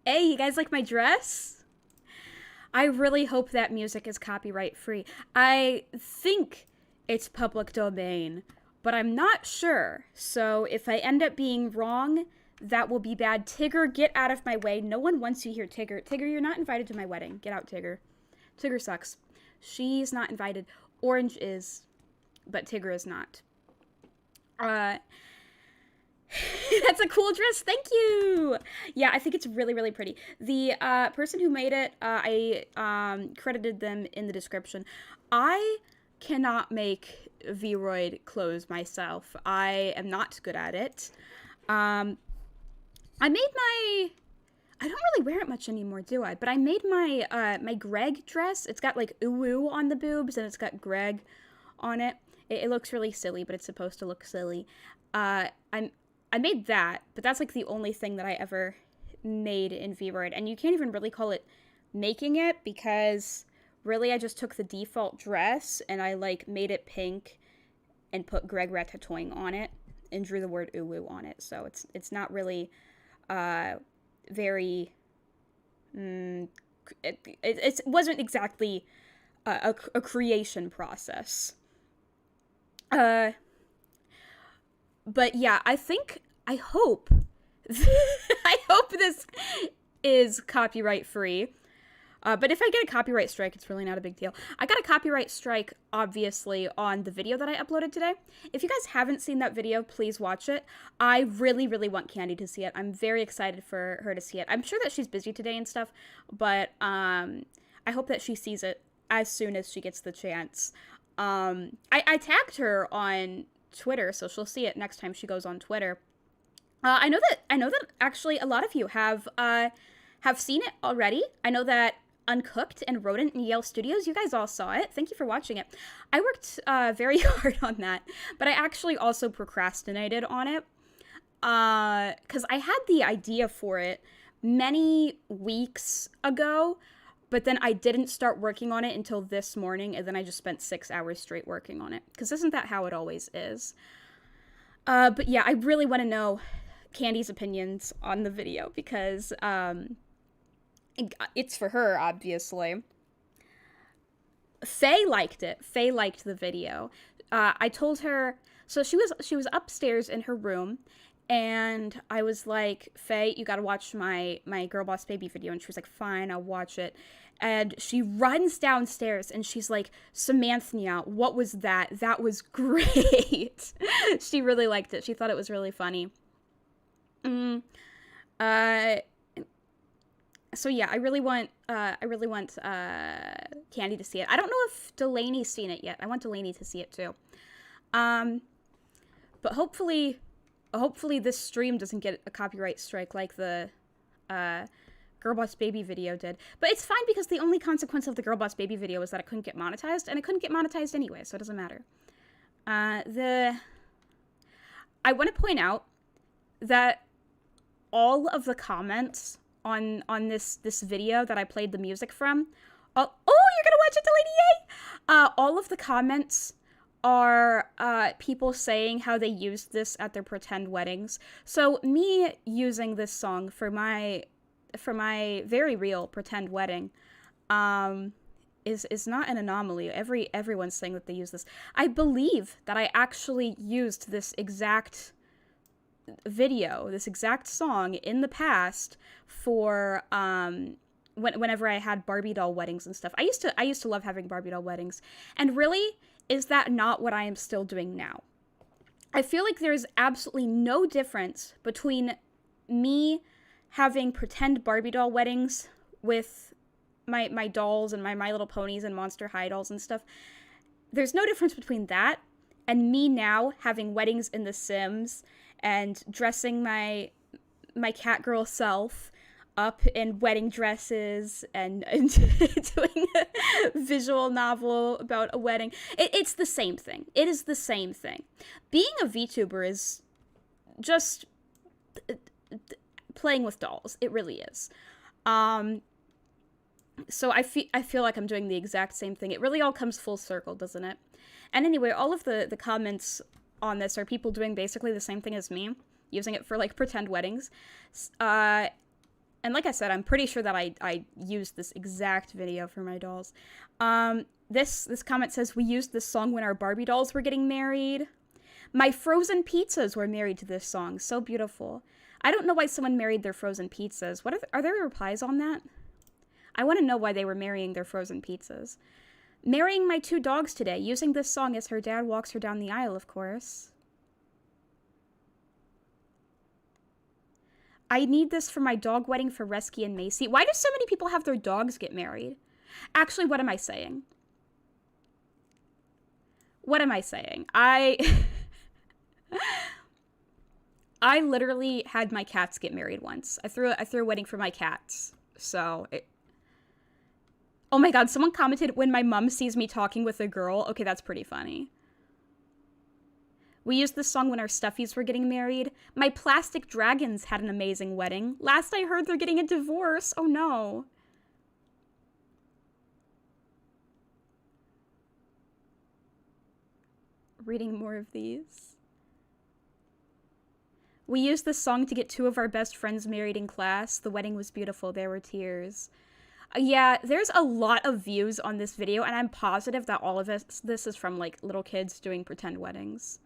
Hey, you guys like my dress? I really hope that music is copyright free. I think it's public domain, but I'm not sure. So if I end up being wrong, that will be bad. Tigger, get out of my way. No one wants you here, Tigger. Tigger, you're not invited to my wedding. Get out, Tigger. Tigger sucks. She's not invited. Orange is, but Tigger is not. That's a cool dress. Thank you. Yeah, I think it's really, really pretty. The person who made it, I credited them in the description. I cannot make Vroid clothes myself. I am not good at it. I made my... I don't really wear it much anymore, do I? But I made my my Greg dress. It's got like ooh on the boobs, and it's got Greg on it. It looks really silly, but it's supposed to look silly. I made that, but that's like the only thing that I ever made in Vroid, and you can't even really call it making it, because really I just took the default dress and I like made it pink and put Greg Ratatouille on it and drew the word uwu on it. So it's not really very it wasn't exactly a creation process. But yeah, I hope I hope this is copyright free. But if I get a copyright strike, it's really not a big deal. I got a copyright strike, obviously, on the video that I uploaded today. If you guys haven't seen that video, please watch it. I really, really want Candy to see it. I'm very excited for her to see it. I'm sure that she's busy today and stuff, but I hope that she sees it as soon as she gets the chance. I tagged her on Twitter, so she'll see it next time she goes on Twitter. I know that actually a lot of you have seen it already. I know that Uncooked and Rodent and Yale Studios, you guys all saw it. Thank you for watching it. I worked very hard on that, but I actually also procrastinated on it because I had the idea for it many weeks ago, but then I didn't start working on it until this morning, and then I just spent 6 hours straight working on it, because isn't that how it always is? But yeah, I really want to know Candy's opinions on the video, because it's for her, obviously. Faye liked it. Faye liked the video. I told her, so she was upstairs in her room, and I was like, Faye, you gotta watch my Girl Boss Baby video. And she was like, fine, I'll watch it. And she runs downstairs and she's like, Samantha, what was that? That was great. She really liked it. She thought it was really funny. So yeah, I really want Candy to see it. I don't know if Delaney's seen it yet. I want Delaney to see it too. But hopefully this stream doesn't get a copyright strike like the Girl Boss Baby video did. But it's fine, because the only consequence of the Girl Boss Baby video was that it couldn't get monetized, and it couldn't get monetized anyway, so it doesn't matter. I want to point out that all of the comments on this video that I played the music from, oh, you're gonna watch it, Delaney, yay! All of the comments are people saying how they used this at their pretend weddings. So me using this song for my very real pretend wedding is not an anomaly. Everyone's saying that they use this. I believe that I actually used this exact video, this exact song in the past for whenever I had Barbie doll weddings and stuff. I used to love having Barbie doll weddings. And really, is that not what I am still doing now? I feel like there's absolutely no difference between me having pretend Barbie doll weddings with my dolls and my Little Ponies and Monster High dolls and stuff. There's no difference between that and me now having weddings in The Sims and dressing my Catgirl self up in wedding dresses and doing a visual novel about a wedding. It's the same thing. It is the same thing. Being a VTuber is just playing with dolls. It really is. So I feel like I'm doing the exact same thing. It really all comes full circle, doesn't it? And anyway, all of the comments on this are people doing basically the same thing as me, using it for, like, pretend weddings. And like I said, I'm pretty sure that I used this exact video for my dolls. This comment says, we used this song when our Barbie dolls were getting married. My frozen pizzas were married to this song. So beautiful. I don't know why someone married their frozen pizzas. Are there replies on that? I want to know why they were marrying their frozen pizzas. Marrying my 2 dogs today, using this song as her dad walks her down the aisle, of course. I need this for my dog wedding for Resky and Macy. Why do so many people have their dogs get married? Actually, what am I saying? What am I saying? I literally had my cats get married once. I threw a wedding for my cats. So, oh my god, someone commented, when my mom sees me talking with a girl. Okay, that's pretty funny. We used this song when our stuffies were getting married. My plastic dragons had an amazing wedding. Last I heard, they're getting a divorce. Oh no. Reading more of these. We used this song to get 2 of our best friends married in class. The wedding was beautiful. There were tears. Yeah, there's a lot of views on this video, and I'm positive that all of this is from, like, little kids doing pretend weddings.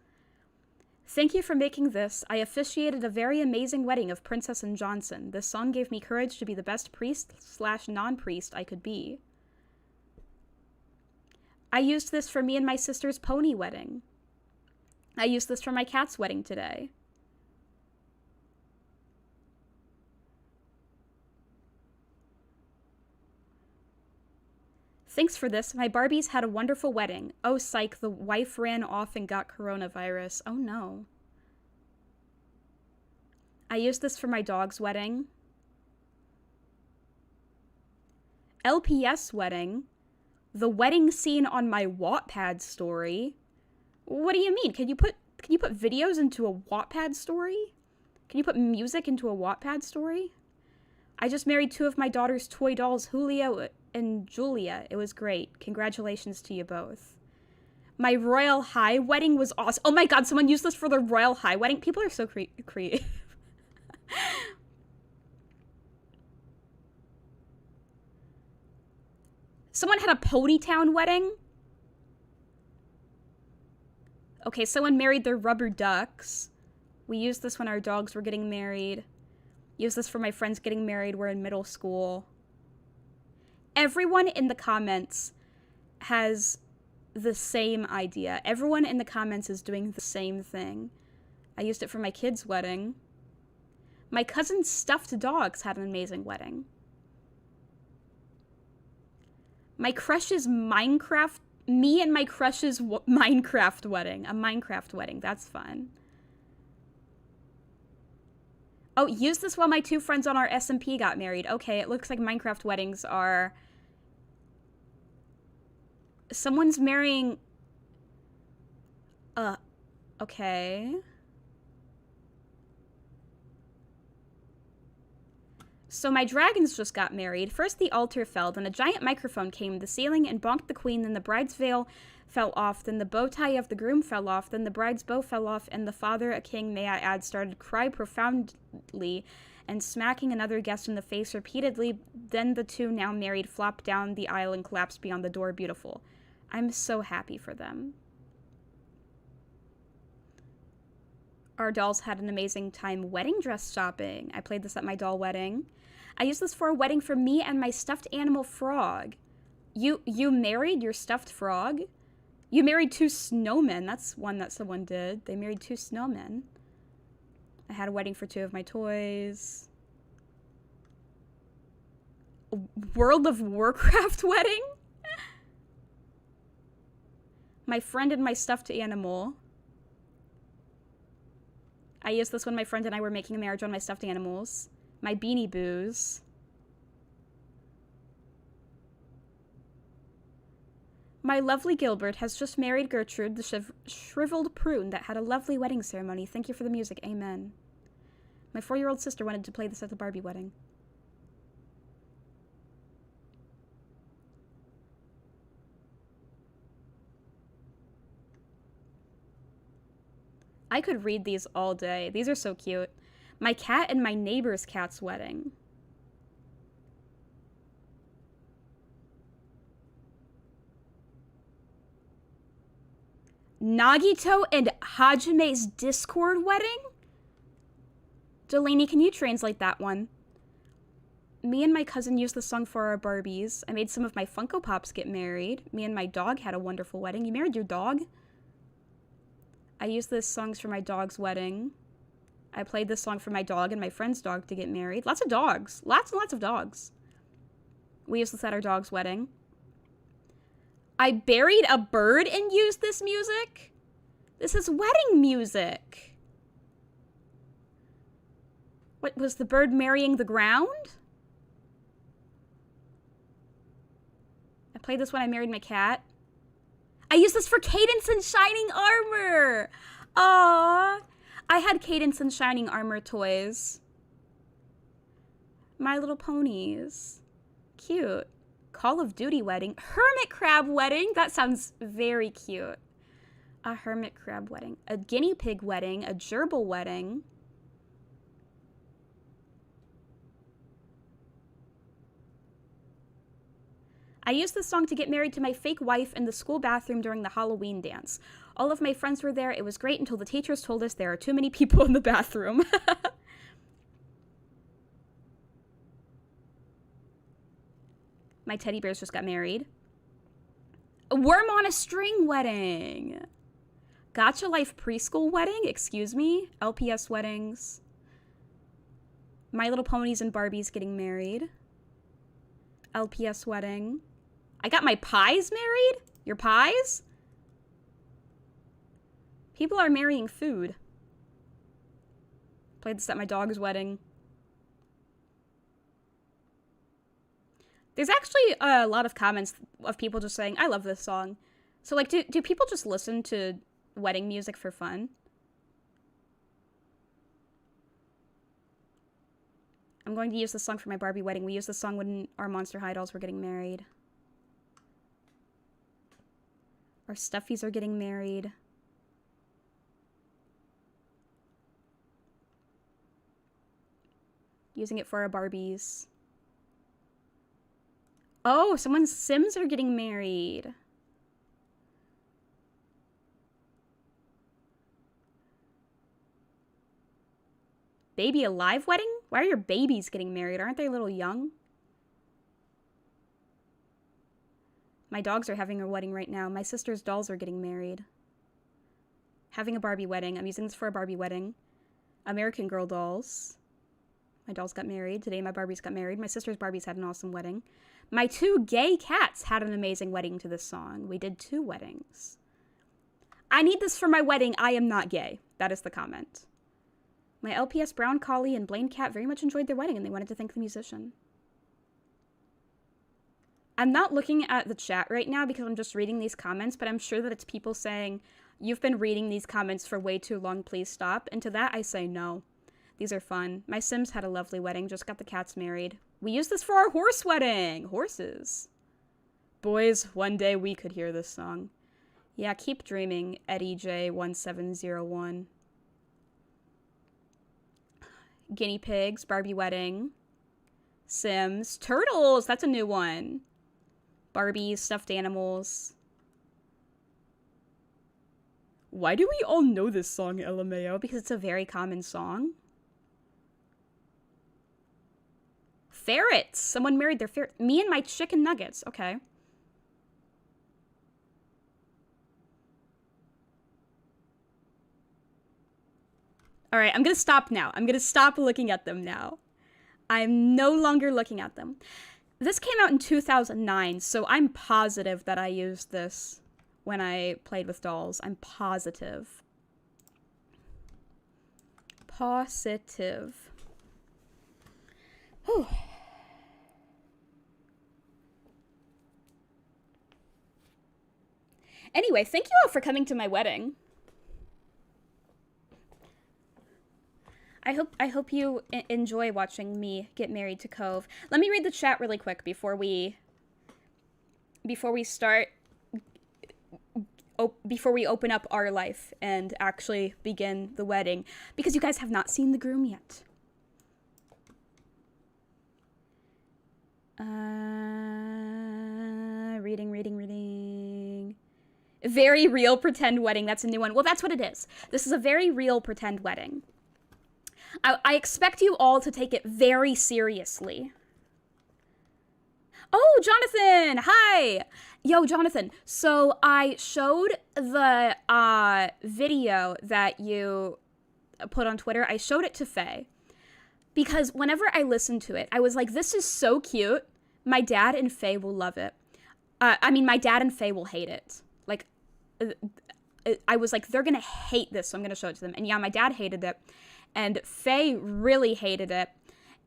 Thank you for making this. I officiated a very amazing wedding of Princess and Johnson. This song gave me courage to be the best priest/non-priest I could be. I used this for me and my sister's pony wedding. I used this for my cat's wedding today. Thanks for this. My Barbies had a wonderful wedding. Oh, psych, the wife ran off and got coronavirus. Oh, no. I used this for my dog's wedding. LPS wedding. The wedding scene on my Wattpad story. What do you mean? Can you put videos into a Wattpad story? Can you put music into a Wattpad story? I just married 2 of my daughter's toy dolls, Julio and Julia. It was great. Congratulations to you both. My Royal High wedding was awesome. Oh my god, someone used this for the Royal High wedding. People are so creative. Someone had a Ponytown wedding. Okay, someone married their rubber ducks. We used this when our dogs were getting married. Used this for my friends getting married. We're in middle school. Everyone in the comments has the same idea. Everyone in the comments is doing the same thing. I used it for my kid's wedding. My cousin's stuffed dogs had an amazing wedding. My crush's Minecraft... Me and my crush's Minecraft wedding. A Minecraft wedding. That's fun. Oh, use this while my 2 friends on our SMP got married. Okay, it looks like Minecraft weddings are... Someone's marrying... okay. So my dragons just got married. First the altar fell, then a giant microphone came to the ceiling and bonked the queen, then the bride's veil fell off, then the bow tie of the groom fell off, then the bride's bow fell off, and the father, a king, may I add, started to cry profoundly and smacking another guest in the face repeatedly. Then the two, now married, flopped down the aisle and collapsed beyond the door. Beautiful. I'm so happy for them. Our dolls had an amazing time wedding dress shopping. I played this at my doll wedding. I used this for a wedding for me and my stuffed animal frog. You married your stuffed frog? You married 2 snowmen. That's one that someone did. They married 2 snowmen. I had a wedding for 2 of my toys. A World of Warcraft wedding? My friend and my stuffed animal. I used this when my friend and I were making a marriage on my stuffed animals. My Beanie Boos. My lovely Gilbert has just married Gertrude, the shriveled prune that had a lovely wedding ceremony. Thank you for the music. Amen. My 4-year-old sister wanted to play this at the Barbie wedding. I could read these all day. These are so cute. My cat and my neighbor's cat's wedding. Nagito and Hajime's Discord wedding? Delaney, can you translate that one? Me and my cousin used the song for our Barbies. I made some of my Funko Pops get married. Me and my dog had a wonderful wedding. You married your dog? I used this songs for my dog's wedding. I played this song for my dog and my friend's dog to get married. Lots of dogs. Lots and lots of dogs. We used this at our dog's wedding. I buried a bird and used this music? This is wedding music. What, was the bird marrying the ground? I played this when I married my cat. I used this for Cadence and Shining Armor. Aww. I had Cadence and Shining Armor toys. My Little Ponies. Cute. Call of Duty wedding. Hermit crab wedding. That sounds very cute. A hermit crab wedding. A guinea pig wedding. A gerbil wedding. I used this song to get married to my fake wife in the school bathroom during the Halloween dance. All of my friends were there. It was great until the teachers told us there are too many people in the bathroom. My teddy bears just got married. A worm on a string wedding. Gotcha Life preschool wedding? Excuse me? LPS weddings. My Little Ponies and Barbies getting married. LPS wedding. I got my pies married? Your pies? People are marrying food. Played this at my dog's wedding. There's actually a lot of comments of people just saying, I love this song. So, like, do people just listen to wedding music for fun? I'm going to use this song for my Barbie wedding. We used this song when our Monster High dolls were getting married. Our stuffies are getting married. Using it for our Barbies. Oh, someone's Sims are getting married. Baby alive wedding? Why are your babies getting married? Aren't they a little young? My dogs are having a wedding right now. My sister's dolls are getting married. Having a Barbie wedding. I'm using this for a Barbie wedding. American Girl dolls. My dolls got married. Today my Barbies got married. My sister's Barbies had an awesome wedding. My 2 gay cats had an amazing wedding to this song. We did 2 weddings. I need this for my wedding. I am not gay. That is the comment. My LPS Brown Collie and Blaine Cat very much enjoyed their wedding and they wanted to thank the musician. I'm not looking at the chat right now because I'm just reading these comments, but I'm sure that it's people saying, you've been reading these comments for way too long, please stop. And to that I say no. These are fun. My Sims had a lovely wedding. Just got the cats married. We used this for our horse wedding. Horses. Boys, one day we could hear this song. Yeah, keep dreaming, Eddie J1701. Guinea pigs, Barbie wedding. Sims. Turtles, that's a new one. Barbies, stuffed animals. Why do we all know this song, LMAO? Because it's a very common song. Ferrets. Someone married their ferret. Me and my chicken nuggets. Okay. All right, I'm going to stop now. I'm going to stop looking at them now. I'm no longer looking at them. This came out in 2009, so I'm positive that I used this when I played with dolls. I'm positive. Positive. Whew. Anyway, thank you all for coming to my wedding. I hope you enjoy watching me get married to Cove. Let me read the chat really quick before we start. Before we open up our life and actually begin the wedding, because you guys have not seen the groom yet. Reading. Very real pretend wedding. That's a new one. Well, that's what it is. This is a very real pretend wedding. I expect you all to take it very seriously. Oh, Jonathan! Hi! Yo, Jonathan. So I showed the video that you put on Twitter. I showed it to Faye. Because whenever I listened to it, I was like, this is so cute. My dad and Faye will love it. I mean, my dad and Faye will hate it. Like, I was like, they're going to hate this, so I'm going to show it to them. And yeah, my dad hated it. And Faye really hated it.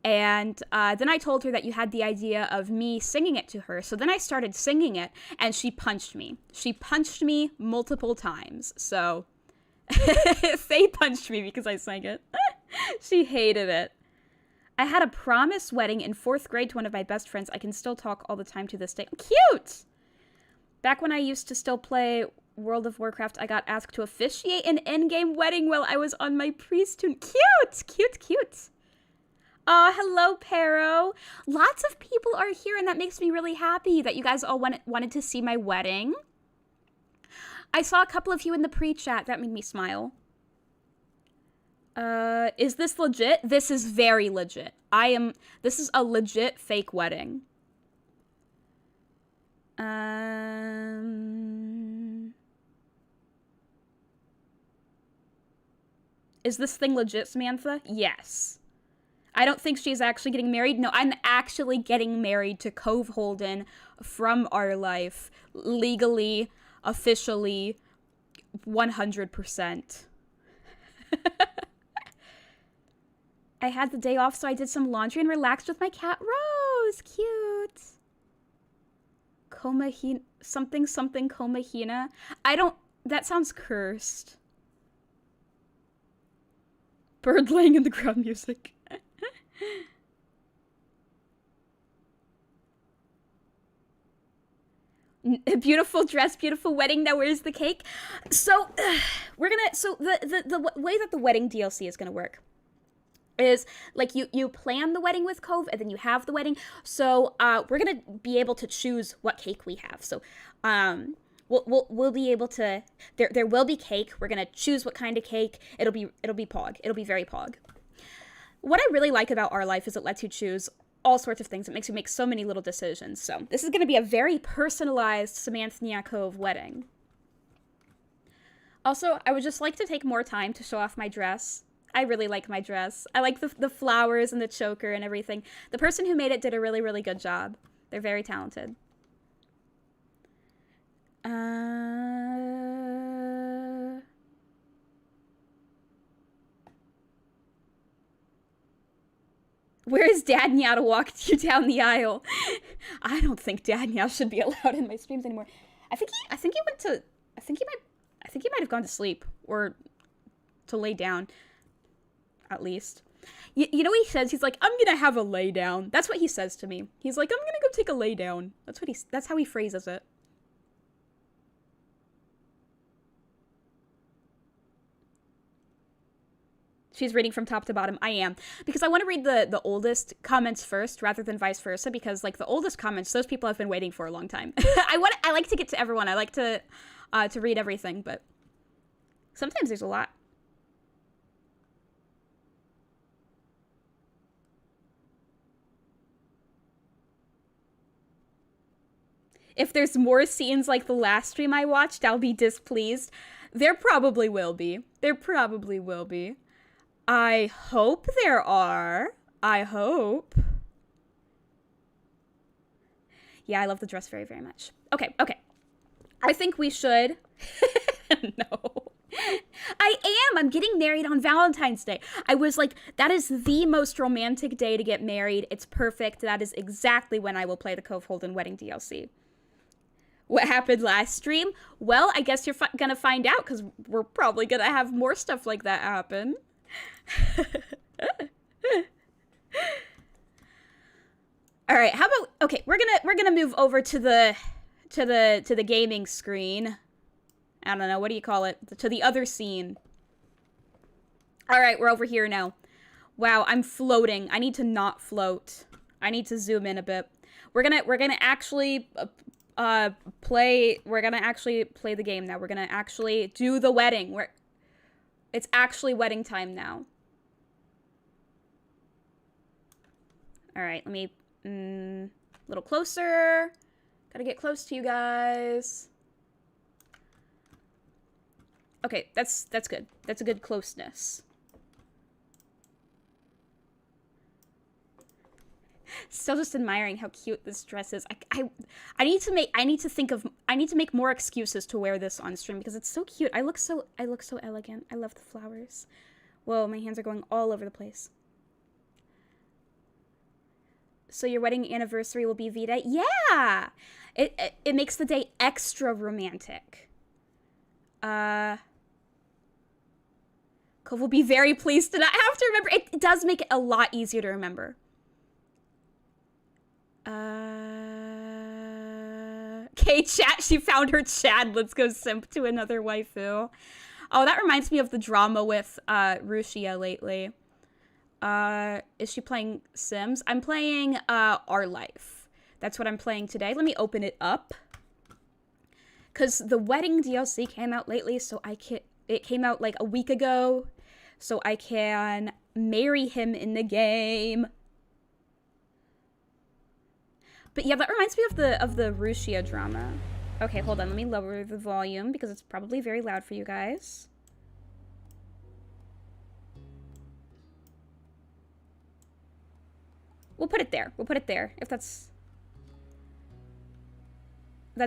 And then I told her that you had the idea of me singing it to her. So then I started singing it, and she punched me. She punched me multiple times. So Faye punched me because I sang it. She hated it. I had a promise wedding in 4th grade to one of my best friends. I can still talk all the time to this day. Cute! Back when I used to still play World of Warcraft, I got asked to officiate an endgame wedding while I was on my priesthood. Cute! Hello, Pero. Lots of people are here, and that makes me really happy that you guys all wanted to see my wedding. I saw a couple of you in the pre-chat. That made me smile. Is this legit? This is very legit. This is a legit fake wedding. Is this thing legit, Samantha? Yes. I don't think she's actually getting married. No, I'm actually getting married to Cove Holden from our life. Legally, officially, 100%. I had the day off, so I did some laundry and relaxed with my cat, Rose. Cute. Komahina, something Komahina. That sounds cursed. Bird laying in the ground music. Beautiful dress, beautiful wedding. Now where's the cake? So the way that the wedding DLC is gonna work is like you plan the wedding with Cove, and then you have the wedding. So we're gonna be able to choose what cake we have. So we'll be able to, there will be cake. We're gonna choose what kind of cake. It'll be pog. It'll be very pog. What I really like about our life is it lets you choose all sorts of things. It makes you make so many little decisions. So this is going to be a very personalized Samantha Cove wedding. Also, I would just like to take more time to show off my dress. I really like my dress. I like the flowers and the choker and everything. The person who made it did a really, really good job. They're very talented. Where is Dadnya to walk you down the aisle? I don't think Dadnya should be allowed in my streams anymore. I think he might have gone to sleep or to lay down, at least. You know what he says? He's like, I'm gonna have a lay down. That's what he says to me. He's like, I'm gonna go take a lay down. That's how he phrases it. She's reading from top to bottom. I am. Because I want to read the oldest comments first rather than vice versa, because like the oldest comments, those people have been waiting for a long time. I like to get to everyone. I like to read everything, but sometimes there's a lot. If there's more scenes like the last stream I watched, I'll be displeased. There probably will be. There probably will be. I hope there are. I hope. Yeah, I love the dress very, very much. Okay. I think we should. No. I am. I'm getting married on Valentine's Day. I was like, that is the most romantic day to get married. It's perfect. That is exactly when I will play the Cove Holden Wedding DLC. What happened last stream? Well, I guess you're gonna find out, because we're probably gonna have more stuff like that happen. All right, how about, okay, we're gonna move over to the gaming screen. I don't know, what do you call it? To the other scene. All right, we're over here now. Wow, I'm floating. I need to not float. I need to zoom in a bit. We're gonna actually play the game now. We're gonna actually do the wedding. It's actually wedding time now. All right, let me a little closer. Gotta get close to you guys. Okay, that's good. That's a good closeness. Still just admiring how cute this dress is. I need to make more excuses to wear this on stream because it's so cute. I look so elegant. I love the flowers. Whoa, my hands are going all over the place. So your wedding anniversary will be V-Day? Yeah! It makes the day extra romantic. Cove will be very pleased to not have to remember. It does make it a lot easier to remember. Okay, chat, she found her Chad. Let's go simp to another waifu. Oh, that reminds me of the drama with Rushia lately. Is she playing Sims? I'm playing Our Life. That's what I'm playing today. Let me open it up. Because the wedding DLC came out lately, so it came out like a week ago, so I can marry him in the game. But yeah, that reminds me of the Rushia drama. Okay, hold on. Let me lower the volume because it's probably very loud for you guys. We'll put it there. We'll put it there if that's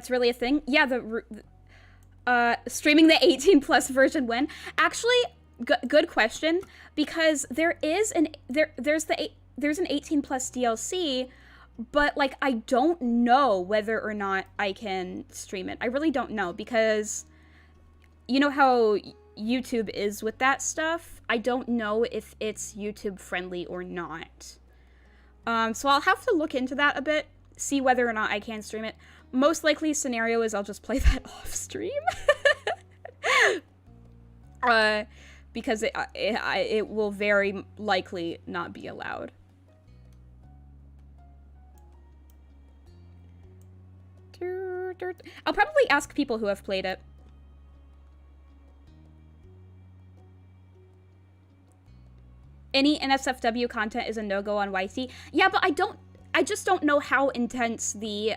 really a thing. Yeah, streaming the 18+ version when? Actually, good question, because there's an 18+ DLC. But, like, I don't know whether or not I can stream it. I really don't know, because you know how YouTube is with that stuff? I don't know if it's YouTube friendly or not. So I'll have to look into that a bit, see whether or not I can stream it. Most likely scenario is I'll just play that off stream. Because it will very likely not be allowed. I'll probably ask people who have played it. Any NSFW content is a no-go on YT. Yeah, but I just don't know how intense the,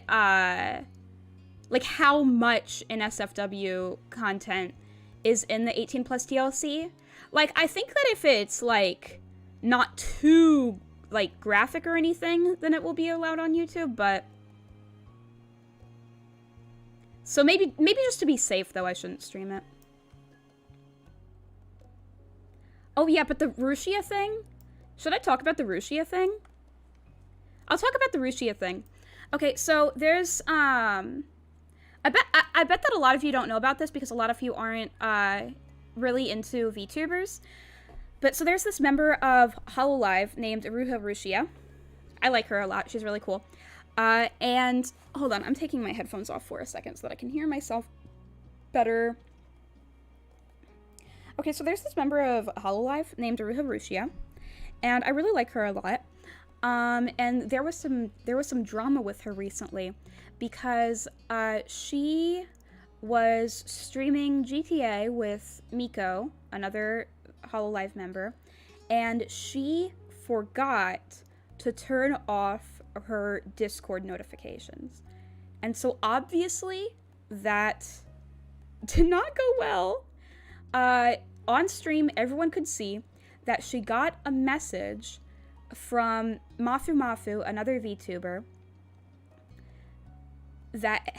like how much NSFW content is in the 18+ DLC. Like, I think that if it's, like, not too, like, graphic or anything, then it will be allowed on YouTube, but... So maybe just to be safe, though, I shouldn't stream it. Oh, yeah, but the Rushia thing? Should I talk about the Rushia thing? I'll talk about the Rushia thing. Okay, so there's, I bet that a lot of you don't know about this because a lot of you aren't, really into VTubers. But so there's this member of Hololive named Ruha Rushia. I like her a lot. She's really cool. And hold on, I'm taking my headphones off for a second so that I can hear myself better. Okay, so there's this member of Hololive named Ruha Rushia, and I really like her a lot. And there was some drama with her recently because she was streaming GTA with Miko, another Hololive member, and she forgot to turn off her Discord notifications. And so obviously that did not go well. On stream, everyone could see that she got a message from Mafu, another VTuber, that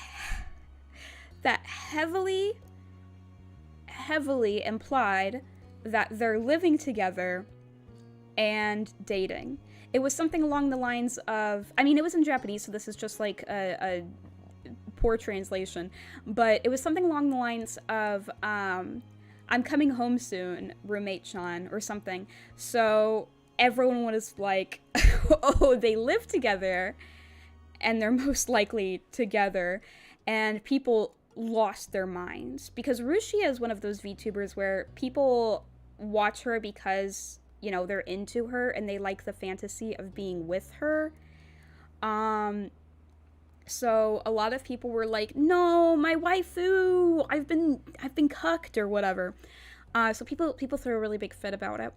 heavily implied that they're living together and dating. It was something along the lines of, I mean, it was in Japanese, so this is just like a poor translation, but it was something along the lines of, I'm coming home soon, roommate-chan, or something. So everyone was like, oh, they live together, and they're most likely together, and people lost their minds. Because Rushia is one of those VTubers where people watch her because, you know, they're into her, and they like the fantasy of being with her. So a lot of people were like, no, my waifu, I've been cucked or whatever. So people threw a really big fit about it.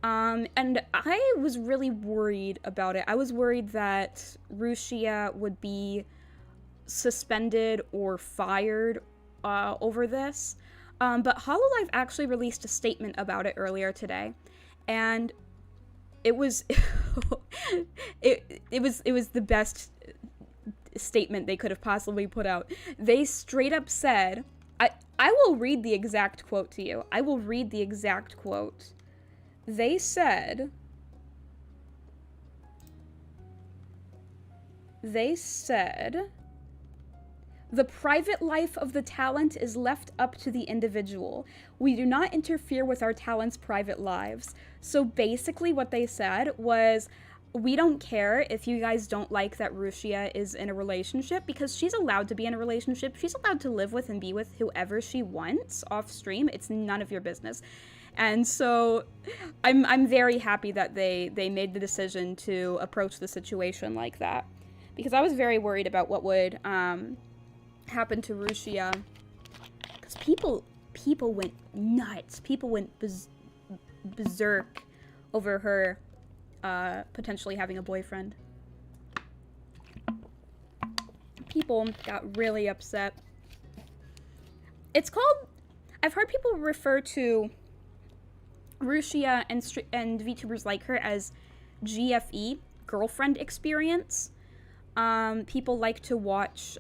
And I was really worried about it. I was worried that Rushia would be suspended or fired over this. But Hololive actually released a statement about it earlier today. And it was it was the best statement they could have possibly put out. They straight up said, I will read the exact quote to you. I will read the exact quote. They said, the private life of the talent is left up to the individual. We do not interfere with our talent's private lives. So basically what they said was, we don't care if you guys don't like that Rushia is in a relationship, because she's allowed to be in a relationship. She's allowed to live with and be with whoever she wants off stream. It's none of your business. And so I'm very happy that they made the decision to approach the situation like that, because I was very worried about what would happen to Rushia, because people went nuts. People went berserk over her potentially having a boyfriend. People got really upset. It's called, I've heard people refer to Rushia and VTubers like her as GFE, girlfriend experience. People like to watch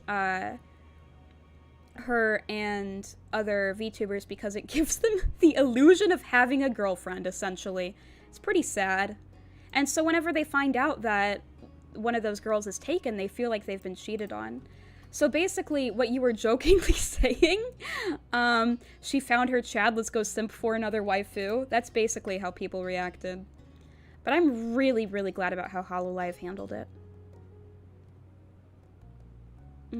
her and other VTubers because it gives them the illusion of having a girlfriend, essentially. It's pretty sad. And so whenever they find out that one of those girls is taken, they feel like they've been cheated on. So basically, what you were jokingly saying, she found her Chad, let's go simp for another waifu, that's basically how people reacted. But I'm really, really glad about how Hololive handled it. Let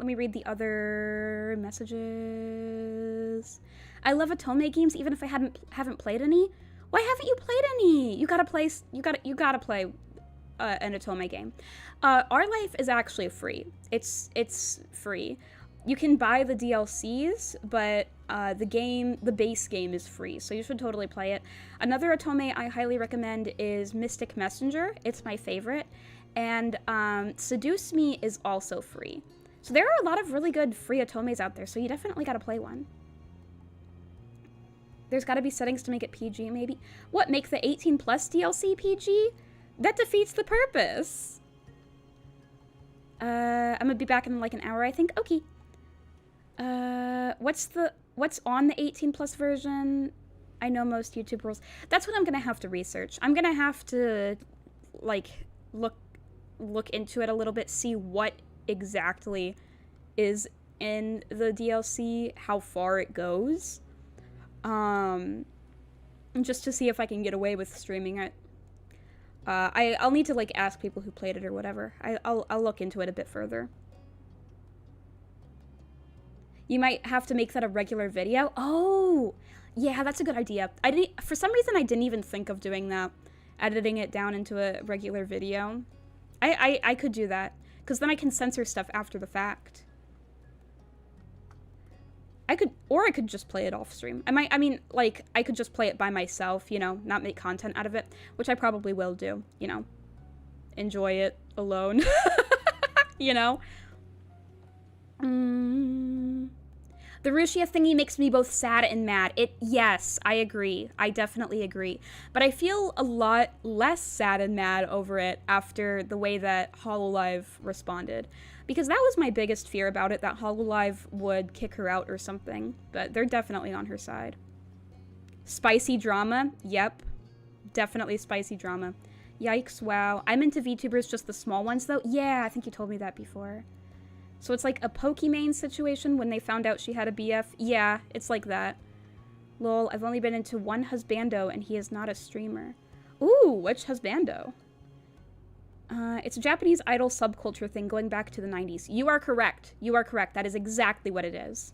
me read the other messages. I love Otome games, even if I haven't played any. Why haven't you played any? You gotta play an Otome game. Our Life is actually free. It's free. You can buy the DLCs, but the base game is free, so you should totally play it. Another Otome I highly recommend is Mystic Messenger. It's my favorite. And Seduce Me is also free. So there are a lot of really good free Otomes out there, so you definitely gotta play one. There's gotta be settings to make it PG, maybe. What, make the 18 plus DLC PG? That defeats the purpose. I'm gonna be back in like an hour, I think. Okay. What's on the 18 plus version? I know most YouTube rules. That's what I'm gonna have to research. I'm gonna have to, like, look into it a little bit, see what exactly is in the DLC, how far it goes. just to see if I can get away with streaming it. I'll need to, like, ask people who played it or whatever. I'll look into it a bit further. You might have to make that a regular video. Oh, yeah, that's a good idea. For some reason, I didn't even think of doing that. Editing it down into a regular video. I could do that. Because then I can censor stuff after the fact. I could just play it off stream. I mean, like, I could just play it by myself, you know, not make content out of it, which I probably will do, you know. Enjoy it alone, you know. The Ruchia thingy makes me both sad and mad. Yes, I agree. I definitely agree. But I feel a lot less sad and mad over it after the way that Hololive responded. Because that was my biggest fear about it, that Hololive would kick her out or something. But they're definitely on her side. Spicy drama? Yep. Definitely spicy drama. Yikes, wow. I'm into VTubers, just the small ones, though? Yeah, I think you told me that before. So it's like a Pokimane situation when they found out she had a BF? Yeah, it's like that. Lol, I've only been into one husbando, and he is not a streamer. Ooh, which husbando? It's a Japanese idol subculture thing going back to the 90s. You are correct. You are correct. That is exactly what it is.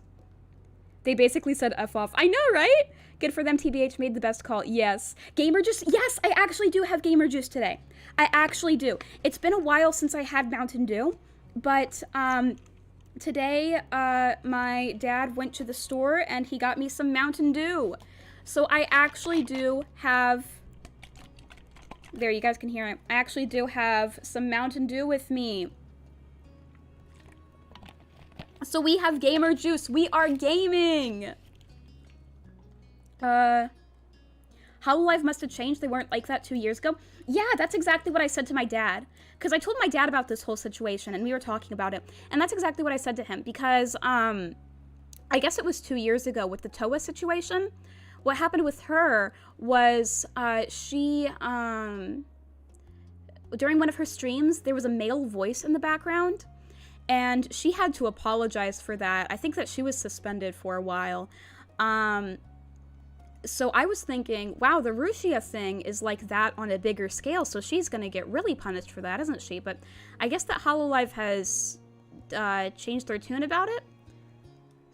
They basically said F off. I know, right? Good for them, TBH made the best call. Yes. Gamer Juice? Yes, I actually do have Gamer Juice today. I actually do. It's been a while since I had Mountain Dew, but today my dad went to the store and he got me some Mountain Dew. So I actually do have... There, you guys can hear it. I actually do have some Mountain Dew with me. So we have Gamer Juice. We are gaming! Hololive must have changed. They weren't like that 2 years ago. Yeah, that's exactly what I said to my dad. Because I told my dad about this whole situation, and we were talking about it. And that's exactly what I said to him. Because, I guess it was 2 years ago with the Toa situation. What happened with her was she, during one of her streams, there was a male voice in the background, and she had to apologize for that. I think that she was suspended for a while. So I was thinking, wow, the Ruchia thing is like that on a bigger scale, so she's going to get really punished for that, isn't she? But I guess that Hololive has changed their tune about it.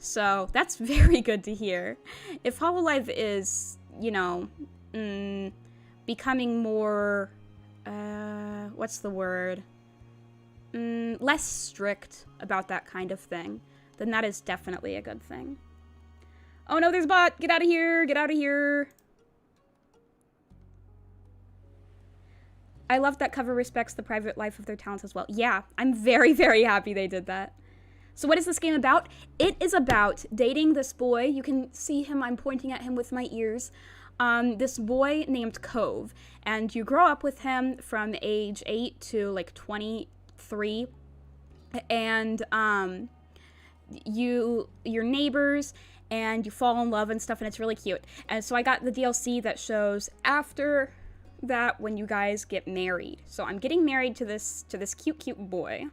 So that's very good to hear. If Hololive is, you know, becoming more, what's the word? Less strict about that kind of thing, then that is definitely a good thing. Oh no, there's a bot! Get out of here! Get out of here! I love that Cover respects the private life of their talents as well. Yeah, I'm very, very happy they did that. So what is this game about? It is about dating this boy. You can see him. I'm pointing at him with my ears. This boy named Cove. And you grow up with him from age 8 to like 23. And you're neighbors. And you fall in love and stuff, and it's really cute. And so I got the DLC that shows after that when you guys get married. So I'm getting married to this cute, cute boy.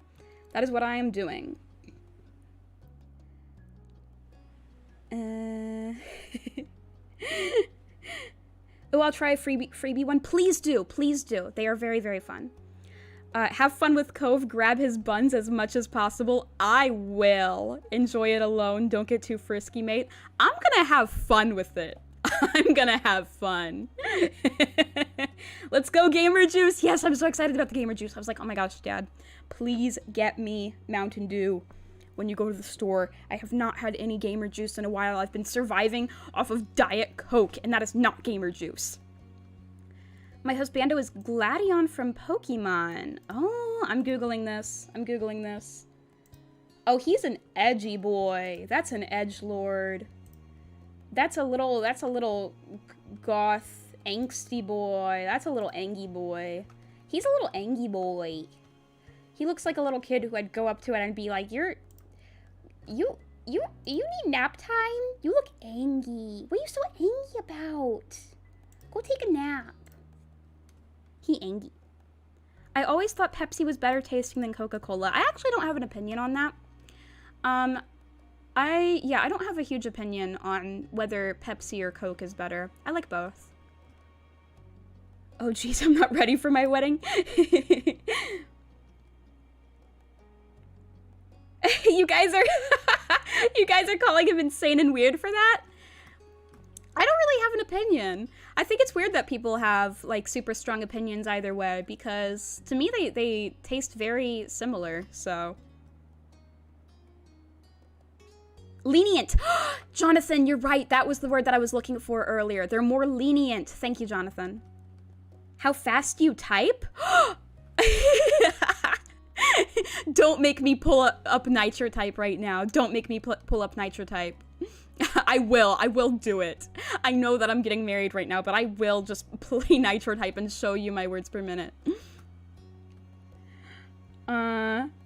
That is what I am doing. Oh, I'll try a freebie one. Please do. Please do. They are very, very fun. Have fun with Cove. Grab his buns as much as possible. I will. Enjoy it alone. Don't get too frisky, mate. I'm gonna have fun with it. I'm gonna have fun. Let's go, Gamer Juice. Yes, I'm so excited about the Gamer Juice. I was like, oh my gosh, Dad, please get me Mountain Dew when you go to the store. I have not had any Gamer Juice in a while. I've been surviving off of Diet Coke, and that is not Gamer Juice. My husbando is Gladion from Pokemon. Oh, I'm Googling this. I'm Googling this. Oh, he's an edgy boy. That's an edgelord. That's a little goth, angsty boy. That's a little angy boy. He's a little angy boy. He looks like a little kid who I'd go up to it and be like, you need nap time? You look angy. What are you so angy about? Go take a nap. He angy. I always thought Pepsi was better tasting than Coca-Cola. I actually don't have an opinion on that. I don't have a huge opinion on whether Pepsi or Coke is better. I like both. Oh geez, I'm not ready for my wedding. You guys are you guys are calling him insane and weird for that? I don't really have an opinion. I think it's weird that people have like super strong opinions either way, because to me they taste very similar, so. Lenient. Jonathan, you're right. That was the word that I was looking for earlier. They're more lenient. Thank you, Jonathan. How fast you type? Don't make me pull up nitro type right now. Don't make me pull up nitro type. I will do it. I know that I'm getting married right now, but I will just play nitro type and show you my words per minute.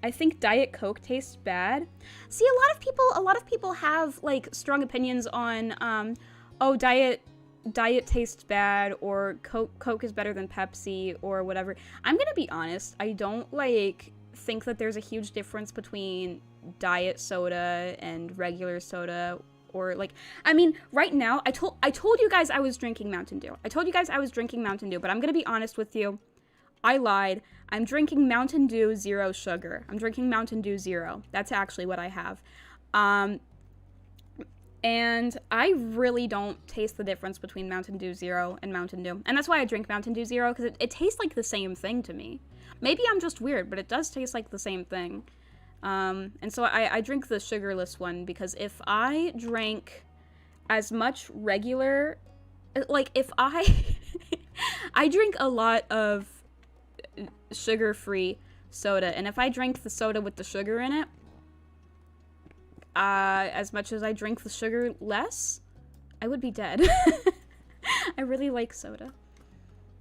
I think Diet Coke tastes bad. See, a lot of people have like strong opinions on, oh, Diet tastes bad, or Coke is better than Pepsi, or whatever. I'm gonna be honest, I don't like think that there's a huge difference between diet soda and regular soda, or like, I mean, right now, I told you guys I was drinking Mountain Dew. But I'm gonna be honest with you. I lied. I'm drinking Mountain Dew Zero Sugar. I'm drinking Mountain Dew Zero. That's actually what I have. And I really don't taste the difference between Mountain Dew Zero and Mountain Dew. And that's why I drink Mountain Dew Zero, because it tastes like the same thing to me. Maybe I'm just weird, but it does taste like the same thing. And so I drink the sugarless one, because if I drank as much regular, like if I drink a lot of sugar-free soda, and if I drank the soda with the sugar in it, as much as I drink the sugar less, I would be dead. I really like soda.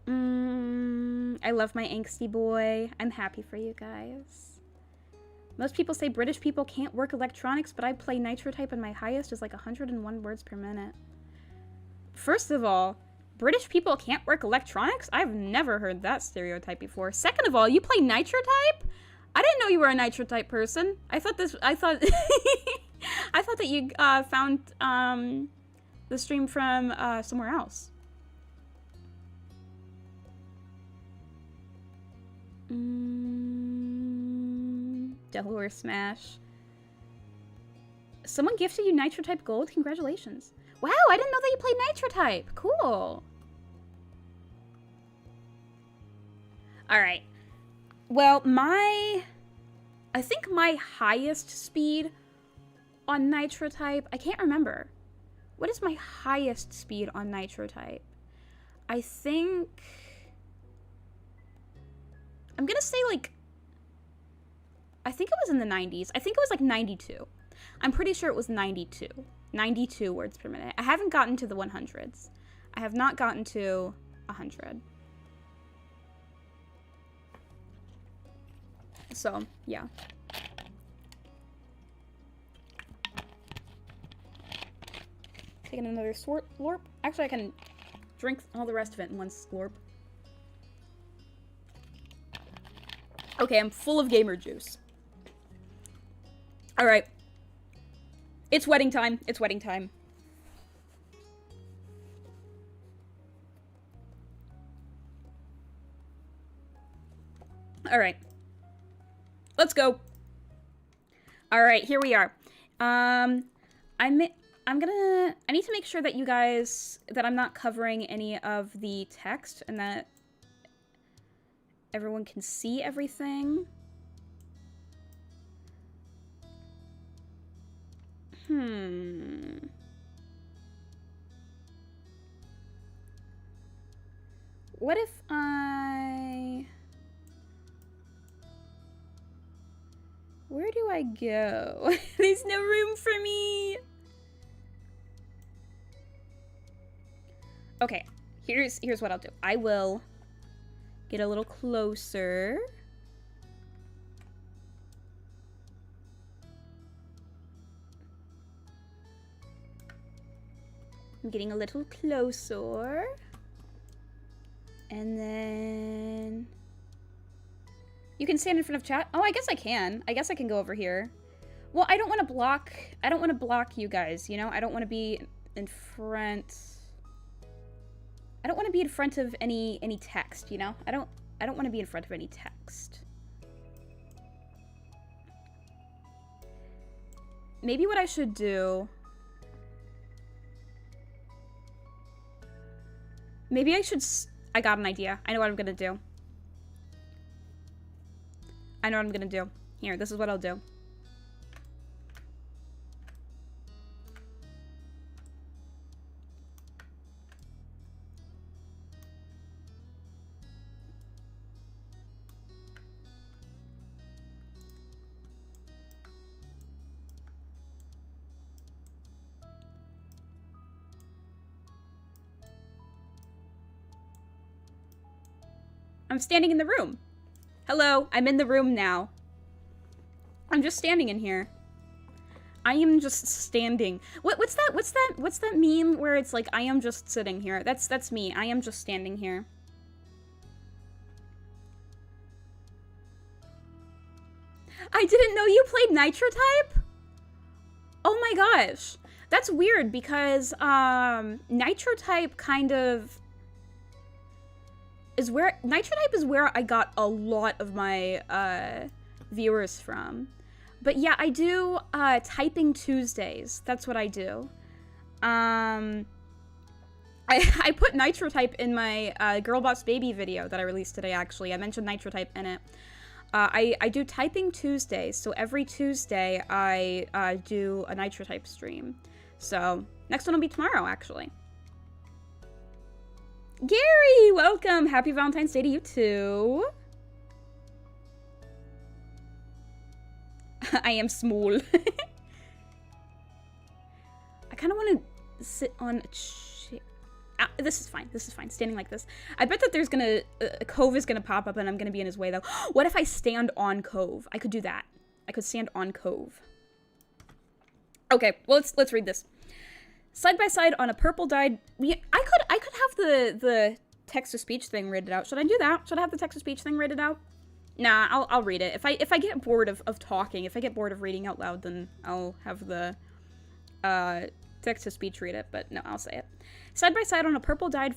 I love my angsty boy. I'm happy for you guys. Most people say British people can't work electronics, but I play nitro type and my highest is like 101 words per minute. First of all, British people can't work electronics? I've never heard that stereotype before. Second of all, you play nitro type? I didn't know you were a nitro type person. I thought I thought that you found the stream from somewhere else. Delaware Smash. Someone gifted you nitro type gold? Congratulations. Wow, I didn't know that you played nitro type. Cool. Alright. Well, I think my highest speed on nitro type, I can't remember. What is my highest speed on nitro type? I think I'm gonna say like, I think it was in the 90s. I think it was like 92. I'm pretty sure it was 92. 92 words per minute. I haven't gotten to the 100s. I have not gotten to 100. So, yeah. Taking another slurp. Actually, I can drink all the rest of it in one slurp. Okay, I'm full of gamer juice. Alright. It's wedding time. It's wedding time. Alright. Let's go. Alright, here we are. I need to make sure that you guys, that I'm not covering any of the text and that everyone can see everything. What if where do I go? There's no room for me. Okay, here's what I'll do. I will get a little closer. I'm getting a little closer. And then you can stand in front of chat. Oh, I guess I can. I guess I can go over here. Well, I don't want to block you guys, you know? I don't want to be in front. I don't want to be in front of any text, you know? I don't want to be in front of any text. Maybe what I should do... Maybe I should... I got an idea. I know what I'm gonna do. I know what I'm gonna do. Here, this is what I'll do. I'm standing in the room. Hello, I'm in the room now. I'm just standing in here. I am just standing. What's that meme where it's like I am just sitting here? That's me. I am just standing here. I didn't know you played Nitro Type? Oh my gosh. That's weird because Nitro Type kind of is where I got a lot of my viewers from. But yeah, I do Typing Tuesdays. That's what I do. I put Nitro Type in my Girl Boss Baby video that I released today, actually. I mentioned Nitro Type in it. I do Typing Tuesdays, so every Tuesday I do a Nitro Type stream. So, next one will be tomorrow, actually. Gary, welcome! Happy Valentine's Day to you too. I am small. I kind of want to sit on a chair. This is fine. This is fine. Standing like this. I bet that there's gonna... Cove is gonna pop up and I'm gonna be in his way, though. What if I stand on Cove? I could do that. I could stand on Cove. Okay, well, let's read this. Side by side on a purple dyed... I could have the text-to-speech thing read it out. Should I do that? Should I have the text-to-speech thing read it out? Nah, I'll read it. If I get bored of talking, if I get bored of reading out loud, then I'll have the text-to-speech read it. But no, I'll say it. Side by side on a purple dyed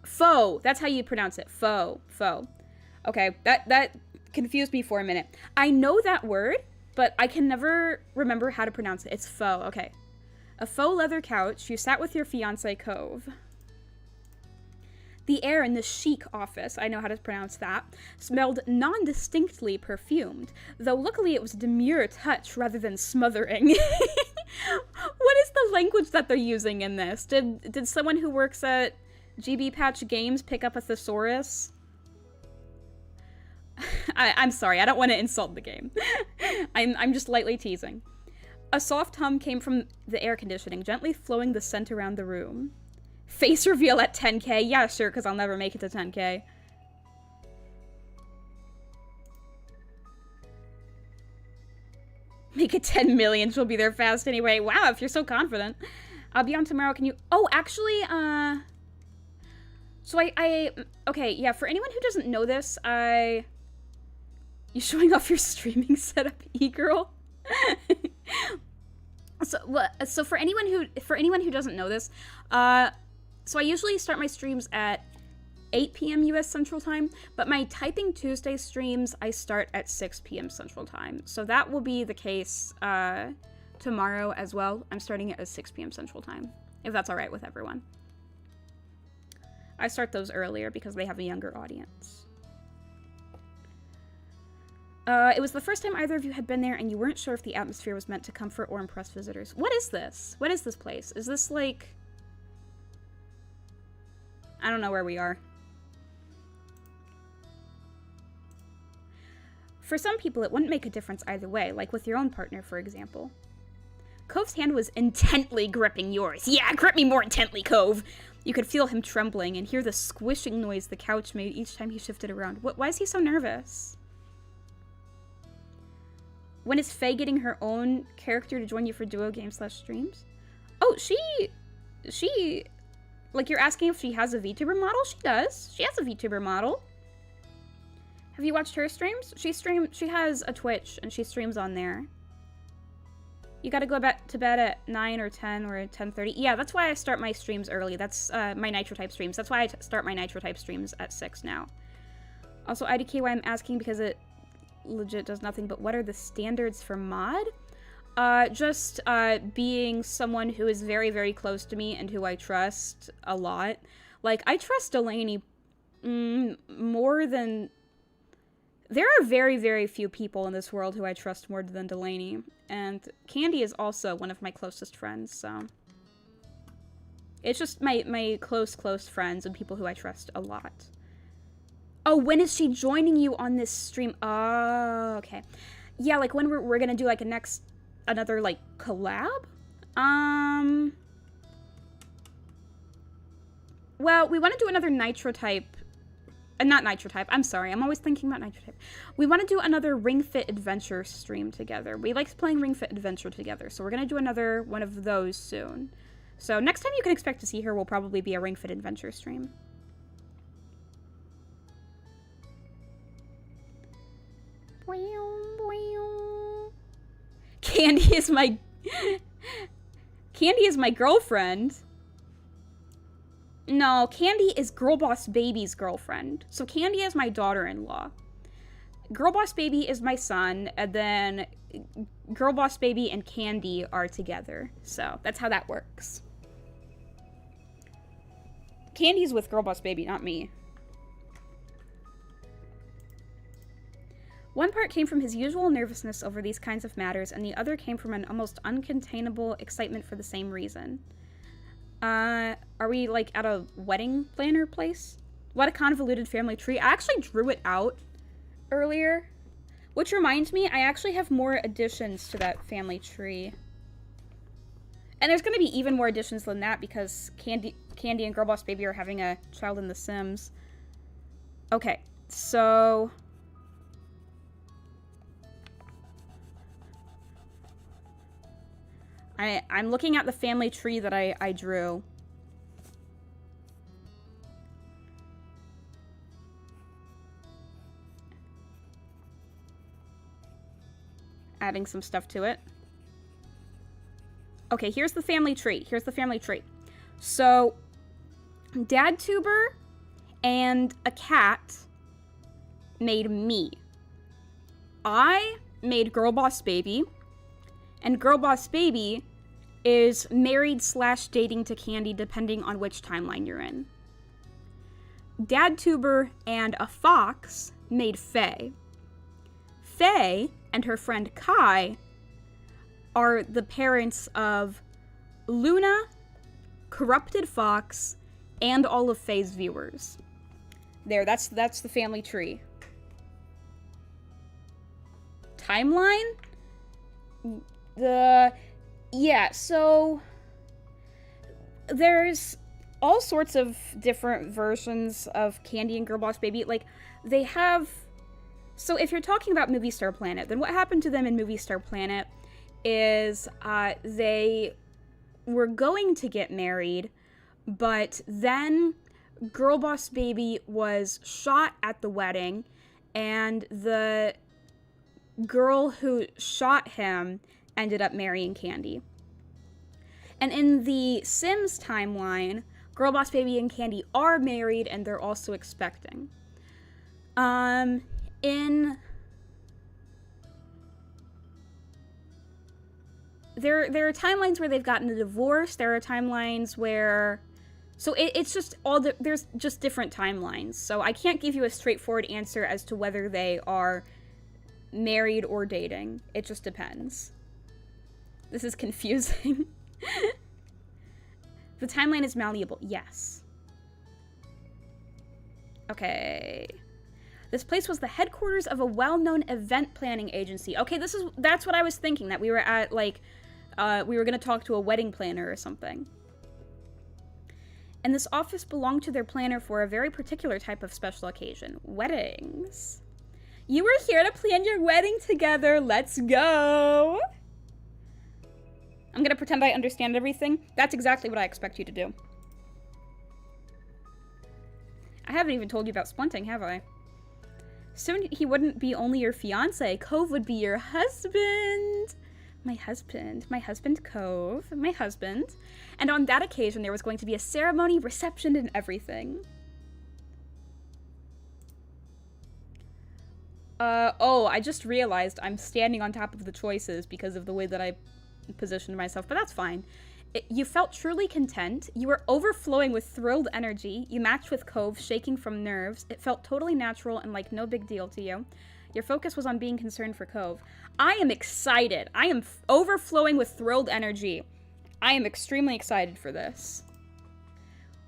faux. That's how you pronounce it. Faux. Okay, that confused me for a minute. I know that word, but I can never remember how to pronounce it. It's faux. Okay. A faux leather couch. You sat with your fiancé, Cove. The air in the chic office, I know how to pronounce that, smelled non-distinctly perfumed, though luckily it was a demure touch rather than smothering. What is the language that they're using in this? Did someone who works at GB Patch Games pick up a thesaurus? I'm sorry, I don't want to insult the game. I'm just lightly teasing. A soft hum came from the air conditioning, gently flowing the scent around the room. Face reveal at 10k? Yeah, sure, because I'll never make it to 10k. Make it 10 million, she'll be there fast anyway. Wow, if you're so confident. I'll be on tomorrow, can you... Oh, actually, So okay, yeah, for anyone who doesn't know this, You showing off your streaming setup, e-girl? So for anyone who doesn't know this, so I usually start my streams at 8 p.m. US Central Time, but my Typing Tuesday streams, I start at 6 p.m. Central Time. So that will be the case tomorrow as well. I'm starting it at 6 p.m. Central Time, if that's all right with everyone. I start those earlier because they have a younger audience. It was the first time either of you had been there and you weren't sure if the atmosphere was meant to comfort or impress visitors. What is this? What is this place? Is this like... I don't know where we are. For some people, it wouldn't make a difference either way, like with your own partner, for example. Cove's hand was intently gripping yours. Yeah, grip me more intently, Cove! You could feel him trembling and hear the squishing noise the couch made each time he shifted around. Why is he so nervous? When is Faye getting her own character to join you for duo games/streams? Oh, she... Like, you're asking if she has a VTuber model? She does. She has a VTuber model. Have you watched her streams? She has a Twitch, and she streams on there. You gotta go to bed at 9 or 10 or 10:30. Yeah, that's why I start my streams early. That's my Nitro type streams. That's why I start my Nitro type streams at 6 now. Also, IDK, why I'm asking, because it legit does nothing, but what are the standards for mod? Just being someone who is very, very close to me and who I trust a lot. Like, I trust Delaney more than... There are very, very few people in this world who I trust more than Delaney. And Candy is also one of my closest friends, so... It's just my close friends and people who I trust a lot. Oh, when is she joining you on this stream? Oh, okay. Yeah, like when we're gonna do like another like collab? Well, we want to do another Nitro type. Not Nitro type. I'm sorry. I'm always thinking about Nitro type. We want to do another Ring Fit Adventure stream together. We like playing Ring Fit Adventure together, so we're gonna do another one of those soon. So next time you can expect to see her will probably be a Ring Fit Adventure stream. Candy is my girlfriend. No, Candy is Girl Boss Baby's girlfriend. So Candy is my daughter-in-law. Girl Boss Baby is my son, and then Girl Boss Baby and Candy are together. So that's how that works. Candy's with Girl Boss Baby, not me. One part came from his usual nervousness over these kinds of matters, and the other came from an almost uncontainable excitement for the same reason. Are we, like, at a wedding planner place? What a convoluted family tree. I actually drew it out earlier. Which reminds me, I actually have more additions to that family tree. And there's going to be even more additions than that because Candy and Girl Boss Baby are having a child in The Sims. Okay, so... I'm looking at the family tree that I drew. Adding some stuff to it. Okay, here's the family tree. Here's the family tree. So, Dad Tuber and a cat made me. I made Girl Boss Baby. And Girl Boss Baby is married / dating to Candy, depending on which timeline you're in. Dad Tuber and a fox made Faye. Faye and her friend Kai are the parents of Luna, Corrupted Fox, and all of Faye's viewers. There, that's the family tree. Timeline? Yeah, so there's all sorts of different versions of Candy and Girl Boss Baby. Like, they have... So if you're talking about Movie Star Planet, then what happened to them in Movie Star Planet is they were going to get married, but then Girl Boss Baby was shot at the wedding, and the girl who shot him ended up marrying Candy. And in the Sims timeline, Girl Boss Baby and Candy are married, and they're also expecting. There are timelines where they've gotten a divorce. There are timelines where... So it's just there's just different timelines. So I can't give you a straightforward answer as to whether they are married or dating. It just depends. This is confusing. The timeline is malleable. Yes. Okay. This place was the headquarters of a well-known event planning agency. Okay, that's what I was thinking, that we were at, like, we were going to talk to a wedding planner or something. And this office belonged to their planner for a very particular type of special occasion. Weddings. You were here to plan your wedding together. Let's go. I'm going to pretend I understand everything. That's exactly what I expect you to do. I haven't even told you about Splunting, have I? Soon he wouldn't be only your fiancé. Cove would be your husband. my husband Cove, my husband. And on that occasion, there was going to be a ceremony, reception, and everything. Oh, I just realized I'm standing on top of the choices because of the way that I positioned myself, but that's fine. You felt truly content. You were overflowing with thrilled energy. You matched with Cove, shaking from nerves. It felt totally natural and like no big deal to you. Your focus was on being concerned for Cove. I am excited. I am overflowing with thrilled energy. I am extremely excited for this.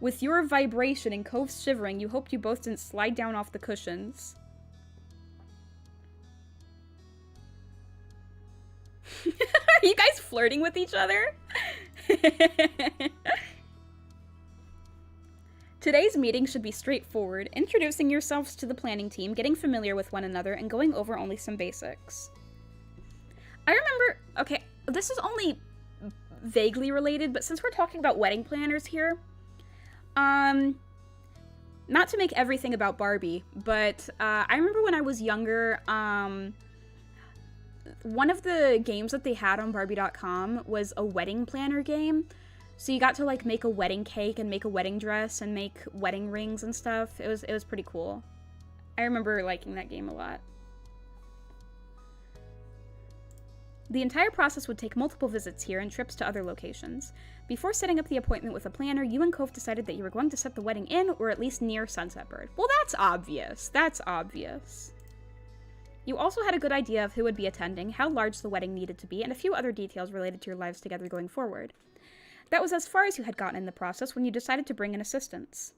With your vibration and Cove's shivering, you hoped you both didn't slide down off the cushions. Are you guys flirting with each other? Today's meeting should be straightforward, introducing yourselves to the planning team, getting familiar with one another, and going over only some basics. I remember, okay, this is only vaguely related, but since we're talking about wedding planners here, not to make everything about Barbie, but I remember when I was younger, one of the games that they had on Barbie.com was a wedding planner game. So you got to like make a wedding cake and make a wedding dress and make wedding rings and stuff. It was pretty cool. I remember liking that game a lot. The entire process would take multiple visits here and trips to other locations. Before setting up the appointment with a planner, you and Cove decided that you were going to set the wedding in or at least near Sunset Bird. Well, that's obvious. That's obvious. You also had a good idea of who would be attending, how large the wedding needed to be, and a few other details related to your lives together going forward. That was as far as you had gotten in the process when you decided to bring in assistants.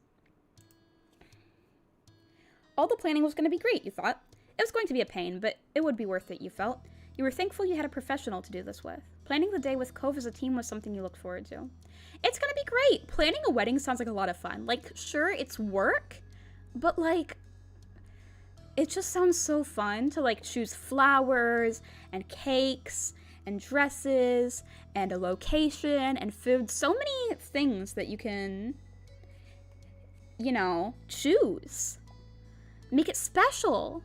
All the planning was going to be great, you thought. It was going to be a pain, but it would be worth it, you felt. You were thankful you had a professional to do this with. Planning the day with Cove as a team was something you looked forward to. It's going to be great! Planning a wedding sounds like a lot of fun. Like, sure, it's work, but like, it just sounds so fun to like choose flowers and cakes and dresses and a location and food. So many things that you can, you know, choose. Make it special.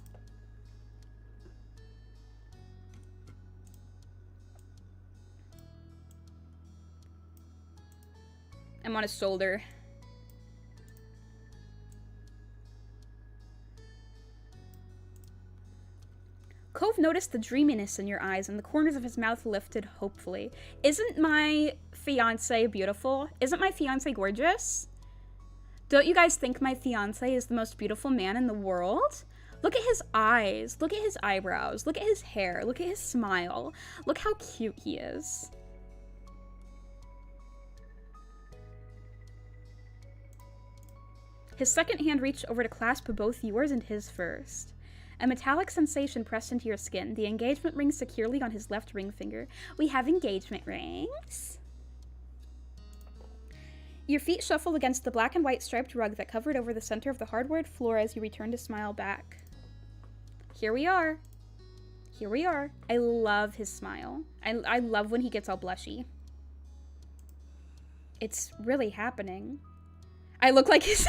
I'm on his shoulder. Cove noticed the dreaminess in your eyes and the corners of his mouth lifted hopefully. Isn't my fiancé beautiful? Isn't my fiancé gorgeous? Don't you guys think my fiancé is the most beautiful man in the world? Look at his eyes. Look at his eyebrows. Look at his hair. Look at his smile. Look how cute he is. His second hand reached over to clasp both yours and his first. A metallic sensation pressed into your skin, the engagement ring securely on his left ring finger. We have engagement rings. Your feet shuffled against the black and white striped rug that covered over the center of the hardwood floor as you returned to smile back. Here we are. Here we are. I love his smile. I love when he gets all blushy. It's really happening. I look like his...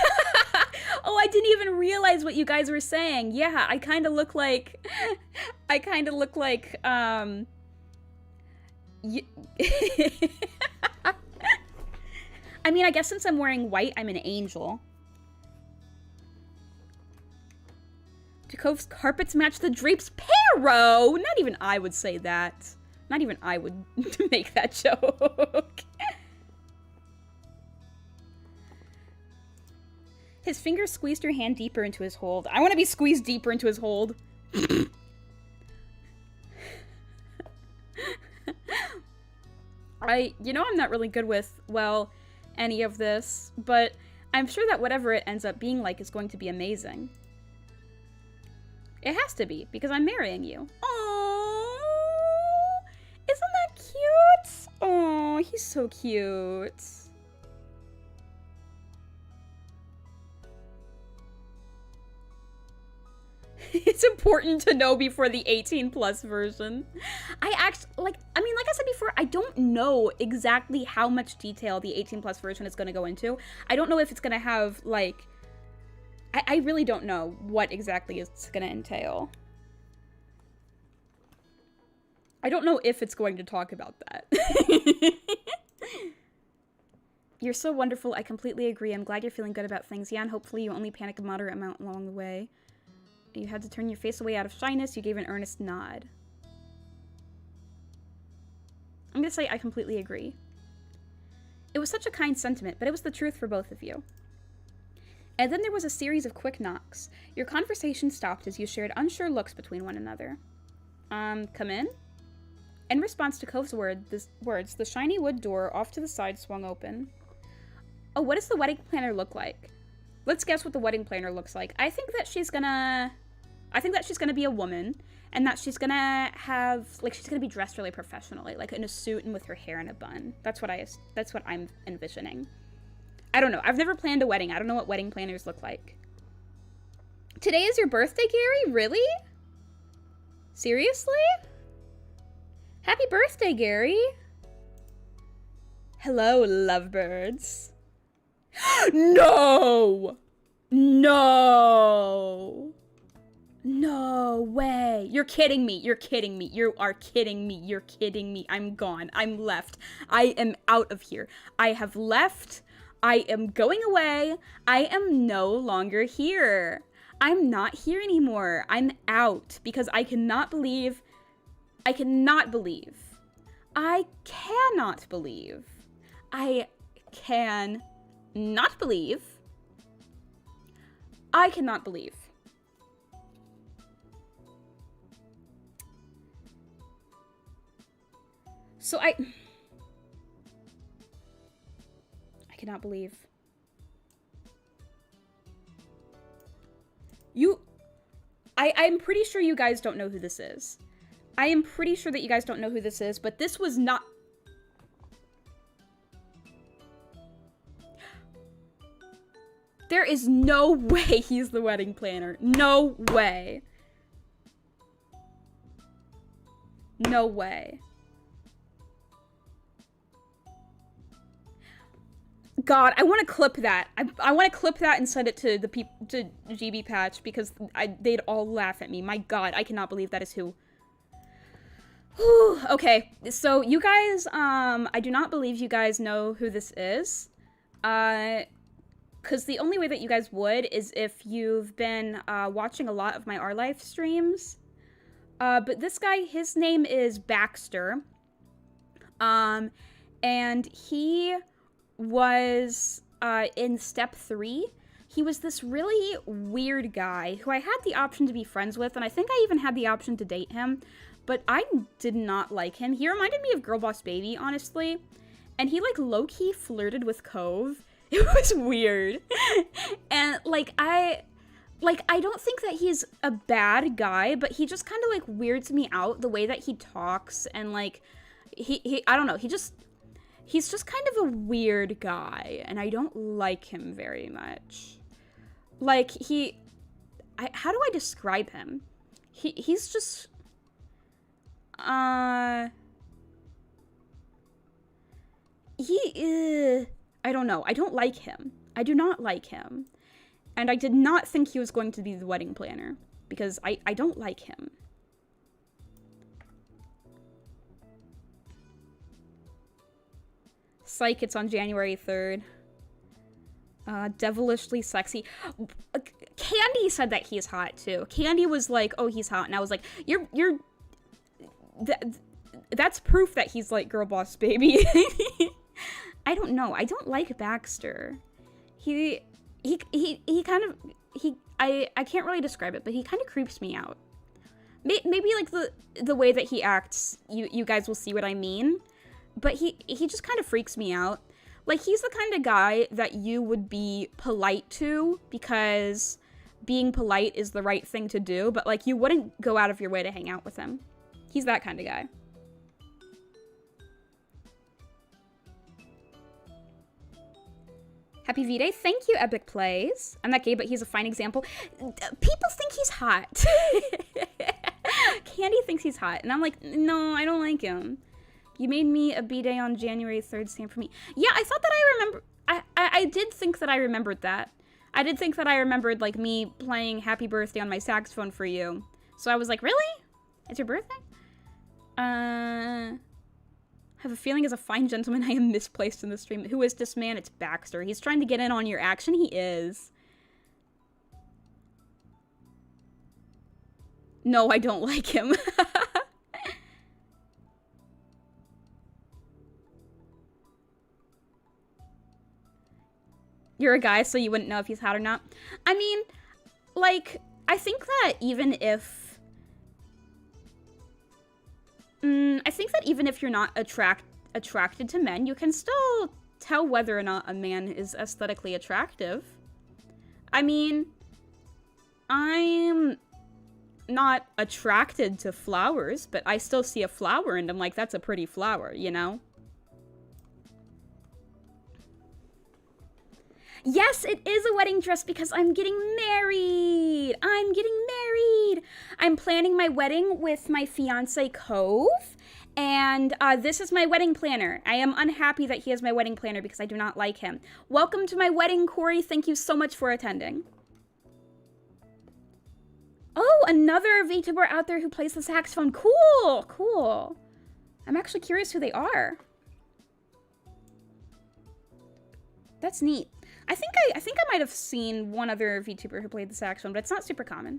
Oh, I didn't even realize what you guys were saying. Yeah, I kind of look like... I mean, I guess since I'm wearing white, I'm an angel. Do Cove's carpets match the drapes? Pero! Not even I would say that. Not even I would make that joke. His fingers squeezed your hand deeper into his hold. I want to be squeezed deeper into his hold. You know I'm not really good with, well, any of this, but I'm sure that whatever it ends up being like is going to be amazing. It has to be, because I'm marrying you. Aww! Isn't that cute? Oh, he's so cute. It's important to know before the 18+ version. Like I said before, I don't know exactly how much detail the 18+ version is going to go into. I don't know if it's going to have, like... I really don't know what exactly it's going to entail. I don't know if it's going to talk about that. You're so wonderful. I completely agree. I'm glad you're feeling good about things. Yeah, and hopefully you only panic a moderate amount along the way. You had to turn your face away out of shyness. You gave an earnest nod. I'm gonna say I completely agree. It was such a kind sentiment, but it was the truth for both of you. And then there was a series of quick knocks. Your conversation stopped as you shared unsure looks between one another. Come in? In response to Cove's words, the shiny wood door off to the side swung open. Oh, what does the wedding planner look like? Let's guess what the wedding planner looks like. I think that she's gonna be a woman, and that she's gonna have, like, she's gonna be dressed really professionally, like in a suit and with her hair in a bun. That's what I'm envisioning. I don't know. I've never planned a wedding. I don't know what wedding planners look like. Today is your birthday, Gary? Really? Seriously? Happy birthday, Gary. Hello, lovebirds. No! No! No way. You're kidding me. You're kidding me. You are kidding me. You're kidding me. I'm gone. I'm left. I am out of here. I have left. I am going away. I am no longer here. I'm not here anymore. I'm out because I cannot believe. I cannot believe. I cannot believe. I can not believe. I cannot believe. So I cannot believe. I'm pretty sure you guys don't know who this is. I am pretty sure that you guys don't know who this is, but this was not... There is no way he's the wedding planner. No way. No way. God, I want to clip that. I want to clip that and send it to the people, to GB Patch, because they'd all laugh at me. My God, I cannot believe that is who. Whew, okay, so you guys, I do not believe you guys know who this is. Because the only way that you guys would is if you've been watching a lot of my R Life streams. But this guy, his name is Baxter. And he was in step 3. He was this really weird guy who I had the option to be friends with, and I think I even had the option to date him, but I did not like him. He reminded me of Girl Boss Baby, honestly, and he, like, low-key flirted with Cove. It was weird. And, I don't think that he's a bad guy, but he just kind of, like, weirds me out, the way that he talks, and, like, I don't know, he's just kind of a weird guy, and I don't like him very much. Like, how do I describe him? He's just, I don't know. I don't like him. I do not like him. And I did not think he was going to be the wedding planner, because I don't like him. Psych, it's on January 3rd. Devilishly sexy. Candy said that he's hot, too. Candy was like, oh, he's hot. And I was like, that's proof that he's like Girl Boss Baby. I don't know. I don't like Baxter. I can't really describe it, but he kind of creeps me out. Maybe like the way that he acts, you guys will see what I mean. But he just kind of freaks me out. Like, he's the kind of guy that you would be polite to because being polite is the right thing to do, but, like, you wouldn't go out of your way to hang out with him. He's that kind of guy. Happy V-Day. Thank you, Epic Plays. I'm not gay, but he's a fine example. People think he's hot. Candy thinks he's hot. And I'm like, no, I don't like him. You made me a B-Day on January 3rd, stand for me. Yeah, I thought that I remember... I did think that I remembered that. I did think that I remembered, like, me playing Happy Birthday on my saxophone for you. So I was like, really? It's your birthday? I have a feeling as a fine gentleman I am misplaced in the stream. Who is this man? It's Baxter. He's trying to get in on your action. He is. No, I don't like him. You're a guy, so you wouldn't know if he's hot or not. I mean, like, I think that even if... I think that even if you're not attracted to men, you can still tell whether or not a man is aesthetically attractive. I mean, I'm not attracted to flowers, but I still see a flower and I'm like, that's a pretty flower, you know? Yes, it is a wedding dress because I'm getting married. I'm getting married. I'm planning my wedding with my fiance, Cove. And this is my wedding planner. I am unhappy that he is my wedding planner because I do not like him. Welcome to my wedding, Corey. Thank you so much for attending. Oh, another VTuber out there who plays the saxophone. Cool, cool. I'm actually curious who they are. That's neat. I think I might have seen one other VTuber who played the saxophone, but it's not super common.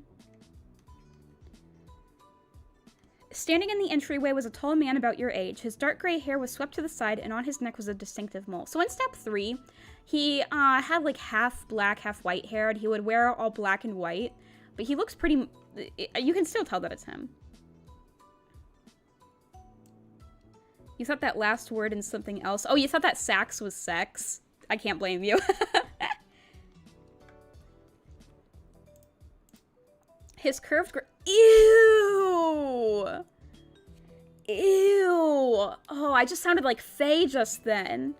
Standing in the entryway was a tall man about your age. His dark gray hair was swept to the side, and on his neck was a distinctive mole. So in step 3, he had like half black, half white hair, and he would wear all black and white. But he looks pretty... You can still tell that it's him. You thought that last word in something else. Oh, you thought that sax was sex? I can't blame you. His curved... Ew! Ew! Oh, I just sounded like Faye just then.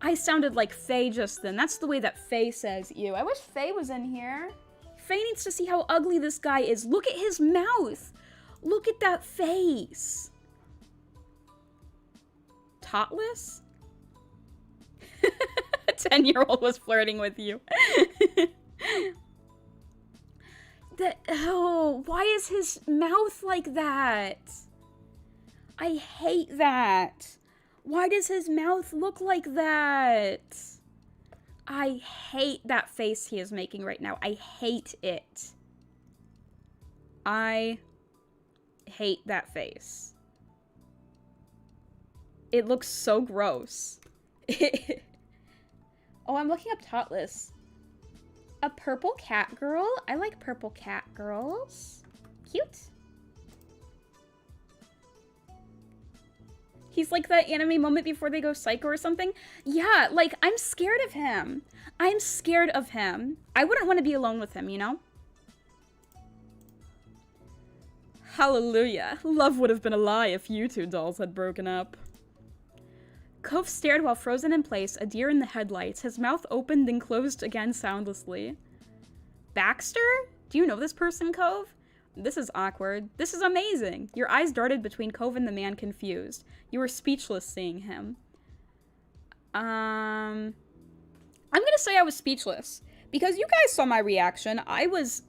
I sounded like Faye just then. That's the way that Faye says ew. I wish Faye was in here. Faye needs to see how ugly this guy is. Look at his mouth. Look at that face. Totless? 10-year-old was flirting with you. Oh, why is his mouth like that? I hate that. Why does his mouth look like that? I hate that face he is making right now. I hate it. I hate that face. It looks so gross. Oh, I'm looking up Totless. A purple cat girl? I like purple cat girls. Cute. He's like that anime moment before they go psycho or something. Yeah, like, I'm scared of him. I'm scared of him. I wouldn't want to be alone with him, you know? Hallelujah. Love would have been a lie if you two dolls had broken up. Cove stared while frozen in place, a deer in the headlights. His mouth opened and closed again soundlessly. Baxter? Do you know this person, Cove? This is awkward. This is amazing. Your eyes darted between Cove and the man, confused. You were speechless seeing him. I'm gonna say I was speechless. Because you guys saw my reaction. I was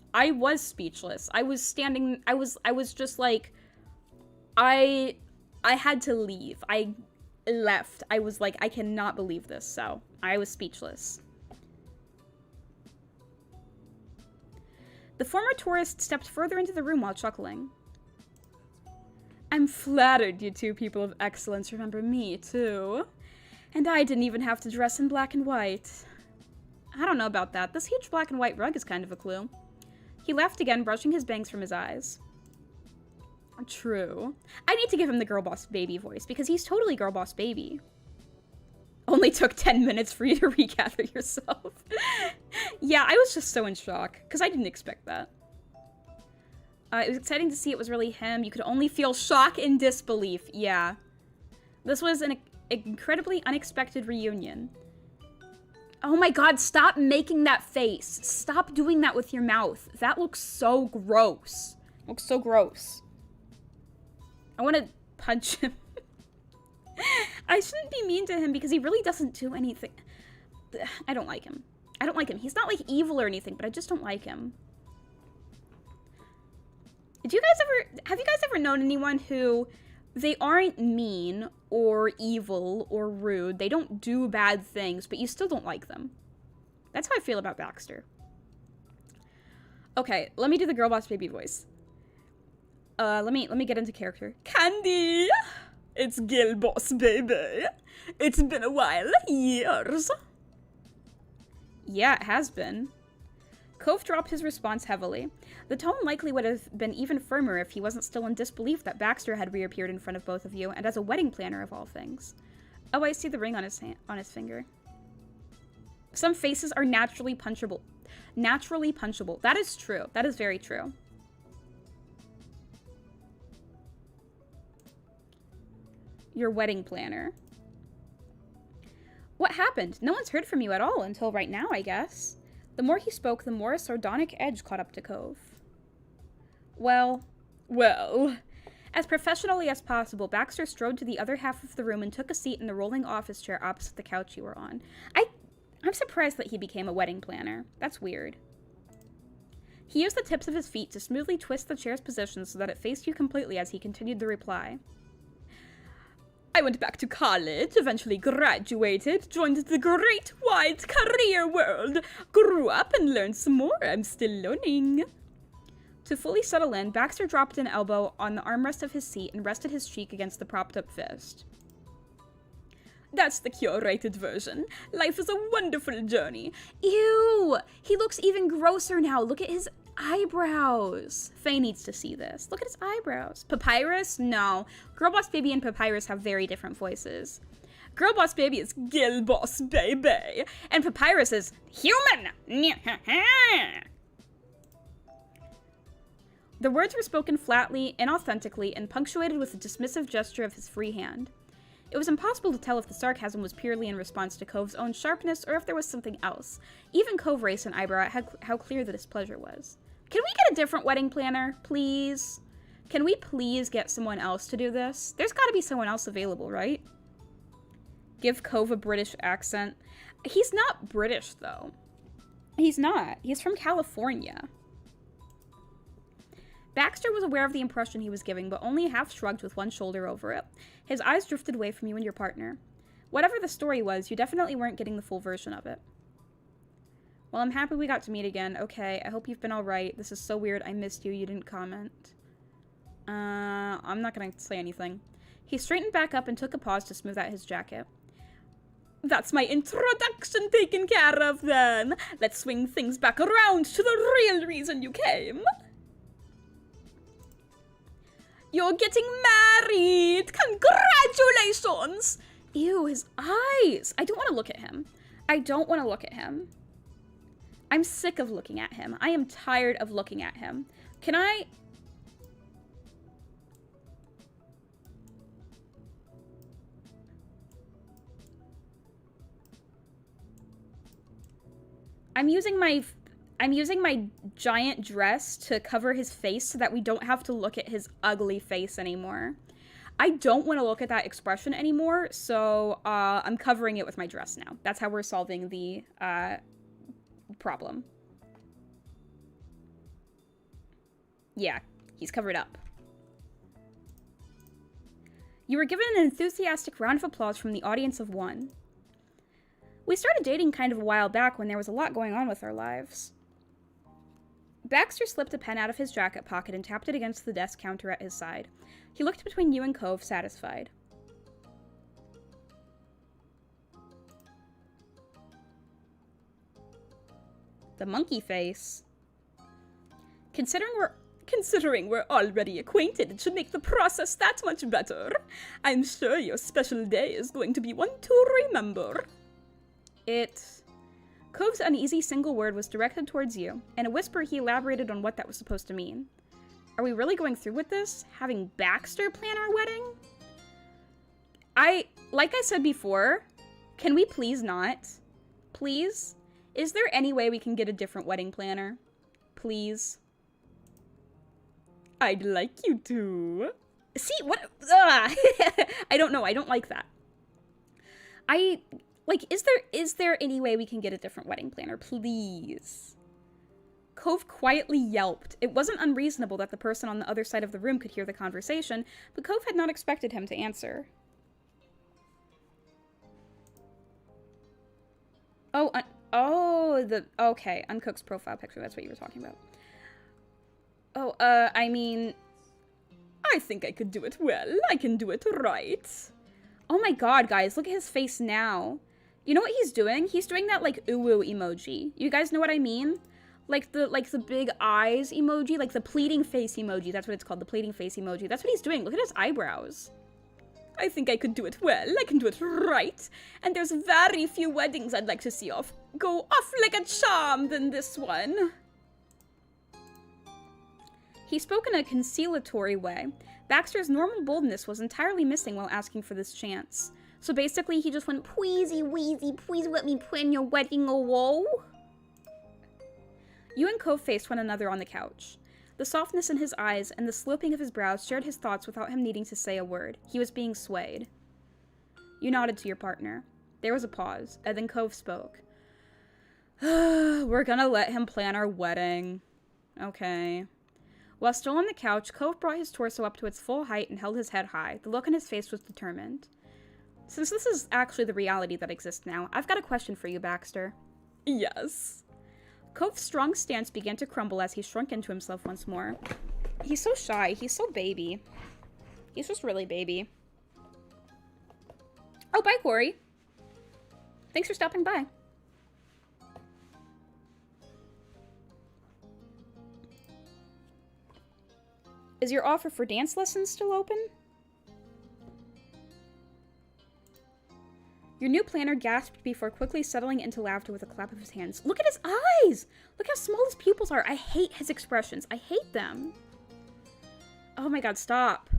speechless. I was standing, I was just like, I had to leave. I left. I was like, I cannot believe this, so I was speechless. The former tourist stepped further into the room while chuckling. I'm flattered you two people of excellence remember me, too. And I didn't even have to dress in black and white. I don't know about that. This huge black and white rug is kind of a clue. He laughed again, brushing his bangs from his eyes. True. I need to give him the girl boss baby voice, because he's totally girl boss baby. Only took 10 minutes for you to regather yourself. Yeah, I was just so in shock, because I didn't expect that. It was exciting to see it was really him. You could only feel shock and disbelief. Yeah. This was an incredibly unexpected reunion. Oh my god, stop making that face. Stop doing that with your mouth. That looks so gross. Looks so gross. I want to punch him. I shouldn't be mean to him because he really doesn't do anything. I don't like him. I don't like him. He's not like evil or anything, but I just don't like him. Have you guys ever known anyone who they aren't mean or evil or rude. They don't do bad things, but you still don't like them. That's how I feel about Baxter. Okay, let me do the girl boss baby voice. Let me get into character. Candy! It's girl boss baby. It's been a while. Years. Yeah, it has been. Cove dropped his response heavily. The tone likely would have been even firmer if he wasn't still in disbelief that Baxter had reappeared in front of both of you, and as a wedding planner of all things. Oh, I see the ring on his finger. Some faces are naturally punchable. Naturally punchable. That is true. That is very true. Your wedding planner. What happened? No one's heard from you at all until right now, I guess. The more he spoke, the more a sardonic edge caught up to Cove. Well. As professionally as possible, Baxter strode to the other half of the room and took a seat in the rolling office chair opposite the couch you were on. I'm surprised that he became a wedding planner. That's weird. He used the tips of his feet to smoothly twist the chair's position so that it faced you completely as he continued the reply. I went back to college, eventually graduated, joined the great wide career world, grew up and learned some more. I'm still learning. To fully settle in, Baxter dropped an elbow on the armrest of his seat and rested his cheek against the propped-up fist. That's the curated version. Life is a wonderful journey. Ew! He looks even grosser now. Look at his eyebrows. Faye needs to see this. Look at his eyebrows. Papyrus? No. Girl Boss Baby and Papyrus have very different voices. Girl Boss Baby is Girl Boss Baby, and Papyrus is human. The words were spoken flatly, inauthentically, and punctuated with a dismissive gesture of his free hand. It was impossible to tell if the sarcasm was purely in response to Cove's own sharpness or if there was something else. Even Cove raised an eyebrow at how clear the displeasure was. Can we get a different wedding planner, please? Can we please get someone else to do this? There's got to be someone else available, right? Give Cove a British accent. He's not British, though. He's not. He's from California. Baxter was aware of the impression he was giving, but only half shrugged with one shoulder over it. His eyes drifted away from you and your partner. Whatever the story was, you definitely weren't getting the full version of it. Well, I'm happy we got to meet again. Okay, I hope you've been alright. This is so weird. I missed you. You didn't comment. I'm not gonna say anything. He straightened back up and took a pause to smooth out his jacket. That's my introduction taken care of, then. Let's swing things back around to the real reason you came. You're getting married! Congratulations! Ew, his eyes! I don't want to look at him. I don't want to look at him. I'm sick of looking at him. I am tired of looking at him. Can I... I'm using my giant dress to cover his face so that we don't have to look at his ugly face anymore. I don't want to look at that expression anymore, so I'm covering it with my dress now. That's how we're solving the problem. Yeah, he's covered up. You were given an enthusiastic round of applause from the audience of one. We started dating kind of a while back when there was a lot going on with our lives. Baxter slipped a pen out of his jacket pocket and tapped it against the desk counter at his side. He looked between you and Cove, satisfied. The monkey face. Considering we're already acquainted, it should make the process that much better. I'm sure your special day is going to be one to remember. Cove's uneasy single word was directed towards you. In a whisper, he elaborated on what that was supposed to mean. Are we really going through with this? Having Baxter plan our wedding? Like I said before, can we please not? Please? Is there any way we can get a different wedding planner? Please? I'd like you to. See, what? I don't know. I don't like that. Is there any way we can get a different wedding planner? Please. Cove quietly yelped. It wasn't unreasonable that the person on the other side of the room could hear the conversation, but Cove had not expected him to answer. Okay, Uncook's profile picture, that's what you were talking about. I mean, I think I could do it well. I can do it right. Oh my god, guys, look at his face now. You know what he's doing? He's doing that, like, ooh emoji. You guys know what I mean? Like the big eyes emoji, like the pleading face emoji. That's what it's called, the pleading face emoji. That's what he's doing. Look at his eyebrows. I think I could do it well. I can do it right. And there's very few weddings I'd like to see go off like a charm than this one. He spoke in a conciliatory way. Baxter's normal boldness was entirely missing while asking for this chance. So basically, he just went, "Pleasey weezy, please let me plan your wedding, whoa." You and Cove faced one another on the couch. The softness in his eyes and the sloping of his brows shared his thoughts without him needing to say a word. He was being swayed. You nodded to your partner. There was a pause, and then Cove spoke. We're gonna let him plan our wedding. Okay. While still on the couch, Cove brought his torso up to its full height and held his head high. The look on his face was determined. Since this is actually the reality that exists now, I've got a question for you, Baxter. Yes. Cove's strong stance began to crumble as he shrunk into himself once more. He's so shy. He's so baby. He's just really baby. Oh, bye, Corey. Thanks for stopping by. Is your offer for dance lessons still open? Your new planner gasped before quickly settling into laughter with a clap of his hands. Look at his eyes! Look how small his pupils are. I hate his expressions. I hate them. Oh my god, stop.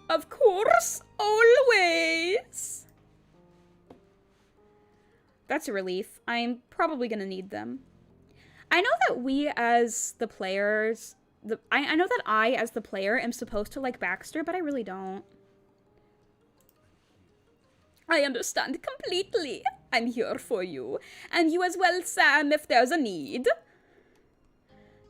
Of course, always. That's a relief. I'm probably gonna need them. I know that we as the players... I know that I, as the player, am supposed to like Baxter, but I really don't. I understand completely. I'm here for you. And you as well, Sam, if there's a need.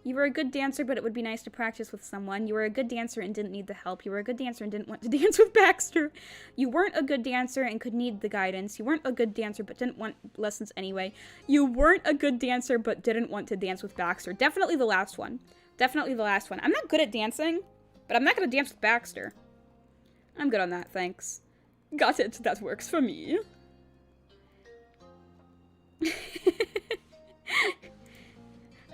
You were a good dancer, but it would be nice to practice with someone. You were a good dancer and didn't need the help. You were a good dancer and didn't want to dance with Baxter. You weren't a good dancer and could need the guidance. You weren't a good dancer, but didn't want lessons anyway. You weren't a good dancer, but didn't want to dance with Baxter. Definitely the last one. Definitely the last one. I'm not good at dancing, but I'm not going to dance with Baxter. I'm good on that, thanks. Got it. That works for me.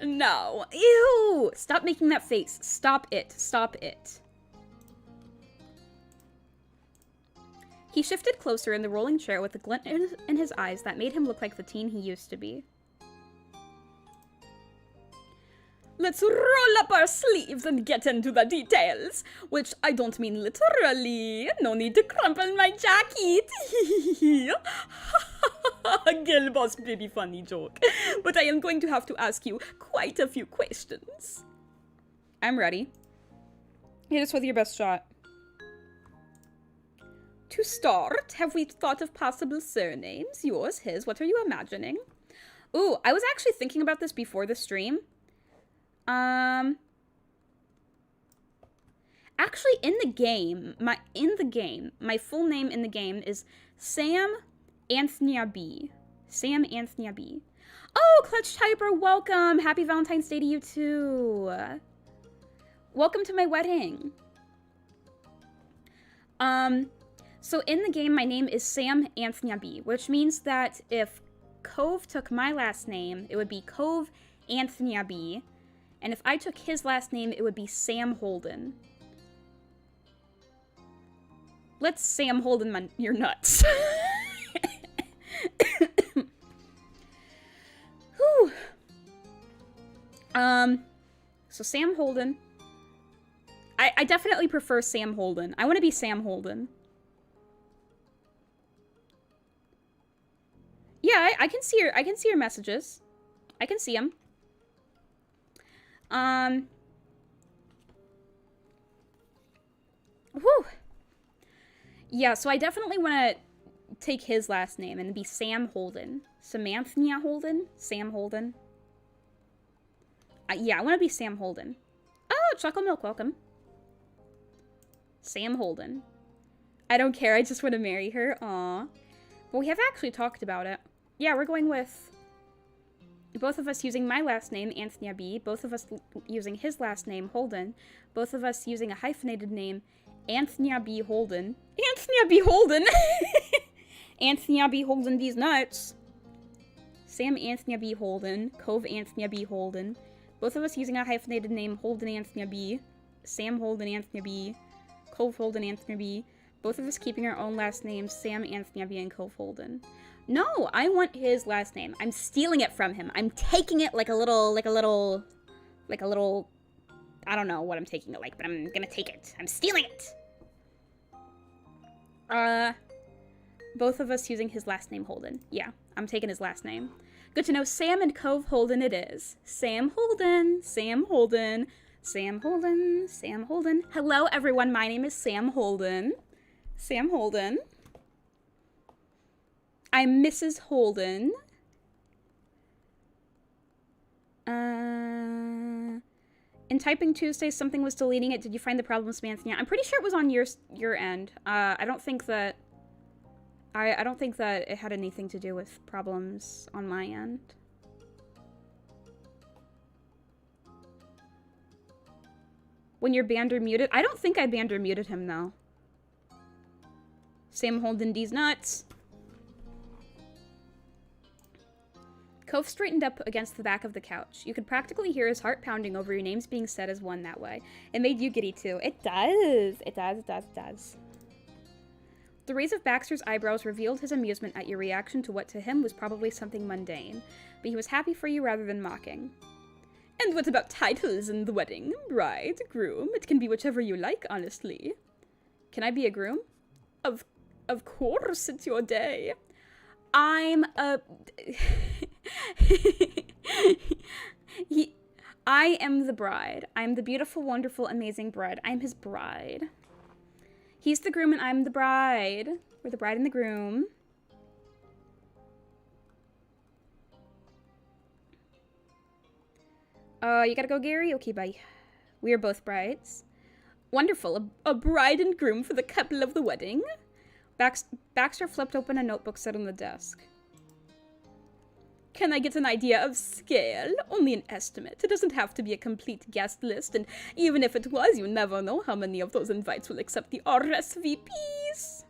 No. Ew! Stop making that face. Stop it. Stop it. He shifted closer in the rolling chair with a glint in his eyes that made him look like the teen he used to be. Let's roll up our sleeves and get into the details. Which I don't mean literally. No need to crumple my jacket. Girl-boss baby funny joke. But I am going to have to ask you quite a few questions. I'm ready. Hit us with your best shot. To start, have we thought of possible surnames? Yours, his, what are you imagining? Ooh, I was actually thinking about this before the stream. Actually, in the game, my full name in the game is Sam Anthony B. Sam Anthony B. Oh, Clutch Typer, welcome! Happy Valentine's Day to you too. Welcome to my wedding. So in the game, my name is Sam Anthony B, which means that if Cove took my last name, it would be Cove Anthony B. And if I took his last name, it would be Sam Holden. Let's Sam Holden your nuts. Whew. So Sam Holden. I definitely prefer Sam Holden. I want to be Sam Holden. Yeah, I can see your messages. I can see them. Whew. Yeah, so I definitely want to take his last name and be Sam Holden. Samantha Holden? Sam Holden. Yeah, I want to be Sam Holden. Oh, chocolate milk, welcome. Sam Holden. I don't care, I just want to marry her. Aw. Well, we have actually talked about it. Yeah, we're going with both of us using my last name, Anthony B. Both of us using his last name, Holden. Both of us using a hyphenated name, Anthony B. Holden. Anthony B. Holden! Anthony B. Holden these nuts. Sam Anthony B. Holden. Cove Anthony B. Holden. Both of us using a hyphenated name, Holden Anthony B. Sam Holden Anthony B. Cove Holden Anthony B. Both of us keeping our own last names, Sam Anthony B. and Cove Holden. No, I want his last name. I'm stealing it from him. I'm taking it like a little, I don't know what I'm taking it like, but I'm gonna take it. I'm stealing it! Both of us using his last name, Holden. Yeah, I'm taking his last name. Good to know. Sam and Cove Holden it is. Sam Holden, Sam Holden, Sam Holden, Sam Holden. Hello, everyone. My name is Sam Holden. Sam Holden. I'm Mrs. Holden. In typing Tuesday, something was deleting it. Did you find the problem, Samantha? I'm pretty sure it was on your end. I don't think that it had anything to do with problems on my end. When you're banned or muted? I don't think I banned or muted him, though. Sam Holden D's nuts. Cove straightened up against the back of the couch. You could practically hear his heart pounding over your names being said as one that way. It made you giddy, too. It does. It does, it does, it does. The raise of Baxter's eyebrows revealed his amusement at your reaction to what to him was probably something mundane, but he was happy for you rather than mocking. And what about titles in the wedding? Bride, groom? It can be whichever you like, honestly. Can I be a groom? Of course, it's your day. I'm a... I am the bride. I'm the beautiful, wonderful, amazing bride. I'm his bride. He's the groom and I'm the bride. We're the bride and the groom. You gotta go, Gary? Okay, bye. We are both brides. Wonderful. A bride and groom for the couple of the wedding. Baxter flipped open a notebook set on the desk. Can I get an idea of scale? Only an estimate. It doesn't have to be a complete guest list, and even if it was, you never know how many of those invites will accept the RSVPs.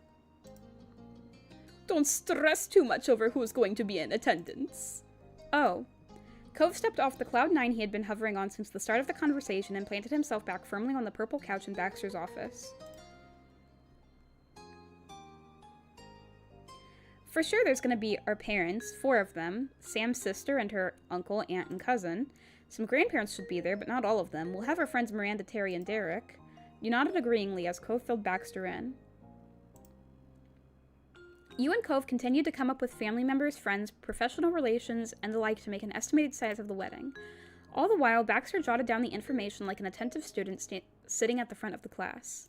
Don't stress too much over who's going to be in attendance. Oh. Cove stepped off the cloud nine he had been hovering on since the start of the conversation and planted himself back firmly on the purple couch in Baxter's office. For sure there's going to be our parents, 4 of them, Sam's sister and her uncle, aunt, and cousin. Some grandparents should be there, but not all of them. We'll have our friends Miranda, Terry, and Derek. You nodded agreeingly as Cove filled Baxter in. You and Cove continued to come up with family members, friends, professional relations, and the like to make an estimated size of the wedding. All the while, Baxter jotted down the information like an attentive student sitting at the front of the class.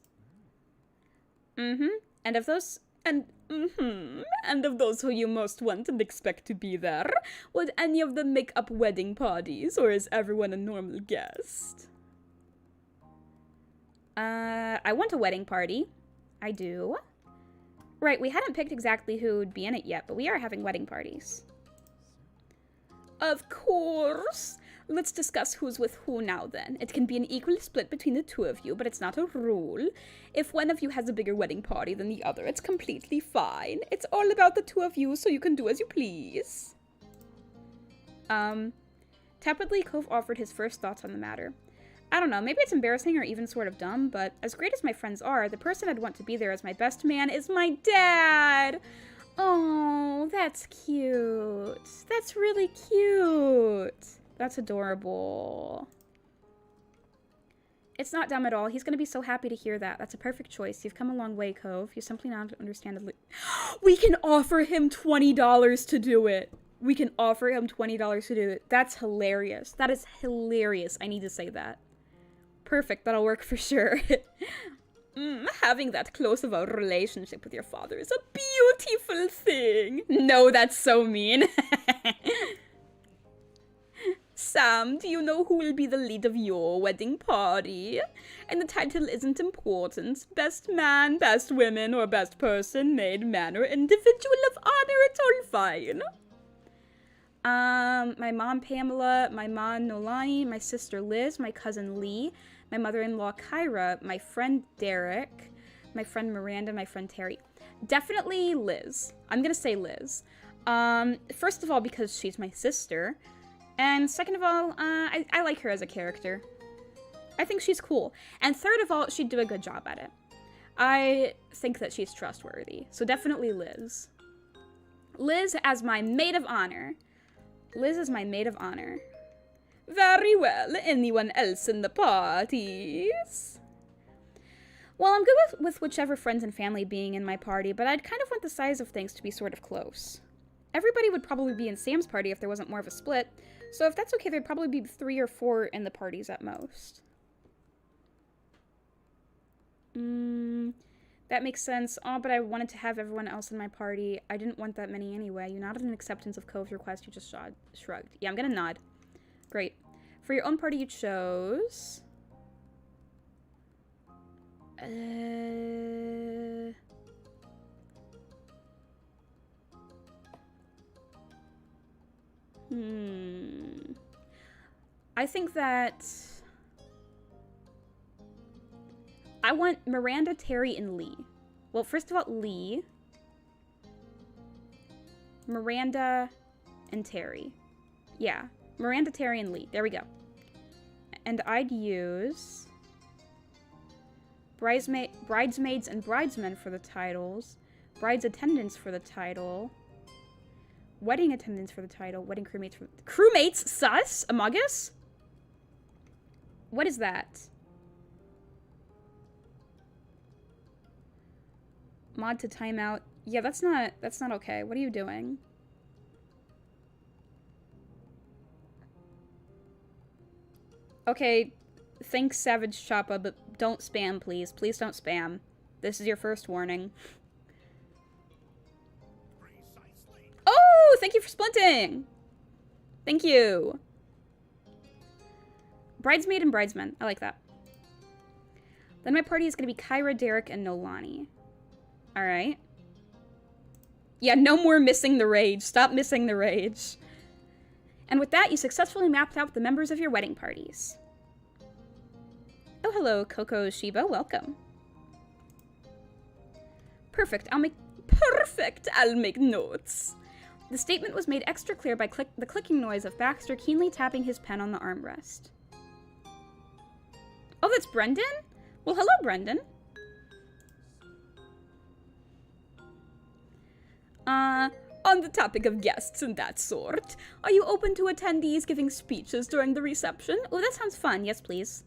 And of those... And of those who you most want and expect to be there, would any of them make up wedding parties, or is everyone a normal guest? I want a wedding party. I do. Right, we hadn't picked exactly who would be in it yet, but we are having wedding parties. Of course! Let's discuss who's with who now, then. It can be an equal split between the 2 of you, but it's not a rule. If one of you has a bigger wedding party than the other, it's completely fine. It's all about the 2 of you, so you can do as you please. Tepidly, Cove offered his first thoughts on the matter. I don't know, maybe it's embarrassing or even sort of dumb, but as great as my friends are, the person I'd want to be there as my best man is my dad! Oh, that's cute. That's really cute. That's adorable. It's not dumb at all. He's going to be so happy to hear that. That's a perfect choice. You've come a long way, Cove. You simply not understandably... We can offer him $20 to do it. We can offer him $20 to do it. That's hilarious. That is hilarious. I need to say that. Perfect. That'll work for sure. Having that close of a relationship with your father is a beautiful thing. No, that's so mean. Sam, do you know who will be the lead of your wedding party? And the title isn't important. Best man, best women, or best person, maid, man, or individual of honor, it's all fine. My mom, Pamela, my mom, Nolani, my sister, Liz, my cousin, Lee, my mother-in-law, Kyra, my friend, Derek, my friend, Miranda, my friend, Terry. Definitely Liz. I'm gonna say Liz. First of all, because she's my sister. And second of all, I like her as a character. I think she's cool. And third of all, she'd do a good job at it. I think that she's trustworthy. So definitely Liz. Liz as my maid of honor. Liz is my maid of honor. Very well. Anyone else in the parties? Well, I'm good with whichever friends and family being in my party, but I'd kind of want the size of things to be sort of close. Everybody would probably be in Sam's party if there wasn't more of a split, so if that's okay, there'd probably be 3 or 4 in the parties at most. That makes sense. Oh, but I wanted to have everyone else in my party. I didn't want that many anyway. You nodded in acceptance of Cove's request. You just shrugged. Yeah, I'm gonna nod. Great. For your own party, you chose... I think that... I want Miranda, Terry, and Lee. Well, first of all, Lee. Miranda and Terry. Yeah. Miranda, Terry, and Lee. There we go. And I'd use... bridesmaids and bridesmen for the titles. Bride's attendants for the title. Wedding attendants for the title. Wedding crewmates for... Crewmates? Sus? Among Us? What is that? Mod to timeout. Yeah, that's not okay. What are you doing? Okay, thanks, Savage Choppa, but don't spam, please. Please don't spam. This is your first warning. Oh, thank you for splinting! Thank you. Bridesmaid and bridesman. I like that. Then my party is going to be Kyra, Derek, and Nolani. Alright. Yeah, no more missing the rage. Stop missing the rage. And with that, you successfully mapped out the members of your wedding parties. Oh, hello, Coco Shiba. Welcome. Perfect. I'll make notes. The statement was made extra clear by the clicking noise of Baxter keenly tapping his pen on the armrest. Oh, that's Brendan? Well, hello, Brendan. On the topic of guests and that sort, are you open to attendees giving speeches during the reception? Oh, that sounds fun. Yes, please.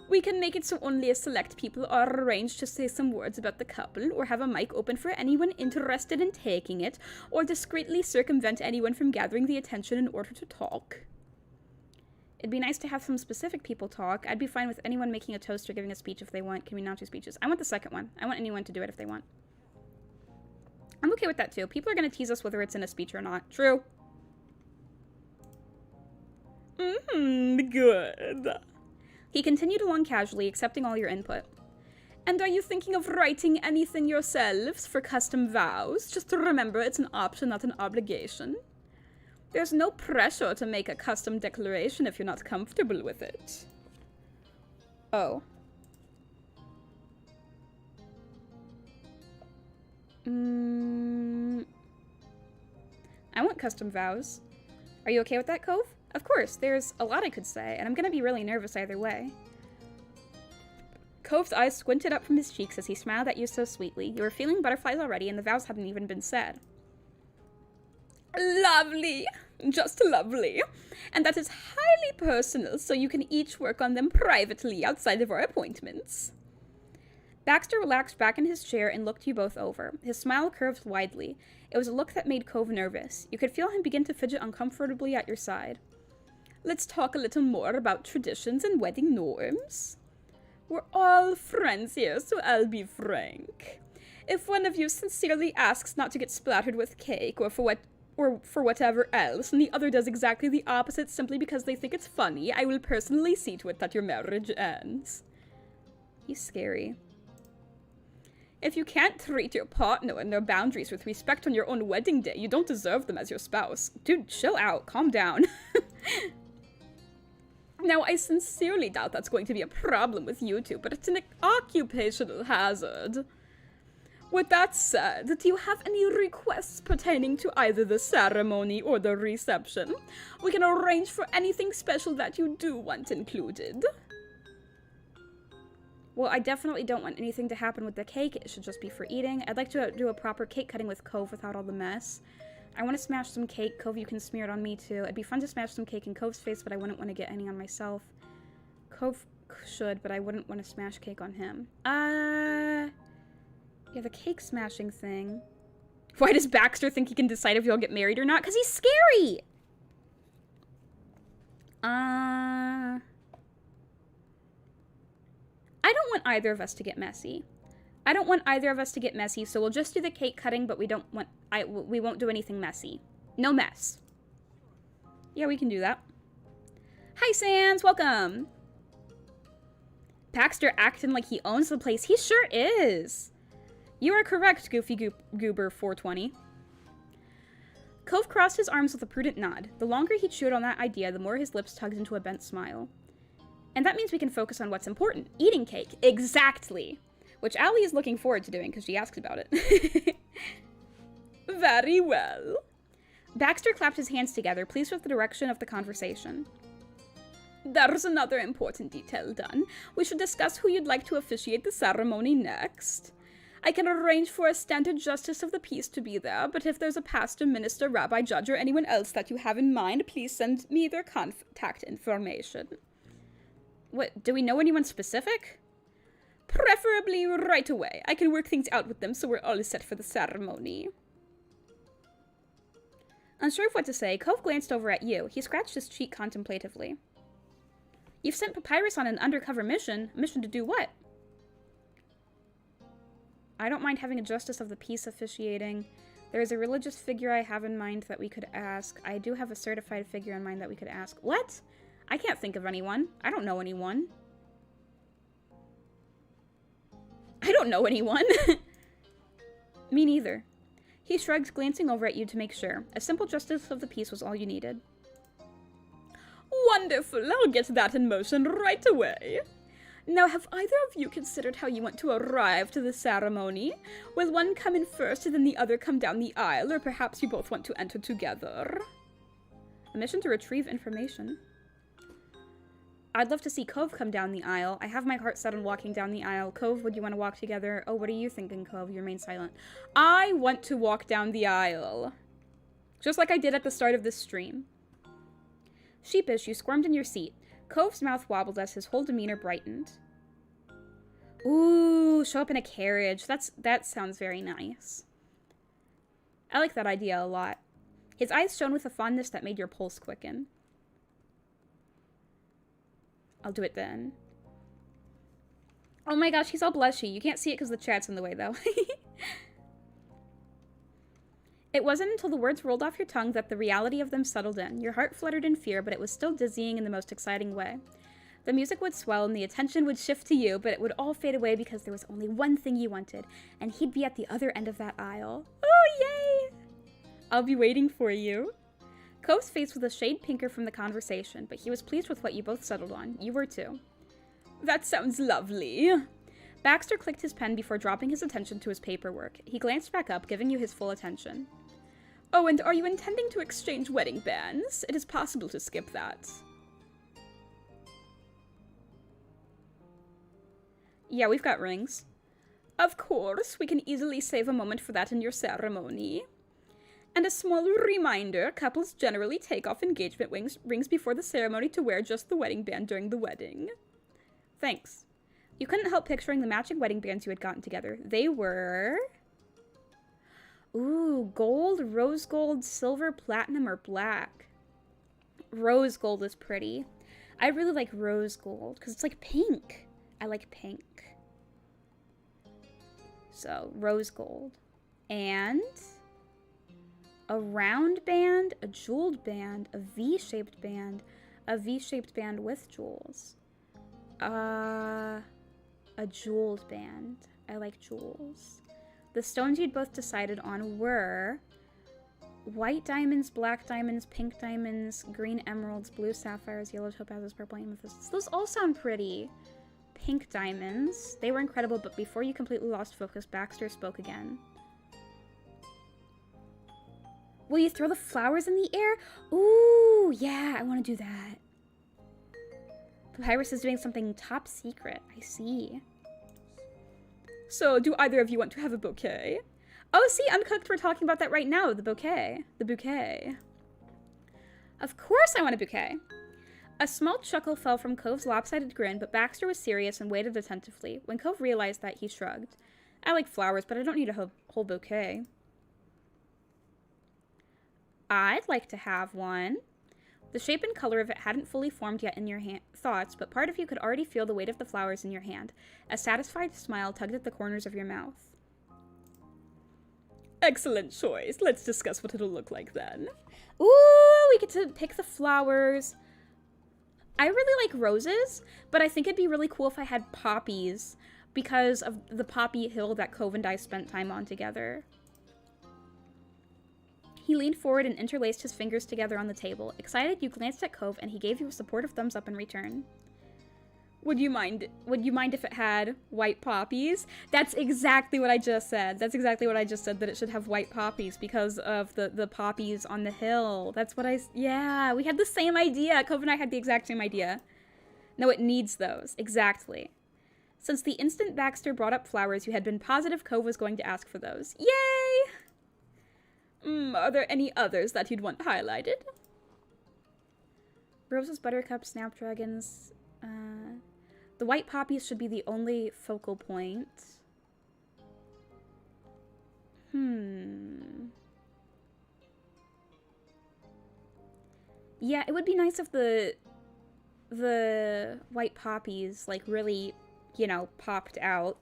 We can make it so only a select people are arranged to say some words about the couple, or have a mic open for anyone interested in taking it, or discreetly circumvent anyone from gathering the attention in order to talk. It'd be nice to have some specific people talk. I'd be fine with anyone making a toast or giving a speech if they want. Can we not do speeches? I want the second one. I want anyone to do it if they want. I'm okay with that too. People are going to tease us whether it's in a speech or not. True. Good. He continued along casually, accepting all your input. And are you thinking of writing anything yourselves for custom vows? Just to remember, it's an option, not an obligation. There's no pressure to make a custom declaration if you're not comfortable with it. Oh. I want custom vows. Are you okay with that, Cove? Of course, there's a lot I could say, and I'm gonna be really nervous either way. Cove's eyes squinted up from his cheeks as he smiled at you so sweetly. You were feeling butterflies already, and the vows hadn't even been said. Lovely! Just lovely. And that is highly personal, so you can each work on them privately outside of our appointments. Baxter relaxed back in his chair and looked you both over. His smile curved widely. It was a look that made Cove nervous. You could feel him begin to fidget uncomfortably at your side. Let's talk a little more about traditions and wedding norms. We're all friends here, so I'll be frank. If one of you sincerely asks not to get splattered with cake, or for or for whatever else, and the other does exactly the opposite simply because they think it's funny, I will personally see to it that your marriage ends. He's scary. If you can't treat your partner and their boundaries with respect on your own wedding day, you don't deserve them as your spouse. Dude, chill out. Calm down. Now, I sincerely doubt that's going to be a problem with you two, but it's an occupational hazard. With that said, do you have any requests pertaining to either the ceremony or the reception? We can arrange for anything special that you do want included. Well, I definitely don't want anything to happen with the cake. It should just be for eating. I'd like to do a proper cake cutting with Cove without all the mess. I want to smash some cake. Cove, you can smear it on me too. It'd be fun to smash some cake in Cove's face, but I wouldn't want to get any on myself. Cove should, but I wouldn't want to smash cake on him. Yeah, the cake smashing thing. Why does Baxter think he can decide if you'll get married or not? Because he's scary! I don't want either of us to get messy. So we'll just do the cake cutting, but we won't do anything messy. No mess. Yeah, we can do that. Hi, Sans, welcome. Baxter acting like he owns the place. He sure is. You are correct, Goofy Goober 420. Cove crossed his arms with a prudent nod. The longer he chewed on that idea, the more his lips tugged into a bent smile. And that means we can focus on what's important. Eating cake. Exactly. Which Allie is looking forward to doing because she asked about it. Very well. Baxter clapped his hands together, pleased with the direction of the conversation. There's another important detail done. We should discuss who you'd like to officiate the ceremony next. I can arrange for a standard justice of the peace to be there, but if there's a pastor, minister, rabbi, judge, or anyone else that you have in mind, please send me their contact information. What, do we know anyone specific? Preferably right away. I can work things out with them so we're all set for the ceremony. Unsure of what to say, Cove glanced over at you. He scratched his cheek contemplatively. You've sent Papyrus on an undercover mission. Mission to do what? I don't mind having a justice of the peace officiating. There is a religious figure I have in mind that we could ask. I do have a certified figure in mind that we could ask. What? I can't think of anyone. I don't know anyone. I don't know anyone. Me neither. He shrugged, glancing over at you to make sure. A simple justice of the peace was all you needed. Wonderful. I'll get that in motion right away. Now, have either of you considered how you want to arrive to the ceremony? Will one come in first and then the other come down the aisle, or perhaps you both want to enter together? A mission to retrieve information. I'd love to see Cove come down the aisle. I have my heart set on walking down the aisle. Cove, would you want to walk together? Oh, what are you thinking, Cove? You remain silent. I want to walk down the aisle. Just like I did at the start of this stream. Sheepish, you squirmed in your seat. Cove's mouth wobbled as his whole demeanor brightened. Ooh, show up in a carriage. That sounds very nice. I like that idea a lot. His eyes shone with a fondness that made your pulse quicken. I'll do it then. Oh my gosh, he's all blushy. You can't see it because the chat's in the way, though. It wasn't until the words rolled off your tongue that the reality of them settled in. Your heart fluttered in fear, but it was still dizzying in the most exciting way. The music would swell and the attention would shift to you, but it would all fade away because there was only one thing you wanted, and he'd be at the other end of that aisle. Oh, yay! I'll be waiting for you. Cove's face was a shade pinker from the conversation, but he was pleased with what you both settled on. You were too. That sounds lovely. Baxter clicked his pen before dropping his attention to his paperwork. He glanced back up, giving you his full attention. Oh, and are you intending to exchange wedding bands? It is possible to skip that. Yeah, we've got rings. Of course, we can easily save a moment for that in your ceremony. And a small reminder, couples generally take off engagement rings before the ceremony to wear just the wedding band during the wedding. Thanks. You couldn't help picturing the matching wedding bands you had gotten together. They were... Ooh, gold, rose gold, silver, platinum, or black. Rose gold is pretty. I really like rose gold, because it's like pink. I like pink. So, rose gold. And... a round band, a jeweled band, a V-shaped band, a V-shaped band with jewels. A jeweled band. I like jewels. The stones you'd both decided on were white diamonds, black diamonds, pink diamonds, green emeralds, blue sapphires, yellow topazes, purple amethysts. Those all sound pretty. Pink diamonds. They were incredible, but before you completely lost focus, Baxter spoke again. Will you throw the flowers in the air? Ooh, yeah, I want to do that. Papyrus is doing something top secret. I see. So, do either of you want to have a bouquet? Oh, see, Uncooked, we're talking about that right now. The bouquet. The bouquet. Of course I want a bouquet. A small chuckle fell from Cove's lopsided grin, but Baxter was serious and waited attentively. When Cove realized that, he shrugged. I like flowers, but I don't need a whole bouquet. I'd like to have one. The shape and color of it hadn't fully formed yet in your thoughts, but part of you could already feel the weight of the flowers in your hand. A satisfied smile tugged at the corners of your mouth. Excellent choice. Let's discuss what it'll look like then. Ooh, we get to pick the flowers. I really like roses, but I think it'd be really cool if I had poppies because of the poppy hill that Cove and I spent time on together. He leaned forward and interlaced his fingers together on the table. Excited, you glanced at Cove, and he gave you a supportive thumbs up in return. Would you mind if it had white poppies? That's exactly what I just said. That's exactly what I just said, that it should have white poppies because of the poppies on the hill. That's what yeah, we had the same idea. Cove and I had the exact same idea. No, it needs those. Exactly. Since the instant Baxter brought up flowers, you had been positive Cove was going to ask for those. Yay! Are there any others that you'd want highlighted? Roses, buttercups, snapdragons. The white poppies should be the only focal point. Yeah, it would be nice if the white poppies, like, really, you know, popped out.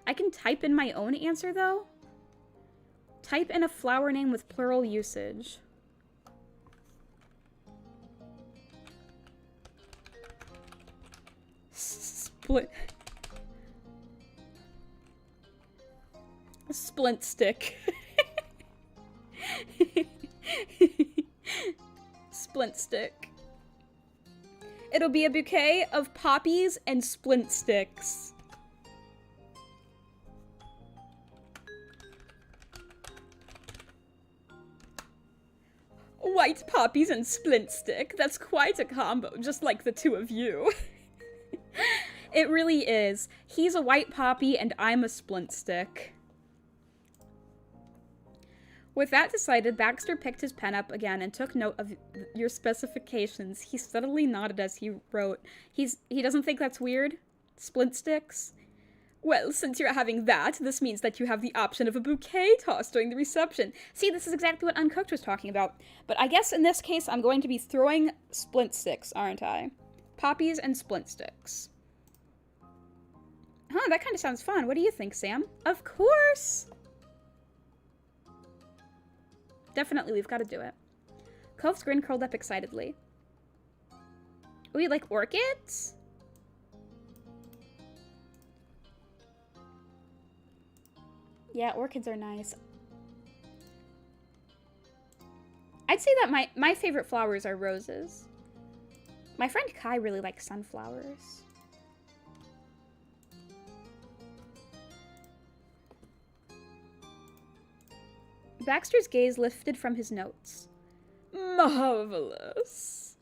I can type in my own answer, though. Type in a flower name with plural usage. Splint stick. Splint stick. It'll be a bouquet of poppies and splint sticks. White poppies and splint stick. That's quite a combo, just like the two of you. It really is. He's a white poppy and I'm a splint stick. With that decided, Baxter picked his pen up again and took note of your specifications. He steadily nodded as he wrote. He doesn't think that's weird? Splint sticks? Well, since you're having that, this means that you have the option of a bouquet toss during the reception. See, this is exactly what Uncooked was talking about. But I guess in this case, I'm going to be throwing splint sticks, aren't I? Poppies and splint sticks. Huh, that kind of sounds fun. What do you think, Sam? Of course! Definitely, we've got to do it. Cove's grin curled up excitedly. Oh, you like orchids? Yeah, orchids are nice. I'd say that my favorite flowers are roses. My friend Kai really likes sunflowers. Baxter's gaze lifted from his notes. Marvelous.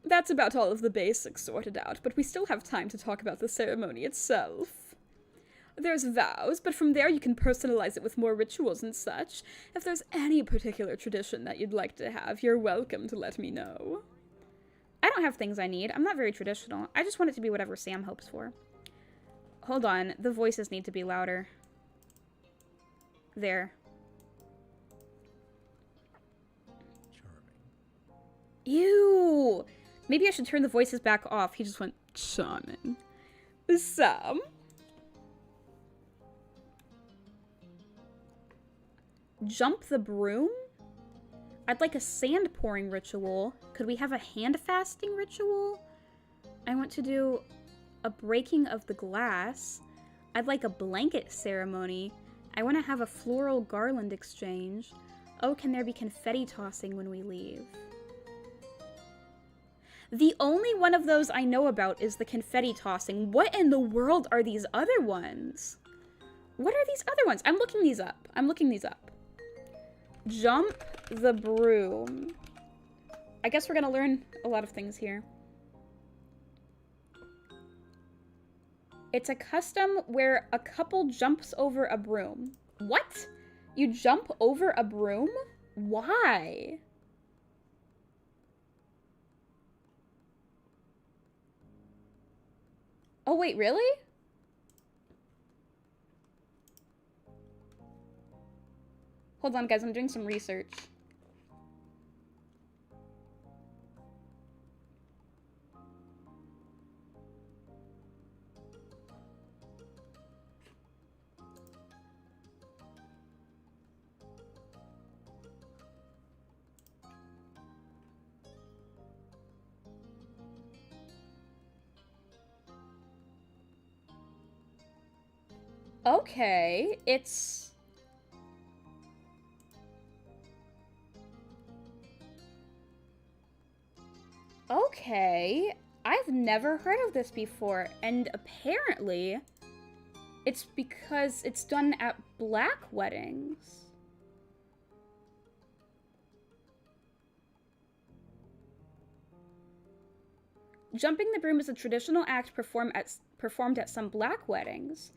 That's about all of the basics sorted out, but we still have time to talk about the ceremony itself. There's vows, but from there you can personalize it with more rituals and such. If there's any particular tradition that you'd like to have, you're welcome to let me know. I don't have things I need. I'm not very traditional. I just want it to be whatever Sam hopes for. Hold on. The voices need to be louder. There. Ew! Maybe I should turn the voices back off. He just went, charming. Sam? jump the broom? I'd like a sand pouring ritual. Could we have a hand fasting ritual? I want to do a breaking of the glass. I'd like a blanket ceremony. I want to have a floral garland exchange. Oh, can there be confetti tossing when we leave? The only one of those I know about is the confetti tossing. What in the world are these other ones? What are these other ones? I'm looking these up. Jump the broom. I guess we're gonna learn a lot of things here. It's a custom where a couple jumps over a broom. What? You jump over a broom? Why? Oh, wait, really? Hold on, guys, I'm doing some research. Okay, it's... Okay, I've never heard of this before, and apparently it's because it's done at black weddings. Jumping the broom is a traditional act performed at some black weddings.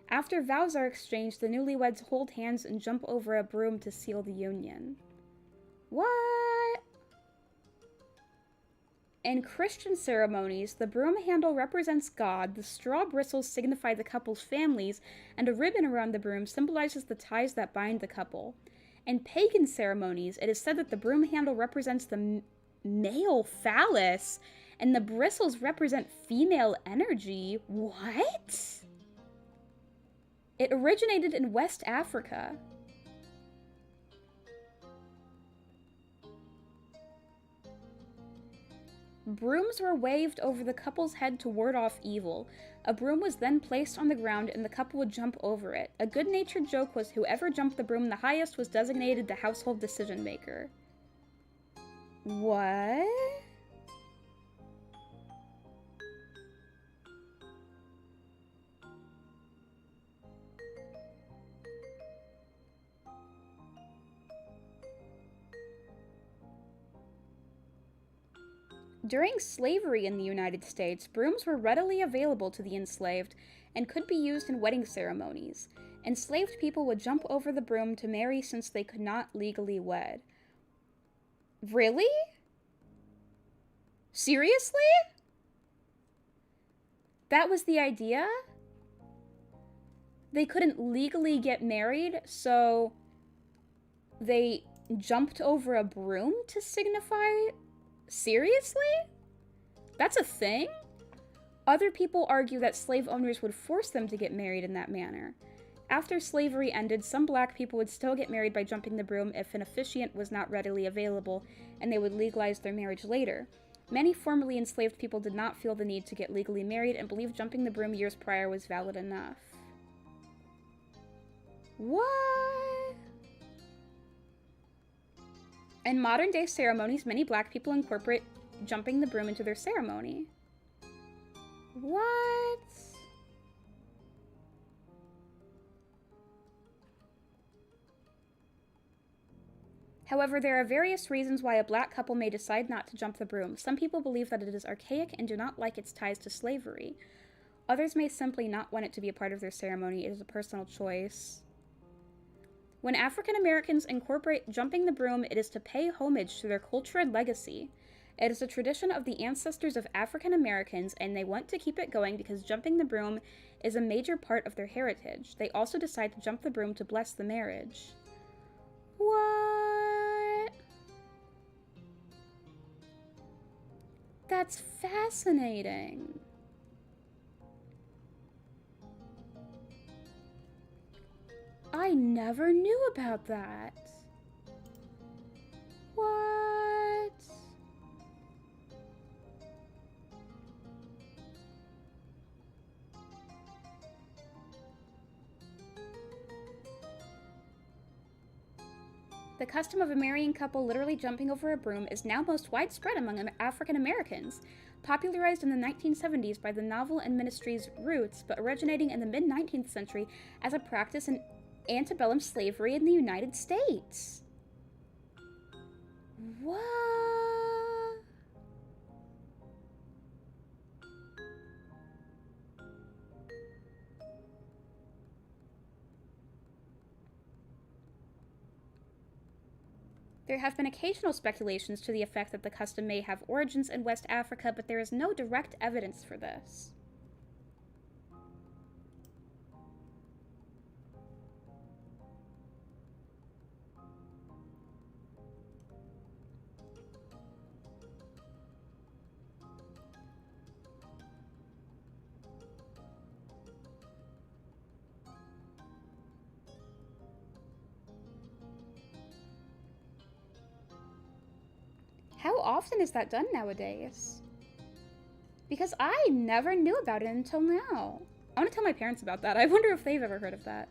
After vows are exchanged, the newlyweds hold hands and jump over a broom to seal the union. What? In Christian ceremonies, the broom handle represents God, the straw bristles signify the couple's families, and a ribbon around the broom symbolizes the ties that bind the couple. In pagan ceremonies, it is said that the broom handle represents the male phallus, and the bristles represent female energy. What? It originated in West Africa. Brooms were waved over the couple's head to ward off evil. A broom was then placed on the ground and the couple would jump over it. A good-natured joke was whoever jumped the broom the highest was designated the household decision-maker. What? During slavery in the United States, brooms were readily available to the enslaved and could be used in wedding ceremonies. Enslaved people would jump over the broom to marry since they could not legally wed. Really? Seriously? That was the idea? They couldn't legally get married, so they jumped over a broom to signify... Seriously? That's a thing? Other people argue that slave owners would force them to get married in that manner. After slavery ended, some black people would still get married by jumping the broom if an officiant was not readily available, and they would legalize their marriage later. Many formerly enslaved people did not feel the need to get legally married and believed jumping the broom years prior was valid enough. What? In modern-day ceremonies, many black people incorporate jumping the broom into their ceremony. What? However, there are various reasons why a black couple may decide not to jump the broom. Some people believe that it is archaic and do not like its ties to slavery. Others may simply not want it to be a part of their ceremony. It is a personal choice. When African Americans incorporate jumping the broom, it is to pay homage to their culture and legacy. It is a tradition of the ancestors of African Americans, and they want to keep it going because jumping the broom is a major part of their heritage. They also decide to jump the broom to bless the marriage. What? That's fascinating. I never knew about that. What? The custom of a marrying couple literally jumping over a broom is now most widespread among African Americans, popularized in the 1970s by the novel and ministry's roots, but originating in the mid-19th century as a practice in antebellum slavery in the United States. What? There have been occasional speculations to the effect that the custom may have origins in West Africa, but there is no direct evidence for this. How often is that done nowadays? Because I never knew about it until now. I want to tell my parents about that. I wonder if they've ever heard of that.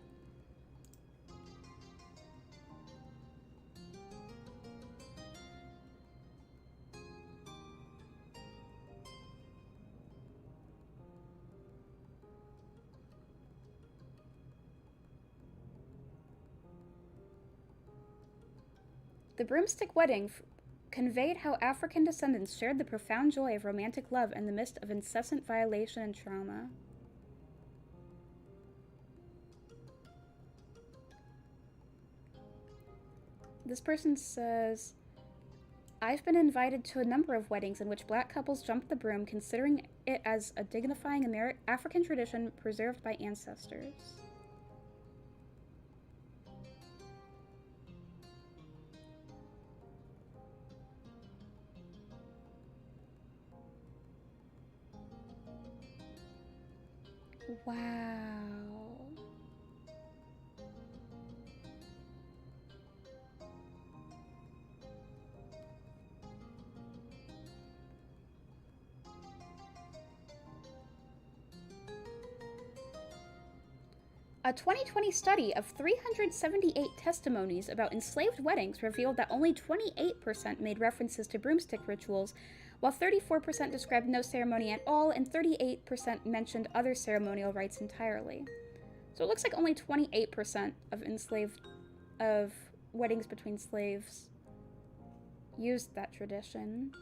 The broomstick wedding conveyed how African descendants shared the profound joy of romantic love in the midst of incessant violation and trauma. This person says, I've been invited to a number of weddings in which black couples jumped the broom, considering it as a dignifying African tradition preserved by ancestors. Wow. A 2020 study of 378 testimonies about enslaved weddings revealed that only 28% made references to broomstick rituals, while 34% described no ceremony at all, and 38% mentioned other ceremonial rites entirely. So it looks like only 28% of weddings between slaves used that tradition.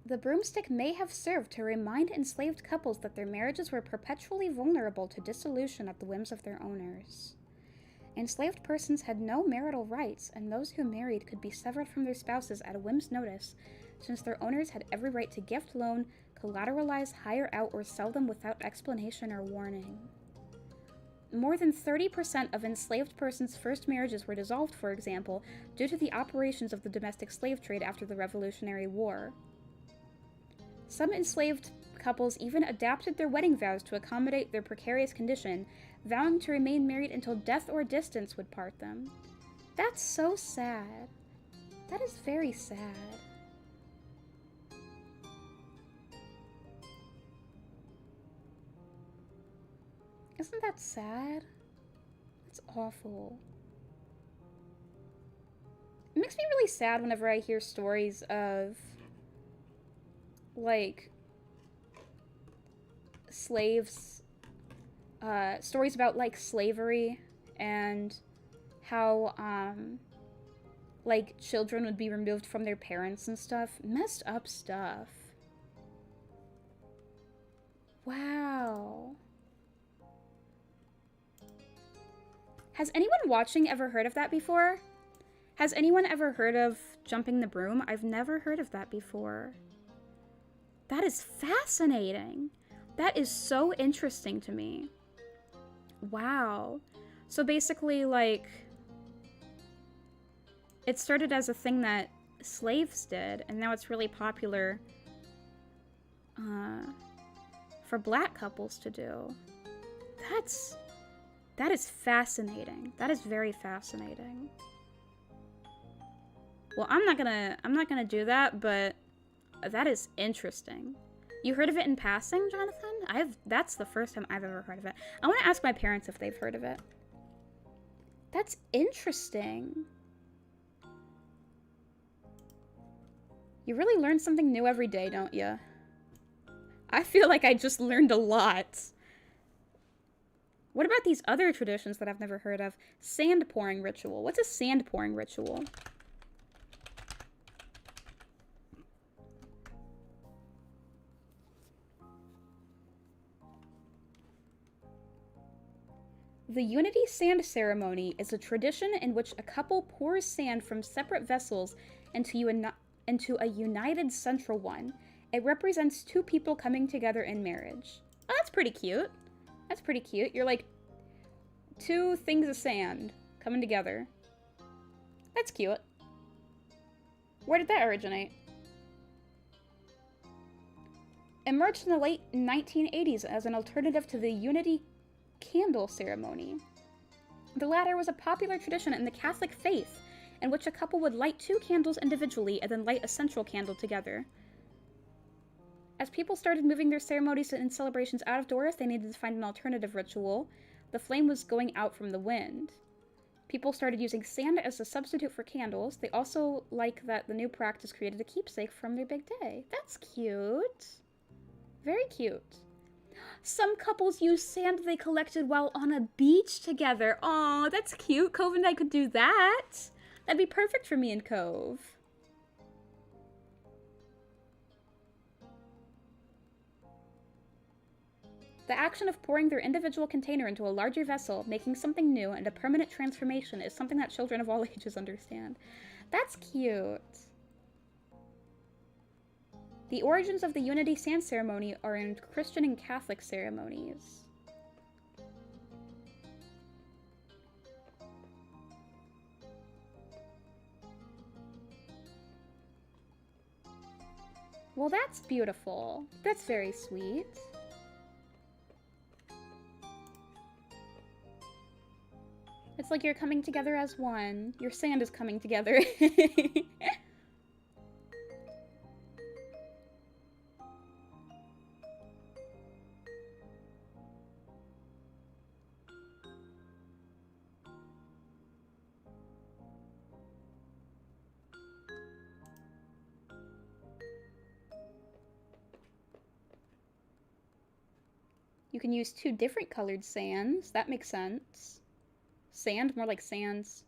The broomstick may have served to remind enslaved couples that their marriages were perpetually vulnerable to dissolution at the whims of their owners. Enslaved persons had no marital rights, and those who married could be severed from their spouses at a whim's notice, since their owners had every right to gift, loan, collateralize, hire out, or sell them without explanation or warning. More than 30% of enslaved persons' first marriages were dissolved, for example, due to the operations of the domestic slave trade after the Revolutionary War. Some enslaved couples even adapted their wedding vows to accommodate their precarious condition, vowing to remain married until death or distance would part them. That's so sad. That is very sad. Isn't that sad? That's awful. It makes me really sad whenever I hear stories of like slaves, stories about like slavery and how like children would be removed from their parents and stuff. Messed up stuff. Wow. Has anyone watching ever heard of that before? Has anyone ever heard of jumping the broom? I've never heard of that before. That is fascinating. That is so interesting to me. Wow. So basically, like, It started as a thing that slaves did, and now it's really popular for black couples to do. That is fascinating. That is very fascinating. Well, I'm not gonna do that, but that is interesting. You heard of it in passing, Jonathan? That's the first time I've ever heard of it. I want to ask my parents if they've heard of it. That's interesting. You really learn something new every day, don't you? I feel like I just learned a lot. What about these other traditions that I've never heard of? Sand pouring ritual. What's a sand pouring ritual? The Unity Sand Ceremony is a tradition in which a couple pours sand from separate vessels into a united central one. It represents two people coming together in marriage. Oh, that's pretty cute. That's pretty cute. You're like two things of sand coming together. That's cute. Where did that originate? Emerged in the late 1980s as an alternative to the Unity Candle Ceremony. The latter was a popular tradition in the Catholic faith, in which a couple would light two candles individually and then light a central candle together. As people started moving their ceremonies and celebrations out of doors, they needed to find an alternative ritual. The flame was going out from the wind. People started using sand as a substitute for candles. They also like that the new practice created a keepsake from their big day. That's cute. Very cute. Some couples use sand they collected while on a beach together. Aw, that's cute. Cove and I could do that. That'd be perfect for me and Cove. The action of pouring their individual container into a larger vessel, making something new, and a permanent transformation is something that children of all ages understand. That's cute. The origins of the Unity Sand Ceremony are in Christian and Catholic ceremonies. Well, that's beautiful. That's very sweet. It's like you're coming together as one. Your sand is coming together. You can use two different colored sands. That makes sense. Sand? More like sands.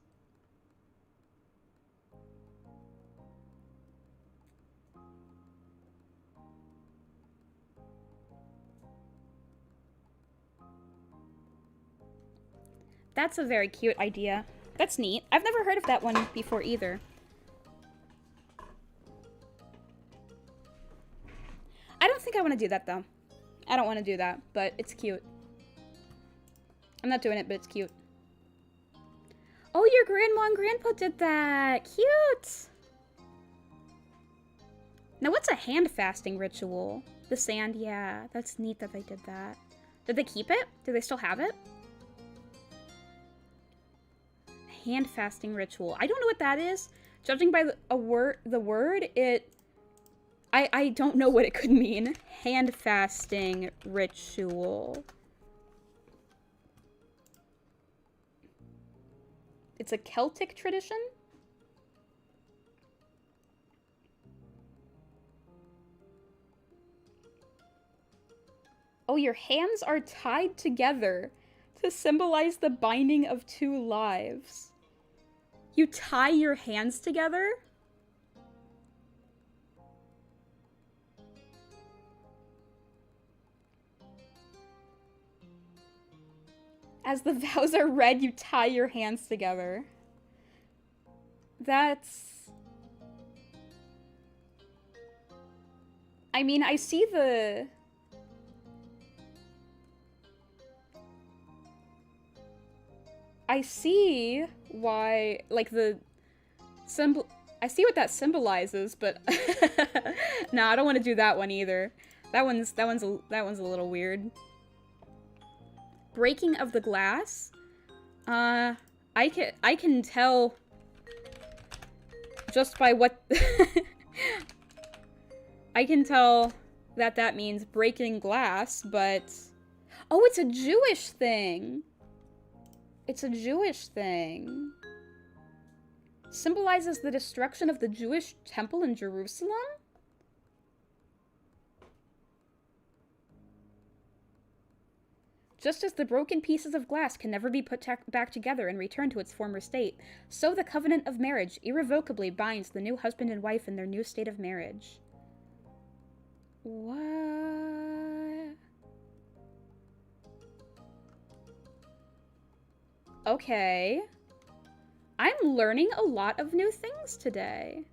That's a very cute idea. That's neat. I've never heard of that one before either. I don't think I want to do that, though. I don't want to do that, but it's cute. I'm not doing it, but it's cute. Oh, your grandma and grandpa did that! Cute! Now, what's a hand fasting ritual? The sand, yeah. That's neat that they did that. Did they keep it? Do they still have it? Hand fasting ritual. I don't know what that is. Judging by the word, I don't know what it could mean. Hand fasting ritual. It's a Celtic tradition? Oh, your hands are tied together to symbolize the binding of two lives. You tie your hands together? As the vows are read, you tie your hands together. That's... I mean, I see the... I see why, like, the I see what that symbolizes, but no, I don't want to do that one either. That one's a little weird. Breaking of the glass. I can tell just by what I can tell that means breaking glass, but oh, it's a Jewish thing. It's a Jewish thing. Symbolizes the destruction of the Jewish temple in Jerusalem? Just as the broken pieces of glass can never be put back together and return to its former state, so the covenant of marriage irrevocably binds the new husband and wife in their new state of marriage. What? Okay. I'm learning a lot of new things today.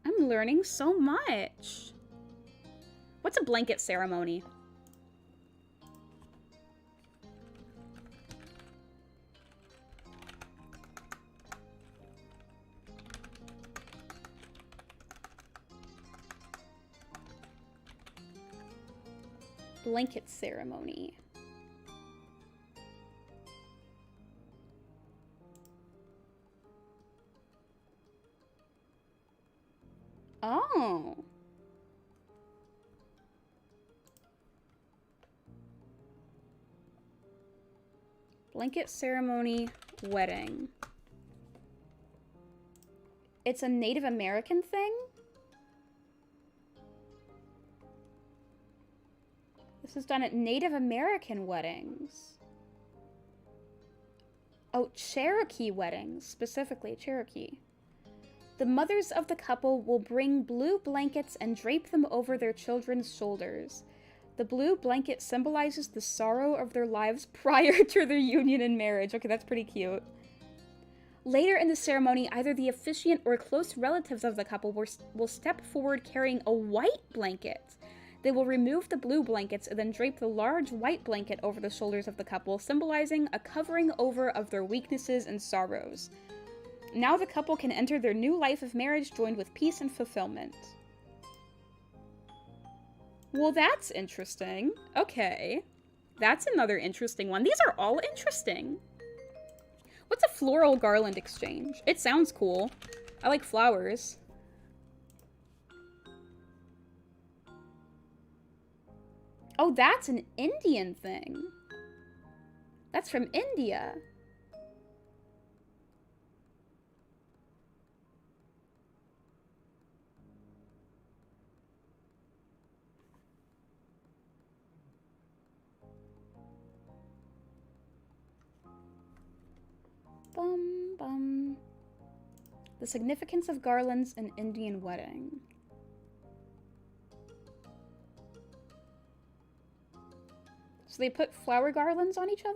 I'm learning so much. What's a blanket ceremony? Blanket ceremony. Oh. Blanket ceremony, wedding. It's a Native American thing? This is done at Native American weddings. Oh, Cherokee weddings, specifically Cherokee. The mothers of the couple will bring blue blankets and drape them over their children's shoulders. The blue blanket symbolizes the sorrow of their lives prior to their union and marriage. Okay, that's pretty cute. Later in the ceremony, either the officiant or close relatives of the couple will step forward carrying a white blanket. They will remove the blue blankets and then drape the large white blanket over the shoulders of the couple, symbolizing a covering over of their weaknesses and sorrows. Now the couple can enter their new life of marriage joined with peace and fulfillment. Well, that's interesting. Okay. That's another interesting one. These are all interesting. What's a floral garland exchange? It sounds cool. I like flowers. Oh, that's an Indian thing. That's from India. Bum, bum. The significance of garlands in Indian wedding. So they put flower garlands on each other?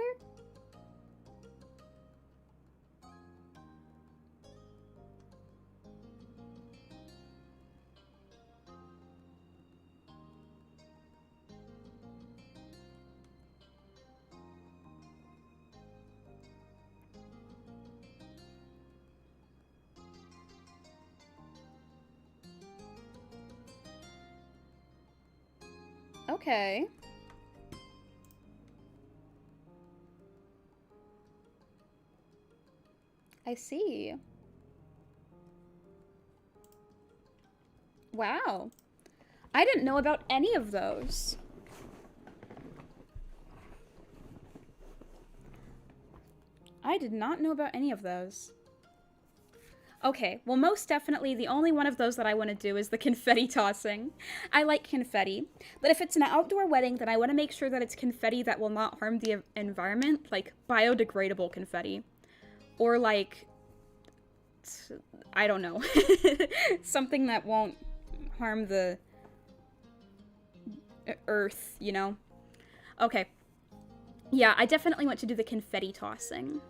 Okay. I see. Wow. I didn't know about any of those. I did not know about any of those. Okay, well, most definitely the only one of those that I want to do is the confetti tossing. I like confetti, but if it's an outdoor wedding, then I want to make sure that it's confetti that will not harm the environment, like biodegradable confetti. Or like, I don't know, something that won't harm the earth, you know? Okay. Yeah, I definitely want to do the confetti tossing.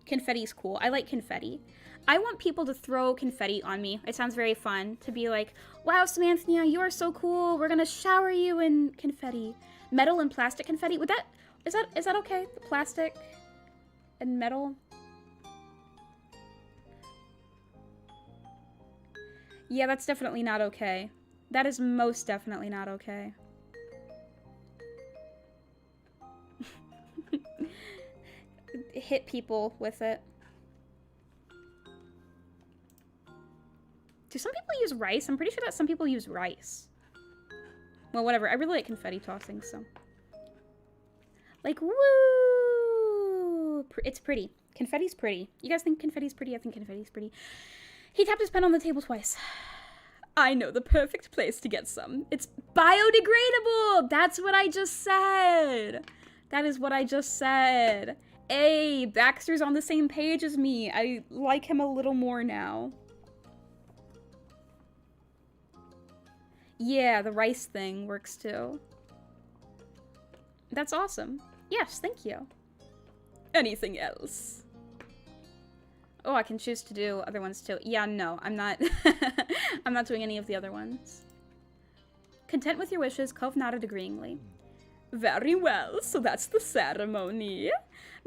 Confetti's cool. I like confetti. I want people to throw confetti on me. It sounds very fun to be like, wow, Samantha, you are so cool. We're gonna shower you in confetti. Metal and plastic confetti. Would that, is that okay? Plastic and metal? Yeah, that's definitely not okay. That is most definitely not okay. Hit people with it. Do some people use rice? I'm pretty sure that some people use rice. Well, whatever. I really like confetti tossing, so. Like, woo! It's pretty. Confetti's pretty. You guys think confetti's pretty? I think confetti's pretty. He tapped his pen on the table twice. I know the perfect place to get some. It's biodegradable! That's what I just said! That is what I just said. Hey, Baxter's on the same page as me. I like him a little more now. Yeah, the rice thing works too. That's awesome. Yes, thank you. Anything else? Oh, I can choose to do other ones too. Yeah, no, I'm not. I'm not doing any of the other ones. Content with your wishes, Cove nodded agreeingly. Very well, so that's the ceremony.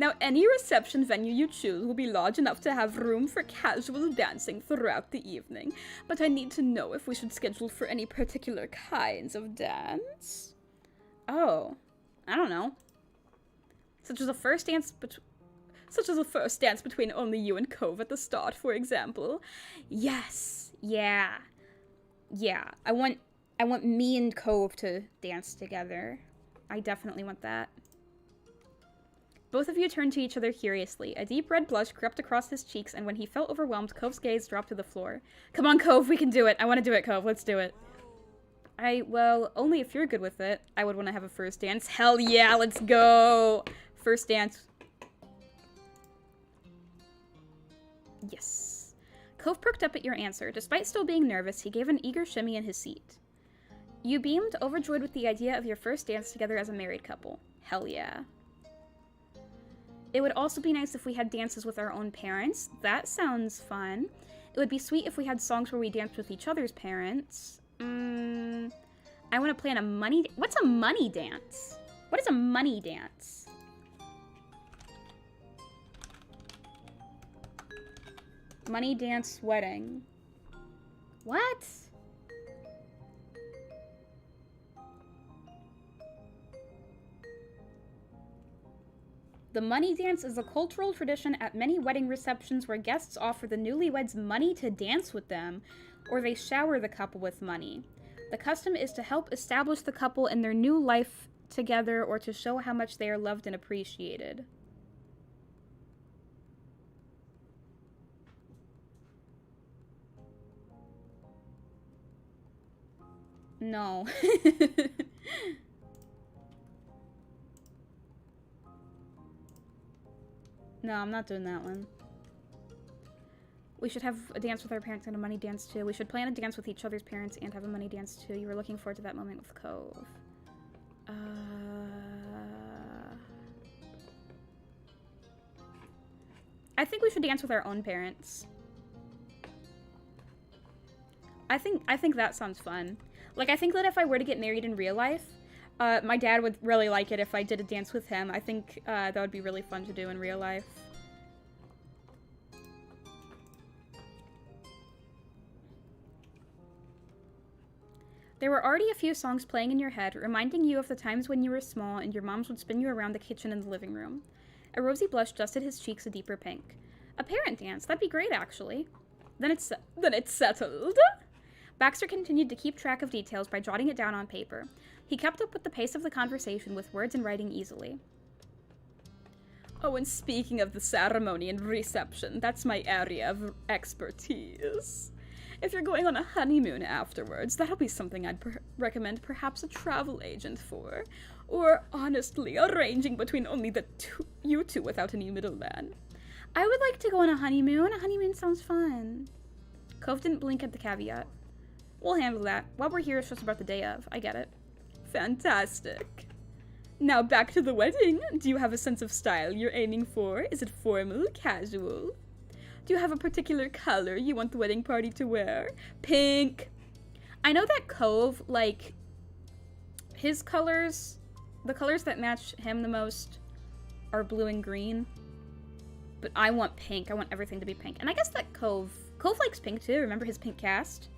Now, any reception venue you choose will be large enough to have room for casual dancing throughout the evening. But I need to know if we should schedule for any particular kinds of dance. Oh, I don't know. Such as a first dance between only you and Cove at the start, for example. Yes, yeah. I want me and Cove to dance together. I definitely want that. Both of you turned to each other curiously. A deep red blush crept across his cheeks, and when he felt overwhelmed, Cove's gaze dropped to the floor. Come on, Cove, we can do it. I want to do it, Cove. Let's do it. Well, only if you're good with it. I would want to have a first dance. Hell yeah, let's go! First dance. Yes. Cove perked up at your answer. Despite still being nervous, he gave an eager shimmy in his seat. You beamed, overjoyed with the idea of your first dance together as a married couple. Hell yeah. It would also be nice if we had dances with our own parents. That sounds fun. It would be sweet if we had songs where we danced with each other's parents. I want to plan a money... What's a money dance? What is a money dance? Money dance wedding. What? The money dance is a cultural tradition at many wedding receptions where guests offer the newlyweds money to dance with them, or they shower the couple with money. The custom is to help establish the couple in their new life together or to show how much they are loved and appreciated. No. No, I'm not doing that one. We should have a dance with our parents and a money dance too. We should plan a dance with each other's parents and have a money dance too. You were looking forward to that moment with Cove. I think we should dance with our own parents. I think that sounds fun. Like, I think that if I were to get married in real life, my dad would really like it if I did a dance with him. I think that would be really fun to do in real life. There were already a few songs playing in your head, reminding you of the times when you were small and your moms would spin you around the kitchen and the living room. A rosy blush dusted his cheeks a deeper pink. A parent dance? That'd be great, actually. Then it's settled. Baxter continued to keep track of details by jotting it down on paper. He kept up with the pace of the conversation with words and writing easily. Oh, and speaking of the ceremony and reception, that's my area of expertise. If you're going on a honeymoon afterwards, that'll be something I'd recommend perhaps a travel agent for. Or, honestly, arranging between only you two without any middleman. I would like to go on a honeymoon. A honeymoon sounds fun. Cove didn't blink at the caveat. We'll handle that. While we're here, it's just about the day of. I get it. Fantastic. Now back to the wedding. Do you have a sense of style you're aiming for? Is it formal, casual? Do you have a particular color you want the wedding party to wear? Pink. I know that Cove, like, his colors, the colors that match him the most are blue and green. But I want pink. I want everything to be pink. And I guess that Cove likes pink too. Remember his pink cast?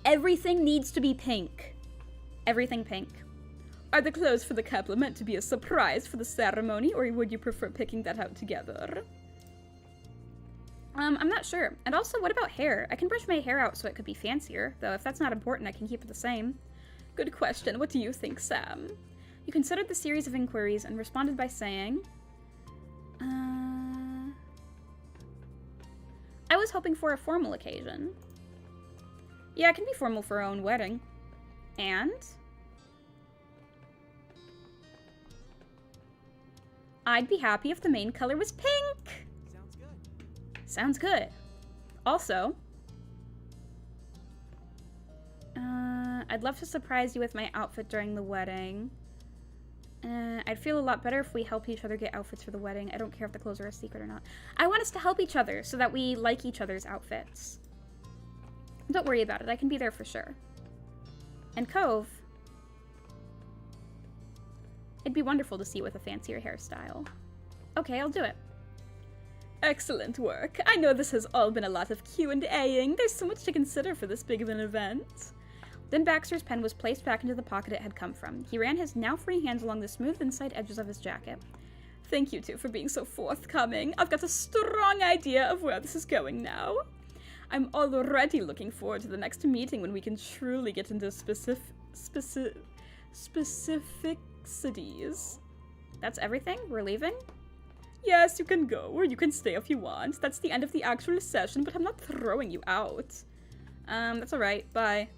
Everything needs to be pink. Everything pink. Are the clothes for the couple meant to be a surprise for the ceremony, or would you prefer picking that out together? I'm not sure. And also, what about hair? I can brush my hair out so it could be fancier, though if that's not important, I can keep it the same. Good question. What do you think, Sam? You considered the series of inquiries and responded by saying, I was hoping for a formal occasion. Yeah, it can be formal for our own wedding. And I'd be happy if the main color was pink. Sounds good. Sounds good. Also, I'd love to surprise you with my outfit during the wedding. I'd feel a lot better if we help each other get outfits for the wedding. I don't care if the clothes are a secret or not. I want us to help each other so that we like each other's outfits. Don't worry about it. I can be there for sure. And Cove, it'd be wonderful to see you with a fancier hairstyle. Okay, I'll do it. Excellent work. I know this has all been a lot of Q&Aing. There's so much to consider for this big of an event. Then Baxter's pen was placed back into the pocket it had come from. He ran his now free hands along the smooth inside edges of his jacket. Thank you two for being so forthcoming. I've got a strong idea of where this is going now. I'm already looking forward to the next meeting when we can truly get into specificities. That's everything? We're leaving? Yes, you can go, or you can stay if you want. That's the end of the actual session, but I'm not throwing you out. That's alright. Bye.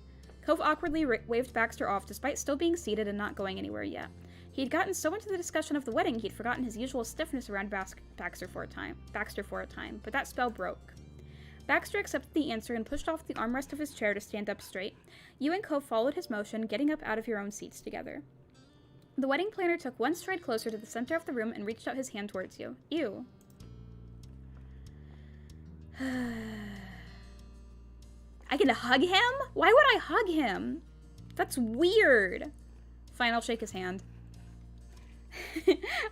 Cove awkwardly waved Baxter off, despite still being seated and not going anywhere yet. He'd gotten so into the discussion of the wedding, he'd forgotten his usual stiffness around Baxter for a time, but that spell broke. Baxter accepted the answer and pushed off the armrest of his chair to stand up straight. You and Cove followed his motion, getting up out of your own seats together. The wedding planner took one stride closer to the center of the room and reached out his hand towards you. Ew. I can hug him? Why would I hug him? That's weird. Fine, I'll shake his hand.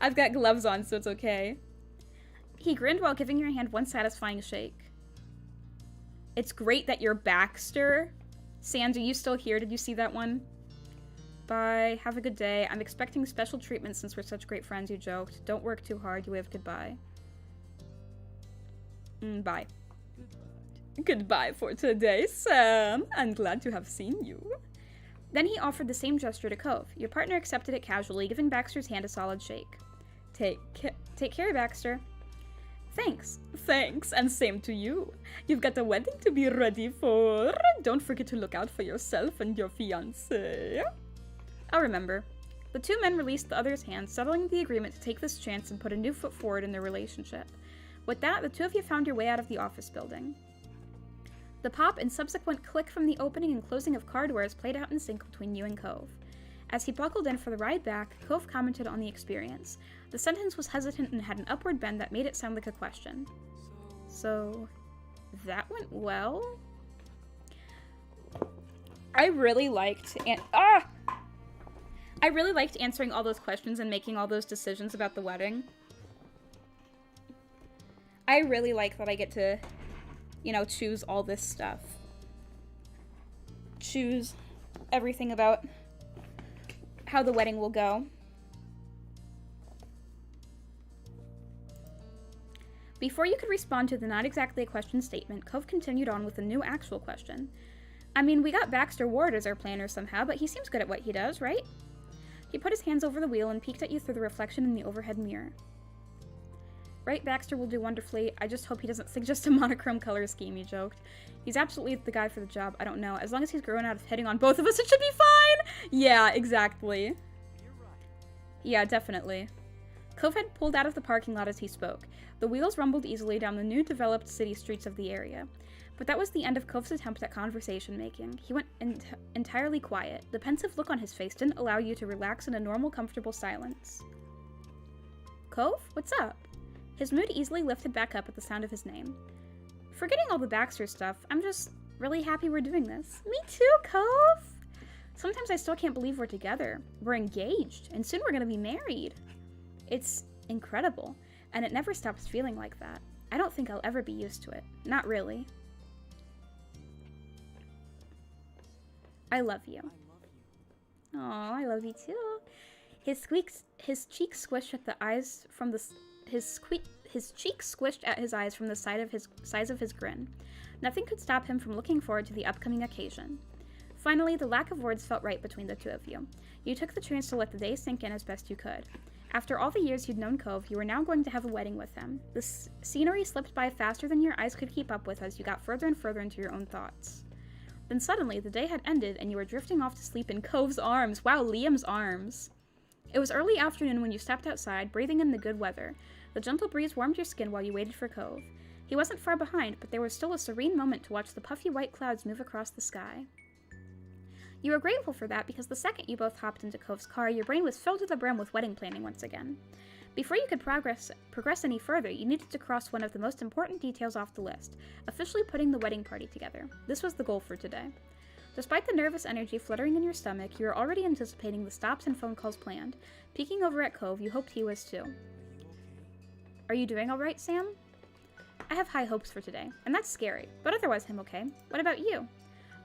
I've got gloves on, so it's okay. He grinned while giving your hand one satisfying shake. It's great that you're Baxter. Sans, are you still here? Did you see that one? Bye. Have a good day. I'm expecting special treatment since we're such great friends, you joked. Don't work too hard. You waved goodbye. Bye. Goodbye for today, Sam. I'm glad to have seen you. Then he offered the same gesture to Cove. Your partner accepted it casually, giving Baxter's hand a solid shake. Take care, Baxter. Thanks. Thanks, and same to you. You've got a wedding to be ready for. Don't forget to look out for yourself and your fiancé. I'll remember. The two men released the other's hand, settling the agreement to take this chance and put a new foot forward in their relationship. With that, the two of you found your way out of the office building. The pop and subsequent click from the opening and closing of car doors played out in sync between you and Cove. As he buckled in for the ride back, Cove commented on the experience. The sentence was hesitant and had an upward bend that made it sound like a question. So, that went well? I really liked answering all those questions and making all those decisions about the wedding. I really like that I get to, choose all this stuff. Choose everything about how the wedding will go. Before you could respond to the not exactly a question statement, Cove continued on with a new actual question. I mean, we got Baxter Ward as our planner somehow, but he seems good at what he does, right? He put his hands over the wheel and peeked at you through the reflection in the overhead mirror. Right, Baxter will do wonderfully. I just hope he doesn't suggest a monochrome color scheme, he joked. He's absolutely the guy for the job. I don't know. As long as he's grown out of hitting on both of us, it should be fine! Yeah, exactly. You're right. Yeah, definitely. Cove had pulled out of the parking lot as he spoke. The wheels rumbled easily down the new developed city streets of the area. But that was the end of Cove's attempt at conversation-making. He went entirely quiet. The pensive look on his face didn't allow you to relax in a normal, comfortable silence. Cove? What's up? His mood easily lifted back up at the sound of his name. Forgetting all the Baxter stuff, I'm just really happy we're doing this. Me too, Cove! Sometimes I still can't believe we're together. We're engaged, and soon we're gonna be married. It's incredible, and it never stops feeling like that. I don't think I'll ever be used to it. Not really. I love you. I love you. Oh, I love you too. His cheek squished at the eyes from the his cheek squished at his eyes from the size of his grin. Nothing could stop him from looking forward to the upcoming occasion. Finally, the lack of words felt right between the two of you. You took the chance to let the day sink in as best you could. After all the years you'd known Cove, you were now going to have a wedding with him. The scenery slipped by faster than your eyes could keep up with as you got further and further into your own thoughts. Then suddenly, the day had ended and you were drifting off to sleep in Cove's arms. Wow, Liam's arms. It was early afternoon when you stepped outside, breathing in the good weather. The gentle breeze warmed your skin while you waited for Cove. He wasn't far behind, but there was still a serene moment to watch the puffy white clouds move across the sky. You were grateful for that because the second you both hopped into Cove's car, your brain was filled to the brim with wedding planning once again. Before you could progress any further, you needed to cross one of the most important details off the list, officially putting the wedding party together. This was the goal for today. Despite the nervous energy fluttering in your stomach, you were already anticipating the stops and phone calls planned. Peeking over at Cove, you hoped he was too. Are you doing alright, Sam? I have high hopes for today, and that's scary, but otherwise I'm okay. What about you?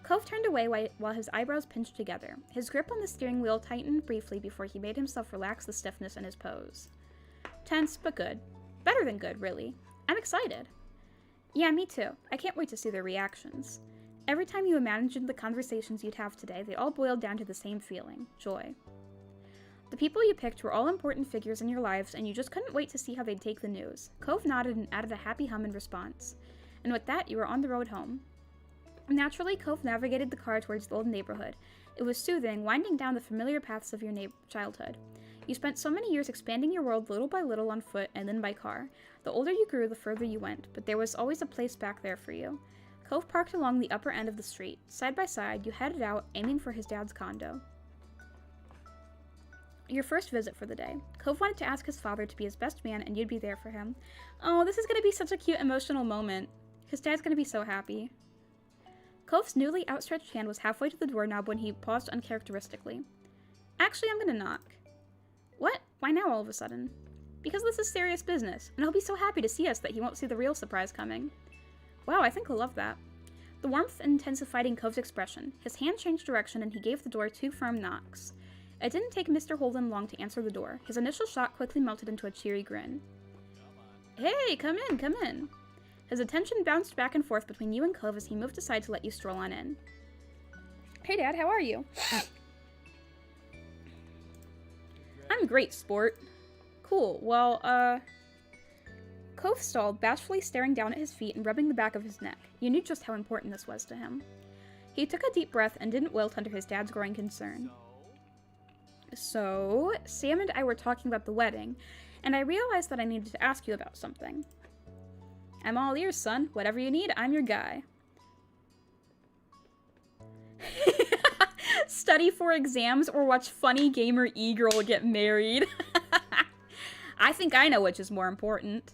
Cove turned away while his eyebrows pinched together. His grip on the steering wheel tightened briefly before he made himself relax the stiffness in his pose. Tense, but good. Better than good, really. I'm excited. Yeah, me too. I can't wait to see their reactions. Every time you imagined the conversations you'd have today, they all boiled down to the same feeling, joy. The people you picked were all important figures in your lives, and you just couldn't wait to see how they'd take the news. Cove nodded and added a happy hum in response. And with that, you were on the road home. Naturally, Cove navigated the car towards the old neighborhood. It was soothing, winding down the familiar paths of your childhood. You spent so many years expanding your world little by little on foot and then by car. The older you grew, the further you went, but there was always a place back there for you. Cove parked along the upper end of the street. Side by side, you headed out, aiming for his dad's condo. Your first visit for the day. Cove wanted to ask his father to be his best man, and you'd be there for him. Oh, this is going to be such a cute emotional moment. His dad's going to be so happy. Cove's newly outstretched hand was halfway to the doorknob when he paused uncharacteristically. Actually, I'm gonna knock. What? Why now all of a sudden? Because this is serious business, and he'll be so happy to see us that he won't see the real surprise coming. Wow, I think he'll love that. The warmth intensified in Cove's expression. His hand changed direction and he gave the door 2 firm knocks. It didn't take Mr. Holden long to answer the door. His initial shock quickly melted into a cheery grin. Hey, come in, come in. His attention bounced back and forth between you and Cove as he moved aside to let you stroll on in. Hey, Dad, how are you? I'm great, sport. Cool, well, Cove stalled, bashfully staring down at his feet and rubbing the back of his neck. You knew just how important this was to him. He took a deep breath and didn't wilt under his dad's growing concern. So, Sam and I were talking about the wedding, and I realized that I needed to ask you about something. I'm all ears, son. Whatever you need, I'm your guy. Study for exams or watch funny gamer e-girl get married. I think I know which is more important.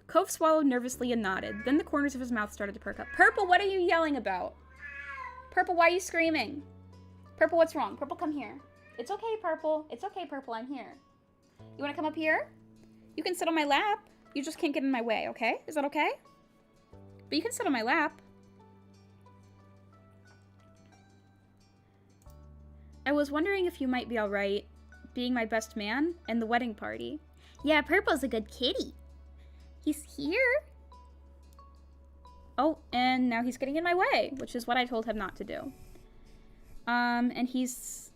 Cove swallowed nervously and nodded. Then the corners of his mouth started to perk up. Purple, what are you yelling about? Purple, why are you screaming? Purple, what's wrong? Purple, come here. It's okay, Purple. It's okay, Purple. I'm here. You want to come up here? You can sit on my lap. You just can't get in my way, okay? Is that okay? But you can sit on my lap. I was wondering if you might be alright being my best man and the wedding party. Yeah, Purple's a good kitty. He's here. Oh, and now he's getting in my way, which is what I told him not to do. And he's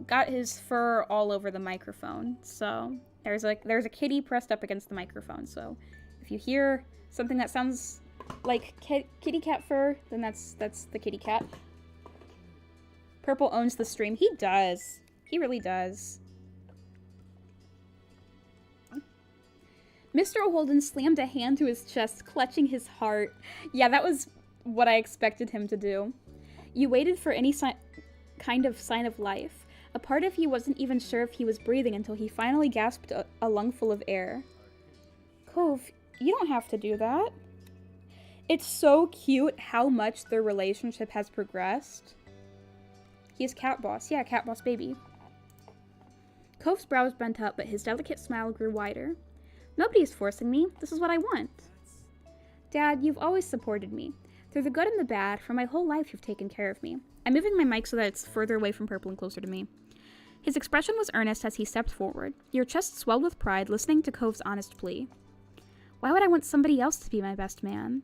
got his fur all over the microphone, so there's a kitty pressed up against the microphone, so if you hear something that sounds like kitty cat fur, then that's the kitty cat. Purple owns the stream. He does. He really does. Mr. Holden slammed a hand to his chest, clutching his heart. Yeah, that was what I expected him to do. You waited for any kind of sign of life. A part of you wasn't even sure if he was breathing until he finally gasped a lungful of air. Cove, you don't have to do that. It's so cute how much their relationship has progressed. He's Cat Boss. Yeah, Cat Boss baby. Cove's brows bent up, but his delicate smile grew wider. Nobody's forcing me. This is what I want. Dad, you've always supported me. Through the good and the bad, for my whole life you've taken care of me. I'm moving my mic so that it's further away from Purple and closer to me. His expression was earnest as he stepped forward. Your chest swelled with pride, listening to Cove's honest plea. Why would I want somebody else to be my best man?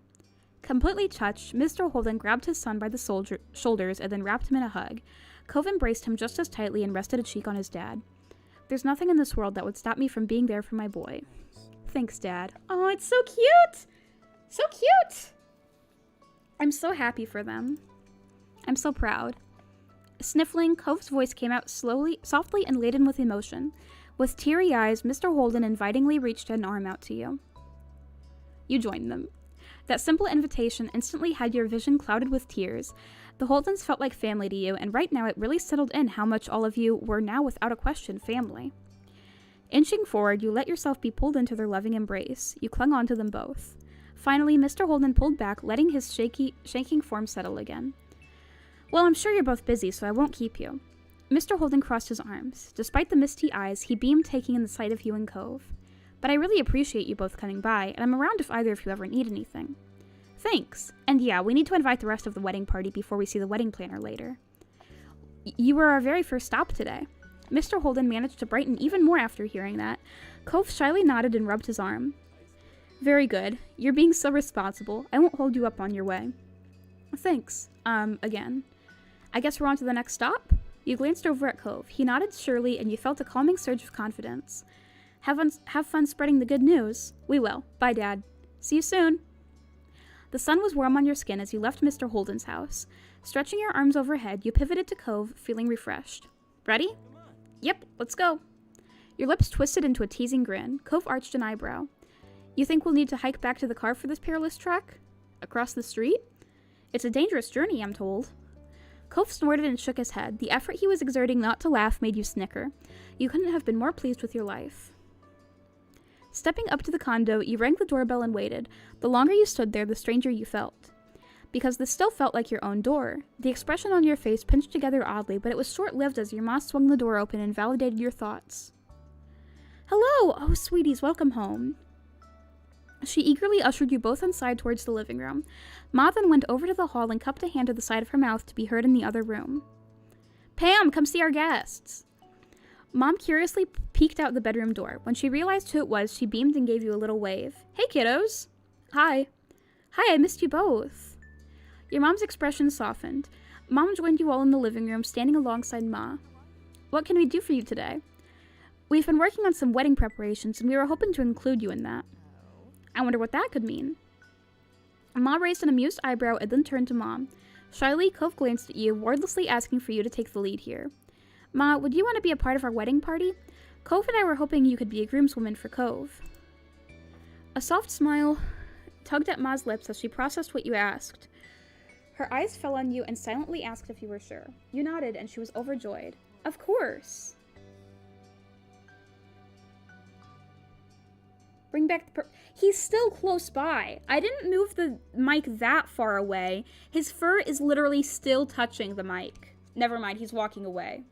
Completely touched, Mr. Holden grabbed his son by the shoulders and then wrapped him in a hug. Cove embraced him just as tightly and rested a cheek on his dad. There's nothing in this world that would stop me from being there for my boy. Thanks, Dad. Oh, it's so cute! So cute! I'm so happy for them. I'm so proud. Sniffling, Cove's voice came out slowly, softly, and laden with emotion. With teary eyes, Mr. Holden invitingly reached an arm out to you. You joined them. That simple invitation instantly had your vision clouded with tears. The Holdens felt like family to you, and right now it really settled in how much all of you were now without a question family. Inching forward, you let yourself be pulled into their loving embrace. You clung onto them both. Finally, Mr. Holden pulled back, letting his shaking form settle again. Well, I'm sure you're both busy, so I won't keep you. Mr. Holden crossed his arms. Despite the misty eyes, he beamed, taking in the sight of you and Cove. But I really appreciate you both coming by, and I'm around if either of you ever need anything. Thanks. And yeah, we need to invite the rest of the wedding party before we see the wedding planner later. You were our very first stop today. Mr. Holden managed to brighten even more after hearing that. Cove shyly nodded and rubbed his arm. Very good. You're being so responsible. I won't hold you up on your way. Thanks. Again. I guess we're on to the next stop? You glanced over at Cove. He nodded surely, and you felt a calming surge of confidence. Have fun spreading the good news. We will. Bye, Dad. See you soon. The sun was warm on your skin as you left Mr. Holden's house. Stretching your arms overhead, you pivoted to Cove, feeling refreshed. Ready? Yep, let's go. Your lips twisted into a teasing grin. Cove arched an eyebrow. You think we'll need to hike back to the car for this perilous trek? Across the street? It's a dangerous journey, I'm told. Cove snorted and shook his head. The effort he was exerting not to laugh made you snicker. You couldn't have been more pleased with your life. Stepping up to the condo, you rang the doorbell and waited. The longer you stood there, the stranger you felt. Because this still felt like your own door. The expression on your face pinched together oddly, but it was short-lived as your ma swung the door open and validated your thoughts. Hello! Oh, sweeties, welcome home. She eagerly ushered you both inside towards the living room. Ma then went over to the hall and cupped a hand to the side of her mouth to be heard in the other room. Pam, come see our guests! Mom curiously peeked out the bedroom door. When she realized who it was, she beamed and gave you a little wave. Hey, kiddos! Hi. Hi, I missed you both. Your mom's expression softened. Mom joined you all in the living room, standing alongside Ma. What can we do for you today? We've been working on some wedding preparations, and we were hoping to include you in that. I wonder what that could mean. Ma raised an amused eyebrow and then turned to Mom. Shyly, Cove glanced at you, wordlessly asking for you to take the lead here. Ma, would you want to be a part of our wedding party? Cove and I were hoping you could be a groomswoman for Cove. A soft smile tugged at Ma's lips as she processed what you asked. Her eyes fell on you and silently asked if you were sure. You nodded, and she was overjoyed. Of course! Bring back the He's still close by. I didn't move the mic that far away. His fur is literally still touching the mic. Never mind, he's walking away.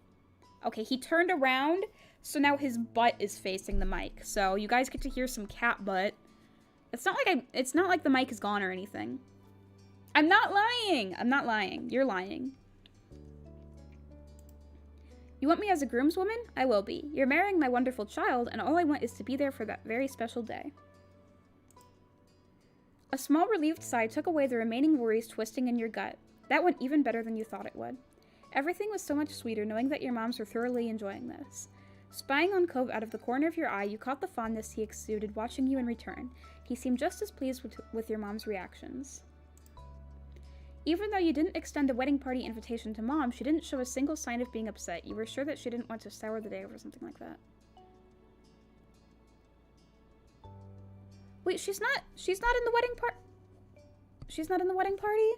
Okay, he turned around, so now his butt is facing the mic. So you guys get to hear some cat butt. It's not like the mic is gone or anything. I'm not lying. I'm not lying. You're lying. You want me as a groomswoman? I will be. You're marrying my wonderful child, and all I want is to be there for that very special day. A small relieved sigh took away the remaining worries twisting in your gut. That went even better than you thought it would. Everything was so much sweeter knowing that your moms were thoroughly enjoying this. Spying on Cove out of the corner of your eye, you caught the fondness he exuded watching you in return. He seemed just as pleased with your mom's reactions. Even though you didn't extend a wedding party invitation to Mom, she didn't show a single sign of being upset. You were sure that she didn't want to sour the day over something like that. Wait, she's not in the wedding part? She's not in the wedding party?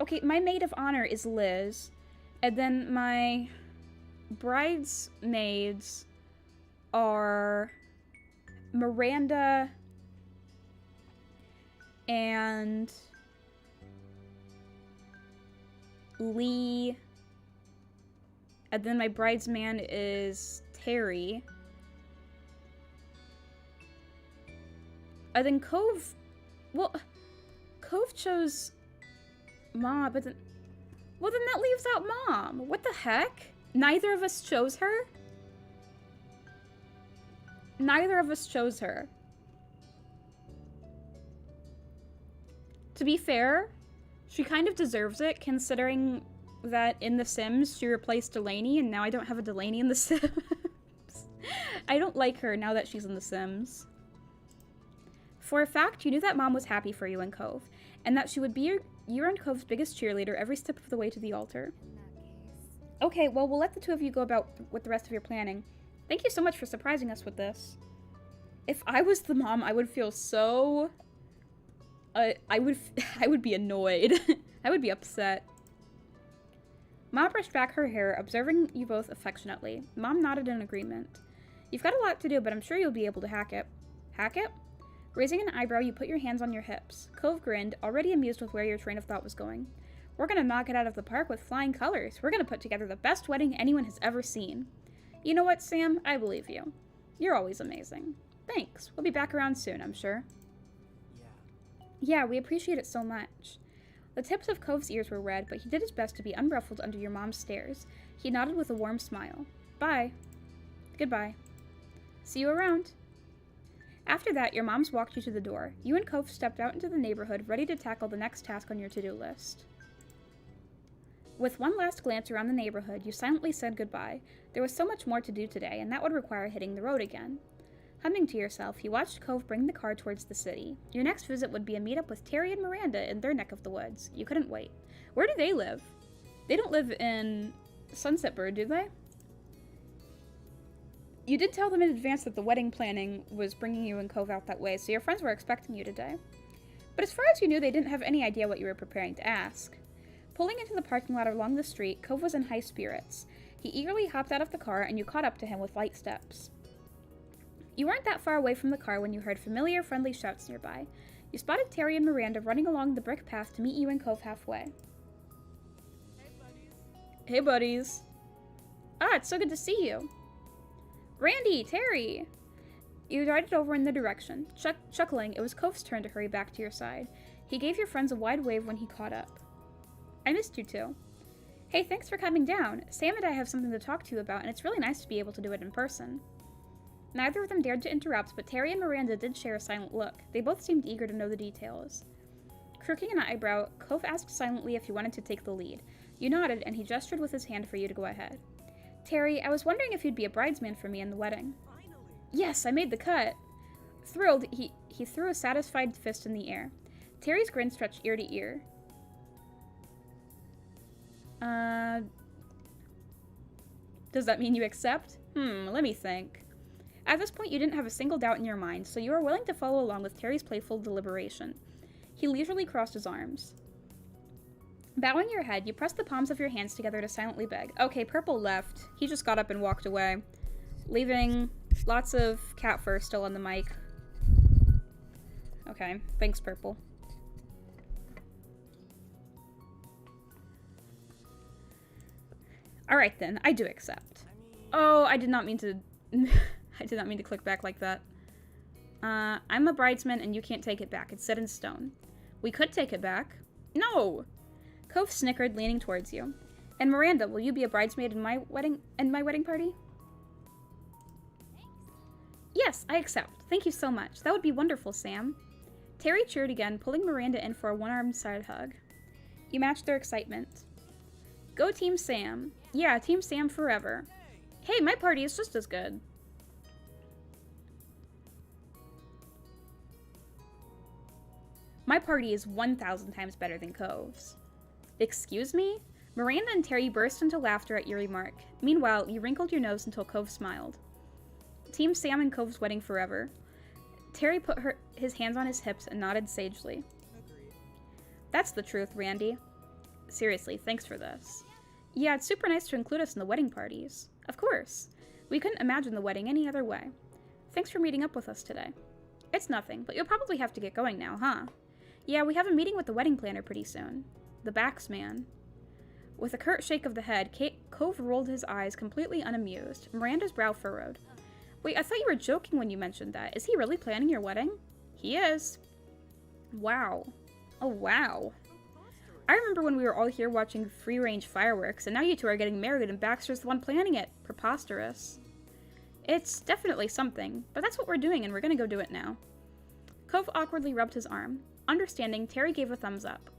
Okay, my maid of honor is Liz, and then my bridesmaids are Miranda and Lee, and then my bridesman is Terry. And then Cove, well, Cove chose Ma, but then... Well, then that leaves out Mom. What the heck? Neither of us chose her? Neither of us chose her. To be fair, she kind of deserves it, considering that in The Sims, she replaced Delaney, and now I don't have a Delaney in The Sims. I don't like her now that she's in The Sims. For a fact, you knew that Mom was happy for you and Cove, and that she would be your and Cove's biggest cheerleader every step of the way to the altar. Okay, well, we'll let the two of you go about with the rest of your planning. Thank you so much for surprising us with this. If I was the mom, I would feel so... I would be annoyed. I would be upset. Mom brushed back her hair, observing you both affectionately. Mom nodded in agreement. You've got a lot to do, but I'm sure you'll be able to hack it. Hack it? Raising an eyebrow, you put your hands on your hips. Cove grinned, already amused with where your train of thought was going. We're gonna knock it out of the park with flying colors. We're gonna put together the best wedding anyone has ever seen. You know what, Sam? I believe you. You're always amazing. Thanks. We'll be back around soon, I'm sure. Yeah, we appreciate it so much. The tips of Cove's ears were red, but he did his best to be unruffled under your mom's stares. He nodded with a warm smile. Bye. Goodbye. See you around. After that, your moms walked you to the door. You and Cove stepped out into the neighborhood, ready to tackle the next task on your to-do list. With one last glance around the neighborhood, you silently said goodbye. There was so much more to do today, and that would require hitting the road again. Humming to yourself, you watched Cove bring the car towards the city. Your next visit would be a meetup with Terry and Miranda in their neck of the woods. You couldn't wait. Where do they live? They don't live in Sunset Bird, do they? You did tell them in advance that the wedding planning was bringing you and Cove out that way, so your friends were expecting you today. But as far as you knew, they didn't have any idea what you were preparing to ask. Pulling into the parking lot along the street, Cove was in high spirits. He eagerly hopped out of the car, and you caught up to him with light steps. You weren't that far away from the car when you heard familiar, friendly shouts nearby. You spotted Terry and Miranda running along the brick path to meet you and Cove halfway. Hey, buddies. Hey, buddies. Ah, it's so good to see you. Randy, Terry! You darted over in their direction. Chuckling, it was Cove's turn to hurry back to your side. He gave your friends a wide wave when he caught up. I missed you too. Hey, thanks for coming down. Sam and I have something to talk to you about, and it's really nice to be able to do it in person. Neither of them dared to interrupt, but Terry and Miranda did share a silent look. They both seemed eager to know the details. Crooking an eyebrow, Cove asked silently if you wanted to take the lead. You nodded, and he gestured with his hand for you to go ahead. Terry, I was wondering if you'd be a bridesman for me in the wedding. Finally. Yes, I made the cut. Thrilled, he threw a satisfied fist in the air. Terry's grin stretched ear to ear. Does that mean you accept? Let me think. At this point, you didn't have a single doubt in your mind, so you were willing to follow along with Terry's playful deliberation. He leisurely crossed his arms. Bowing your head, you pressed the palms of your hands together to silently beg. Okay, Purple left. He just got up and walked away, leaving lots of cat fur still on the mic. Okay, thanks, Purple. Alright then, I do accept. Oh, I did not mean to... I did not mean to click back like that. I'm a bridesman and you can't take it back. It's set in stone. We could take it back. No! Cove snickered, leaning towards you. And Miranda, will you be a bridesmaid in my wedding party? Yes, I accept. Thank you so much. That would be wonderful, Sam. Terry cheered again, pulling Miranda in for a one-armed side hug. You matched their excitement. Go Team Sam. Yeah, Team Sam forever. Hey, my party is just as good. My party is 1,000 times better than Cove's. Excuse me? Miranda and Terry burst into laughter at your remark. Meanwhile, you wrinkled your nose until Cove smiled. Team Sam and Cove's wedding forever. Terry put his hands on his hips and nodded sagely. Agreed. That's the truth, Randy. Seriously, thanks for this. Yeah, it's super nice to include us in the wedding parties. Of course. We couldn't imagine the wedding any other way. Thanks for meeting up with us today. It's nothing, but you'll probably have to get going now, huh? Yeah, we have a meeting with the wedding planner pretty soon. The Backs man. With a curt shake of the head, Cove rolled his eyes, completely unamused. Miranda's brow furrowed. Wait, I thought you were joking when you mentioned that. Is he really planning your wedding? He is. Wow. Oh, wow. I remember when we were all here watching free-range fireworks, and now you two are getting married and Baxter's the one planning it. Preposterous. It's definitely something, but that's what we're doing and we're gonna go do it now. Cove awkwardly rubbed his arm. Understanding, Terry gave a thumbs up.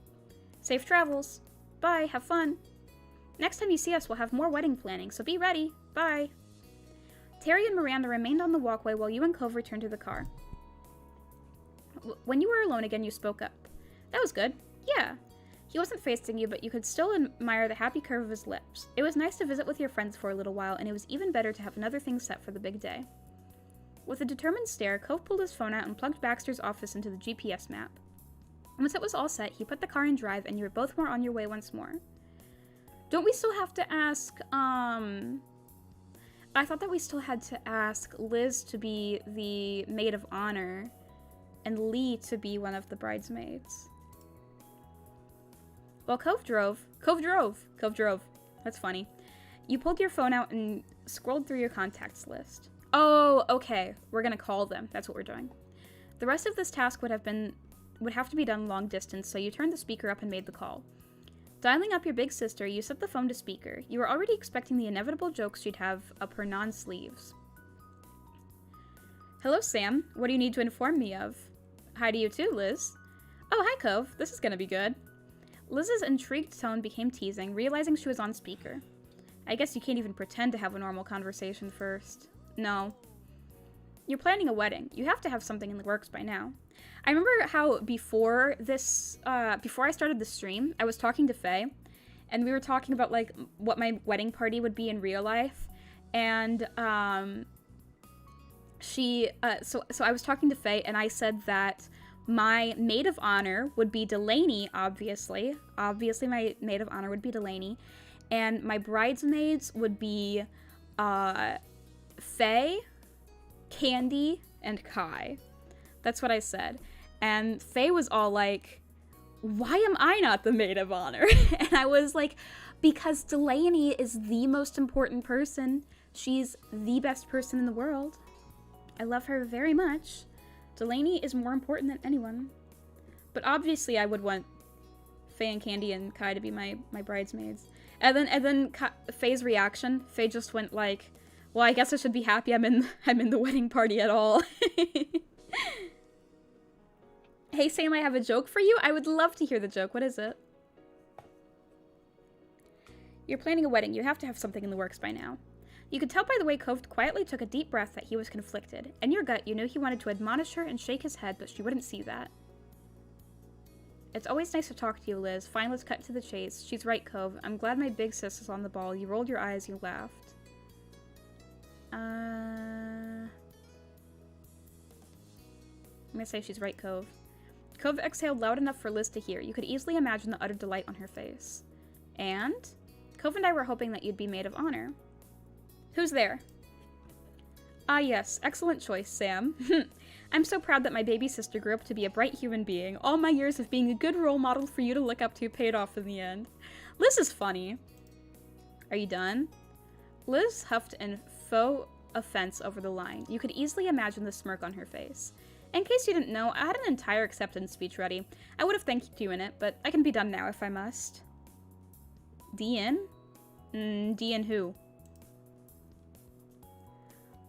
Safe travels. Bye, have fun. Next time you see us, we'll have more wedding planning, so be ready. Bye. Terry and Miranda remained on the walkway while you and Cove returned to the car. When you were alone again, you spoke up. That was good. Yeah. He wasn't facing you, but you could still admire the happy curve of his lips. It was nice to visit with your friends for a little while, and it was even better to have another thing set for the big day. With a determined stare, Cove pulled his phone out and plugged Baxter's office into the GPS map. Once it was all set, he put the car in drive, and you were both on your way once more. Don't we still have to ask, I thought that we still had to ask Liz to be the maid of honor, and Lee to be one of the bridesmaids. Well, Cove drove. That's funny. You pulled your phone out and scrolled through your contacts list. Oh, okay. We're gonna call them. That's what we're doing. The rest of this task would have to be done long distance, so you turned the speaker up and made the call. Dialing up your big sister, you set the phone to speaker. You were already expecting the inevitable jokes she'd have up her non-sleeves. Hello, Sam. What do you need to inform me of? Hi to you too, Liz. Oh, hi, Cove. This is gonna be good. Liz's intrigued tone became teasing, realizing she was on speaker. I guess you can't even pretend to have a normal conversation first. No. You're planning a wedding. You have to have something in the works by now. I remember how before I started the stream, I was talking to Faye, and we were talking about, like, what my wedding party would be in real life, and, so I was talking to Faye, and I said that my maid of honor would be Delaney, obviously. Obviously, my maid of honor would be Delaney. And my bridesmaids would be, Faye, Candy, and Kai. That's what I said. And Faye was all like, why am I not the maid of honor? And I was like, because Delaney is the most important person. She's the best person in the world. I love her very much. Delaney is more important than anyone. But obviously I would want Faye and Candy and Kai to be my bridesmaids. And then Faye's reaction, Faye just went like, well, I guess I should be happy I'm in the wedding party at all. Hey Sam, I have a joke for you. I would love to hear the joke. What is it? You're planning a wedding. You have to have something in the works by now. You could tell by the way Cove quietly took a deep breath that he was conflicted. In your gut, you knew he wanted to admonish her and shake his head, but she wouldn't see that. It's always nice to talk to you, Liz. Fine, let's cut to the chase. She's right, Cove. I'm glad my big sis is on the ball. You rolled your eyes, you laughed. I'm gonna say she's right, Cove. Cove exhaled loud enough for Liz to hear. You could easily imagine the utter delight on her face. And? Cove and I were hoping that you'd be maid of honor. Who's there? Ah yes, excellent choice, Sam. I'm so proud that my baby sister grew up to be a bright human being. All my years of being a good role model for you to look up to paid off in the end. Liz is funny. Are you done? Liz huffed in faux offense over the line. You could easily imagine the smirk on her face. In case you didn't know, I had an entire acceptance speech ready. I would have thanked you in it, but I can be done now if I must. Dean? Dean who?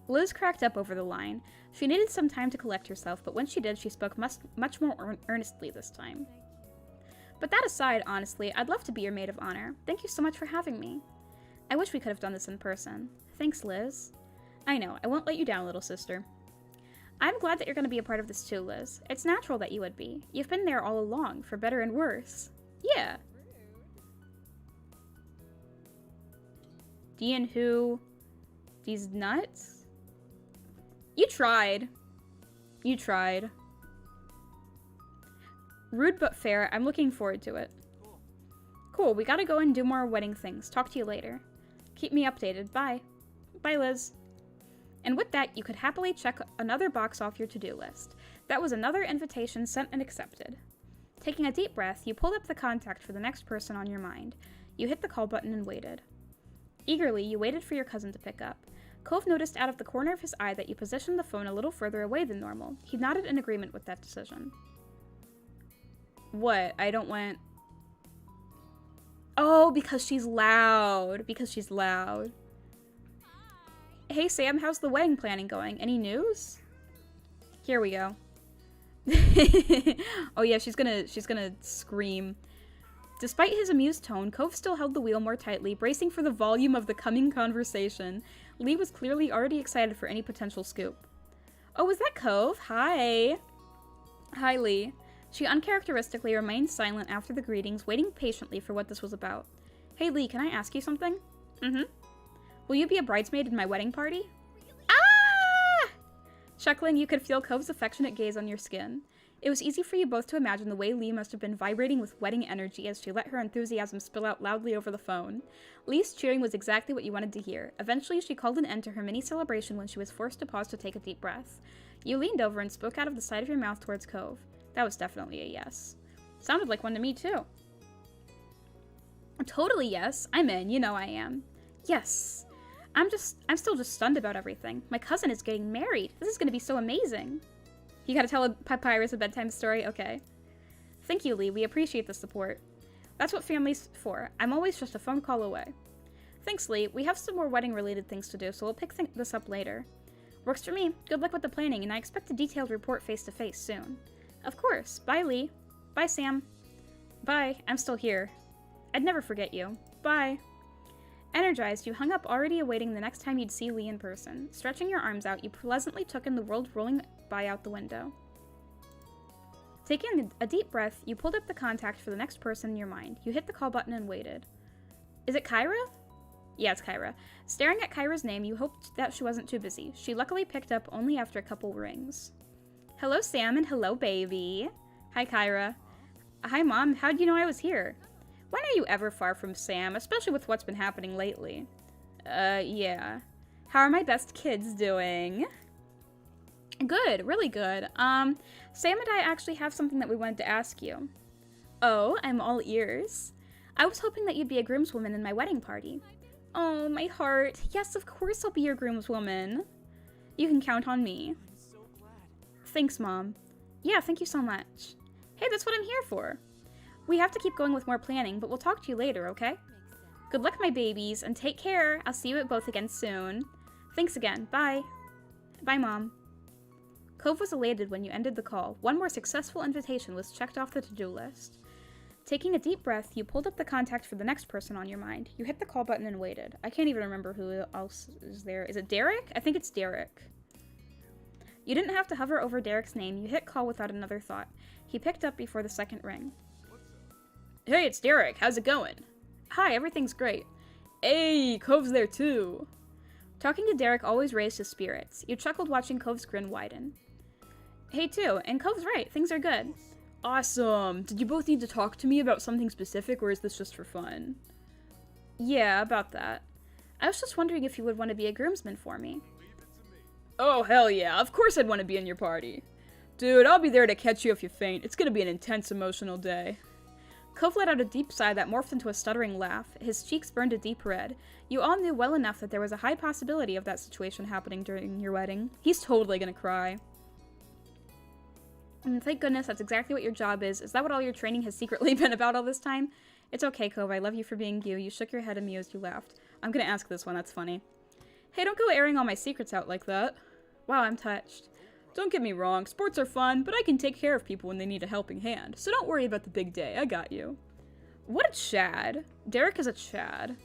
Liz cracked up over the line. She needed some time to collect herself, but when she did, she spoke much more earnestly this time. But that aside, honestly, I'd love to be your maid of honor. Thank you so much for having me. I wish we could have done this in person. Thanks, Liz. I know, I won't let you down, little sister. I'm glad that you're going to be a part of this too, Liz. It's natural that you would be. You've been there all along, for better and worse. Yeah. Dean who? These nuts? You tried. You tried. Rude but fair. I'm looking forward to it. Cool, we gotta go and do more wedding things. Talk to you later. Keep me updated. Bye. Bye, Liz. And with that, you could happily check another box off your to-do list. That was another invitation sent and accepted. Taking a deep breath, you pulled up the contact for the next person on your mind. You hit the call button and waited. Eagerly, you waited for your cousin to pick up. Cove noticed out of the corner of his eye that you positioned the phone a little further away than normal. He nodded in agreement with that decision. What? I don't want... Oh, because she's loud. Because she's loud. Hey, Sam, how's the wedding planning going? Any news? Here we go. Oh yeah, she's gonna scream. Despite his amused tone, Cove still held the wheel more tightly, bracing for the volume of the coming conversation. Lee was clearly already excited for any potential scoop. Oh, is that Cove? Hi. Hi, Lee. She uncharacteristically remained silent after the greetings, waiting patiently for what this was about. Hey, Lee, can I ask you something? Mm-hmm. Will you be a bridesmaid in my wedding party? Ah! Chuckling, you could feel Cove's affectionate gaze on your skin. It was easy for you both to imagine the way Lee must have been vibrating with wedding energy as she let her enthusiasm spill out loudly over the phone. Lee's cheering was exactly what you wanted to hear. Eventually, she called an end to her mini celebration when she was forced to pause to take a deep breath. You leaned over and spoke out of the side of your mouth towards Cove. That was definitely a yes. Sounded like one to me, too. Totally yes. I'm in. You know I am. Yes. I'm still just stunned about everything. My cousin is getting married. This is going to be so amazing. You gotta tell a Papyrus a bedtime story? Okay. Thank you, Lee. We appreciate the support. That's what family's for. I'm always just a phone call away. Thanks, Lee. We have some more wedding-related things to do, so we'll pick this up later. Works for me. Good luck with the planning, and I expect a detailed report face-to-face soon. Of course. Bye, Lee. Bye, Sam. Bye. I'm still here. I'd never forget you. Bye. Energized, you hung up, already awaiting the next time you'd see Lee in person. Stretching your arms out, you pleasantly took in the world rolling by out the window. Taking a deep breath, you pulled up the contact for the next person in your mind. You hit the call button and waited. Is it Kyra? Yeah, it's Kyra. Staring at Kyra's name, you hoped that she wasn't too busy. She luckily picked up only after a couple rings. Hello, Sam, and hello, baby. Hi, Kyra. Hi, Mom. How'd you know I was here? When are you ever far from Sam, especially with what's been happening lately? Yeah. How are my best kids doing? Good, really good. Sam and I actually have something that we wanted to ask you. Oh, I'm all ears. I was hoping that you'd be a groomswoman in my wedding party. Oh, my heart. Yes, of course I'll be your groomswoman. You can count on me. Thanks, Mom. Yeah, thank you so much. Hey, that's what I'm here for. We have to keep going with more planning, but we'll talk to you later, okay? Good luck, my babies, and take care. I'll see you at both again soon. Thanks again. Bye. Bye, Mom. Cove was elated when you ended the call. One more successful invitation was checked off the to-do list. Taking a deep breath, you pulled up the contact for the next person on your mind. You hit the call button and waited. I can't even remember who else is there. Is it Derek? I think it's Derek. You didn't have to hover over Derek's name. You hit call without another thought. He picked up before the second ring. Hey, it's Derek. How's it going? Hi, everything's great. Hey, Cove's there too. Talking to Derek always raised his spirits. You chuckled watching Cove's grin widen. Hey, too, and Cove's right. Things are good. Awesome. Did you both need to talk to me about something specific, or is this just for fun? Yeah, about that. I was just wondering if you would want to be a groomsman for me. Oh, hell yeah. Of course I'd want to be in your party. Dude, I'll be there to catch you if you faint. It's gonna be an intense, emotional day. Cove let out a deep sigh that morphed into a stuttering laugh. His cheeks burned a deep red. You all knew well enough that there was a high possibility of that situation happening during your wedding. He's totally gonna cry. And thank goodness that's exactly what your job is. Is that what all your training has secretly been about all this time? It's okay, Cove. I love you for being you. You shook your head amused. You laughed. I'm gonna ask this one. That's funny. Hey, don't go airing all my secrets out like that. Wow, I'm touched. Don't get me wrong, sports are fun, but I can take care of people when they need a helping hand, so don't worry about the big day, I got you. What a Chad. Derek is a Chad.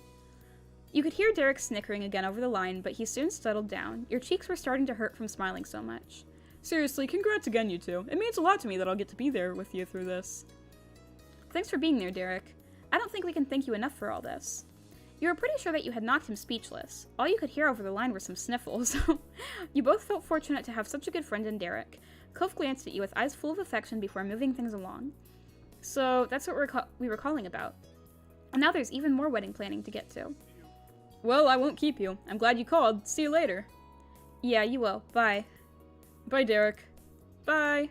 You could hear Derek snickering again over the line, but he soon settled down. Your cheeks were starting to hurt from smiling so much. Seriously, congrats again, you two. It means a lot to me that I'll get to be there with you through this. Thanks for being there, Derek. I don't think we can thank you enough for all this. You were pretty sure that you had knocked him speechless. All you could hear over the line were some sniffles. You both felt fortunate to have such a good friend in Derek. Cove glanced at you with eyes full of affection before moving things along. So that's what we were calling about. And now there's even more wedding planning to get to. Well, I won't keep you. I'm glad you called. See you later. Yeah, you will. Bye. Bye, Derek. Bye.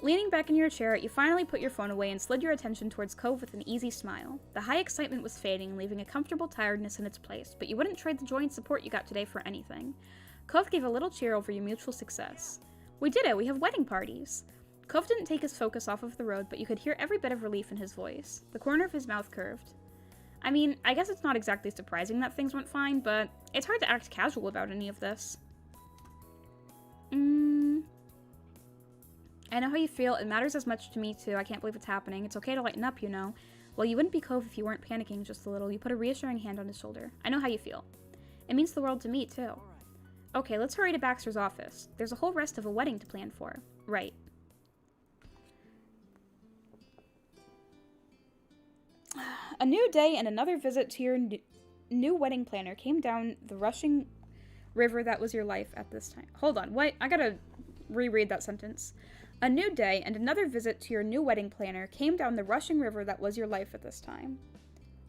Leaning back in your chair, you finally put your phone away and slid your attention towards Cove with an easy smile. The high excitement was fading, leaving a comfortable tiredness in its place, but you wouldn't trade the joy and support you got today for anything. Cove gave a little cheer over your mutual success. We did it! We have wedding parties! Cove didn't take his focus off of the road, but you could hear every bit of relief in his voice. The corner of his mouth curved. I mean, I guess it's not exactly surprising that things went fine, but it's hard to act casual about any of this. I know how you feel. It matters as much to me, too. I can't believe it's happening. It's okay to lighten up, you know. Well, you wouldn't be Cove if you weren't panicking just a little. You put a reassuring hand on his shoulder. I know how you feel. It means the world to me, too. Okay, let's hurry to Baxter's office. There's a whole rest of a wedding to plan for. Right. A new day and another visit to your new wedding planner came down the rushing river that was your life at this time. Hold on, what? I gotta reread that sentence. A new day and another visit to your new wedding planner came down the rushing river that was your life at this time.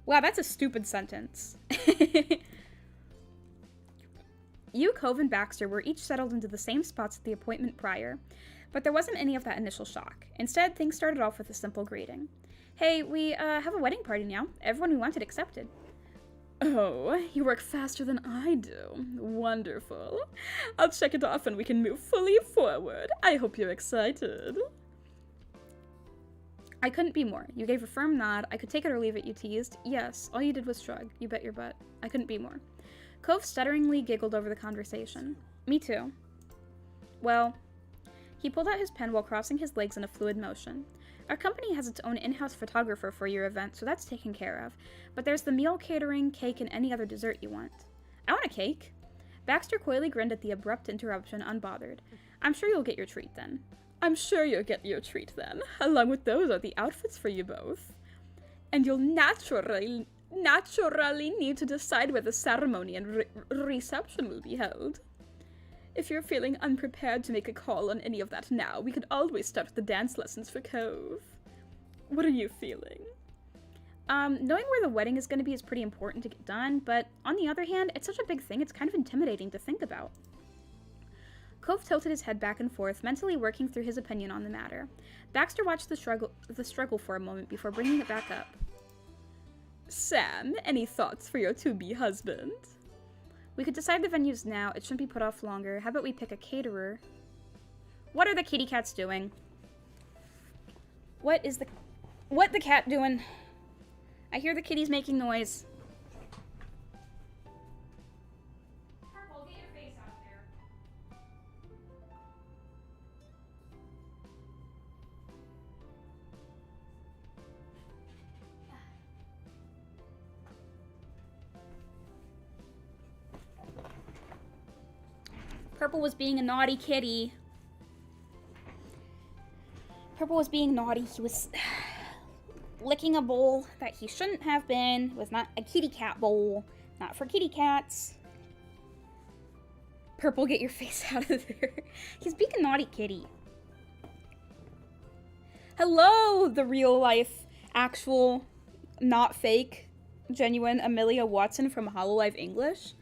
Wow, that's a stupid sentence. You, Cove, and Baxter were each settled into the same spots at the appointment prior, but there wasn't any of that initial shock. Instead, things started off with a simple greeting. Hey, we have a wedding party now. Everyone we wanted accepted. Oh, you work faster than I do. Wonderful. I'll check it off and we can move fully forward. I hope you're excited. I couldn't be more. You gave a firm nod. I could take it or leave it, you teased. Yes, all you did was shrug. You bet your butt. I couldn't be more. Cove stutteringly giggled over the conversation. Me too. Well, he pulled out his pen while crossing his legs in a fluid motion. Our company has its own in-house photographer for your event, so that's taken care of. But there's the meal, catering, cake, and any other dessert you want. I want a cake. Baxter coyly grinned at the abrupt interruption, unbothered. I'm sure you'll get your treat then. I'm sure you'll get your treat then. Along with those are the outfits for you both. And you'll naturally need to decide where the ceremony and reception will be held. If you're feeling unprepared to make a call on any of that now, we could always start the dance lessons for Cove. What are you feeling? Knowing where the wedding is going to be is pretty important to get done, but on the other hand, it's such a big thing, it's kind of intimidating to think about. Cove tilted his head back and forth, mentally working through his opinion on the matter. Baxter watched the struggle for a moment before bringing it back up. Sam, any thoughts for your to-be husband? We could decide the venues now. It shouldn't be put off longer. How about we pick a caterer? What are the kitty cats doing? What the cat doing? I hear the kitties making noise. Purple, get your face out there. Purple was being a naughty kitty. Purple was being naughty. He was licking a bowl that he shouldn't have been. It was not a kitty cat bowl. Not for kitty cats. Purple, get your face out of there. He's being a naughty kitty. Hello, the real life, actual, not fake, genuine Amelia Watson from Hololive English.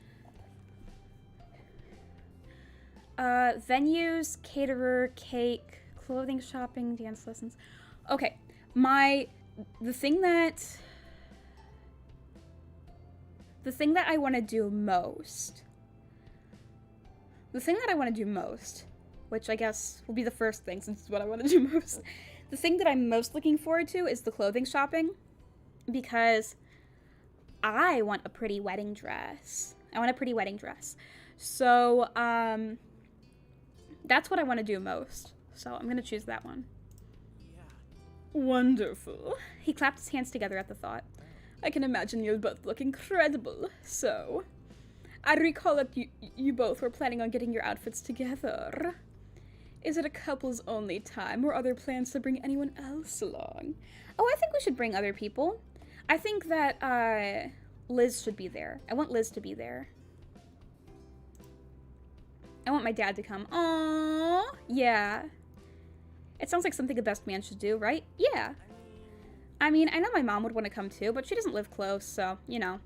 Venues, caterer, cake, clothing, shopping, dance lessons. Okay, the thing that I want to do most, which I guess will be the first thing since it's what I want to do most, the thing that I'm most looking forward to is the clothing shopping, because I want a pretty wedding dress. So, that's what I want to do most. So I'm going to choose that one. Yeah. Wonderful. He clapped his hands together at the thought. I can imagine you'll both look incredible. So, I recall that you both were planning on getting your outfits together. Is it a couples only time, or are there plans to bring anyone else along? Oh, I think we should bring other people. I think that, Liz should be there. I want Liz to be there. I want my dad to come. Aww, yeah. It sounds like something a best man should do, right? Yeah. I mean, I know my mom would want to come too, but she doesn't live close, so, you know.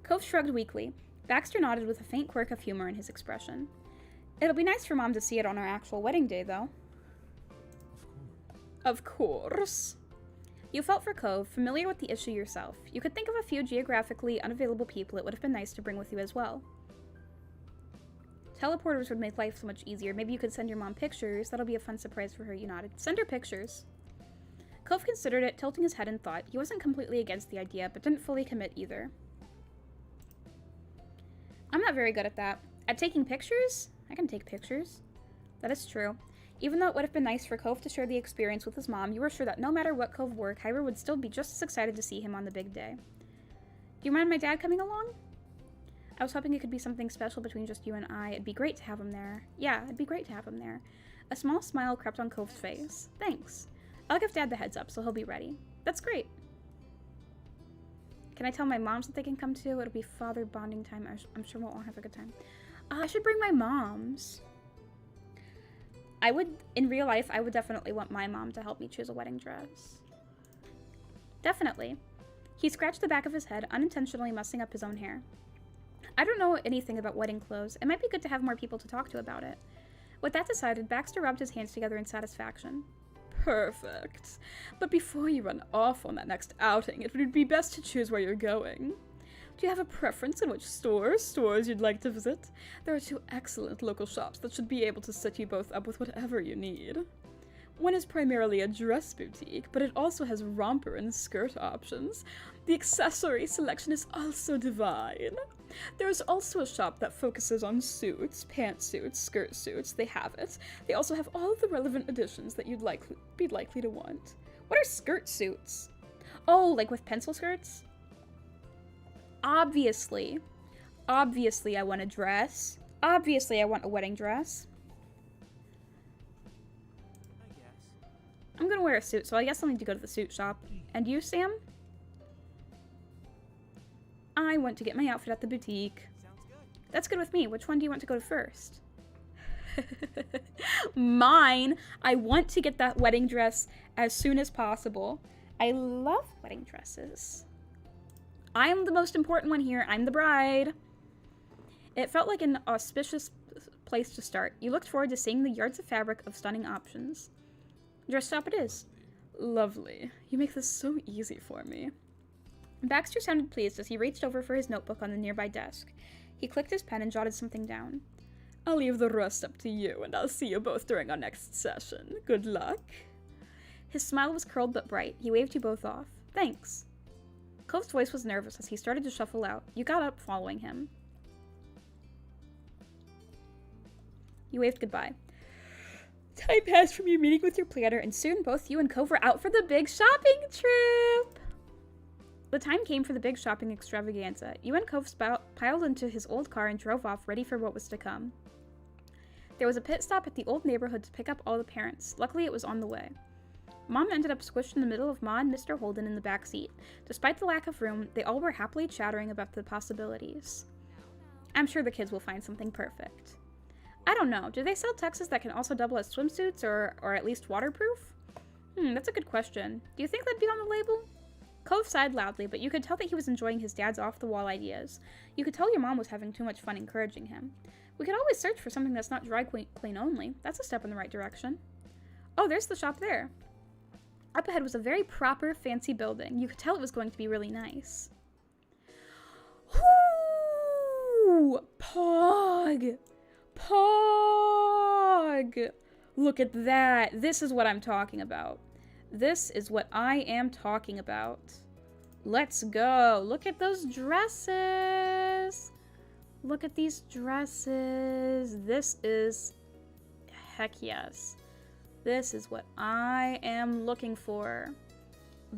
Cove shrugged weakly. Baxter nodded with a faint quirk of humor in his expression. It'll be nice for Mom to see it on our actual wedding day, though. Of course. You felt for Cove, familiar with the issue yourself. You could think of a few geographically unavailable people it would have been nice to bring with you as well. Teleporters would make life so much easier. Maybe you could send your mom pictures. That'll be a fun surprise for her. You nodded. Send her pictures. Cove considered it, tilting his head in thought. He wasn't completely against the idea, but didn't fully commit either. I'm not very good at that. At taking pictures? I can take pictures. That is true. Even though it would have been nice for Cove to share the experience with his mom, you were sure that no matter what Cove wore, Kyra would still be just as excited to see him on the big day. Do you mind my dad coming along? I was hoping it could be something special between just you and I. It'd be great to have him there. Yeah, it'd be great to have him there. A small smile crept on Cove's face. Thanks. I'll give Dad the heads up, so he'll be ready. That's great. Can I tell my moms that they can come too? It'll be father bonding time. I'm sure we'll all have a good time. I should bring my moms. I would, in real life, I would definitely want my mom to help me choose a wedding dress. Definitely. He scratched the back of his head, unintentionally messing up his own hair. I don't know anything about wedding clothes. It might be good to have more people to talk to about it. With that decided, Baxter rubbed his hands together in satisfaction. Perfect. But before you run off on that next outing, it would be best to choose where you're going. Do you have a preference in which stores you'd like to visit? There are 2 excellent local shops that should be able to set you both up with whatever you need. One is primarily a dress boutique, but it also has romper and skirt options. The accessory selection is also divine. There is also a shop that focuses on suits, pantsuits, skirt suits. They have it. They also have all of the relevant additions that you'd be likely to want. What are skirt suits? Oh, like with pencil skirts? Obviously I want a dress. Obviously I want a wedding dress. I guess. I'm gonna wear a suit, so I guess I'll need to go to the suit shop. And you, Sam? I want to get my outfit at the boutique. Sounds good. That's good with me. Which one do you want to go to first? Mine! I want to get that wedding dress as soon as possible. I love wedding dresses. I'm the most important one here. I'm the bride. It felt like an auspicious place to start. You looked forward to seeing the yards of fabric of stunning options. Dress shop it is. Lovely. You make this so easy for me. Baxter sounded pleased as he reached over for his notebook on the nearby desk. He clicked his pen and jotted something down. I'll leave the rest up to you, and I'll see you both during our next session. Good luck. His smile was curled but bright. He waved you both off. Thanks. Cove's voice was nervous as he started to shuffle out. You got up, following him. You waved goodbye. Time passed from your meeting with your planner, and soon both you and Cove were out for the big shopping trip. The time came for the big shopping extravaganza. You and Cove piled into his old car and drove off, ready for what was to come. There was a pit stop at the old neighborhood to pick up all the parents. Luckily, it was on the way. Mom ended up squished in the middle of Ma and Mr. Holden in the back seat. Despite the lack of room, they all were happily chattering about the possibilities. I'm sure the kids will find something perfect. I don't know. Do they sell tuxes that can also double as swimsuits or at least waterproof? That's a good question. Do you think that'd be on the label? Cove sighed loudly, but you could tell that he was enjoying his dad's off-the-wall ideas. You could tell your mom was having too much fun encouraging him. We could always search for something that's not dry clean only. That's a step in the right direction. Oh, there's the shop there. Up ahead was a very proper, fancy building. You could tell it was going to be really nice. Whoo! Pog! Pog! Look at that. This is what I'm talking about. This is what I am talking about. Let's go. Look at those dresses. Look at these dresses. This is... Heck yes. This is what I am looking for.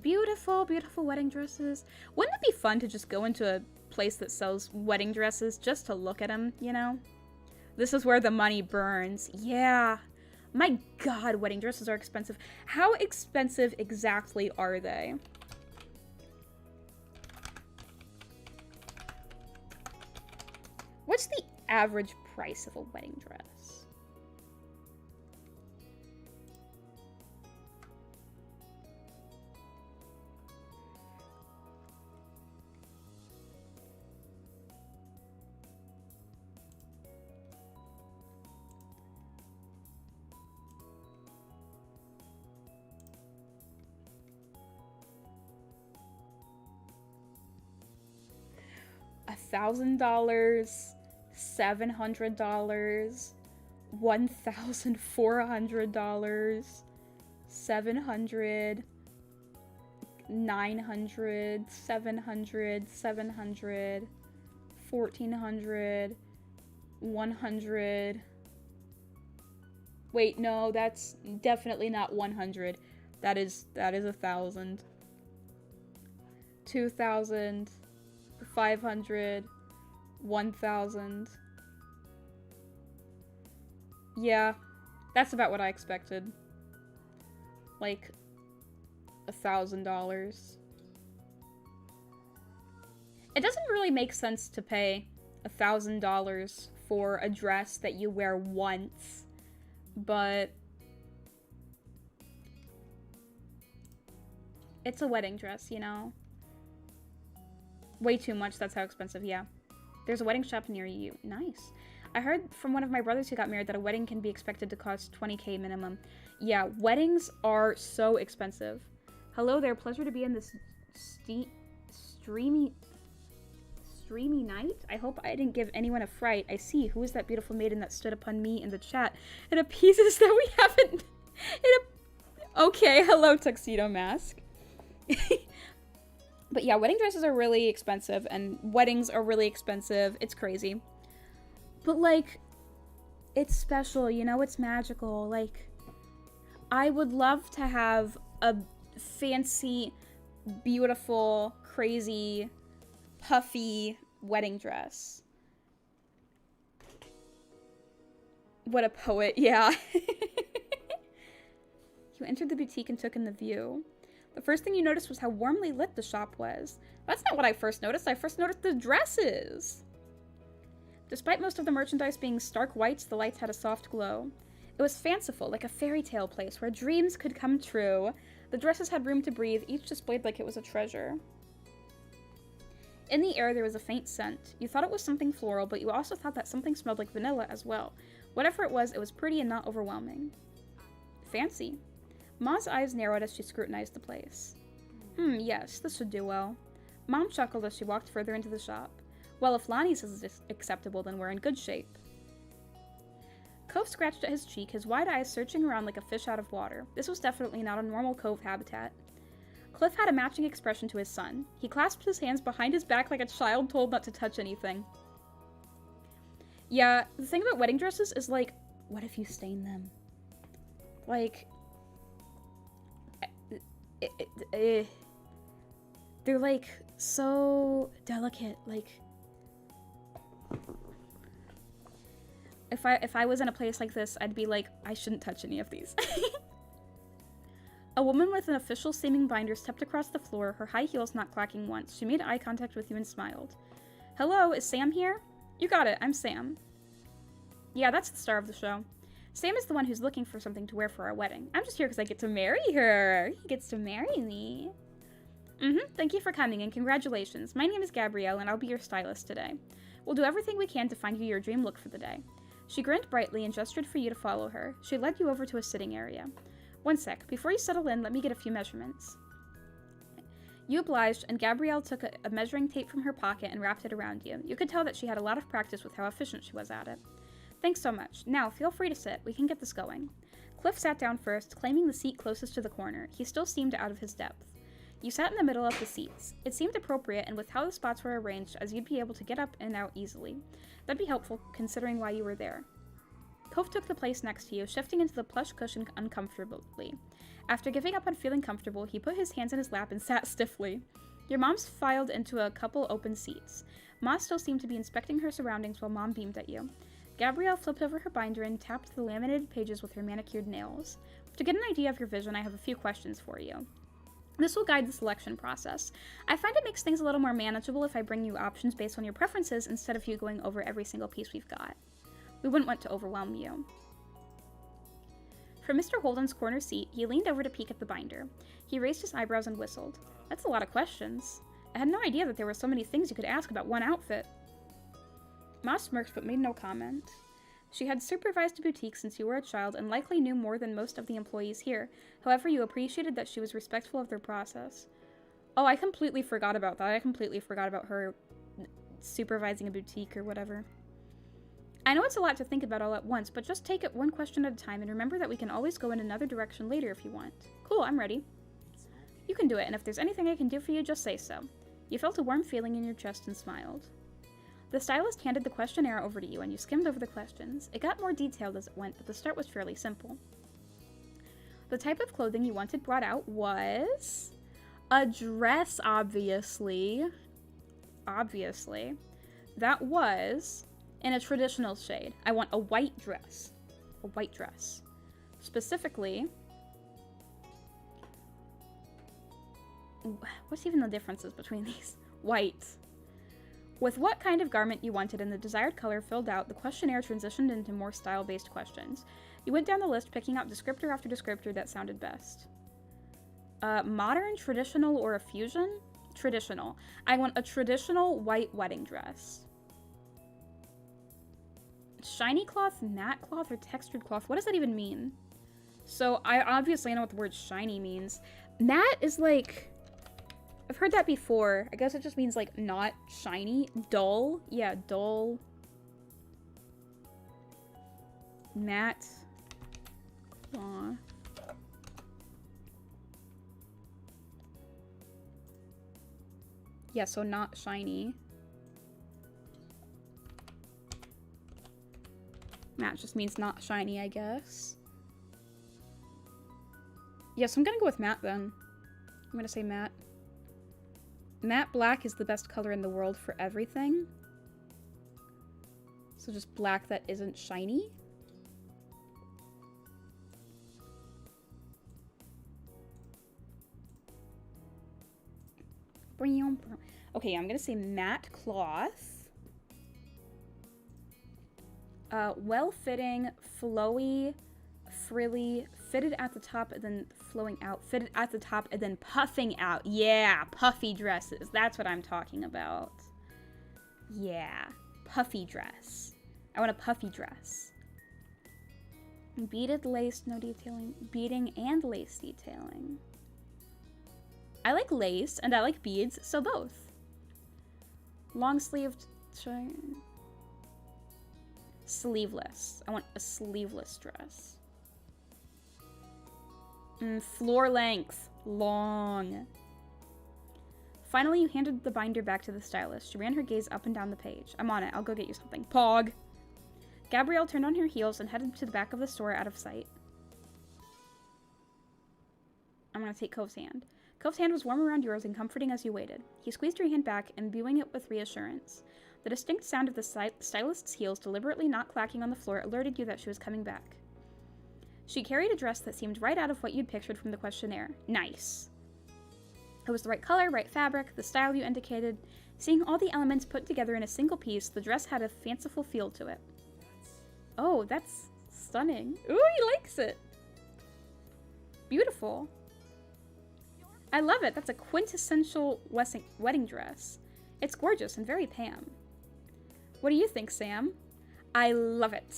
Beautiful, beautiful wedding dresses. Wouldn't it be fun to just go into a place that sells wedding dresses just to look at them, you know? This is where the money burns. Yeah. My God, wedding dresses are expensive. How expensive exactly are they? What's the average price of a wedding dress? $1,000, $700, $1,400, 700, 900, 700, 700, 1,400, 100. Wait, no, that's definitely not 100. That is 1,000. 2,000, 500, 1,000. Yeah, that's about what I expected. Like, $1,000. It doesn't really make sense to pay $1,000 for a dress that you wear once, but it's a wedding dress, you know? Way too much, that's how expensive, yeah. There's a wedding shop near you. Nice. I heard from one of my brothers who got married that a wedding can be expected to cost $20K minimum. Yeah, weddings are so expensive. Hello there, pleasure to be in this streamy night. I hope I didn't give anyone a fright. I see, who is that beautiful maiden that stood upon me in the chat? It appeases that we haven't... Okay, hello, Tuxedo Mask. But yeah, wedding dresses are really expensive, and weddings are really expensive. It's crazy. But, like, it's special, you know? It's magical. Like, I would love to have a fancy, beautiful, crazy, puffy wedding dress. What a poet, yeah. You entered the boutique and took in the view. The first thing you noticed was how warmly lit the shop was. That's not what I first noticed. I first noticed the dresses. Despite most of the merchandise being stark whites, the lights had a soft glow. It was fanciful, like a fairy tale place where dreams could come true. The dresses had room to breathe, each displayed like it was a treasure. In the air, there was a faint scent. You thought it was something floral, but you also thought that something smelled like vanilla as well. Whatever it was pretty and not overwhelming. Fancy. Ma's eyes narrowed as she scrutinized the place. Yes, this should do well. Mom chuckled as she walked further into the shop. Well, if Lonnie's is acceptable, then we're in good shape. Cove scratched at his cheek, his wide eyes searching around like a fish out of water. This was definitely not a normal Cove habitat. Cliff had a matching expression to his son. He clasped his hands behind his back like a child told not to touch anything. Yeah, the thing about wedding dresses is, like, what if you stain them? Like... they're, like, so delicate, like... If I was in a place like this, I'd be like, I shouldn't touch any of these. A woman with an official-seeming binder stepped across the floor, her high heels not clacking once. She made eye contact with you and smiled. Hello, is Sam here? You got it, I'm Sam. Yeah, that's the star of the show. Sam is the one who's looking for something to wear for our wedding. I'm just here because I get to marry her. He gets to marry me. Thank you for coming and congratulations. My name is Gabrielle and I'll be your stylist today. We'll do everything we can to find you your dream look for the day. She grinned brightly and gestured for you to follow her. She led you over to a sitting area. One sec. Before you settle in, let me get a few measurements. You obliged, and Gabrielle took a measuring tape from her pocket and wrapped it around you. You could tell that she had a lot of practice with how efficient she was at it. Thanks so much. Now, feel free to sit. We can get this going. Cliff sat down first, claiming the seat closest to the corner. He still seemed out of his depth. You sat in the middle of the seats. It seemed appropriate, and with how the spots were arranged, as you'd be able to get up and out easily. That'd be helpful, considering why you were there. Cove took the place next to you, shifting into the plush cushion uncomfortably. After giving up on feeling comfortable, he put his hands in his lap and sat stiffly. Your mom's filed into a couple open seats. Ma still seemed to be inspecting her surroundings while Mom beamed at you. Gabrielle flipped over her binder and tapped the laminated pages with her manicured nails. To get an idea of your vision, I have a few questions for you. This will guide the selection process. I find it makes things a little more manageable if I bring you options based on your preferences instead of you going over every single piece we've got. We wouldn't want to overwhelm you. From Mr. Holden's corner seat, he leaned over to peek at the binder. He raised his eyebrows and whistled. That's a lot of questions. I had no idea that there were so many things you could ask about one outfit. Ma smirked but made no comment. She had supervised a boutique since you were a child and likely knew more than most of the employees here. However, you appreciated that she was respectful of their process. Oh, I completely forgot about that. I completely forgot about her supervising a boutique or whatever. I know it's a lot to think about all at once, but just take it one question at a time and remember that we can always go in another direction later if you want. Cool, I'm ready. You can do it, and if there's anything I can do for you, just say so. You felt a warm feeling in your chest and smiled. The stylist handed the questionnaire over to you, and you skimmed over the questions. It got more detailed as it went, but the start was fairly simple. The type of clothing you wanted brought out was... a dress, obviously. Obviously. That was in a traditional shade. I want a white dress. A white dress. Specifically... what's even the differences between these? White. With what kind of garment you wanted and the desired color filled out, the questionnaire transitioned into more style-based questions. You went down the list, picking out descriptor after descriptor that sounded best. Modern, traditional, or a fusion? Traditional. I want a traditional white wedding dress. Shiny cloth, matte cloth, or textured cloth? What does that even mean? So, I obviously know what the word shiny means. Matte is like... I've heard that before. I guess it just means, like, not shiny. Dull. Yeah, dull. Matte. Aw. Yeah, so not shiny. Matte just means not shiny, I guess. Yeah, so I'm gonna go with matte then. I'm gonna say matte. Matte black is the best color in the world for everything. So just black that isn't shiny. Okay, I'm gonna say matte cloth. Well-fitting, flowy, frilly, fitted at the top and then flowing out, fitted at the top and then puffing out. Yeah, puffy dresses. That's what I'm talking about. Yeah, puffy dress. I want a puffy dress. Beaded lace, no detailing. Beading and lace detailing. I like lace and I like beads, so both. Long-sleeved, sleeveless. I want a sleeveless dress. Floor length. Long. Finally, you handed the binder back to the stylist. She ran her gaze up and down the page. I'm on it. I'll go get you something. Pog. Gabrielle turned on her heels and headed to the back of the store out of sight. I'm going to take Cove's hand. Cove's hand was warm around yours and comforting as you waited. He squeezed your hand back, imbuing it with reassurance. The distinct sound of the stylist's heels deliberately not clacking on the floor alerted you that she was coming back. She carried a dress that seemed right out of what you'd pictured from the questionnaire. Nice. It was the right color, right fabric, the style you indicated. Seeing all the elements put together in a single piece, the dress had a fanciful feel to it. Oh, that's stunning. Ooh, he likes it. Beautiful. I love it. That's a quintessential wedding dress. It's gorgeous and very Pam. What do you think, Sam? I love it.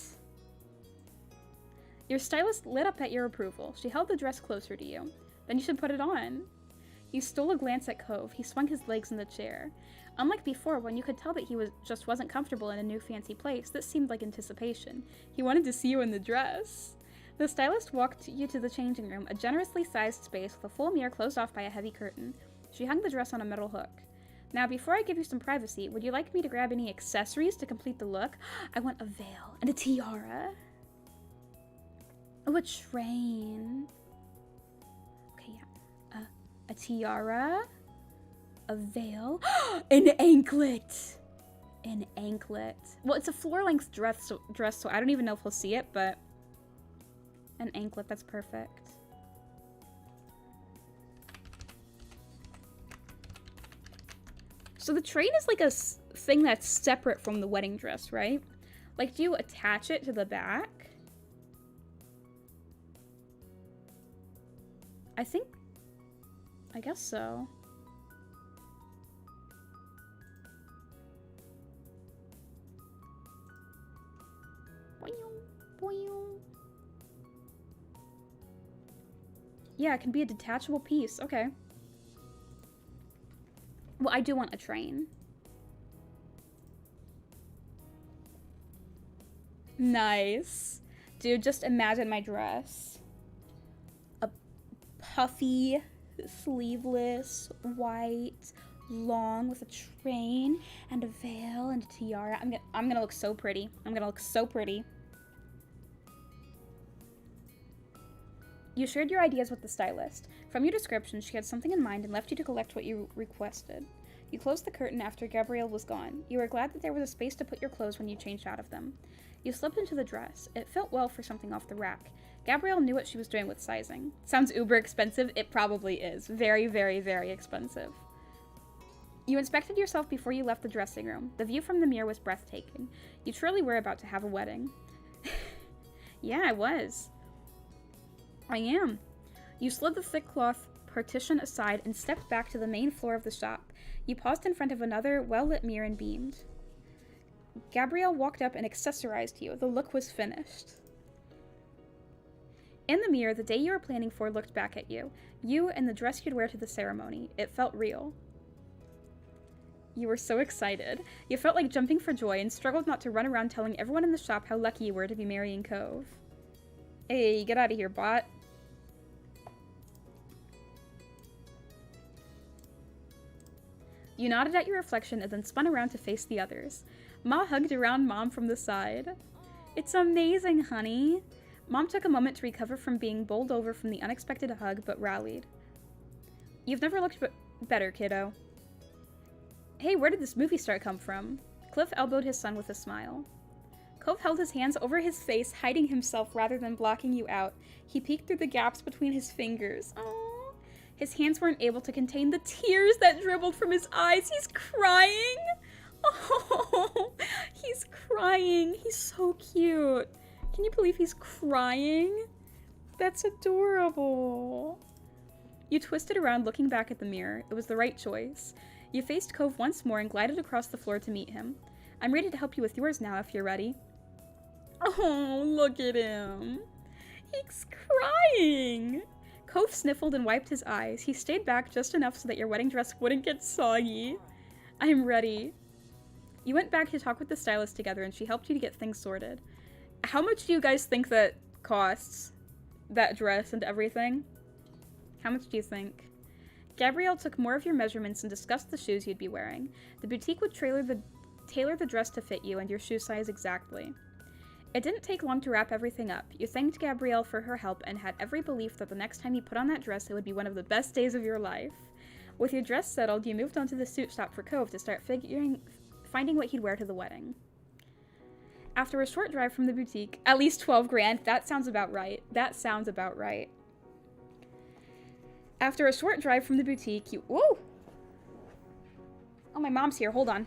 Your stylist lit up at your approval. She held the dress closer to you. Then you should put it on. You stole a glance at Cove. He swung his legs in the chair. Unlike before, when you could tell that he just wasn't comfortable in a new fancy place, this seemed like anticipation. He wanted to see you in the dress. The stylist walked you to the changing room, a generously sized space with a full mirror closed off by a heavy curtain. She hung the dress on a metal hook. Now, before I give you some privacy, would you like me to grab any accessories to complete the look? I want a veil and a tiara. Oh, a train. Okay, yeah. A tiara. A veil. An anklet. An anklet. Well, it's a floor-length dress, so I don't even know if we'll see it, but... An anklet, that's perfect. So the train is like a thing that's separate from the wedding dress, right? Like, do you attach it to the back? I guess so. Yeah, it can be a detachable piece. Okay. Well, I do want a train. Nice. Dude, just imagine my dress. A puffy, sleeveless, white, long with a train and a veil and a tiara. I'm gonna look so pretty. I'm gonna look so pretty. You shared your ideas with the stylist. From your description, she had something in mind and left you to collect what you requested. You closed the curtain after Gabrielle was gone. You were glad that there was a space to put your clothes when you changed out of them. You slipped into the dress. It fit well for something off the rack. Gabrielle knew what she was doing with sizing. Sounds uber expensive. It probably is. Very, very, very expensive. You inspected yourself before you left the dressing room. The view from the mirror was breathtaking. You truly were about to have a wedding. Yeah, I was. I am. You slid the thick cloth partition aside and stepped back to the main floor of the shop. You paused in front of another well-lit mirror and beamed. Gabrielle walked up and accessorized you. The look was finished. In the mirror, the day you were planning for looked back at you. You and the dress you'd wear to the ceremony. It felt real. You were so excited. You felt like jumping for joy and struggled not to run around telling everyone in the shop how lucky you were to be marrying Cove. Hey, get out of here, bot. You nodded at your reflection and then spun around to face the others. Ma hugged around Mom from the side. It's amazing, honey. Mom took a moment to recover from being bowled over from the unexpected hug, but rallied. You've never looked better, kiddo. Hey, where did this movie star come from? Cliff elbowed his son with a smile. Cove held his hands over his face, hiding himself rather than blocking you out. He peeked through the gaps between his fingers. Aww. His hands weren't able to contain the tears that dribbled from his eyes. He's crying. Oh, he's crying. He's so cute. Can you believe he's crying? That's adorable. You twisted around, looking back at the mirror. It was the right choice. You faced Cove once more and glided across the floor to meet him. I'm ready to help you with yours now if you're ready. Oh, look at him. He's crying. Cove sniffled and wiped his eyes. He stayed back just enough so that your wedding dress wouldn't get soggy. I am ready. You went back to talk with the stylist together and she helped you to get things sorted. How much do you guys think that costs? That dress and everything? How much do you think? Gabrielle took more of your measurements and discussed the shoes you'd be wearing. The boutique would tailor the dress to fit you and your shoe size exactly. It didn't take long to wrap everything up. You thanked Gabrielle for her help and had every belief that the next time you put on that dress, it would be one of the best days of your life. With your dress settled, you moved on to the suit shop for Cove to start finding what he'd wear to the wedding. After a short drive from the boutique, at least 12 grand, that sounds about right. That sounds about right. After a short drive from the boutique, you... Whoa! Oh, my mom's here. Hold on.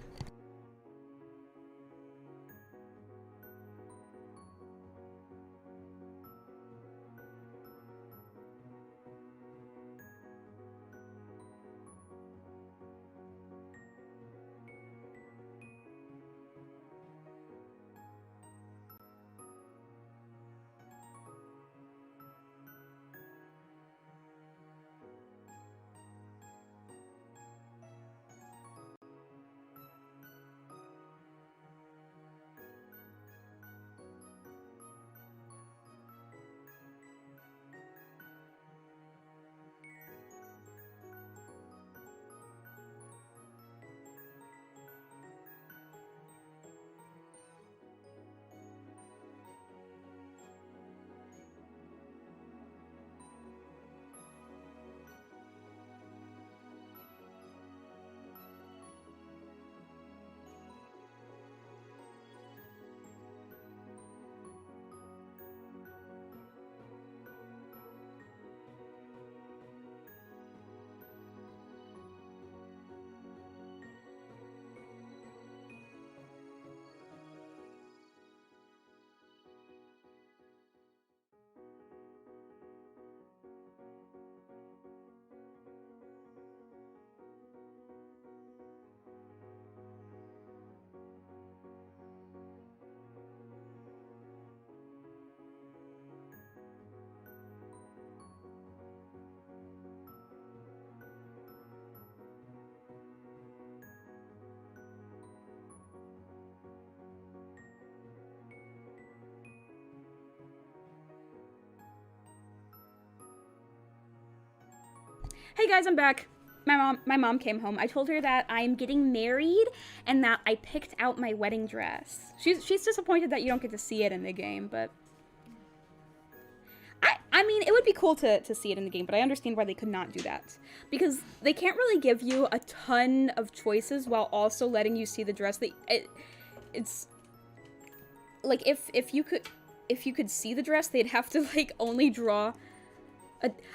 Hey guys, I'm back. My mom came home. I told her that I'm getting married and that I picked out my wedding dress. She's disappointed that you don't get to see it in the game, but I mean, it would be cool to see it in the game, but I understand why they could not do that. Because they can't really give you a ton of choices while also letting you see the dress. It's like if you could see the dress, they'd have to like only draw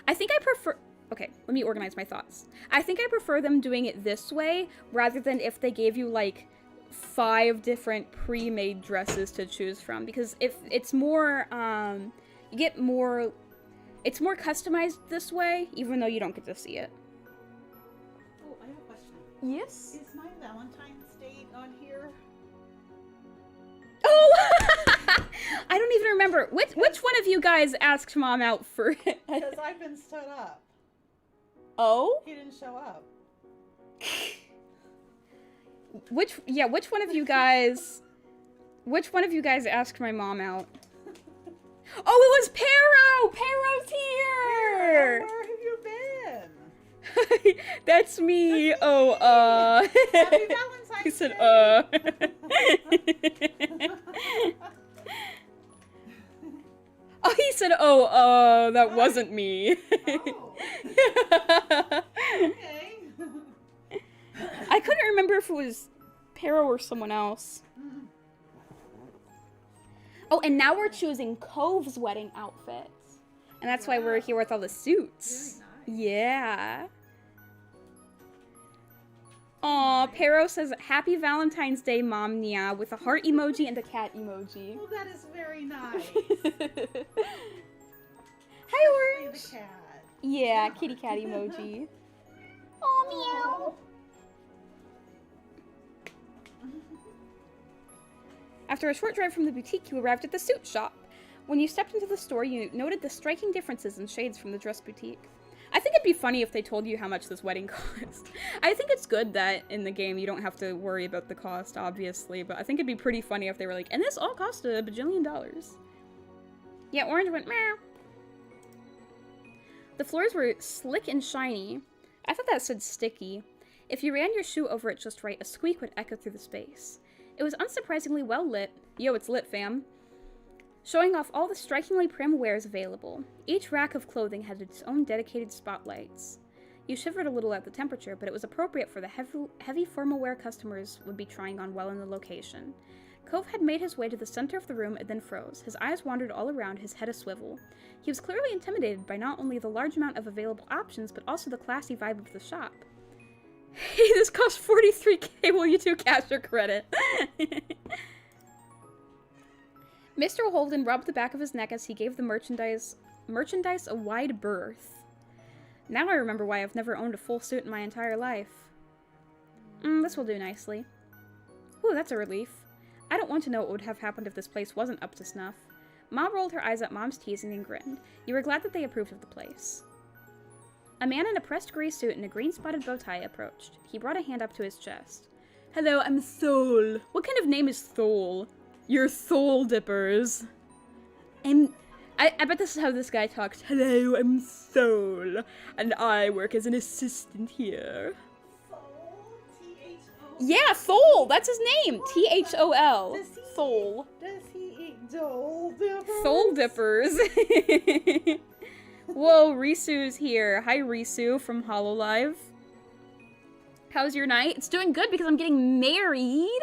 I think I prefer... Okay, let me organize my thoughts. I think I prefer them doing it this way, rather than if they gave you, like, 5 different pre-made dresses to choose from. Because if it's more, you get more... It's more customized this way, even though you don't get to see it. Oh, I have a question. Yes? Is my Valentine's date on here? Oh! I don't even remember. Which one of you guys asked Mom out for it? Because I've been stood up. Oh? He didn't show up. Which one of you guys... Which one of you guys asked my mom out? Oh, it was Pero! Pero's here! Where have you been? That's me. Oh, Happy Valentine's He said, Oh, he said, that wasn't me. Oh. Okay. I couldn't remember if it was Pero or someone else. Oh, and now we're choosing Cove's wedding outfits. And that's why we're here with all the suits. Very nice. Yeah. Aw, Pero says, Happy Valentine's Day, Mom Nia, with a heart emoji and a cat emoji. Well, that is very nice. Hi, Orange. The cat. Yeah, kitty cat emoji. Aw, meow. After a short drive from the boutique, you arrived at the suit shop. When you stepped into the store, you noted the striking differences in shades from the dress boutique. I think it'd be funny if they told you how much this wedding cost. I think it's good that in the game you don't have to worry about the cost, obviously, but I think it'd be pretty funny if they were like, and this all cost $1 bajillion. Yeah, Orange went, meow. The floors were slick and shiny. I thought that said sticky. If you ran your shoe over it just right, a squeak would echo through the space. It was unsurprisingly well lit. Yo, it's lit, fam. Showing off all the strikingly prim wares available. Each rack of clothing had its own dedicated spotlights. You shivered a little at the temperature, but it was appropriate for the heavy formal wear customers would be trying on well in the location. Cove had made his way to the center of the room and then froze. His eyes wandered all around, his head a swivel. He was clearly intimidated by not only the large amount of available options, but also the classy vibe of the shop. Hey, this costs 43k, will you do cash or credit? Mr. Holden rubbed the back of his neck as he gave the merchandise a wide berth. Now I remember why I've never owned a full suit in my entire life. This will do nicely. Ooh, that's a relief. I don't want to know what would have happened if this place wasn't up to snuff. Mom rolled her eyes at Mom's teasing and grinned. You were glad that they approved of the place. A man in a pressed gray suit and a green-spotted bow tie approached. He brought a hand up to his chest. Hello, I'm Thole. What kind of name is Thole? You're Thole Dippers. I bet this is how this guy talks. Hello, I'm Thole, and I work as an assistant here. Thole? T-H-O-L? Yeah, Thole! That's his name! T-H-O-L. Does he- Thole. Does he eat Dole Dippers? Thole Dippers. Whoa, Risu's here. Hi, Risu from HoloLive. How's your night? It's doing good because I'm getting married.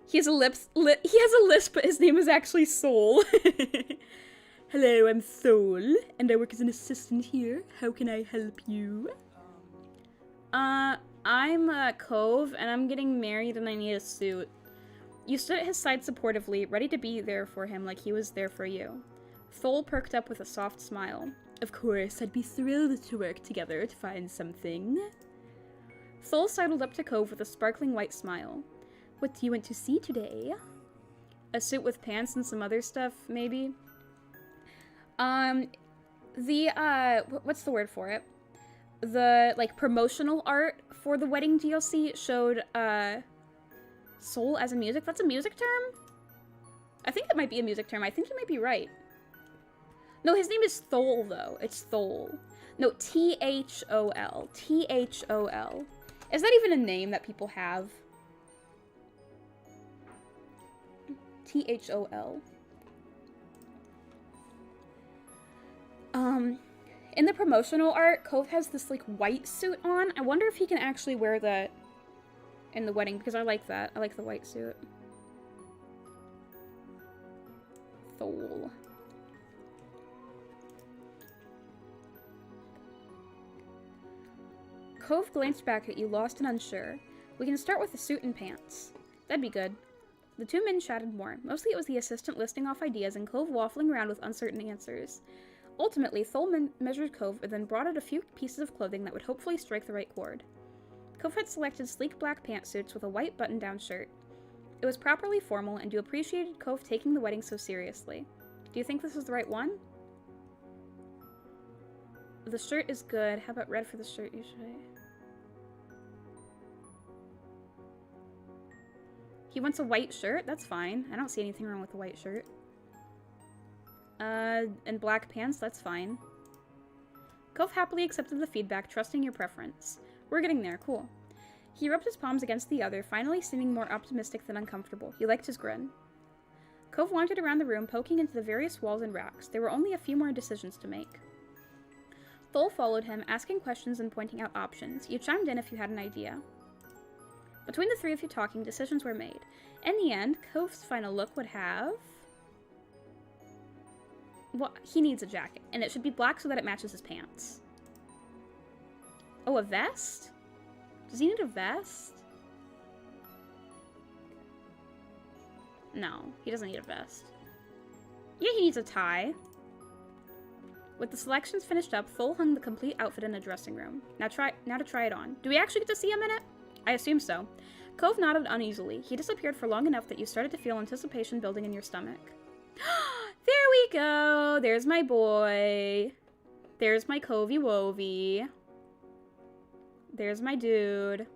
He has a lisp, but his name is actually Soul. Hello, I'm Soul, and I work as an assistant here. How can I help you? I'm Cove, and I'm getting married, and I need a suit. You stood at his side supportively, ready to be there for him like he was there for you. Thole perked up with a soft smile. Of course, I'd be thrilled to work together to find something. Thole sidled up to Cove with a sparkling white smile. What do you want to see today? A suit with pants and some other stuff, maybe? What's the word for it? The, like, promotional art for the wedding DLC showed, soul as a music? That's a music term? I think it might be a music term. I think you might be right. No, his name is Thol, though. It's Thol. No, T-H-O-L. T-H-O-L. Is that even a name that people have? T-H-O-L. In the promotional art, Cove has this, like, white suit on. I wonder if he can actually wear that in the wedding, because I like that. I like the white suit. Thol. Cove glanced back at you, lost and unsure. We can start with the suit and pants. That'd be good. The two men chatted more. Mostly it was the assistant listing off ideas and Cove waffling around with uncertain answers. Ultimately, Thol measured Cove and then brought out a few pieces of clothing that would hopefully strike the right chord. Cove had selected sleek black pantsuits with a white button-down shirt. It was properly formal, and you appreciated Cove taking the wedding so seriously. Do you think this is the right one? The shirt is good. How about red for the shirt usually? He wants a white shirt? That's fine. I don't see anything wrong with a white shirt. And black pants? That's fine. Cove happily accepted the feedback, trusting your preference. We're getting there. Cool. He rubbed his palms against the other, finally seeming more optimistic than uncomfortable. You liked his grin. Cove wandered around the room, poking into the various walls and racks. There were only a few more decisions to make. Thol followed him, asking questions and pointing out options. You chimed in if you had an idea. Between the three of you talking, decisions were made. In the end, Cove's final look would have... Well, he needs a jacket, and it should be black so that it matches his pants. Oh, a vest? Does he need a vest? No, he doesn't need a vest. Yeah, he needs a tie. With the selections finished up, Thol hung the complete outfit in a dressing room. Now to try it on. Do we actually get to see him in it? I assume so. Cove nodded uneasily. He disappeared for long enough that you started to feel anticipation building in your stomach. There we go! There's my boy. There's my Covey Wovey. There's my dude.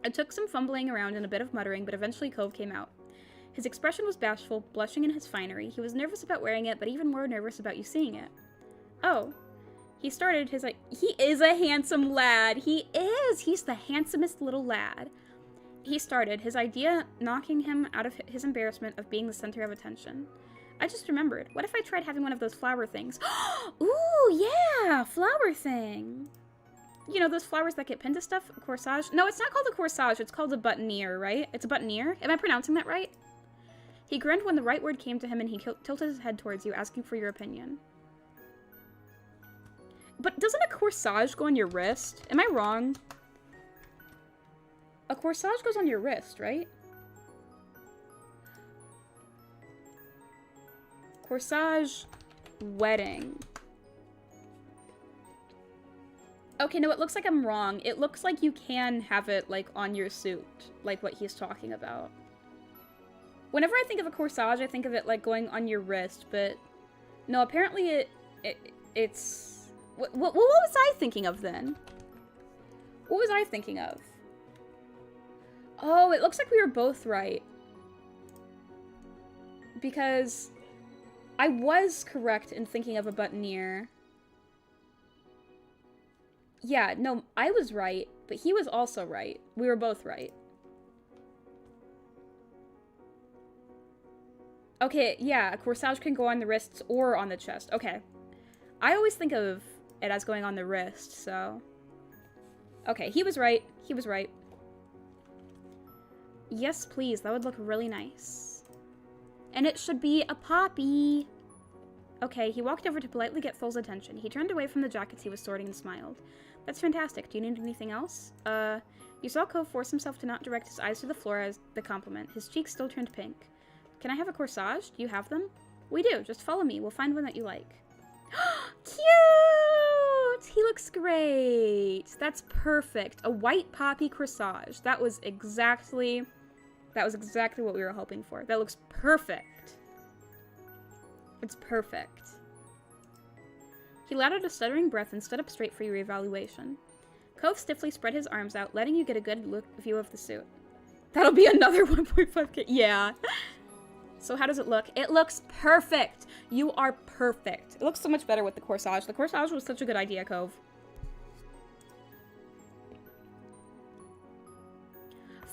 It took some fumbling around and a bit of muttering, but eventually Cove came out. His expression was bashful, blushing in his finery. He was nervous about wearing it, but even more nervous about you seeing it. Oh. He started his, he is a handsome lad. He is. He's the handsomest little lad. He started, his idea knocking him out of his embarrassment of being the center of attention. I just remembered. What if I tried having one of those flower things? Ooh, yeah, flower thing. You know, those flowers that get pinned to stuff? A corsage? No, it's not called a corsage. It's called a boutonniere, right? It's a boutonniere? Am I pronouncing that right? He grinned when the right word came to him and he tilted his head towards you, asking for your opinion. But doesn't a corsage go on your wrist? Am I wrong? A corsage goes on your wrist, right? Corsage wedding. Okay, no, it looks like I'm wrong. It looks like you can have it, like, on your suit. Like what he's talking about. Whenever I think of a corsage, I think of it, like, going on your wrist, but... No, apparently it's... What was I thinking of, then? What was I thinking of? Oh, it looks like we were both right. Because... I was correct in thinking of a boutonniere. Yeah, no, I was right, but he was also right. We were both right. Okay, yeah, a corsage can go on the wrists or on the chest. Okay. I always think of it as going on the wrist, so... Okay, he was right. He was right. Yes, please. That would look really nice. And it should be a poppy. Okay, he walked over to politely get Thol's attention. He turned away from the jackets he was sorting and smiled. That's fantastic. Do you need anything else? You saw Cove force himself to not direct his eyes to the floor as the compliment. His cheeks still turned pink. Can I have a corsage? Do you have them? We do. Just follow me. We'll find one that you like. Cute! He looks great. That's perfect. A white poppy corsage. That was exactly what we were hoping for. That looks perfect. It's perfect. He let out a stuttering breath and stood up straight for your evaluation. Cove stiffly spread his arms out, letting you get a good view of the suit. That'll be another 1.5k. Yeah. So how does it look? It looks perfect. You are perfect. It looks so much better with the corsage. The corsage was such a good idea, Cove.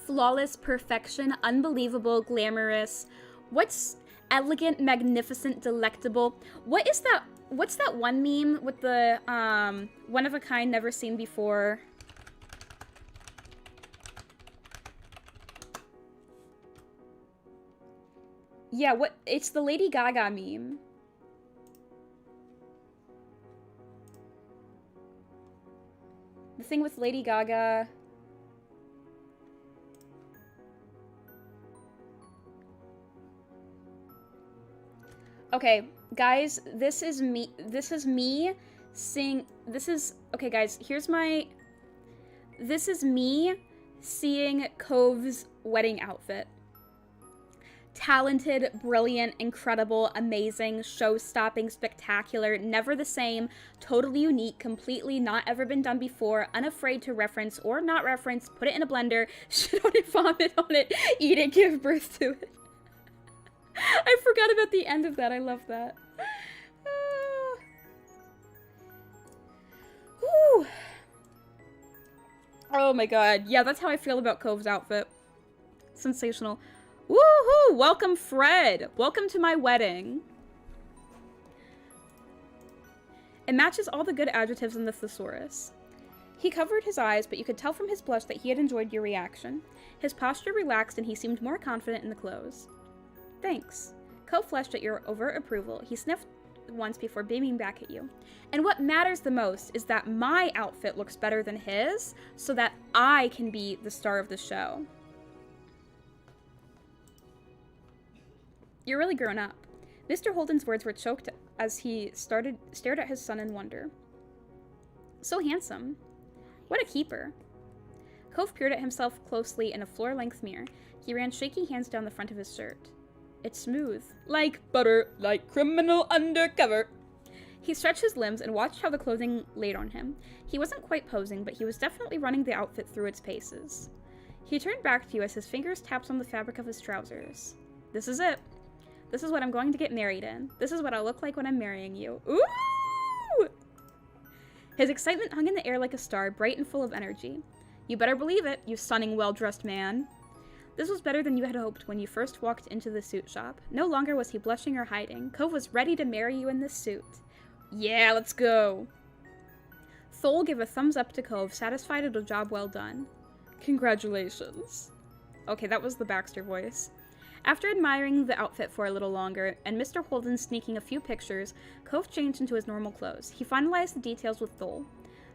Flawless perfection, unbelievable, glamorous. What's elegant, magnificent, delectable? What is that? What's that one meme with the one of a kind, never seen before? Yeah, what? It's the Lady Gaga meme. The thing with Lady Gaga. Okay, guys, this is me seeing, okay, guys, this is me seeing Cove's wedding outfit. Talented, brilliant, incredible, amazing, show-stopping, spectacular, never the same, totally unique, completely not ever been done before, unafraid to reference or not reference, put it in a blender, shit on it, vomit on it, eat it, give birth to it. I forgot about the end of that. I love that. Whew. Oh my god. Yeah, that's how I feel about Cove's outfit. Sensational. Woohoo! Welcome, Fred! Welcome to my wedding. It matches all the good adjectives in the thesaurus. He covered his eyes, but you could tell from his blush that he had enjoyed your reaction. His posture relaxed and he seemed more confident in the clothes. Thanks. Cove flushed at your overt approval. He sniffed once before beaming back at you. And what matters the most is that my outfit looks better than his, so that I can be the star of the show. You're really grown up. Mr. Holden's words were choked as he stared at his son in wonder. So handsome. What a keeper. Cove peered at himself closely in a floor-length mirror. He ran shaky hands down the front of his shirt. It's smooth. Like butter, like criminal undercover. He stretched his limbs and watched how the clothing laid on him. He wasn't quite posing, but he was definitely running the outfit through its paces. He turned back to you as his fingers tapped on the fabric of his trousers. This is it. This is what I'm going to get married in. This is what I'll look like when I'm marrying you. Ooh! His excitement hung in the air like a star, bright and full of energy. You better believe it, you stunning, well-dressed man. This was better than you had hoped when you first walked into the suit shop. No longer was he blushing or hiding. Cove was ready to marry you in this suit. Yeah, let's go. Thole gave a thumbs up to Cove, satisfied at a job well done. Congratulations. Okay, that was the Baxter voice. After admiring the outfit for a little longer, and Mr. Holden sneaking a few pictures, Cove changed into his normal clothes. He finalized the details with Thole.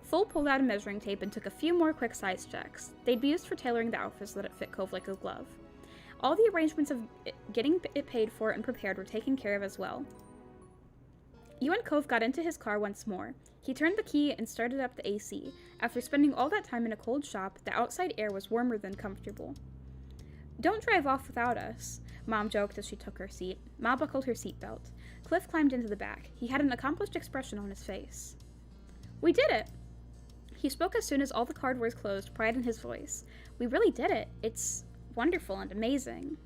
Thole pulled out a measuring tape and took a few more quick size checks. They'd be used for tailoring the outfit so that it fit Cove like a glove. All the arrangements of getting it paid for and prepared were taken care of as well. You and Cove got into his car once more. He turned the key and started up the AC. After spending all that time in a cold shop, the outside air was warmer than comfortable. Don't drive off without us, Mom joked as she took her seat. Ma buckled her seatbelt. Cliff climbed into the back. He had an accomplished expression on his face. We did it! He spoke as soon as all the car doors closed, pride in his voice. We really did it. It's wonderful and amazing.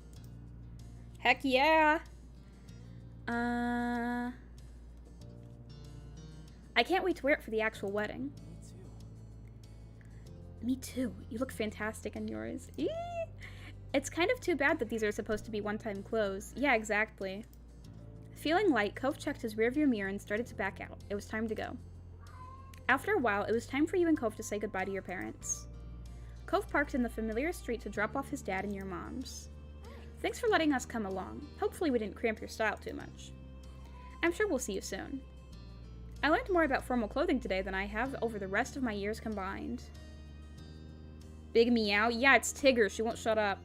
Heck yeah! I can't wait to wear it for the actual wedding. Me too. You look fantastic in yours. Eee! It's kind of too bad that these are supposed to be one-time clothes. Yeah, exactly. Feeling light, Cove checked his rearview mirror and started to back out. It was time to go. After a while, it was time for you and Cove to say goodbye to your parents. Cove parked in the familiar street to drop off his dad and your mom's. Thanks for letting us come along. Hopefully we didn't cramp your style too much. I'm sure we'll see you soon. I learned more about formal clothing today than I have over the rest of my years combined. Big meow? Yeah, it's Tigger. She won't shut up.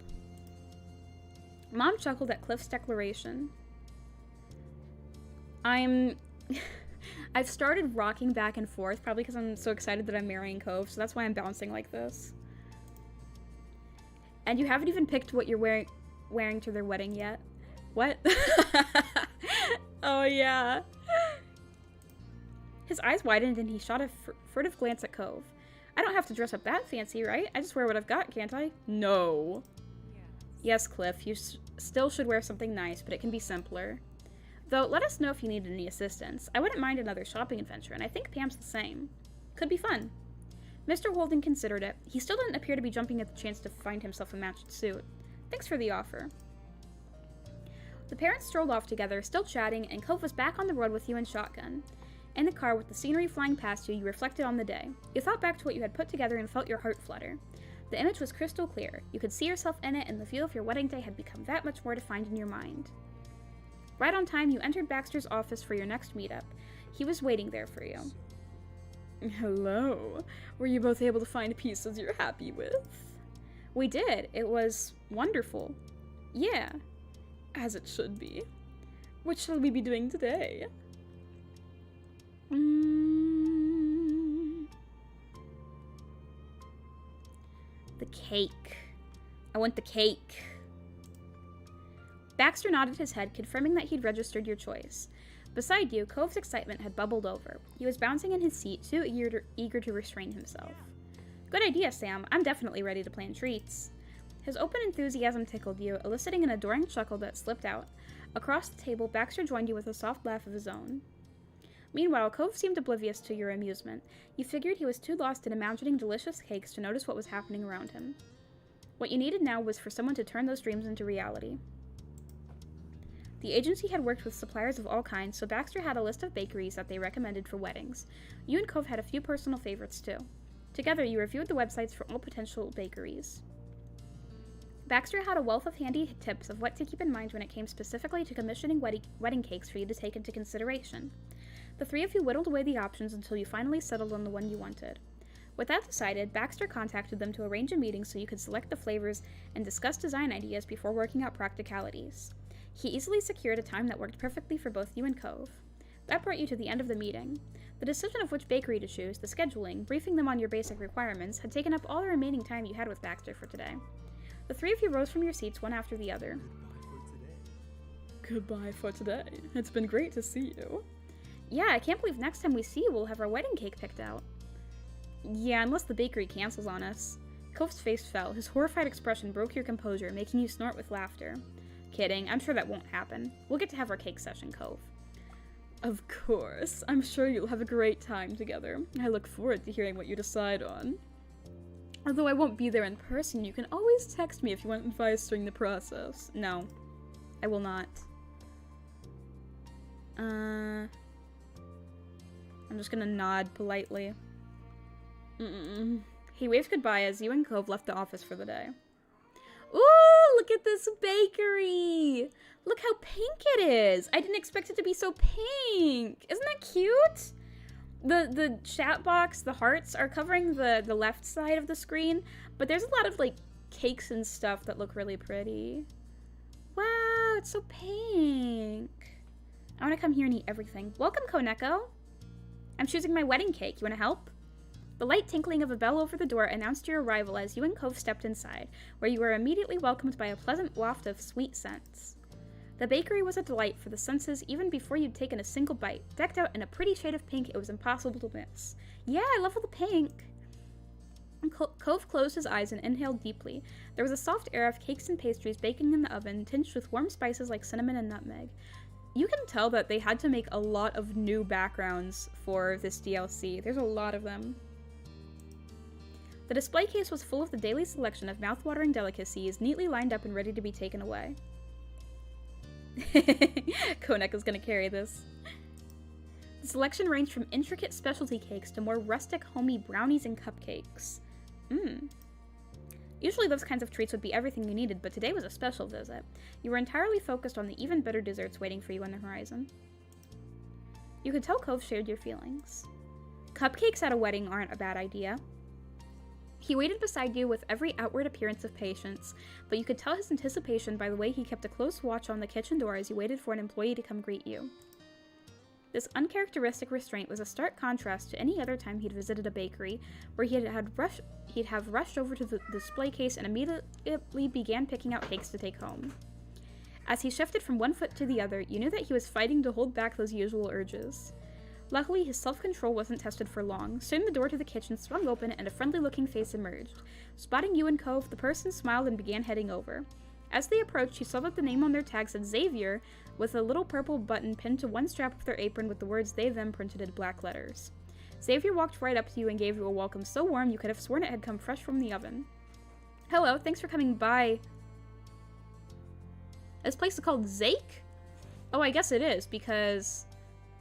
Mom chuckled at Cliff's declaration. I've started rocking back and forth, probably because I'm so excited that I'm marrying Cove, so that's why I'm bouncing like this. And you haven't even picked what you're wearing to their wedding yet. What? Oh, yeah. His eyes widened and he shot a furtive glance at Cove. I don't have to dress up that fancy, right? I just wear what I've got, can't I? No. Yes, Cliff, still should wear something nice, but it can be simpler. Though, let us know if you need any assistance. I wouldn't mind another shopping adventure, and I think Pam's the same. Could be fun. Mr. Holden considered it. He still didn't appear to be jumping at the chance to find himself a matched suit. Thanks for the offer. The parents strolled off together, still chatting, and Cove was back on the road with you and Shotgun. In the car, with the scenery flying past you, you reflected on the day. You thought back to what you had put together and felt your heart flutter. The image was crystal clear. You could see yourself in it, and the feel of your wedding day had become that much more defined in your mind. Right on time, you entered Baxter's office for your next meetup. He was waiting there for you. Hello. Were you both able to find pieces you're happy with? We did. It was wonderful. Yeah. As it should be. What shall we be doing today? The cake. I want the cake. Baxter nodded his head, confirming that he'd registered your choice. Beside you, Cove's excitement had bubbled over. He was bouncing in his seat, too eager to restrain himself. Good idea, Sam. I'm definitely ready to plan treats. His open enthusiasm tickled you, eliciting an adoring chuckle that slipped out. Across the table, Baxter joined you with a soft laugh of his own. Meanwhile, Cove seemed oblivious to your amusement. You figured he was too lost in imagining delicious cakes to notice what was happening around him. What you needed now was for someone to turn those dreams into reality. The agency had worked with suppliers of all kinds, so Baxter had a list of bakeries that they recommended for weddings. You and Cove had a few personal favorites, too. Together, you reviewed the websites for all potential bakeries. Baxter had a wealth of handy tips of what to keep in mind when it came specifically to commissioning wedding cakes for you to take into consideration. The three of you whittled away the options until you finally settled on the one you wanted. With that decided, Baxter contacted them to arrange a meeting so you could select the flavors and discuss design ideas before working out practicalities. He easily secured a time that worked perfectly for both you and Cove. That brought you to the end of the meeting. The decision of which bakery to choose, the scheduling, briefing them on your basic requirements, had taken up all the remaining time you had with Baxter for today. The three of you rose from your seats one after the other. Goodbye for today. It's been great to see you. Yeah, I can't believe next time we see you we'll have our wedding cake picked out. Yeah, unless the bakery cancels on us. Cove's face fell. His horrified expression broke your composure, making you snort with laughter. Kidding, I'm sure that won't happen. We'll get to have our cake session, Cove. Of course. I'm sure you'll have a great time together. I look forward to hearing what you decide on. Although I won't be there in person, you can always text me if you want advice during the process. No, I will not. I'm just gonna nod politely. He waved goodbye as you and Cove left the office for the day. Ooh, look at this bakery! Look how pink it is! I didn't expect it to be so pink! Isn't that cute? The chat box, the hearts, are covering the left side of the screen, but there's a lot of, like, cakes and stuff that look really pretty. Wow, it's so pink. I want to come here and eat everything. Welcome, Koneko. I'm choosing my wedding cake. You want to help? The light tinkling of a bell over the door announced your arrival as you and Cove stepped inside, where you were immediately welcomed by a pleasant waft of sweet scents. The bakery was a delight for the senses even before you'd taken a single bite. Decked out in a pretty shade of pink, it was impossible to miss. Yeah, I love all the pink! Cove closed his eyes and inhaled deeply. There was a soft air of cakes and pastries baking in the oven, tinged with warm spices like cinnamon and nutmeg. You can tell that they had to make a lot of new backgrounds for this DLC. There's a lot of them. The display case was full of the daily selection of mouth-watering delicacies, neatly lined up and ready to be taken away. Koneko's gonna carry this. The selection ranged from intricate specialty cakes to more rustic, homey brownies and cupcakes. Usually those kinds of treats would be everything you needed, but today was a special visit. You were entirely focused on the even better desserts waiting for you on the horizon. You could tell Cove shared your feelings. Cupcakes at a wedding aren't a bad idea. He waited beside you with every outward appearance of patience, but you could tell his anticipation by the way he kept a close watch on the kitchen door as you waited for an employee to come greet you. This uncharacteristic restraint was a stark contrast to any other time he'd visited a bakery, where he'd have rushed over to the display case and immediately began picking out cakes to take home. As he shifted from one foot to the other, you knew that he was fighting to hold back those usual urges. Luckily, his self-control wasn't tested for long. Soon the door to the kitchen swung open and a friendly-looking face emerged. Spotting you and Cove, the person smiled and began heading over. As they approached, you saw that the name on their tag said Xavier, with a little purple button pinned to one strap of their apron with the words they them printed in black letters. Xavier walked right up to you and gave you a welcome so warm you could have sworn it had come fresh from the oven. Hello, thanks for coming by. This place is called Zake? Oh, I guess it is, because,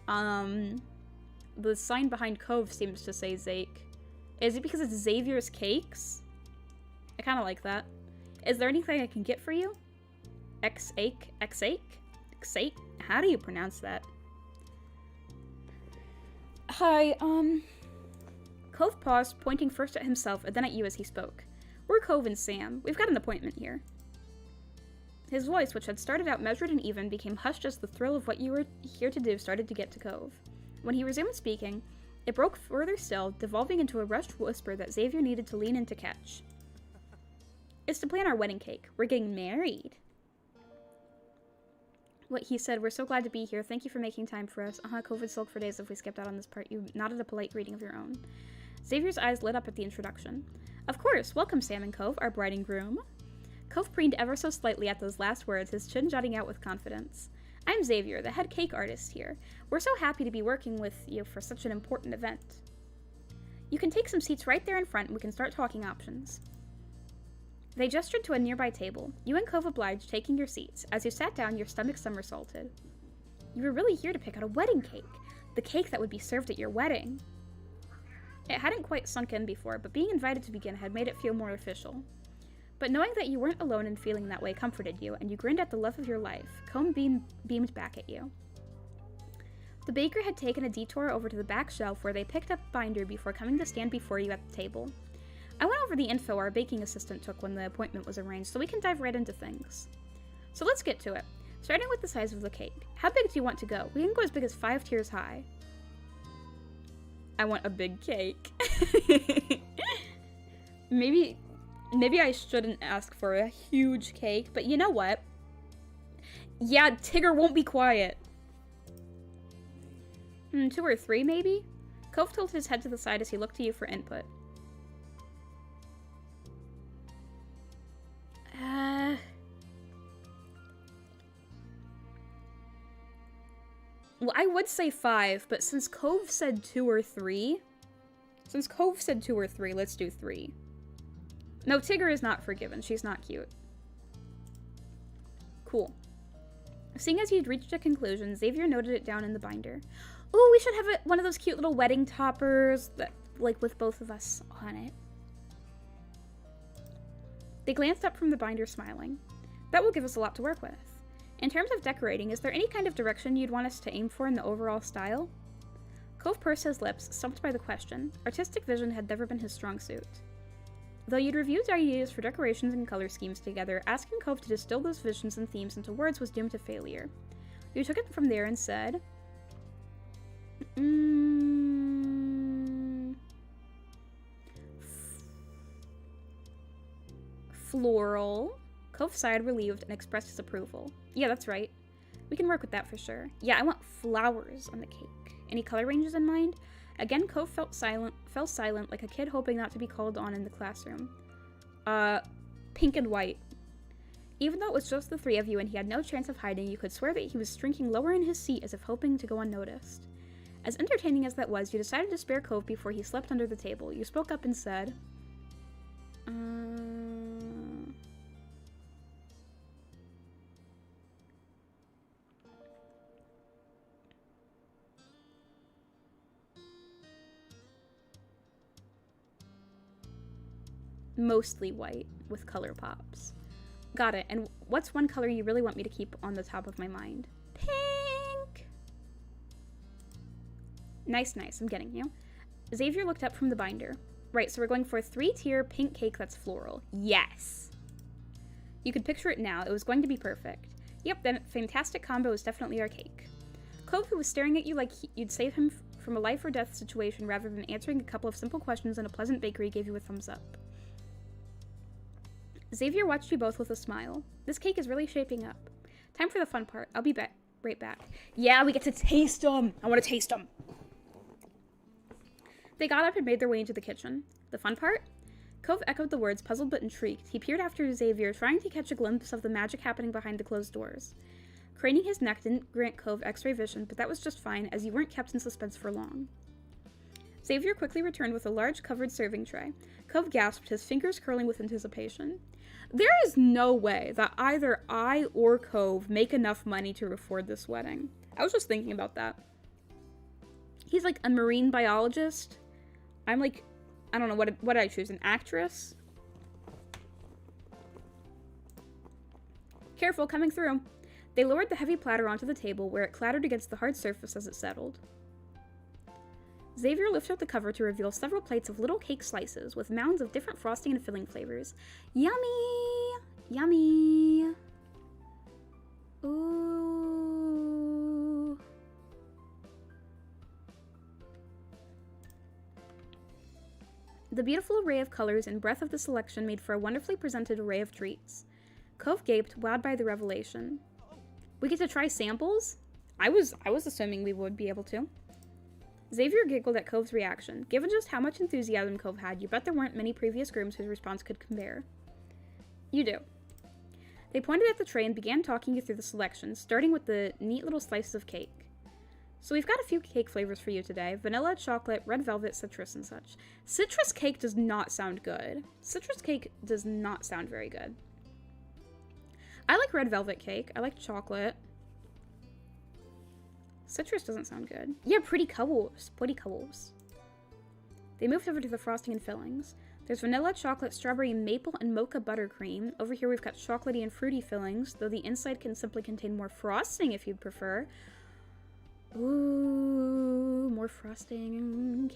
the sign behind Cove seems to say Zake. Is it because it's Xavier's Cakes? I kind of like that. Is there anything I can get for you? X-ake? How do you pronounce that? Hi, Cove paused, pointing first at himself and then at you as he spoke. We're Cove and Sam. We've got an appointment here. His voice, which had started out measured and even, became hushed as the thrill of what you were here to do started to get to Cove. When he resumed speaking, it broke further still, devolving into a rushed whisper that Xavier needed to lean in to catch. It's to plan our wedding cake. We're getting married. What he said, we're so glad to be here. Thank you for making time for us. Cove would sulk for days if we skipped out on this part. You nodded a polite greeting of your own. Xavier's eyes lit up at the introduction. Of course, welcome Sam and Cove, our bride and groom. Cove preened ever so slightly at those last words, his chin jutting out with confidence. I'm Xavier, the head cake artist here. We're so happy to be working with you for such an important event. You can take some seats right there in front and we can start talking options. They gestured to a nearby table. You and Cove obliged, taking your seats. As you sat down, your stomach somersaulted. You were really here to pick out a wedding cake. The cake that would be served at your wedding. It hadn't quite sunk in before, but being invited to begin had made it feel more official. But knowing that you weren't alone in feeling that way comforted you, and you grinned at the love of your life. Cove beamed back at you. The baker had taken a detour over to the back shelf where they picked up a binder before coming to stand before you at the table. I went over the info our baking assistant took when the appointment was arranged, so we can dive right into things. So let's get to it. Starting with the size of the cake. How big do you want to go? We can go as big as 5 tiers high. I want a big cake. Maybe I shouldn't ask for a huge cake, but you know what? Yeah, Tigger won't be quiet. 2 or 3, maybe? Cove tilted his head to the side as he looked to you for input. Well, I would say 5, but since Cove said 2 or 3... let's do 3. No, Tigger is not forgiven. She's not cute. Cool. Seeing as you'd reached a conclusion, Xavier noted it down in the binder. Ooh, we should have one of those cute little wedding toppers, that, like with both of us on it. They glanced up from the binder, smiling. That will give us a lot to work with. In terms of decorating, is there any kind of direction you'd want us to aim for in the overall style? Cove pursed his lips, stumped by the question. Artistic vision had never been his strong suit. Though you'd reviewed ideas for decorations and color schemes together, asking Cove to distill those visions and themes into words was doomed to failure. You took it from there and said... Floral. Cove sighed, relieved, and expressed his approval. Yeah, that's right. We can work with that for sure. Yeah, I want flowers on the cake. Any color ranges in mind? Again, Cove fell silent like a kid hoping not to be called on in the classroom. Pink and white. Even though it was just the 3 of you and he had no chance of hiding, you could swear that he was shrinking lower in his seat as if hoping to go unnoticed. As entertaining as that was, you decided to spare Cove before he slept under the table. You spoke up and said... Mostly white, with color pops. Got it, and what's one color you really want me to keep on the top of my mind? Pink! Nice, I'm getting you. Xavier looked up from the binder. Right, so we're going for a 3-tier pink cake that's floral. Yes! You could picture it now, it was going to be perfect. Yep, that fantastic combo is definitely our cake. Cove, who was staring at you like you'd save him from a life or death situation rather than answering a couple of simple questions in a pleasant bakery, gave you a thumbs up. Xavier watched you both with a smile. This cake is really shaping up. Time for the fun part. I'll be right back. Yeah, we get to taste them. I want to taste them. They got up and made their way into the kitchen. The fun part? Cove echoed the words, puzzled but intrigued. He peered after Xavier, trying to catch a glimpse of the magic happening behind the closed doors. Craning his neck didn't grant Cove X-ray vision, but that was just fine, as you weren't kept in suspense for long. Xavier quickly returned with a large covered serving tray. Cove gasped, his fingers curling with anticipation. There is no way that either I or Cove make enough money to afford this wedding. I was just thinking about that. He's like a marine biologist. I'm like, I don't know, what did I choose? An actress? Careful, coming through. They lowered the heavy platter onto the table, where it clattered against the hard surface as it settled. Xavier lifted the cover to reveal several plates of little cake slices with mounds of different frosting and filling flavors. Yummy! Yummy! Ooh. The beautiful array of colors and breadth of the selection made for a wonderfully presented array of treats. Cove gaped, wowed by the revelation. We get to try samples? I was assuming we would be able to. Xavier giggled at Cove's reaction. Given just how much enthusiasm Cove had, you bet there weren't many previous grooms whose response could compare. You do. They pointed at the tray and began talking you through the selections, starting with the neat little slices of cake. So we've got a few cake flavors for you today. Vanilla, chocolate, red velvet, citrus, and such. Citrus cake does not sound good. Citrus cake does not sound very good. I like red velvet cake. I like chocolate. Citrus doesn't sound good. Yeah, pretty colors. Pretty colors. They moved over to the frosting and fillings. There's vanilla, chocolate, strawberry, maple, and mocha buttercream. Over here we've got chocolatey and fruity fillings, though the inside can simply contain more frosting if you'd prefer. Ooh, more frosting.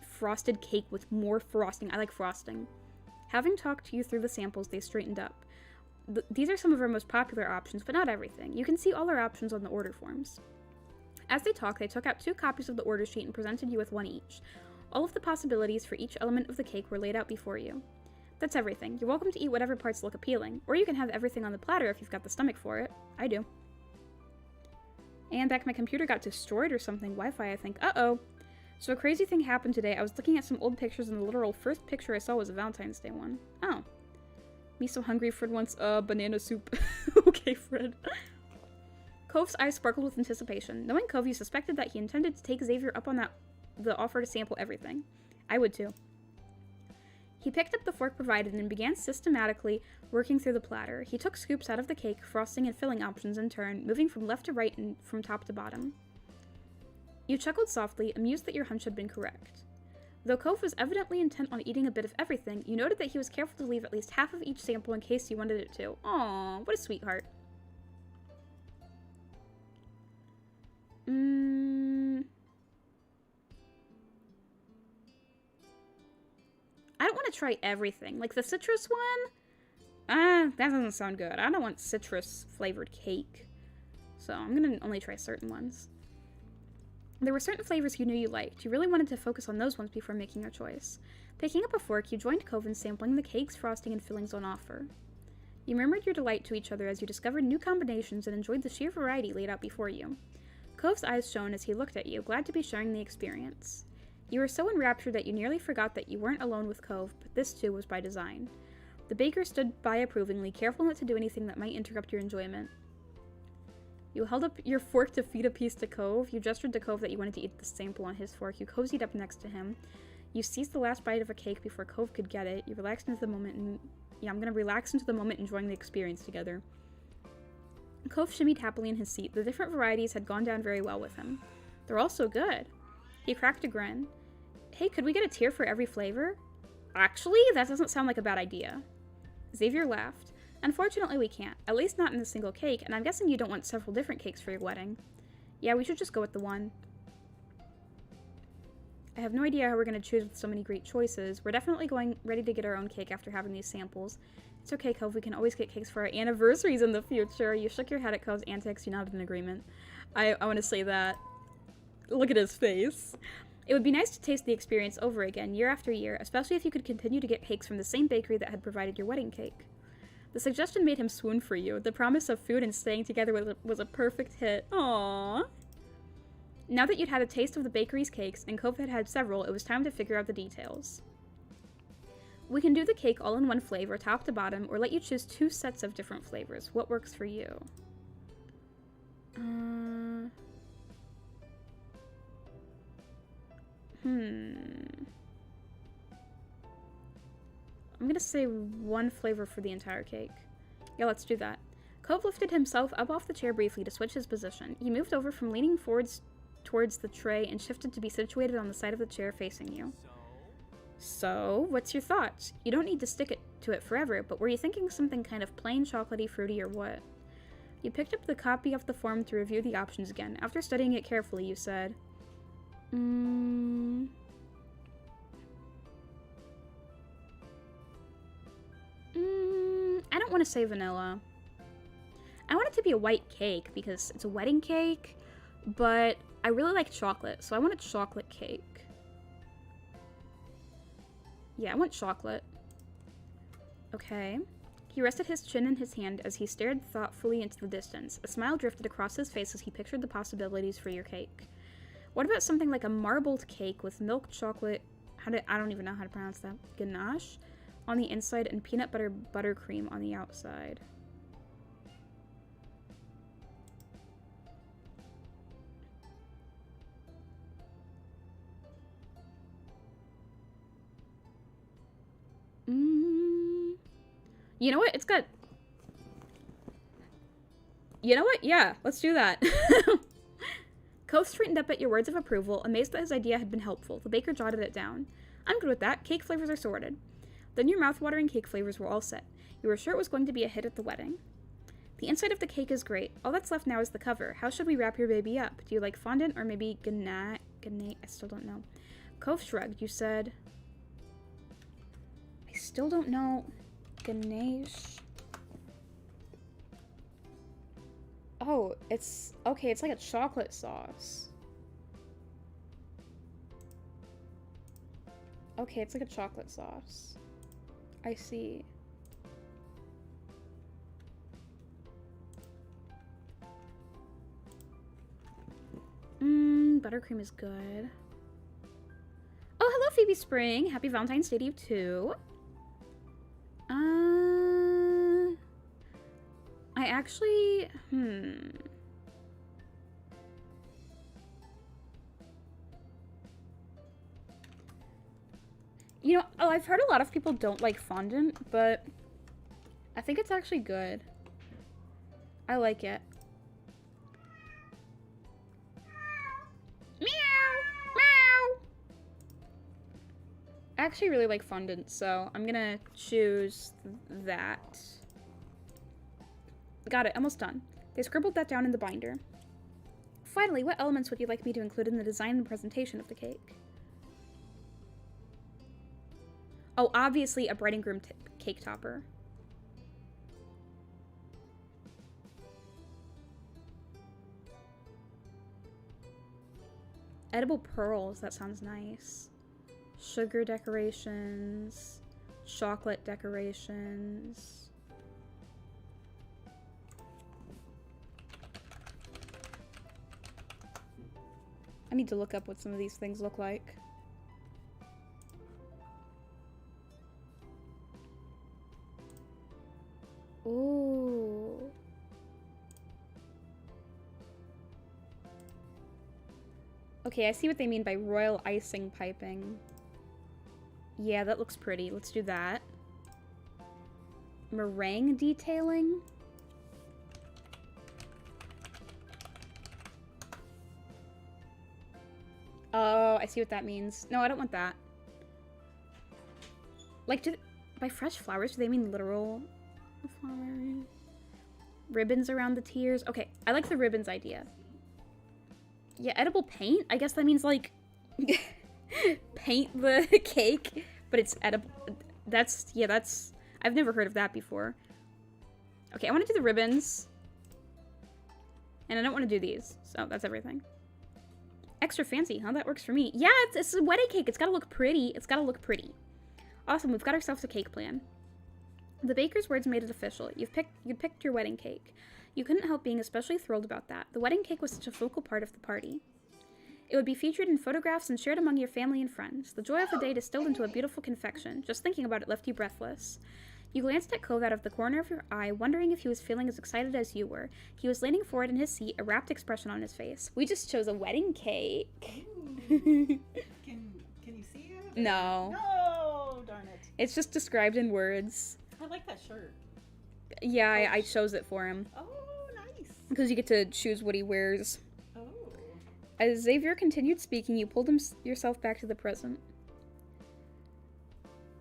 Frosted cake with more frosting. I like frosting. Having talked to you through the samples, they straightened up. These are some of our most popular options, but not everything. You can see all our options on the order forms. As they talked, they took out 2 copies of the order sheet and presented you with one each. All of the possibilities for each element of the cake were laid out before you. That's everything. You're welcome to eat whatever parts look appealing, or you can have everything on the platter if you've got the stomach for it. I do. And back my computer got destroyed or something. Wi-Fi, I think. Uh-oh. So a crazy thing happened today. I was looking at some old pictures, and the literal first picture I saw was a Valentine's Day one. Oh. Me so hungry. Fred wants banana soup. Okay, Fred. Cove's eyes sparkled with anticipation. Knowing Cove, you suspected that he intended to take Xavier up on the offer to sample everything. I would too. He picked up the fork provided and began systematically working through the platter. He took scoops out of the cake, frosting and filling options in turn, moving from left to right and from top to bottom. You chuckled softly, amused that your hunch had been correct. Though Cove was evidently intent on eating a bit of everything, you noted that he was careful to leave at least half of each sample in case you wanted it to. Aww, what a sweetheart. I don't want to try everything. Like the citrus one? That doesn't sound good. I don't want citrus-flavored cake. So I'm gonna only try certain ones. There were certain flavors you knew you liked. You really wanted to focus on those ones before making your choice. Picking up a fork, you joined Cove in sampling the cakes, frosting, and fillings on offer. You murmured your delight to each other as you discovered new combinations and enjoyed the sheer variety laid out before you. Cove's eyes shone as he looked at you, glad to be sharing the experience. You were so enraptured that you nearly forgot that you weren't alone with Cove, but this too was by design. The baker stood by approvingly, careful not to do anything that might interrupt your enjoyment. You held up your fork to feed a piece to Cove. You gestured to Cove that you wanted to eat the sample on his fork. You cozied up next to him. You seized the last bite of a cake before Cove could get it. You relaxed into the moment and... Yeah, I'm gonna relax into the moment, enjoying the experience together. Cove shimmied happily in his seat. The different varieties had gone down very well with him. They're all so good. He cracked a grin. Hey, could we get a tier for every flavor? Actually, that doesn't sound like a bad idea. Xavier laughed. Unfortunately, we can't. At least not in a single cake, and I'm guessing you don't want several different cakes for your wedding. Yeah, we should just go with the one. I have no idea how we're going to choose with so many great choices. We're definitely ready to get our own cake after having these samples. It's okay, Cove. We can always get cakes for our anniversaries in the future. You shook your head at Cove's antics. You nodded in agreement. I want to say that. Look at his face. It would be nice to taste the experience over again, year after year, especially if you could continue to get cakes from the same bakery that had provided your wedding cake. The suggestion made him swoon for you. The promise of food and staying together was a perfect hit. Aww. Now that you'd had a taste of the bakery's cakes, and Cove had had several, it was time to figure out the details. We can do the cake all in one flavor, top to bottom, or let you choose 2 sets of different flavors. What works for you? I'm gonna say 1 flavor for the entire cake. Yeah, let's do that. Cove lifted himself up off the chair briefly to switch his position. He moved over from leaning forwards towards the tray and shifted to be situated on the side of the chair facing you. So, what's your thoughts? You don't need to stick to it forever, but were you thinking something kind of plain, chocolatey, fruity, or what? You picked up the copy of the form to review the options again. After studying it carefully, you said, I don't want to say vanilla. I want it to be a white cake because it's a wedding cake, but I really like chocolate, so I want a chocolate cake. Yeah, I want chocolate. Okay. He rested his chin in his hand as he stared thoughtfully into the distance. A smile drifted across his face as he pictured the possibilities for your cake. What about something like a marbled cake with milk chocolate, I don't even know how to pronounce that, ganache on the inside and peanut butter buttercream on the outside? You know what? It's got... You know what? Yeah, let's do that. Cove straightened up at your words of approval, amazed that his idea had been helpful. The baker jotted it down. I'm good with that. Cake flavors are sorted. Then your mouth-watering cake flavors were all set. You were sure it was going to be a hit at the wedding. The inside of the cake is great. All that's left now is the cover. How should we wrap your baby up? Do you like fondant or maybe ganache? I still don't know. Cove shrugged. You said... I still don't know... Ganache. Oh, it's... Okay, it's like a chocolate sauce. Okay, it's like a chocolate sauce. I see. Buttercream is good. Oh, hello, Phoebe Spring. Happy Valentine's Day to you, too. I actually, You know, I've heard a lot of people don't like fondant, but I think it's actually good. I like it. Meow! Meow! I actually really like fondant, so I'm gonna choose that. Got it, almost done. They scribbled that down in the binder. Finally, what elements would you like me to include in the design and presentation of the cake? Oh, obviously a bride and groom cake topper. Edible pearls, that sounds nice. Sugar decorations. Chocolate decorations. I need to look up what some of these things look like. Ooh. Okay, I see what they mean by royal icing piping. Yeah, that looks pretty. Let's do that. Meringue detailing. Oh, I see what that means. No, I don't want that. Like, by fresh flowers, do they mean literal flowers? Ribbons around the tiers? Okay, I like the ribbons idea. Yeah, edible paint? I guess that means, like, paint the cake, but it's edible. That's, I've never heard of that before. Okay, I want to do the ribbons. And I don't want to do these, so that's everything. Extra fancy, huh? That works for me. Yeah, it's a wedding cake. It's gotta look pretty. It's gotta look pretty. Awesome, we've got ourselves a cake plan. The baker's words made it official. You picked your wedding cake. You couldn't help being especially thrilled about that. The wedding cake was such a focal part of the party. It would be featured in photographs and shared among your family and friends. The joy of the day distilled into a beautiful confection. Just thinking about it left you breathless. You glanced at Cove out of the corner of your eye, wondering if he was feeling as excited as you were. He was leaning forward in his seat, a rapt expression on his face. We just chose a wedding cake. Can you see it? No. No, darn it. It's just described in words. I like that shirt. Yeah, I chose it for him. Oh, nice. Because you get to choose what he wears. Oh. As Xavier continued speaking, you pulled yourself back to the present.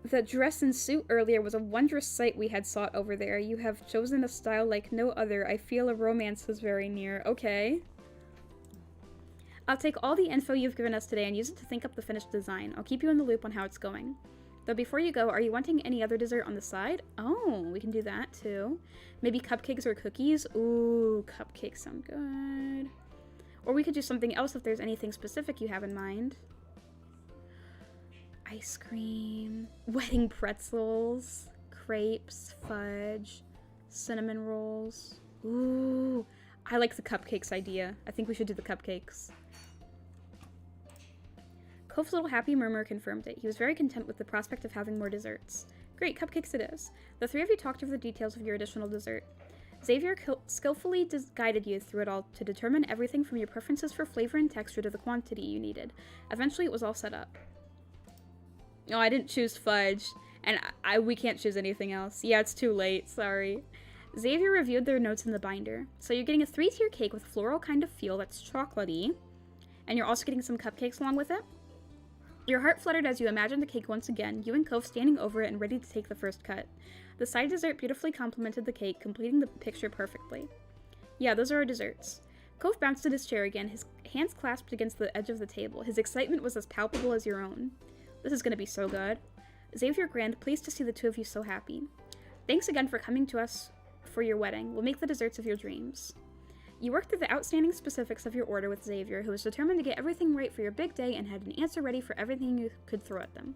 That dress and suit earlier was a wondrous sight we had sought over there. You have chosen a style like no other. I feel a romance is very near. Okay. I'll take all the info you've given us today and use it to think up the finished design. I'll keep you in the loop on how it's going. Though before you go, are you wanting any other dessert on the side? Oh, we can do that too. Maybe cupcakes or cookies? Ooh, cupcakes sound good. Or we could do something else if there's anything specific you have in mind. Ice cream, wedding pretzels, crepes, fudge, cinnamon rolls. Ooh, I like the cupcakes idea. I think we should do the cupcakes. Cove's little happy murmur confirmed it. He was very content with the prospect of having more desserts. Great, cupcakes it is. The three of you talked over the details of your additional dessert. Xavier skillfully guided you through it all to determine everything from your preferences for flavor and texture to the quantity you needed. Eventually, it was all set up. No, I didn't choose fudge, and we can't choose anything else. Yeah, it's too late, sorry. Xavier reviewed their notes in the binder. So you're getting a 3-tier cake with a floral kind of feel that's chocolatey, and you're also getting some cupcakes along with it. Your heart fluttered as you imagined the cake once again, you and Cove standing over it and ready to take the first cut. The side dessert beautifully complemented the cake, completing the picture perfectly. Yeah, those are our desserts. Cove bounced in his chair again, his hands clasped against the edge of the table. His excitement was as palpable as your own. This is going to be so good. Xavier grinned, pleased to see the two of you so happy. Thanks again for coming to us for your wedding. We'll make the desserts of your dreams. You worked through the outstanding specifics of your order with Xavier, who was determined to get everything right for your big day and had an answer ready for everything you could throw at them.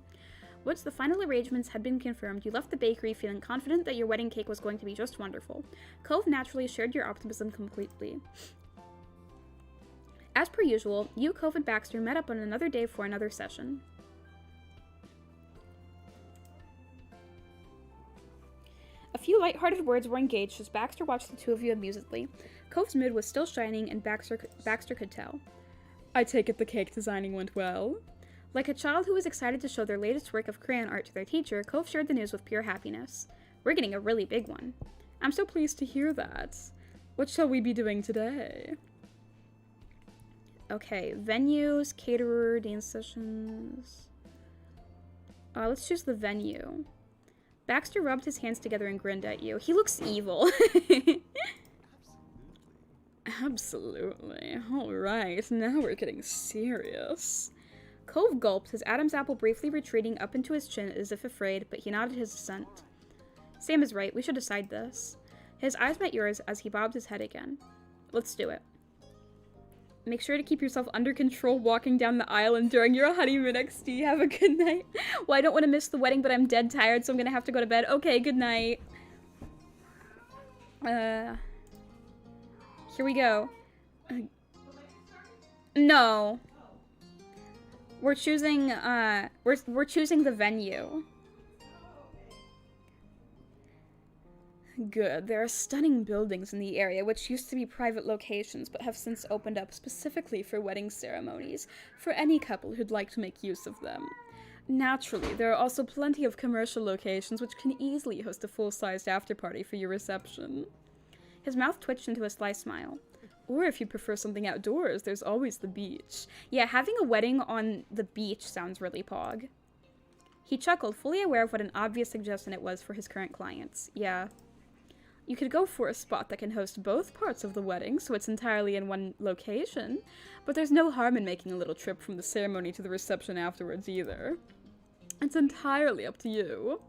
Once the final arrangements had been confirmed, you left the bakery feeling confident that your wedding cake was going to be just wonderful. Cove naturally shared your optimism completely. As per usual, you, Cove, and Baxter met up on another day for another session. A few light-hearted words were engaged as Baxter watched the two of you amusedly. Cove's mood was still shining, and Baxter could tell. I take it the cake designing went well? Like a child who was excited to show their latest work of crayon art to their teacher, Cove shared the news with pure happiness. We're getting a really big one. I'm so pleased to hear that. What shall we be doing today? Okay, venues, caterer, dance sessions. Let's choose the venue. Baxter rubbed his hands together and grinned at you. He looks evil. Absolutely. Alright, now we're getting serious. Cove gulped, his Adam's apple briefly retreating up into his chin as if afraid, but he nodded his assent. Sam is right, we should decide this. His eyes met yours as he bobbed his head again. Let's do it. Make sure to keep yourself under control walking down the aisle and during your honeymoon XD. Have a good night. Well, I don't want to miss the wedding, but I'm dead tired, so I'm gonna have to go to bed. Okay, good night. Here we go. No. We're choosing, we're choosing the venue. Good. There are stunning buildings in the area which used to be private locations but have since opened up specifically for wedding ceremonies, for any couple who'd like to make use of them. Naturally, there are also plenty of commercial locations which can easily host a full-sized after-party for your reception. His mouth twitched into a sly smile. Or if you prefer something outdoors, there's always the beach. Yeah, having a wedding on the beach sounds really pog. He chuckled, fully aware of what an obvious suggestion it was for his current clients. Yeah. You could go for a spot that can host both parts of the wedding, so it's entirely in one location, but there's no harm in making a little trip from the ceremony to the reception afterwards either. It's entirely up to you.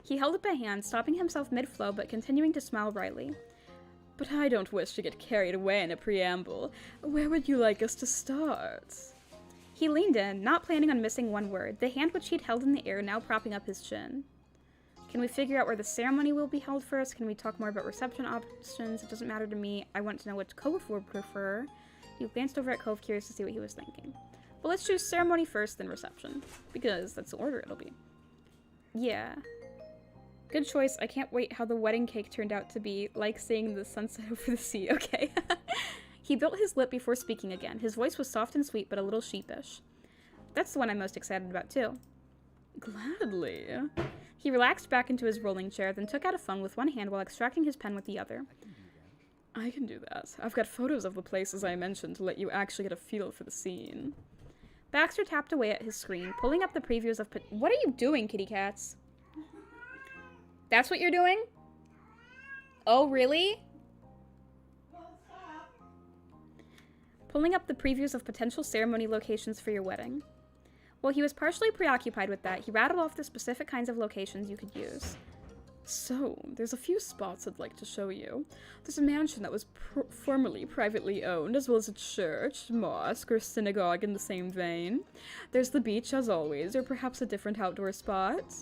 He held up a hand, stopping himself mid-flow but continuing to smile wryly. But I don't wish to get carried away in a preamble. Where would you like us to start? He leaned in, not planning on missing one word, the hand which he'd held in the air now propping up his chin. Can we figure out where the ceremony will be held first? Can we talk more about reception options? It doesn't matter to me. I want to know which Cove would prefer. He glanced over at Cove, curious to see what he was thinking. Well, let's choose ceremony first, then reception. Because that's the order it'll be. Yeah. Good choice. I can't wait how the wedding cake turned out to be. Like seeing the sunset over the sea. Okay. He built his lip before speaking again. His voice was soft and sweet, but a little sheepish. That's the one I'm most excited about, too. Gladly. He relaxed back into his rolling chair, then took out a phone with one hand while extracting his pen with the other. I can do that. I've got photos of the places I mentioned to let you actually get a feel for the scene. Baxter tapped away at his screen, pulling up the previews of... What are you doing, kitty cats? That's what you're doing? Oh, really? Pulling up the previews of potential ceremony locations for your wedding. While he was partially preoccupied with that, he rattled off the specific kinds of locations you could use. So, there's a few spots I'd like to show you. There's a mansion that was formerly privately owned, as well as a church, mosque, or synagogue in the same vein. There's the beach, as always, or perhaps a different outdoor spot.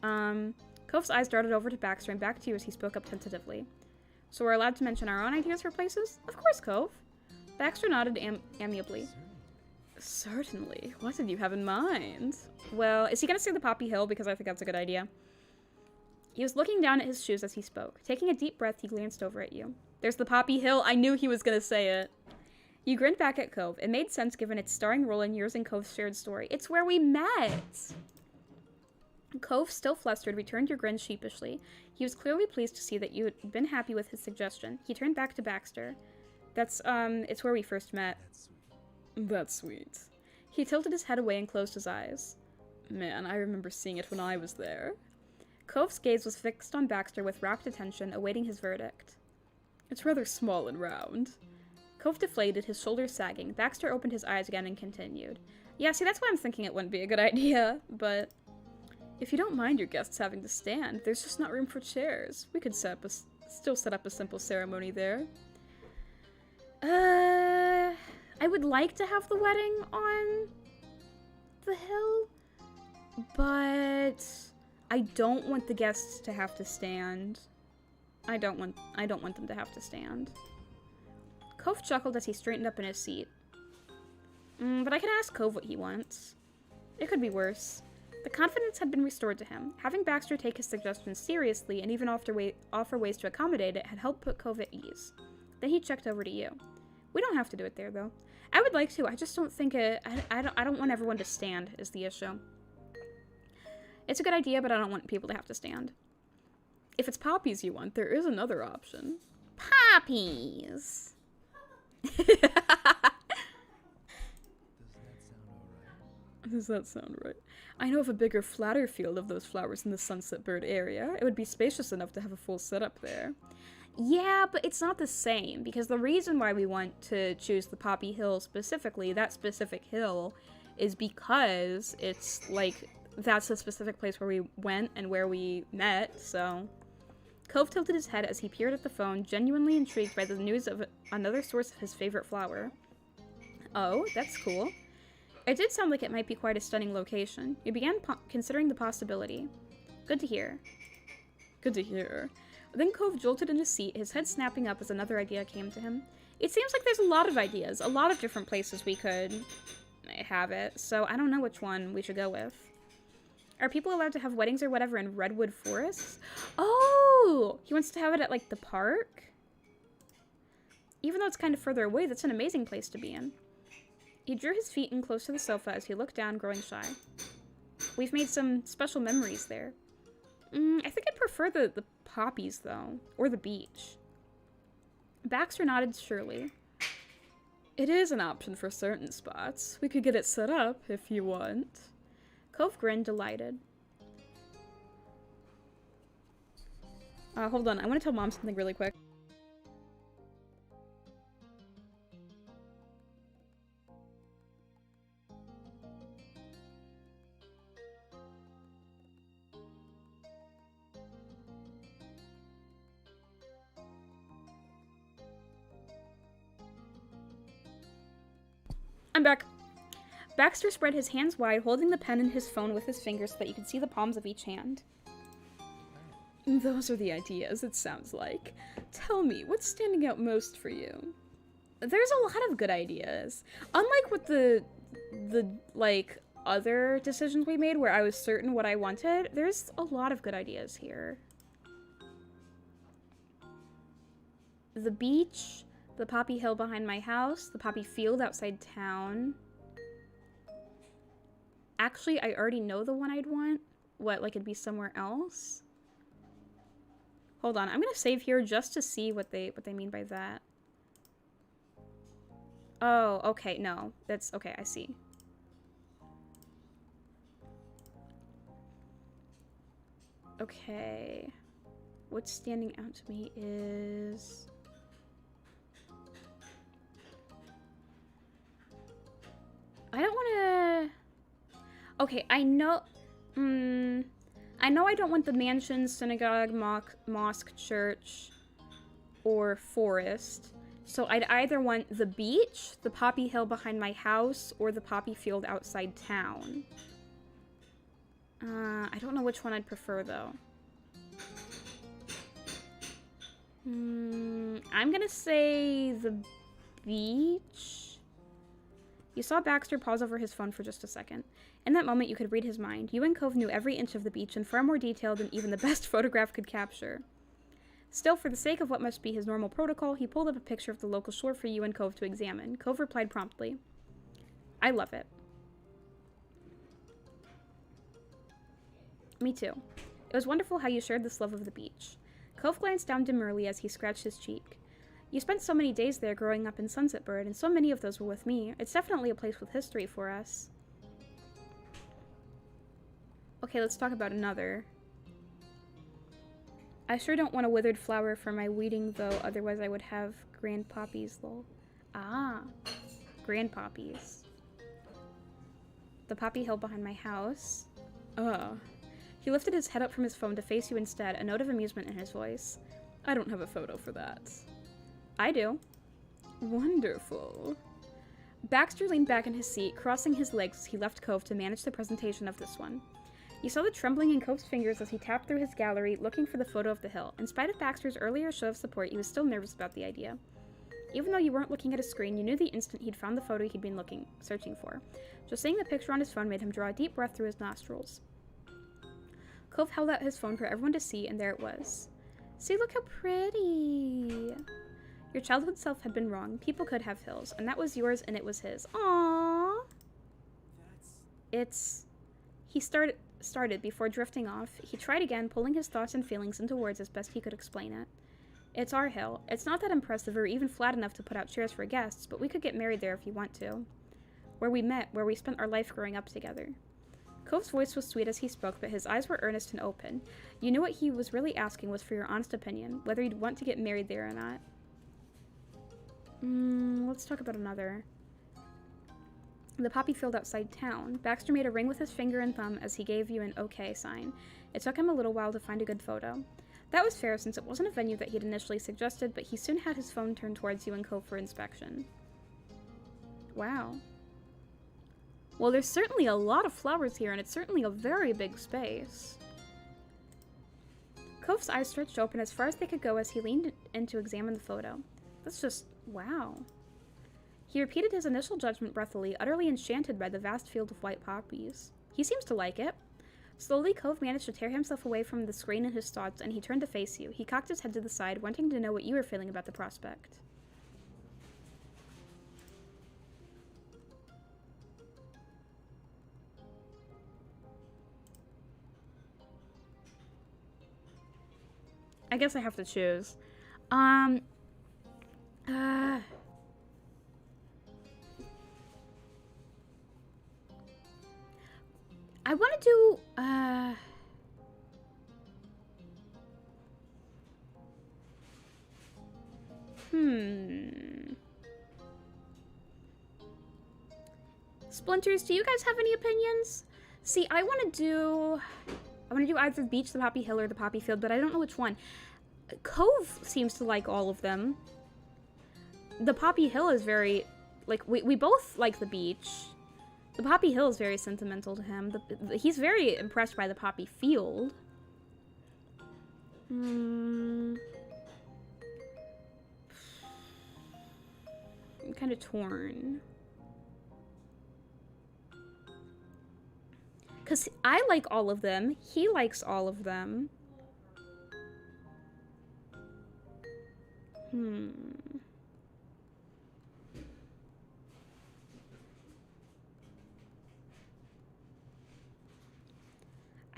Cove's eyes darted over to Baxter and back to you as he spoke up tentatively. So we're allowed to mention our own ideas for places? Of course, Cove. Baxter nodded amiably. Certainly. What did you have in mind? Well, is he gonna say the Poppy Hill? Because I think that's a good idea. He was looking down at his shoes as he spoke. Taking a deep breath, he glanced over at you. There's the Poppy Hill. I knew he was gonna say it. You grinned back at Cove. It made sense given its starring role in yours and Cove's shared story. It's where we met! Cove, still flustered, returned your grin sheepishly. He was clearly pleased to see that you had been happy with his suggestion. He turned back to Baxter. It's where we first met. That's sweet. He tilted his head away and closed his eyes. Man, I remember seeing it when I was there. Cove's gaze was fixed on Baxter with rapt attention, awaiting his verdict. It's rather small and round. Cove deflated, his shoulders sagging. Baxter opened his eyes again and continued. Yeah, see, that's why I'm thinking it wouldn't be a good idea, but... If you don't mind your guests having to stand, there's just not room for chairs. We could still set up a simple ceremony there. I would like to have the wedding on the hill, but I don't want the guests to have to stand. I don't want them to have to stand. Cove chuckled as he straightened up in his seat. But I can ask Cove what he wants. It could be worse. The confidence had been restored to him. Having Baxter take his suggestions seriously and even offer ways to accommodate it had helped put Cove at ease. Then he checked over to you. We don't have to do it there, though. I would like to. I just don't think I don't want everyone to stand, is the issue. It's a good idea, but I don't want people to have to stand. If it's poppies you want, there is another option. Poppies! Does that sound right? I know of a bigger, flatter field of those flowers in the Sunset Bird area. It would be spacious enough to have a full setup there. Yeah, but it's not the same, because the reason why we want to choose the Poppy Hill specifically, that specific hill, is because it's, like, that's the specific place where we went and where we met, so... Cove tilted his head as he peered at the phone, genuinely intrigued by the news of another source of his favorite flower. Oh, that's cool. It did sound like it might be quite a stunning location. You began considering the possibility. Good to hear. Good to hear. Then Cove jolted in his seat, his head snapping up as another idea came to him. It seems like there's a lot of ideas, a lot of different places we could have it, so I don't know which one we should go with. Are people allowed to have weddings or whatever in redwood forests? Oh! He wants to have it at, like, the park? Even though it's kind of further away, that's an amazing place to be in. He drew his feet in close to the sofa as he looked down, growing shy. We've made some special memories there. I think I'd prefer the poppies, though. Or the beach. Baxter nodded surely. It is an option for certain spots. We could get it set up, if you want. Cove grinned, delighted. Hold on. I want to tell Mom something really quick. I'm back. Baxter spread his hands wide, holding the pen and his phone with his fingers so that you could see the palms of each hand. Those are the ideas, it sounds like. Tell me, what's standing out most for you? There's a lot of good ideas. Unlike with the like other decisions we made where I was certain what I wanted, there's a lot of good ideas here. The beach, the poppy hill behind my house, the poppy field outside town. Actually, I already know the one I'd want. What, like it'd be somewhere else? Hold on, I'm gonna save here just to see what they mean by that. Oh, okay, no. That's okay, I see. Okay. What's standing out to me is I don't want to. Okay, I know. I know I don't want the mansion, synagogue, mosque, church, or forest. So I'd either want the beach, the poppy hill behind my house, or the poppy field outside town. I don't know which one I'd prefer, though. I'm gonna say the beach. You saw Baxter pause over his phone for just a second. In that moment, you could read his mind. You and Cove knew every inch of the beach in far more detail than even the best photograph could capture. Still, for the sake of what must be his normal protocol, he pulled up a picture of the local shore for you and Cove to examine. Cove replied promptly. I love it. Me too. It was wonderful how you shared this love of the beach. Cove glanced down demurely as he scratched his cheek. You spent so many days there growing up in Sunset Bird, and so many of those were with me. It's definitely a place with history for us. Okay, let's talk about another. I sure don't want a withered flower for my weeding, though, otherwise I would have grand poppies, lol. Ah, grand poppies. The poppy hill behind my house. Oh. He lifted his head up from his phone to face you instead, a note of amusement in his voice. I don't have a photo for that. I do. Wonderful. Baxter leaned back in his seat, crossing his legs as he left Cove to manage the presentation of this one. You saw the trembling in Cove's fingers as he tapped through his gallery, looking for the photo of the hill. In spite of Baxter's earlier show of support, he was still nervous about the idea. Even though you weren't looking at a screen, you knew the instant he'd found the photo he'd been searching for. Just seeing the picture on his phone made him draw a deep breath through his nostrils. Cove held out his phone for everyone to see, and there it was. See, look how pretty! Your childhood self had been wrong. People could have hills, and that was yours, and it was his. Aww! He started before drifting off. He tried again, pulling his thoughts and feelings into words as best he could explain it. It's our hill. It's not that impressive or even flat enough to put out chairs for guests, but we could get married there if you want to. Where we met, where we spent our life growing up together. Cove's voice was sweet as he spoke, but his eyes were earnest and open. You knew what he was really asking was for your honest opinion, whether you'd want to get married there or not. Let's talk about another. The poppy field outside town. Baxter made a ring with his finger and thumb as he gave you an okay sign. It took him a little while to find a good photo. That was fair since it wasn't a venue that he'd initially suggested, but he soon had his phone turned towards you and Cove for inspection. Wow. Well, there's certainly a lot of flowers here, and it's certainly a very big space. Cove's eyes stretched open as far as they could go as he leaned in to examine the photo. That's just... wow. He repeated his initial judgment breathily, utterly enchanted by the vast field of white poppies. He seems to like it. Slowly, Cove managed to tear himself away from the screen in his thoughts, and he turned to face you. He cocked his head to the side, wanting to know what you were feeling about the prospect. I guess I have to choose. I want to do, Splinters, do you guys have any opinions? See, I want to do either the beach, the poppy hill, or the poppy field, but I don't know which one. Cove seems to like all of them. The poppy hill is very, like, we both like the beach. The poppy hill is very sentimental to him. He's very impressed by the poppy field. I'm kind of torn. Because I like all of them. He likes all of them.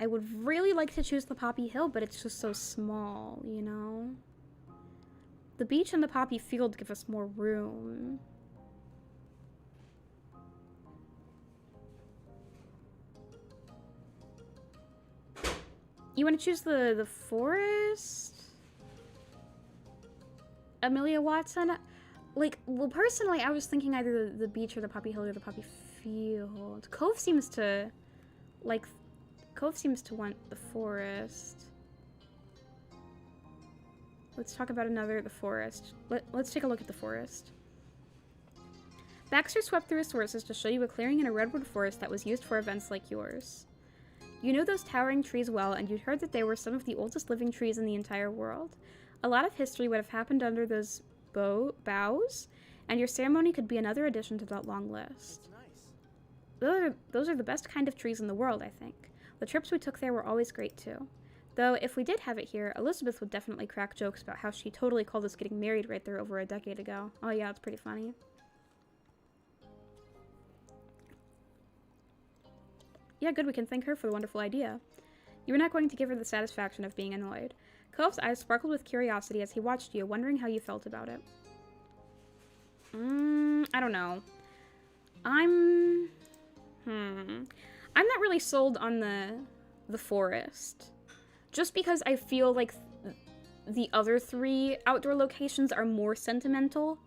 I would really like to choose the Poppy Hill, but it's just so small, you know? The beach and the Poppy Field give us more room. You want to choose the forest? Amelia Watson? Like, well, personally, I was thinking either the beach or the Poppy Hill or the Poppy Field. Cove seems to, like, Cove seems to want the forest. Let's talk about the forest. Let's take a look at the forest. Baxter swept through his sources to show you a clearing in a redwood forest that was used for events like yours. You know those towering trees well, and you'd heard that they were some of the oldest living trees in the entire world. A lot of history would have happened under those boughs, and your ceremony could be another addition to that long list. Nice. Those are the best kind of trees in the world, I think. The trips we took there were always great, too. Though, if we did have it here, Elizabeth would definitely crack jokes about how she totally called us getting married right there over a decade ago. Oh yeah, it's pretty funny. Yeah, good, we can thank her for the wonderful idea. You were not going to give her the satisfaction of being annoyed. Cove's eyes sparkled with curiosity as he watched you, wondering how you felt about it. I don't know. I'm not really sold on the forest. Just because I feel like the other three outdoor locations are more sentimental.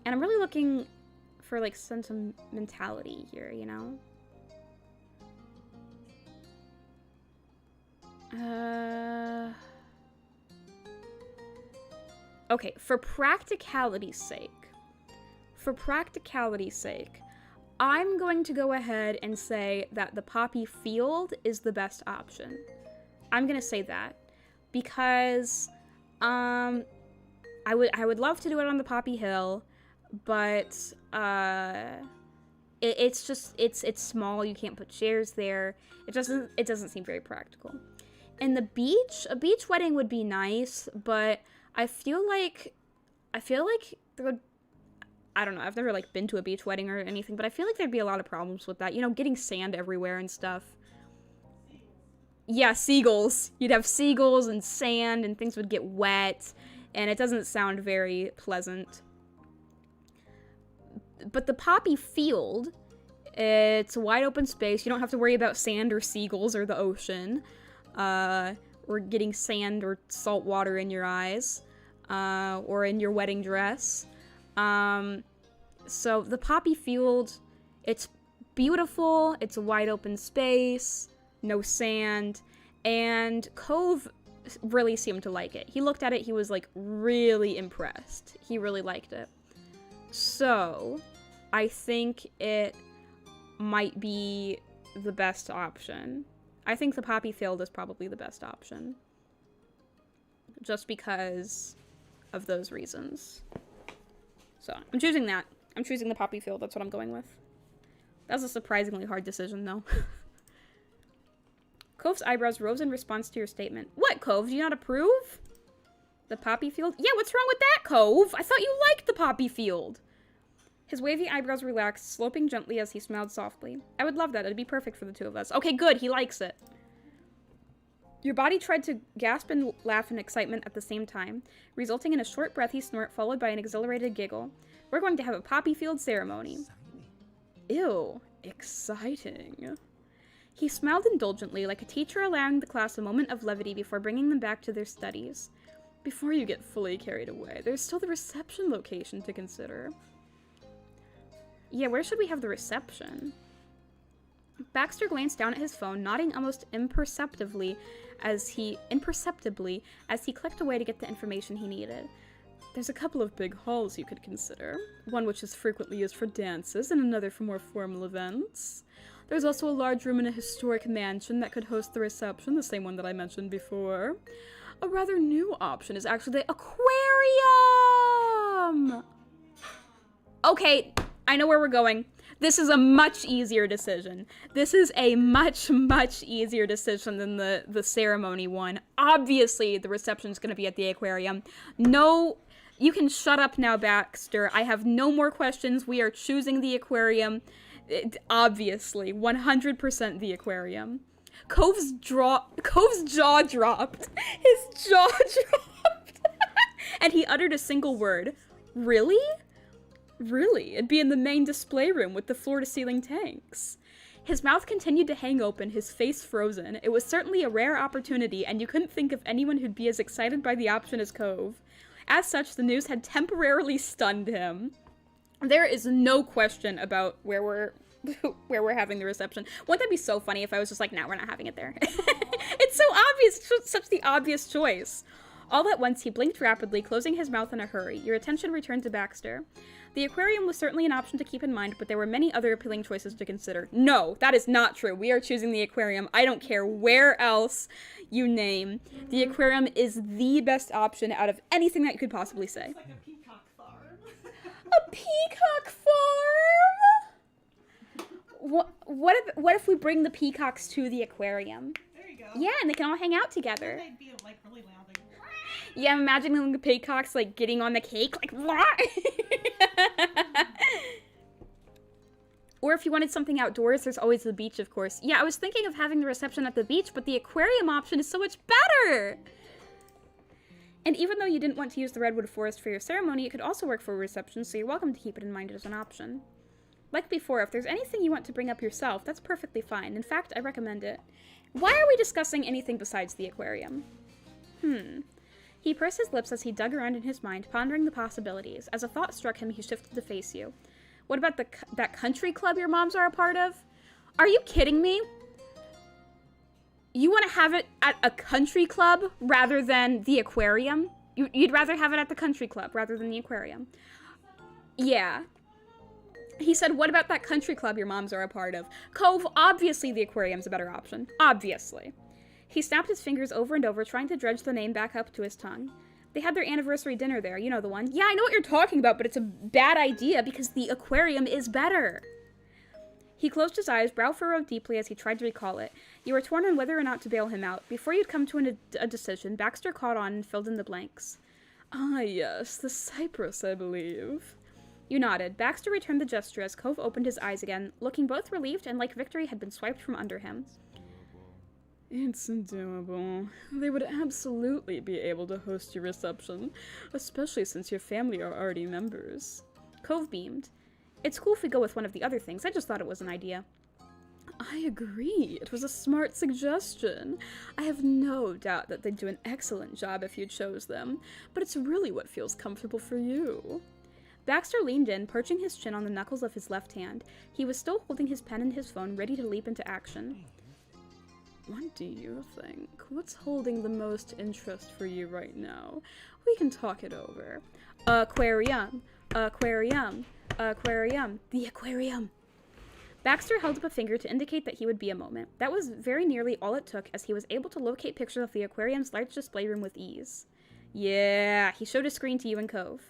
And I'm really looking for, like, sentimentality here, you know? Okay, for practicality's sake, I'm going to go ahead and say that the Poppy Field is the best option. I'm gonna say that because I would love to do it on the Poppy Hill, but it's small. You can't put chairs there. It doesn't seem very practical. And a beach wedding would be nice, but I feel like there would, I don't know, I've never, like, been to a beach wedding or anything, but I feel like there'd be a lot of problems with that. You know, getting sand everywhere and stuff. Yeah, seagulls. You'd have seagulls and sand, and things would get wet, and it doesn't sound very pleasant. But the Poppy Field, it's a wide open space. You don't have to worry about sand or seagulls or the ocean. Or getting sand or salt water in your eyes, or in your wedding dress. So the Poppy Field, it's beautiful, it's a wide open space, no sand, and Cove really seemed to like it. He looked at it, he was, like, really impressed. He really liked it. So, I think it might be the best option. I think the Poppy Field is probably the best option. Just because of those reasons. So, I'm choosing that. I'm choosing the Poppy Field. That's what I'm going with. That's a surprisingly hard decision, though. Cove's eyebrows rose in response to your statement. What, Cove? Do you not approve? The Poppy Field? Yeah, what's wrong with that, Cove? I thought you liked the Poppy Field. His wavy eyebrows relaxed, sloping gently as he smiled softly. I would love that. It'd be perfect for the two of us. Okay, good. He likes it. Your body tried to gasp and laugh in excitement at the same time, resulting in a short breathy snort followed by an exhilarated giggle. We're going to have a Poppy Field ceremony. Ew. Exciting. He smiled indulgently, like a teacher allowing the class a moment of levity before bringing them back to their studies. Before you get fully carried away, there's still the reception location to consider. Yeah, where should we have the reception? Baxter glanced down at his phone, nodding almost imperceptibly as he clicked away to get the information he needed. There's a couple of big halls you could consider. One which is frequently used for dances, and another for more formal events. There's also a large room in a historic mansion that could host the reception, the same one that I mentioned before. A rather new option is actually the aquarium! Okay, I know where we're going. This is a much easier decision. This is a much, much easier decision than the ceremony one. Obviously, the reception's going to be at the aquarium. No, you can shut up now, Baxter. I have no more questions. We are choosing the aquarium. Obviously, 100% the aquarium. Cove's jaw dropped. His jaw dropped. And he uttered a single word. Really? Really? It'd be in the main display room with the floor-to-ceiling tanks. His mouth continued to hang open, his face frozen. It was certainly a rare opportunity, and you couldn't think of anyone who'd be as excited by the option as Cove. As such, the news had temporarily stunned him. There is no question about where we're having the reception. Wouldn't that be so funny if I was just like, nah, we're not having it there. It's so obvious, such the obvious choice. All at once, he blinked rapidly, closing his mouth in a hurry. Your attention returned to Baxter. The aquarium was certainly an option to keep in mind, but there were many other appealing choices to consider. No, that is not true. We are choosing the aquarium. I don't care where else you name. The aquarium is the best option out of anything that you could possibly say. It's like a peacock farm. A peacock farm? What if we bring the peacocks to the aquarium? There you go. Yeah, and they can all hang out together. They'd be like really loud. Like, Yeah, I'm imagining the peacocks like getting on the cake, like Or if you wanted something outdoors, there's always the beach, of course. Yeah, I was thinking of having the reception at the beach, but the aquarium option is so much better! And even though you didn't want to use the redwood forest for your ceremony, it could also work for a reception, so you're welcome to keep it in mind as an option. Like before, if there's anything you want to bring up yourself, that's perfectly fine. In fact, I recommend it. Why are we discussing anything besides the aquarium? He pursed his lips as he dug around in his mind, pondering the possibilities. As a thought struck him, he shifted to face you. What about that country club your moms are a part of? Are you kidding me? You want to have it at a country club rather than the aquarium? You'd rather have it at the country club rather than the aquarium. Yeah. He said, what about that country club your moms are a part of? Cove, obviously the aquarium's a better option. Obviously. He snapped his fingers over and over, trying to dredge the name back up to his tongue. They had their anniversary dinner there, you know the one. Yeah, I know what you're talking about, but it's a bad idea because the aquarium is better. He closed his eyes, brow furrowed deeply as he tried to recall it. You were torn on whether or not to bail him out. Before you'd come to a decision, Baxter caught on and filled in the blanks. Ah, yes, the cypress, I believe. You nodded. Baxter returned the gesture as Cove opened his eyes again, looking both relieved and like victory had been swiped from under him. It's doable. They would absolutely be able to host your reception, especially since your family are already members. Cove beamed. It's cool if we go with one of the other things. I just thought it was an idea. I agree. It was a smart suggestion. I have no doubt that they'd do an excellent job if you chose them, but it's really what feels comfortable for you. Baxter leaned in, perching his chin on the knuckles of his left hand. He was still holding his pen and his phone, ready to leap into action. What do you think? What's holding the most interest for you right now? We can talk it over. Aquarium. Aquarium. Aquarium. The aquarium. Baxter held up a finger to indicate that he would be a moment. That was very nearly all it took, as he was able to locate pictures of the aquarium's large display room with ease. Yeah, he showed a screen to you and Cove.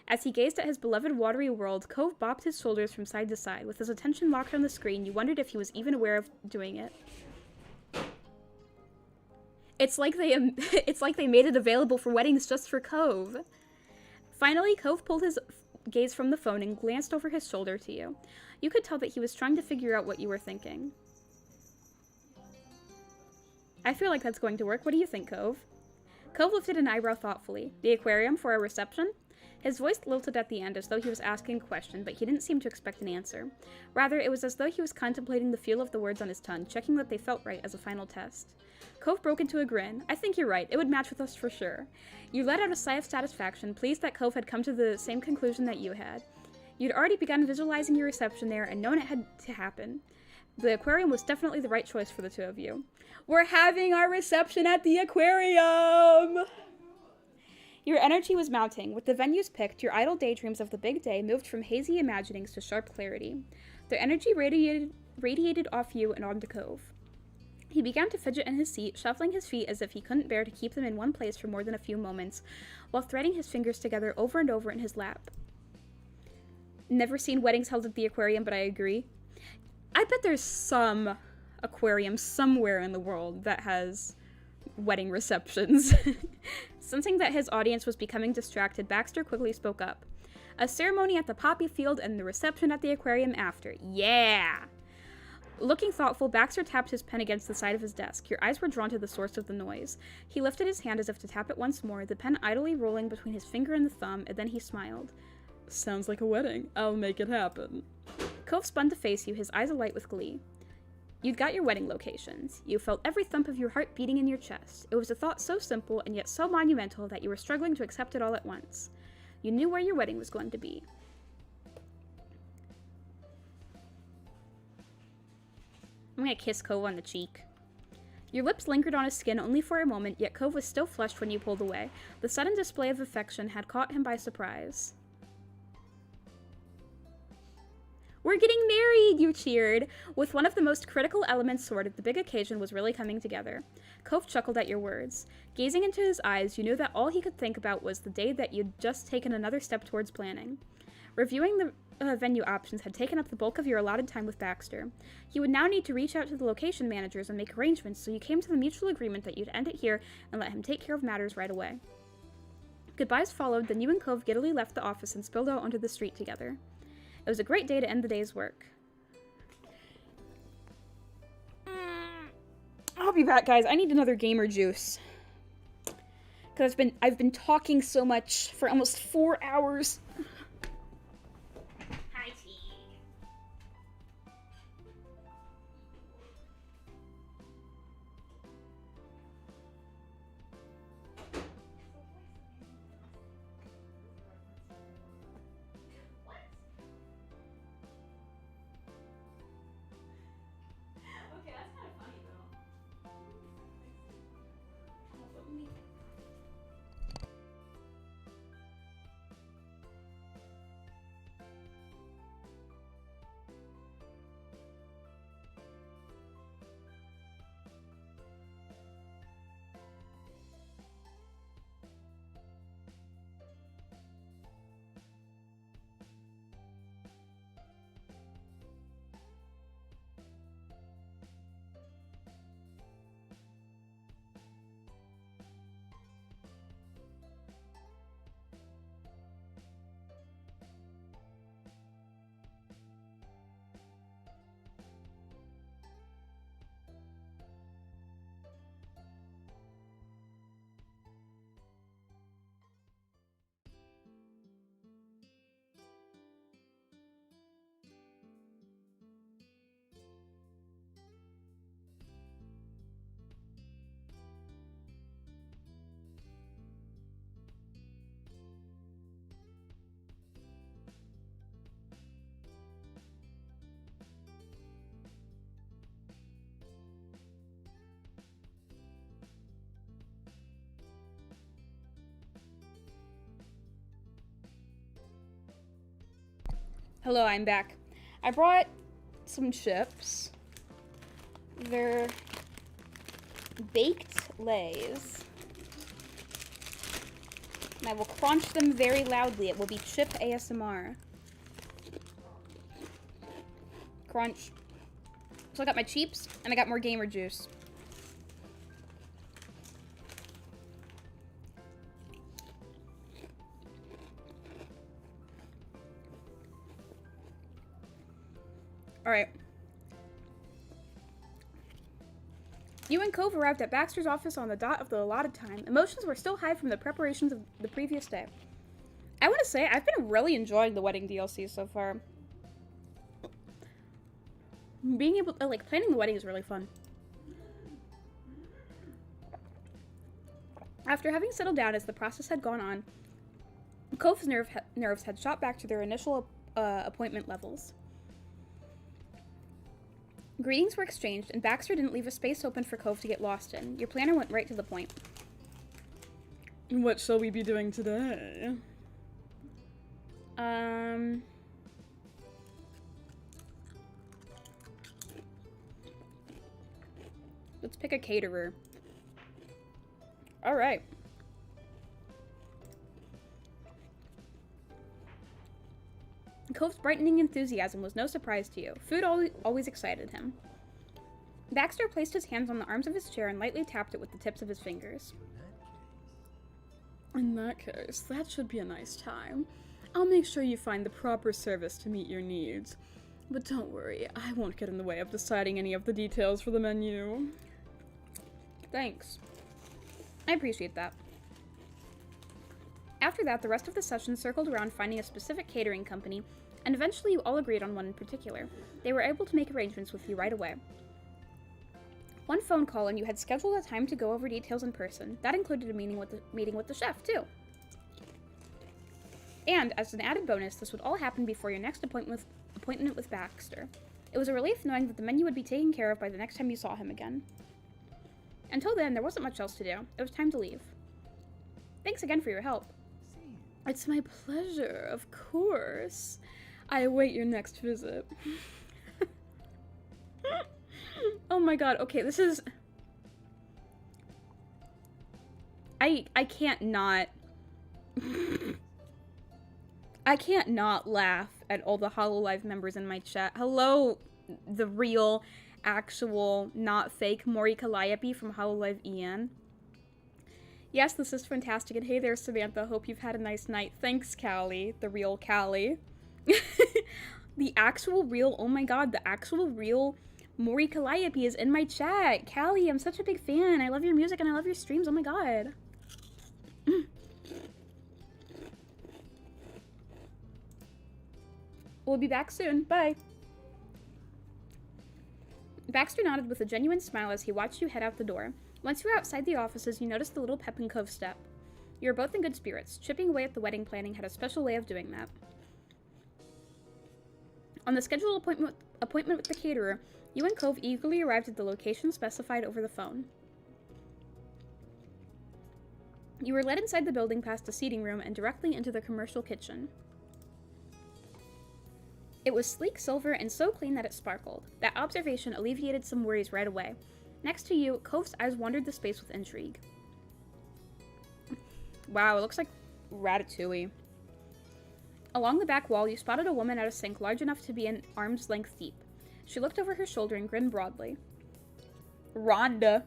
As he gazed at his beloved watery world, Cove bopped his shoulders from side to side. With his attention locked on the screen, you wondered if he was even aware of doing it. It's like they made it available for weddings just for Cove. Finally, Cove pulled his gaze from the phone and glanced over his shoulder to you. You could tell that he was trying to figure out what you were thinking. I feel like that's going to work. What do you think, Cove? Cove lifted an eyebrow thoughtfully. The aquarium for a reception? His voice lilted at the end as though he was asking a question, but he didn't seem to expect an answer. Rather, it was as though he was contemplating the feel of the words on his tongue, checking that they felt right as a final test. Cove broke into a grin. I think you're right. It would match with us for sure. You let out a sigh of satisfaction, pleased that Cove had come to the same conclusion that you had. You'd already begun visualizing your reception there and known it had to happen. The aquarium was definitely the right choice for the two of you. We're having our reception at the aquarium! Your energy was mounting. With the venues picked, your idle daydreams of the big day moved from hazy imaginings to sharp clarity. Their energy radiated off you and onto Cove. He began to fidget in his seat, shuffling his feet as if he couldn't bear to keep them in one place for more than a few moments, while threading his fingers together over and over in his lap. Never seen weddings held at the aquarium, but I agree. I bet there's some aquarium somewhere in the world that has wedding receptions. Sensing that his audience was becoming distracted, Baxter quickly spoke up. A ceremony at the poppy field and the reception at the aquarium after. Yeah! Looking thoughtful, Baxter tapped his pen against the side of his desk. Your eyes were drawn to the source of the noise. He lifted his hand as if to tap it once more, the pen idly rolling between his finger and the thumb, and then he smiled. Sounds like a wedding. I'll make it happen. Cove spun to face you, his eyes alight with glee. You'd got your wedding locations. You felt every thump of your heart beating in your chest. It was a thought so simple and yet so monumental that you were struggling to accept it all at once. You knew where your wedding was going to be. I'm gonna kiss Cove on the cheek. Your lips lingered on his skin only for a moment, yet Cove was still flushed when you pulled away. The sudden display of affection had caught him by surprise. We're getting married, you cheered. With one of the most critical elements sorted, the big occasion was really coming together. Cove chuckled at your words. Gazing into his eyes, you knew that all he could think about was the day that you'd just taken another step towards planning. Reviewing the venue options had taken up the bulk of your allotted time with Baxter. You would now need to reach out to the location managers and make arrangements, so you came to the mutual agreement that you'd end it here and let him take care of matters right away. Goodbyes followed, then you and Cove giddily left the office and spilled out onto the street together. It was a great day to end the day's work. I'll be back, guys. I need another gamer juice. Because I've been talking so much for almost 4 hours. Hi, T. Okay, that's kind of funny though. Hello, I'm back. I brought some chips. They're baked Lays. And I will crunch them very loudly. It will be chip ASMR. Crunch. So I got my cheeps, and I got more gamer juice. Alright. You and Cove arrived at Baxter's office on the dot of the allotted time. Emotions were still high from the preparations of the previous day. I want to say, I've been really enjoying the wedding DLC so far. Being able to, like, planning the wedding is really fun. After having settled down as the process had gone on, Cove's nerves had shot back to their initial appointment levels. Greetings were exchanged, and Baxter didn't leave a space open for Cove to get lost in. Your planner went right to the point. What shall we be doing today? Let's pick a caterer. Alright. Cove Cove's brightening enthusiasm was no surprise to you. Food always excited him. Baxter placed his hands on the arms of his chair and lightly tapped it with the tips of his fingers. In that case, that should be a nice time. I'll make sure you find the proper service to meet your needs. But don't worry, I won't get in the way of deciding any of the details for the menu. Thanks. I appreciate that. After that, the rest of the session circled around finding a specific catering company, and eventually you all agreed on one in particular. They were able to make arrangements with you right away. One phone call and you had scheduled a time to go over details in person. That included a meeting with the chef, too. And, as an added bonus, this would all happen before your next appointment with Baxter. It was a relief knowing that the menu would be taken care of by the next time you saw him again. Until then, there wasn't much else to do. It was time to leave. Thanks again for your help. It's my pleasure, of course. I await your next visit. Oh my god, okay, this is... I can't not... I can't not laugh at all the HoloLive members in my chat. Hello, the real, actual, not fake Mori Calliope from HoloLive Ian. Yes, this is fantastic, and hey there, Samantha. Hope you've had a nice night. Thanks, Callie. The real Callie. The actual real, oh my god, the actual real Mori Calliope is in my chat. Callie, I'm such a big fan. I love your music and I love your streams. Oh my god. We'll be back soon. Bye. Baxter nodded with a genuine smile as he watched you head out the door. Once you were outside the offices, you noticed the little pep in Cove's step. You were both in good spirits. Chipping away at the wedding planning had a special way of doing that. On the scheduled appointment with the caterer, you and Cove eagerly arrived at the location specified over the phone. You were led inside the building past the seating room and directly into the commercial kitchen. It was sleek silver and so clean that it sparkled. That observation alleviated some worries right away. Next to you, Cove's eyes wandered the space with intrigue. Wow, it looks like Ratatouille. Along the back wall, you spotted a woman at a sink large enough to be an arm's length deep. She looked over her shoulder and grinned broadly. Rhonda.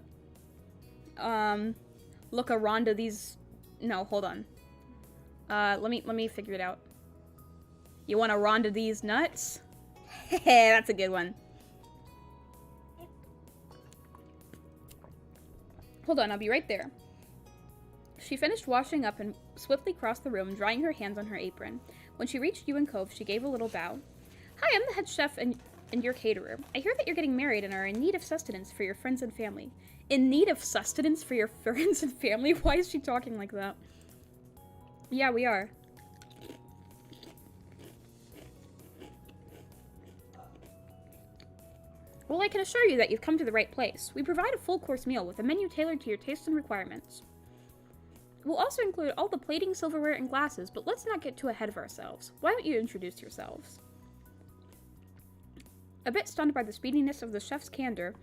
Look, a Rhonda, these... No, hold on. Let me figure it out. You want to Rhonda these nuts? Heh, that's a good one. Hold on, I'll be right there. She finished washing up and swiftly crossed the room, drying her hands on her apron. When she reached you and Cove, she gave a little bow. Hi, I'm the head chef and your caterer. I hear that you're getting married and are in need of sustenance for your friends and family. In need of sustenance for your friends and family? Why is she talking like that? Yeah, we are. Well, I can assure you that you've come to the right place. We provide a full-course meal with a menu tailored to your tastes and requirements. We'll also include all the plating, silverware, and glasses, but let's not get too ahead of ourselves. Why don't you introduce yourselves? A bit stunned by the speediness of the chef's candor,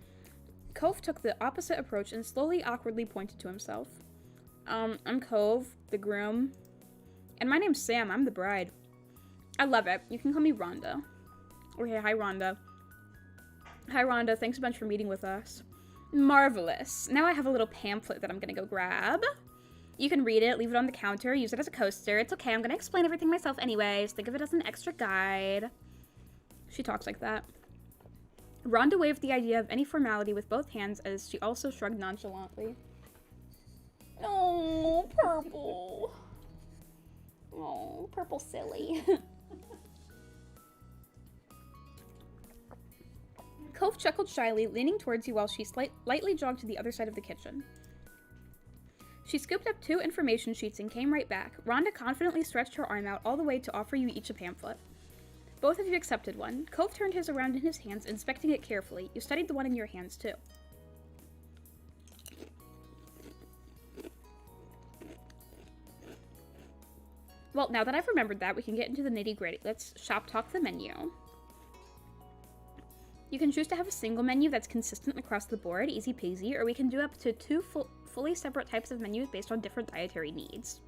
Cove took the opposite approach and slowly, awkwardly pointed to himself. I'm Cove, the groom. And my name's Sam, I'm the bride. I love it. You can call me Rhonda. Okay, hi Rhonda. Hi Rhonda, thanks a bunch for meeting with us. Marvelous. Now I have a little pamphlet that I'm gonna go grab. You can read it, leave it on the counter, use it as a coaster. It's okay, I'm gonna explain everything myself anyways. Think of it as an extra guide. She talks like that. Rhonda waved the idea of any formality with both hands as she also shrugged nonchalantly. Oh, purple. Oh, purple silly. Cove chuckled shyly, leaning towards you while she lightly jogged to the other side of the kitchen. She scooped up 2 information sheets and came right back. Rhonda confidently stretched her arm out all the way to offer you each a pamphlet. Both of you accepted one. Cove turned his around in his hands, inspecting it carefully. You studied the one in your hands, too. Well, now that I've remembered that, we can get into the nitty-gritty. Let's shop talk the menu. You can choose to have a single menu that's consistent across the board, easy peasy, or we can do up to 2 fully separate types of menus based on different dietary needs.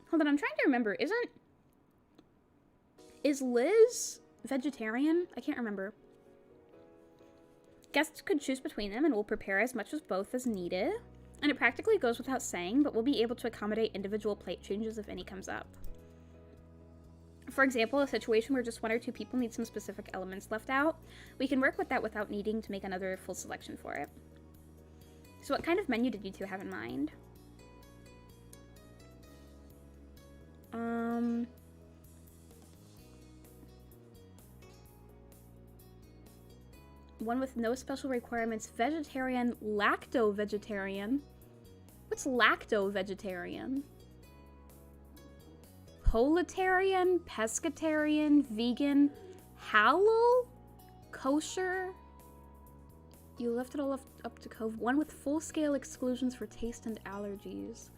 Hold on, I'm trying to remember. Is Liz vegetarian? I can't remember. Guests could choose between them and we'll prepare as much as both as needed. And it practically goes without saying, but we'll be able to accommodate individual plate changes if any comes up. For example, a situation where just one or two people need some specific elements left out, we can work with that without needing to make another full selection for it. So what kind of menu did you two have in mind? One with no special requirements, vegetarian, lacto-vegetarian. What's lacto-vegetarian? Proletarian, pescatarian, vegan, halal, kosher. You left it all up to Cove. One with full-scale exclusions for taste and allergies.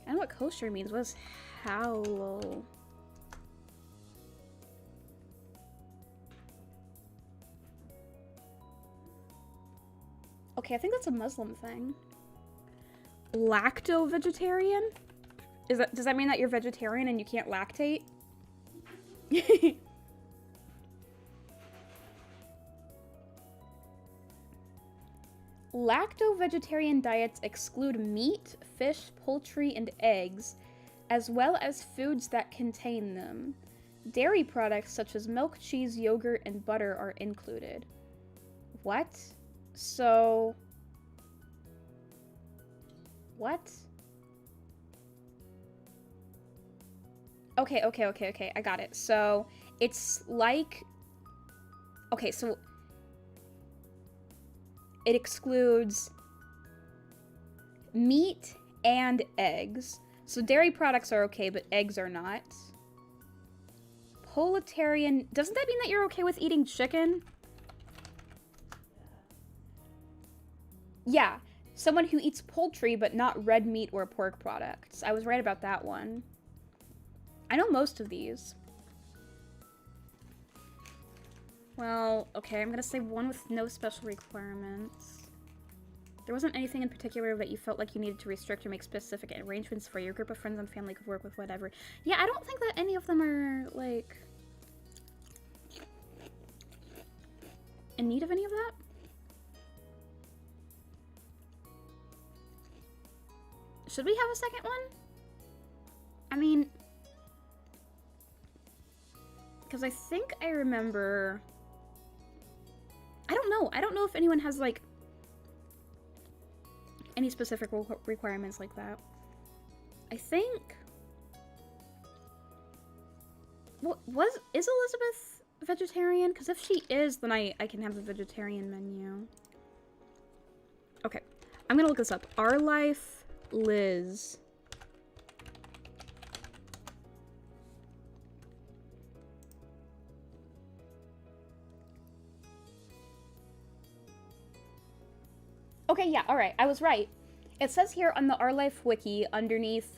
I don't know what kosher means. What is halal? Okay, I think that's a Muslim thing. Lacto-vegetarian? Does that mean that you're vegetarian and you can't lactate? Lacto-vegetarian diets exclude meat, fish, poultry, and eggs, as well as foods that contain them. Dairy products such as milk, cheese, yogurt, and butter are included. What? So... What? Okay, I got it. So, it's like... Okay, so... It excludes meat and eggs. So dairy products are okay, but eggs are not. Proletarian... Doesn't that mean that you're okay with eating chicken? Yeah. Someone who eats poultry, but not red meat or pork products. I was right about that one. I know most of these. Well, okay, I'm gonna say one with no special requirements. There wasn't anything in particular that you felt like you needed to restrict or make specific arrangements for. Your group of friends and family could work with whatever. Yeah, I don't think that any of them are, like, in need of any of that. Should we have a second one? I mean... Because I think I remember... I don't know. I don't know if anyone has, like, any specific requirements like that. I think... Is Elizabeth vegetarian? Because if she is, then I can have the vegetarian menu. Okay. I'm gonna look this up. Our Life Liz. Okay, yeah, alright, I was right. It says here on the Our Life wiki, underneath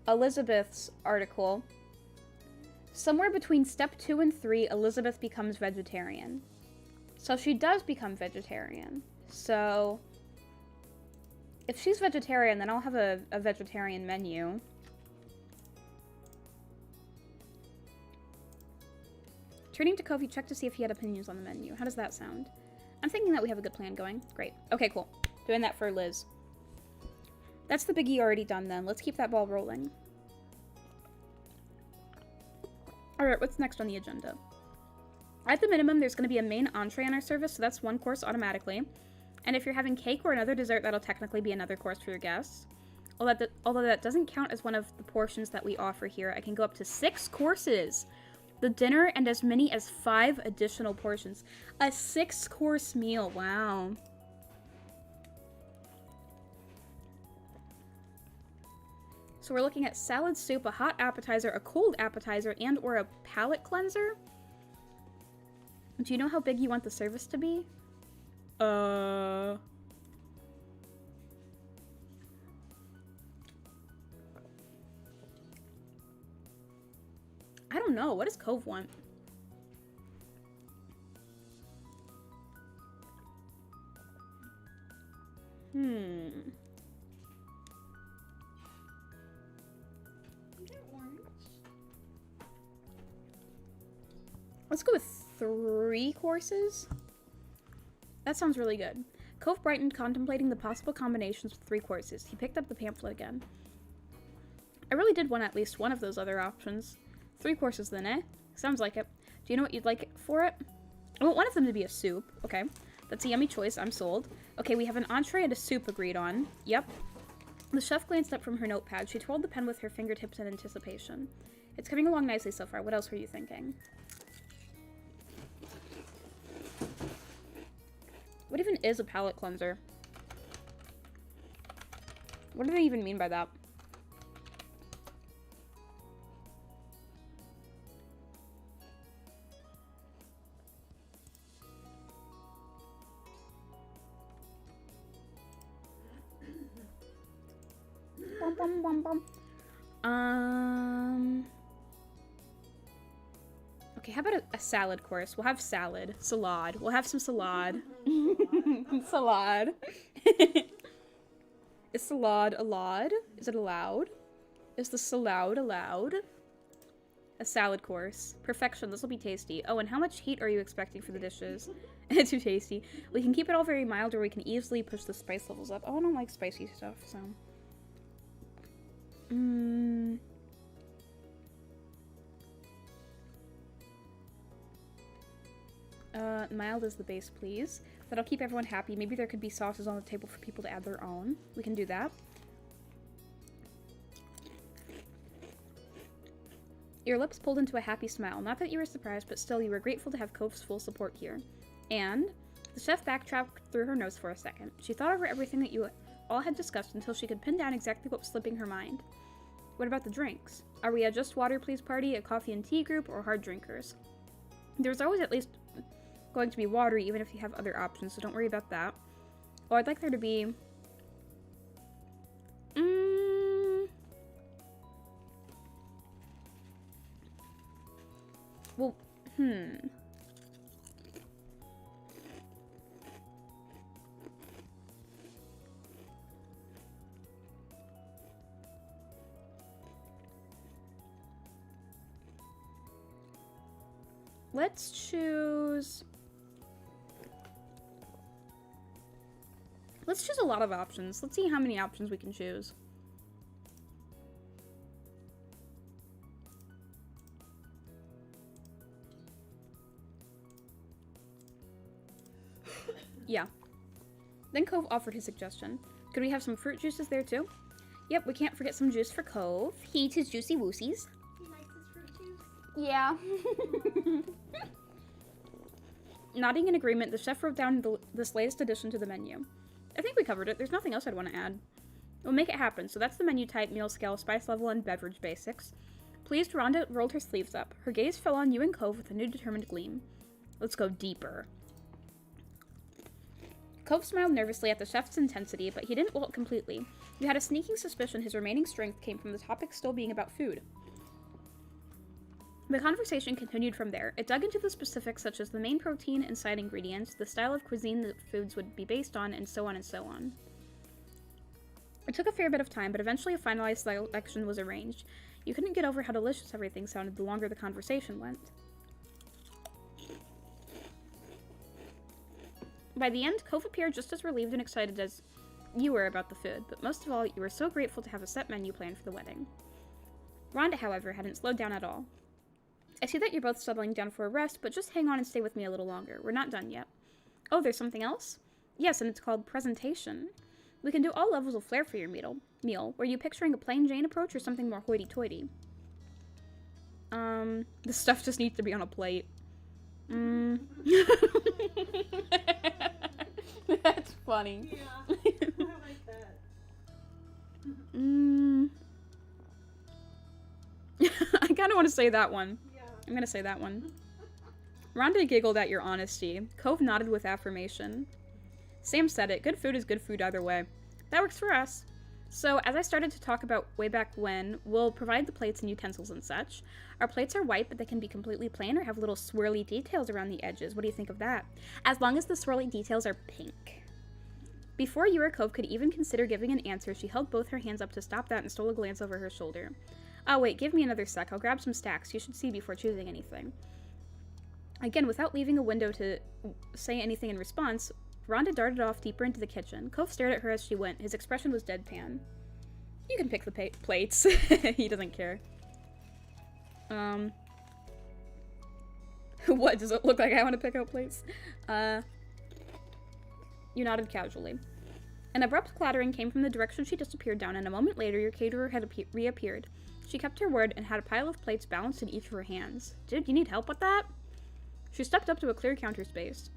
Elizabeth's article, somewhere between step 2 and 3, Elizabeth becomes vegetarian. So she does become vegetarian. So, if she's vegetarian, then I'll have a vegetarian menu. Turning to Cove, you checked to see if he had opinions on the menu. How does that sound? I'm thinking that we have a good plan going. Great. Okay, cool. Doing that for Liz. That's the biggie already done then. Let's keep that ball rolling. Alright, what's next on the agenda? At the minimum, there's going to be a main entree on our service, so that's one course automatically. And if you're having cake or another dessert, that'll technically be another course for your guests. Although that doesn't count as one of the portions that we offer here, I can go up to 6 courses. The dinner and as many as 5 additional portions. A 6-course meal, wow. So we're looking at salad, soup, a hot appetizer, a cold appetizer, and or a palate cleanser. Do you know how big you want the service to be? I don't know. What does Cove want? Let's go with 3 courses. That sounds really good. Cove brightened, contemplating the possible combinations with 3 courses. He picked up the pamphlet again. I really did want at least one of those other options. 3 courses then, eh? Sounds like it. Do you know what you'd like for it? I want one of them to be a soup. Okay. That's a yummy choice. I'm sold. Okay, we have an entree and a soup agreed on. Yep. The chef glanced up from her notepad. She twirled the pen with her fingertips in anticipation. It's coming along nicely so far. What else were you thinking? What even is a palate cleanser? What do they even mean by that? Bum, bum, bum, bum. Okay, how about a salad course? We'll have salad. Salad. We'll have some salad. Salad. Is salad allowed? Is it allowed? Is the salad allowed? A salad course. Perfection. This will be tasty. Oh, and how much heat are you expecting for the dishes? Too tasty. We can keep it all very mild, or we can easily push the spice levels up. Oh, I don't like spicy stuff, so... Mild is the base, please. That'll keep everyone happy. Maybe there could be sauces on the table for people to add their own. We can do that. Your lips pulled into a happy smile. Not that you were surprised, but still you were grateful to have Cove's full support here. And the chef backtracked through her notes for a second. She thought over everything that you all had discussed until she could pin down exactly what was slipping her mind. What about the drinks? Are we a just water please party, a coffee and tea group, or hard drinkers? There's always at least going to be water, even if you have other options, so don't worry about that. Oh, I'd like there to be... Well, Let's choose a lot of options. Let's see how many options we can choose. Yeah. Then Cove offered his suggestion. Could we have some fruit juices there too? Yep, we can't forget some juice for Cove. He eats his juicy woosies. He likes his fruit juice. Yeah. Nodding in agreement, the chef wrote down this latest addition to the menu. I think we covered it. There's nothing else I'd want to add. We'll make it happen. So that's the menu type, meal scale, spice level, and beverage basics. Pleased, Rhonda rolled her sleeves up. Her gaze fell on you and Cove with a new determined gleam. Let's go deeper. Cove smiled nervously at the chef's intensity, but he didn't wilt completely. You had a sneaking suspicion his remaining strength came from the topic still being about food. The conversation continued from there. It dug into the specifics such as the main protein and side ingredients, the style of cuisine the foods would be based on, and so on and so on. It took a fair bit of time, but eventually a finalized selection was arranged. You couldn't get over how delicious everything sounded the longer the conversation went. By the end, Cove appeared just as relieved and excited as you were about the food, but most of all, you were so grateful to have a set menu planned for the wedding. Rhonda, however, hadn't slowed down at all. I see that you're both settling down for a rest, but just hang on and stay with me a little longer. We're not done yet. Oh, there's something else? Yes, and it's called presentation. We can do all levels of flair for your meal. Were you picturing a plain Jane approach or something more hoity-toity? The stuff just needs to be on a plate. That's funny. Yeah, I like that. I kind of want to say that one. Yeah. I'm gonna say that one. Rhonda giggled at your honesty. Cove nodded with affirmation. Sam said it. Good food is good food either way. That works for us. So, as I started to talk about way back when, we'll provide the plates and utensils and such. Our plates are white, but they can be completely plain or have little swirly details around the edges. What do you think of that? As long as the swirly details are pink. Before you or Cove could even consider giving an answer, she held both her hands up to stop that and stole a glance over her shoulder. Oh, wait, give me another sec. I'll grab some stacks. You should see before choosing anything. Again, without leaving a window to say anything in response, Rhonda darted off deeper into the kitchen. Cove stared at her as she went. His expression was deadpan. You can pick the plates. He doesn't care. What, does it look like I want to pick out plates? You nodded casually. An abrupt clattering came from the direction she disappeared down, and a moment later your caterer had reappeared. She kept her word and had a pile of plates balanced in each of her hands. Dude, you need help with that? She stepped up to a clear counter space.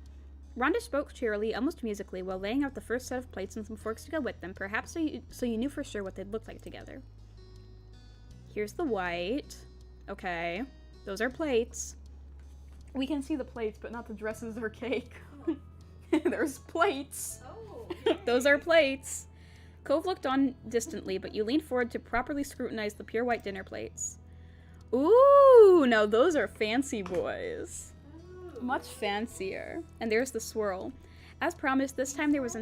Rhonda spoke cheerily, almost musically, while laying out the first set of plates and some forks to go with them, perhaps so you knew for sure what they'd look like together. Here's the white. Okay. Those are plates. We can see the plates, but not the dresses or cake. There's plates. Oh. Those are plates. Cove looked on distantly, but you leaned forward to properly scrutinize the pure white dinner plates. Ooh, now those are fancy boys. Much fancier. And there's the swirl. As promised, this time there was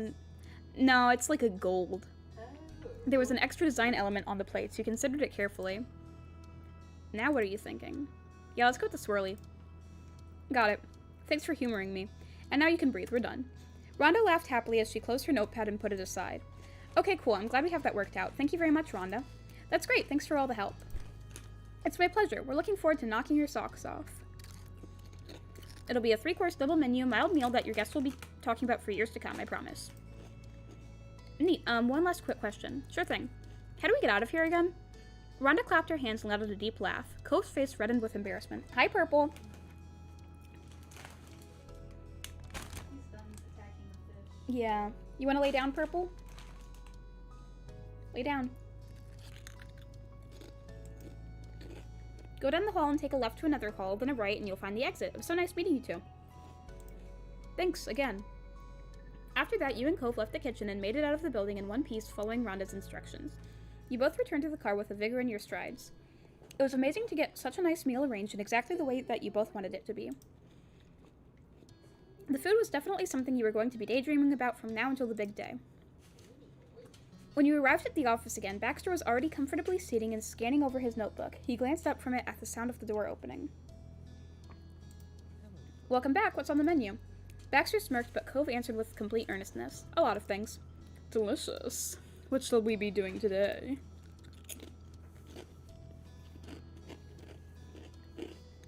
no, it's like a gold. There was an extra design element on the plates. You considered it carefully. Now what are you thinking? Yeah, let's go with the swirly. Got it. Thanks for humoring me. And now you can breathe. We're done. Rhonda laughed happily as she closed her notepad and put it aside. Okay, cool. I'm glad we have that worked out. Thank you very much, Rhonda. That's great. Thanks for all the help. It's my pleasure. We're looking forward to knocking your socks off. It'll be a 3-course double menu, mild meal that your guests will be talking about for years to come, I promise. Neat. One last quick question. Sure thing. How do we get out of here again? Rhonda clapped her hands and let out a deep laugh. Cove's face reddened with embarrassment. Hi, Purple. He's done attacking the fish. Yeah. You want to lay down, Purple? Lay down. Go down the hall and take a left to another hall, then a right, and you'll find the exit. It was so nice meeting you two. Thanks, again. After that, you and Cove left the kitchen and made it out of the building in one piece, following Rhonda's instructions. You both returned to the car with a vigor in your strides. It was amazing to get such a nice meal arranged in exactly the way that you both wanted it to be. The food was definitely something you were going to be daydreaming about from now until the big day. When you arrived at the office again, Baxter was already comfortably sitting and scanning over his notebook. He glanced up from it at the sound of the door opening. Welcome back. What's on the menu? Baxter smirked, but Cove answered with complete earnestness. A lot of things. Delicious. What shall we be doing today?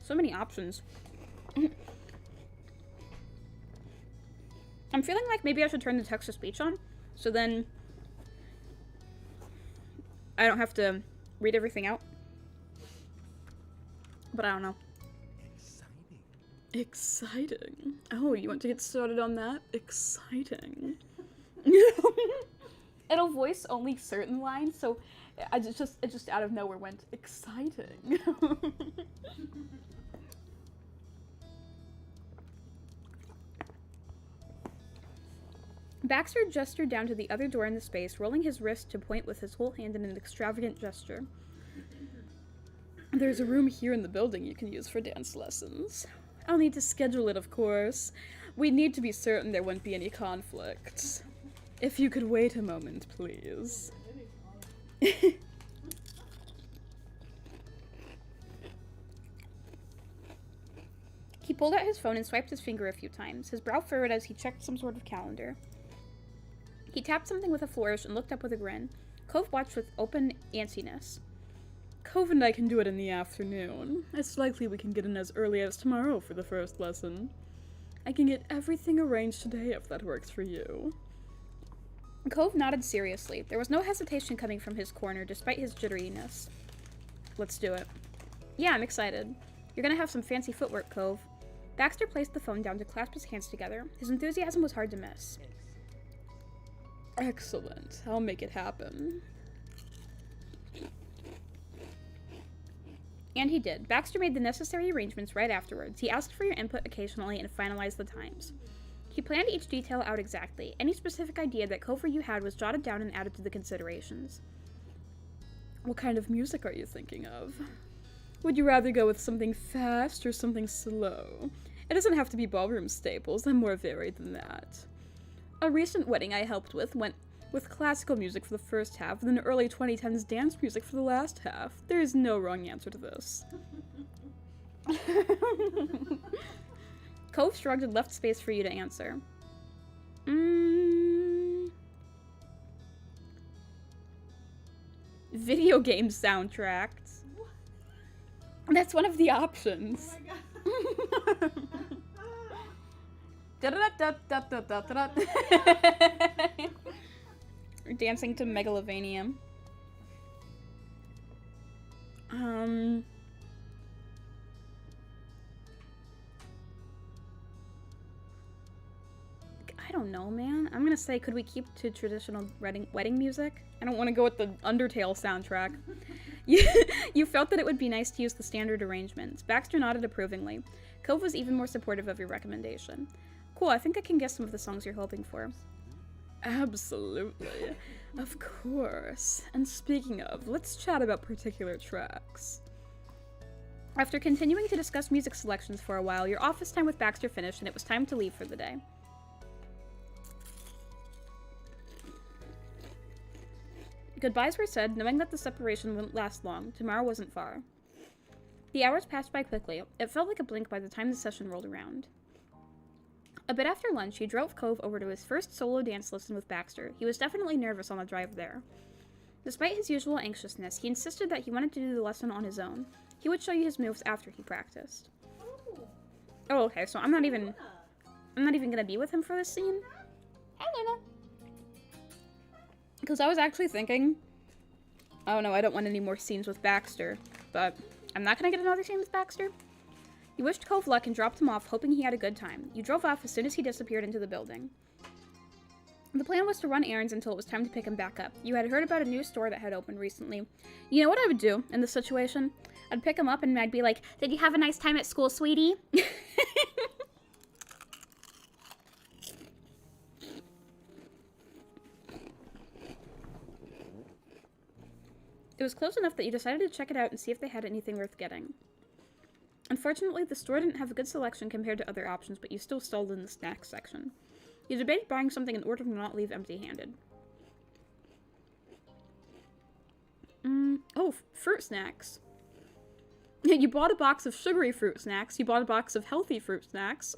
So many options. I'm feeling like maybe I should turn the text-to-speech on, so then I don't have to read everything out. But I don't know. Exciting. Oh, you want to get started on that? Exciting. It'll voice only certain lines, so it just out of nowhere went exciting. Baxter gestured down to the other door in the space, rolling his wrist to point with his whole hand in an extravagant gesture. There's a room here in the building you can use for dance lessons. I'll need to schedule it, of course. We'd need to be certain there wouldn't be any conflicts. If you could wait a moment, please. He pulled out his phone and swiped his finger a few times, his brow furrowed as he checked some sort of calendar. He tapped something with a flourish and looked up with a grin. Cove watched with open antsiness. Cove and I can do it in the afternoon. It's likely we can get in as early as tomorrow for the first lesson. I can get everything arranged today if that works for you. Cove nodded seriously. There was no hesitation coming from his corner, despite his jitteriness. Let's do it. Yeah, I'm excited. You're gonna have some fancy footwork, Cove. Baxter placed the phone down to clasp his hands together. His enthusiasm was hard to miss. Excellent. I'll make it happen. And he did. Baxter made the necessary arrangements right afterwards. He asked for your input occasionally and finalized the times. He planned each detail out exactly. Any specific idea that Cove or you had was jotted down and added to the considerations. What kind of music are you thinking of? Would you rather go with something fast or something slow? It doesn't have to be ballroom staples. I'm more varied than that. A recent wedding I helped with went with classical music for the first half, and then early 2010s dance music for the last half. There is no wrong answer to this. Cove shrugged and left space for you to answer. Video game soundtracks. That's one of the options. Oh my god. We're dancing to Megalovania. I don't know, man. I'm gonna say, could we keep to traditional wedding music? I don't want to go with the Undertale soundtrack. You felt that it would be nice to use the standard arrangements. Baxter nodded approvingly. Cove was even more supportive of your recommendation. Cool, I think I can guess some of the songs you're hoping for. Absolutely. Of course. And speaking of, let's chat about particular tracks. After continuing to discuss music selections for a while, your office time with Baxter finished and it was time to leave for the day. Goodbyes were said, knowing that the separation wouldn't last long. Tomorrow wasn't far. The hours passed by quickly. It felt like a blink by the time the session rolled around. A bit after lunch, he drove Cove over to his first solo dance lesson with Baxter. He was definitely nervous on the drive there. Despite his usual anxiousness, he insisted that he wanted to do the lesson on his own. He would show you his moves after he practiced. Oh, okay, so I'm not even gonna be with him for this scene. I don't know. Because I was actually thinking, oh no, I don't want any more scenes with Baxter, but I'm not gonna get another scene with Baxter. You wished Cove luck and dropped him off, hoping he had a good time. You drove off as soon as he disappeared into the building. The plan was to run errands until it was time to pick him back up. You had heard about a new store that had opened recently. You know what I would do in this situation? I'd pick him up and I'd be like, "Did you have a nice time at school, sweetie?" It was close enough that you decided to check it out and see if they had anything worth getting. Unfortunately, the store didn't have a good selection compared to other options, but you still stalled in the snacks section. You debated buying something in order to not leave empty-handed. Oh, fruit snacks. You bought a box of sugary fruit snacks. You bought a box of healthy fruit snacks.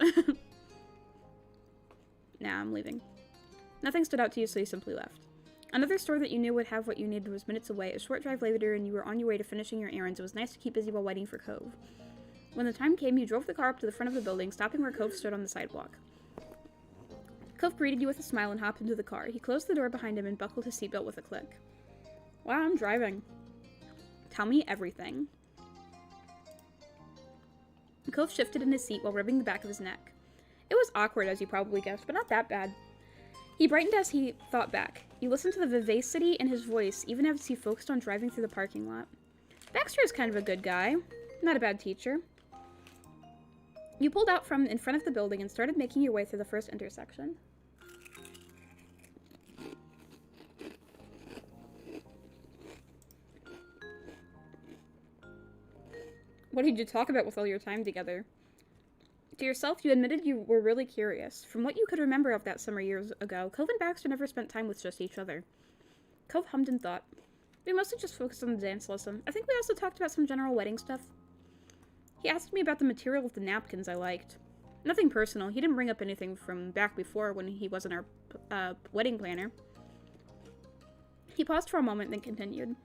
Nah, I'm leaving. Nothing stood out to you, so you simply left. Another store that you knew would have what you needed was minutes away. A short drive later, and you were on your way to finishing your errands. It was nice to keep busy while waiting for Cove. When the time came, you drove the car up to the front of the building, stopping where Cove stood on the sidewalk. Cove greeted you with a smile and hopped into the car. He closed the door behind him and buckled his seatbelt with a click. Wow, I'm driving. Tell me everything. Cove shifted in his seat while rubbing the back of his neck. It was awkward, as you probably guessed, but not that bad. He brightened as he thought back. You listened to the vivacity in his voice, even as he focused on driving through the parking lot. Baxter is kind of a good guy. Not a bad teacher. You pulled out from in front of the building and started making your way through the first intersection. What did you talk about with all your time together? To yourself, you admitted you were really curious. From what you could remember of that summer years ago, Cove and Baxter never spent time with just each other. Cove hummed and thought. We mostly just focused on the dance lesson. I think we also talked about some general wedding stuff. He asked me about the material of the napkins I liked. Nothing personal. He didn't bring up anything from back before when he wasn't our wedding planner. He paused for a moment, then continued.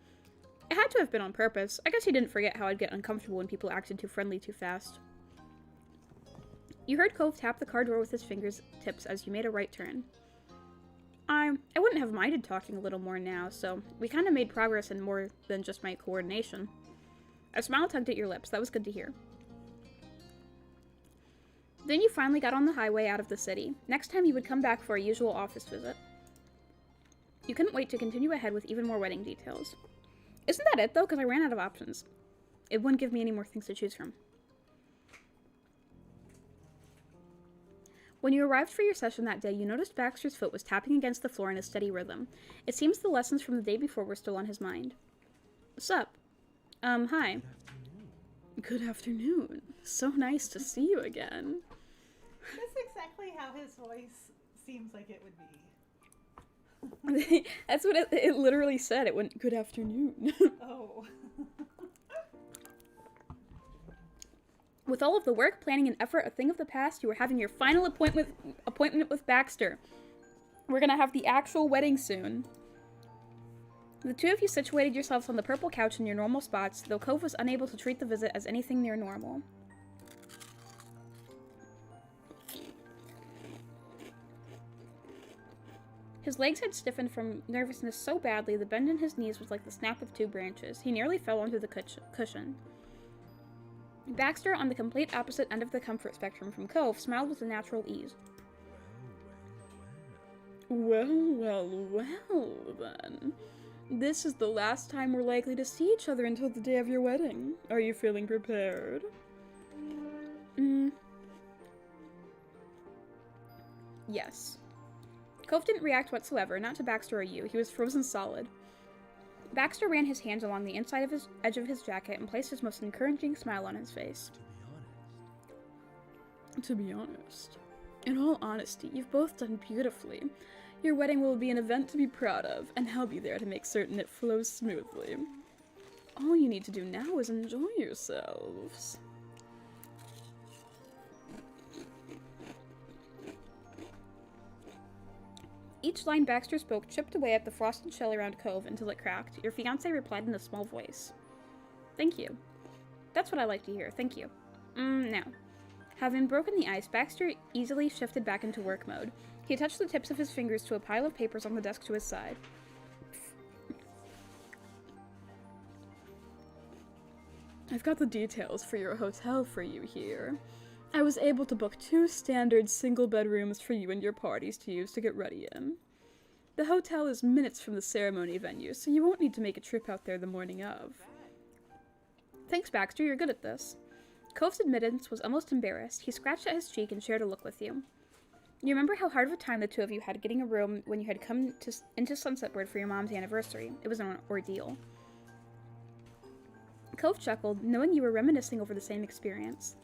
It had to have been on purpose. I guess he didn't forget how I'd get uncomfortable when people acted too friendly too fast. You heard Cove tap the car door with his fingertips as you made a right turn. I wouldn't have minded talking a little more now, so we kind of made progress in more than just my coordination. A smile tugged at your lips. That was good to hear. Then you finally got on the highway out of the city. Next time you would come back for a usual office visit. You couldn't wait to continue ahead with even more wedding details. Isn't that it, though? Because I ran out of options. It wouldn't give me any more things to choose from. When you arrived for your session that day, you noticed Baxter's foot was tapping against the floor in a steady rhythm. It seems the lessons from the day before were still on his mind. Sup? Hi. Good afternoon. So nice to see you again. That's exactly how his voice seems like it would be. That's what it literally said. It went, good afternoon. Oh. With all of the work, planning, and effort a thing of the past, you are having your final appointment with Baxter. We're gonna have the actual wedding soon. The two of you situated yourselves on the purple couch in your normal spots, though Cove was unable to treat the visit as anything near normal. His legs had stiffened from nervousness so badly the bend in his knees was like the snap of two branches. He nearly fell onto the cushion. Baxter, on the complete opposite end of the comfort spectrum from Cove, smiled with a natural ease. Well, then. This is the last time we're likely to see each other until the day of your wedding. Are you feeling prepared? Yes. Cove didn't react whatsoever, not to Baxter or you. He was frozen solid. Baxter ran his hands along the inside of his edge of his jacket and placed his most encouraging smile on his face. To be honest, in all honesty, you've both done beautifully. Your wedding will be an event to be proud of, and I'll be there to make certain it flows smoothly. All you need to do now is enjoy yourselves. Each line Baxter spoke chipped away at the frosted shell around Cove until it cracked. Your fiancé replied in a small voice. Thank you. That's what I like to hear, thank you. Now. Having broken the ice, Baxter easily shifted back into work mode. He attached the tips of his fingers to a pile of papers on the desk to his side. I've got the details for your hotel for you here. I was able to book 2 standard single bedrooms for you and your parties to use to get ready in. The hotel is minutes from the ceremony venue, so you won't need to make a trip out there the morning of. Thanks, Baxter, you're good at this. Cove's admittance was almost embarrassed. He scratched at his cheek and shared a look with you. You remember how hard of a time the two of you had getting a room when you had come into Sunsetwood for your mom's anniversary. It was an ordeal. Cove chuckled, knowing you were reminiscing over the same experience.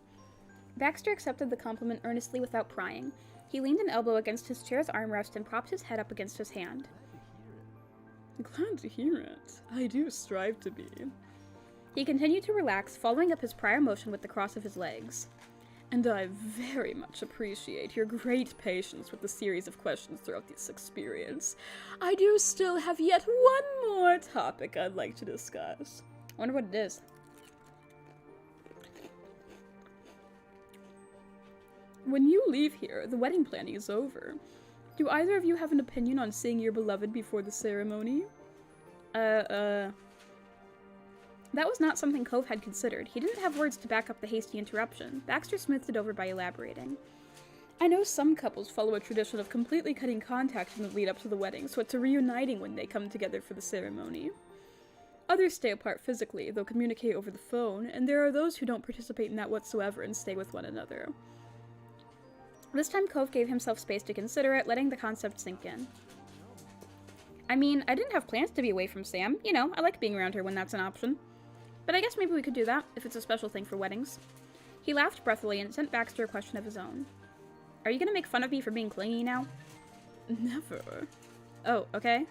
Baxter accepted the compliment earnestly without prying. He leaned an elbow against his chair's armrest and propped his head up against his hand. Glad to hear it. I do strive to be. He continued to relax, following up his prior motion with the cross of his legs. And I very much appreciate your great patience with the series of questions throughout this experience. I do still have yet one more topic I'd like to discuss. I wonder what it is. When you leave here, the wedding planning is over. Do either of you have an opinion on seeing your beloved before the ceremony? That was not something Cove had considered. He didn't have words to back up the hasty interruption. Baxter smoothed it over by elaborating. I know some couples follow a tradition of completely cutting contact in the lead up to the wedding, so it's a reuniting when they come together for the ceremony. Others stay apart physically, though communicate over the phone, and there are those who don't participate in that whatsoever and stay with one another. This time Cove gave himself space to consider it, letting the concept sink in. I mean, I didn't have plans to be away from Sam. You know, I like being around her when that's an option. But I guess maybe we could do that, if it's a special thing for weddings. He laughed breathily and sent Baxter a question of his own. Are you gonna make fun of me for being clingy now? Never. Oh, okay.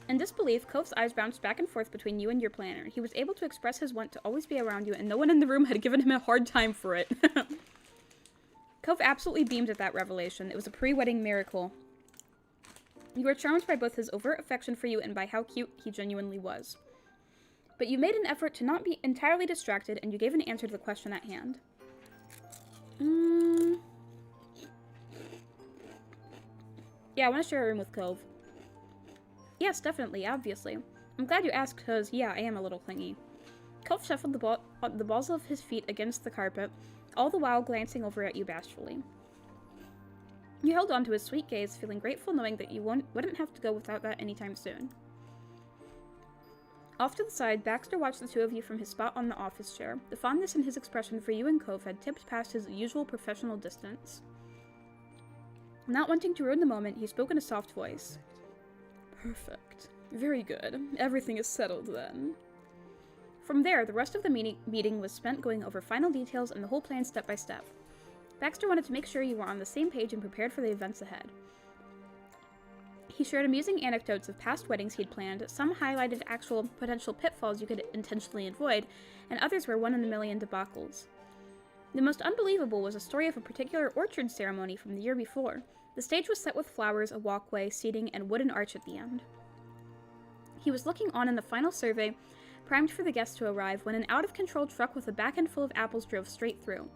In disbelief, Cove's eyes bounced back and forth between you and your planner. He was able to express his want to always be around you, and no one in the room had given him a hard time for it. Cove absolutely beamed at that revelation. It was a pre-wedding miracle. You were charmed by both his overt affection for you and by how cute he genuinely was. But you made an effort to not be entirely distracted, and you gave an answer to the question at hand. Yeah, I want to share a room with Cove. Yes, definitely, obviously. I'm glad you asked, because, yeah, I am a little clingy. Cove shuffled the balls of his feet against the carpet, all the while glancing over at you bashfully. You held on to his sweet gaze, feeling grateful knowing that you wouldn't have to go without that anytime soon. Off to the side, Baxter watched the two of you from his spot on the office chair. The fondness in his expression for you and Cove had tipped past his usual professional distance. Not wanting to ruin the moment, he spoke in a soft voice. Perfect. Very good. Everything is settled then. From there, the rest of the meeting was spent going over final details and the whole plan step by step. Baxter wanted to make sure you were on the same page and prepared for the events ahead. He shared amusing anecdotes of past weddings he'd planned. Some highlighted actual potential pitfalls you could intentionally avoid, and others were one-in-a-million debacles. The most unbelievable was a story of a particular orchard ceremony from the year before. The stage was set with flowers, a walkway, seating, and a wooden arch at the end. He was looking on in the final survey, primed for the guests to arrive, when an out-of-control truck with a back end full of apples drove straight through.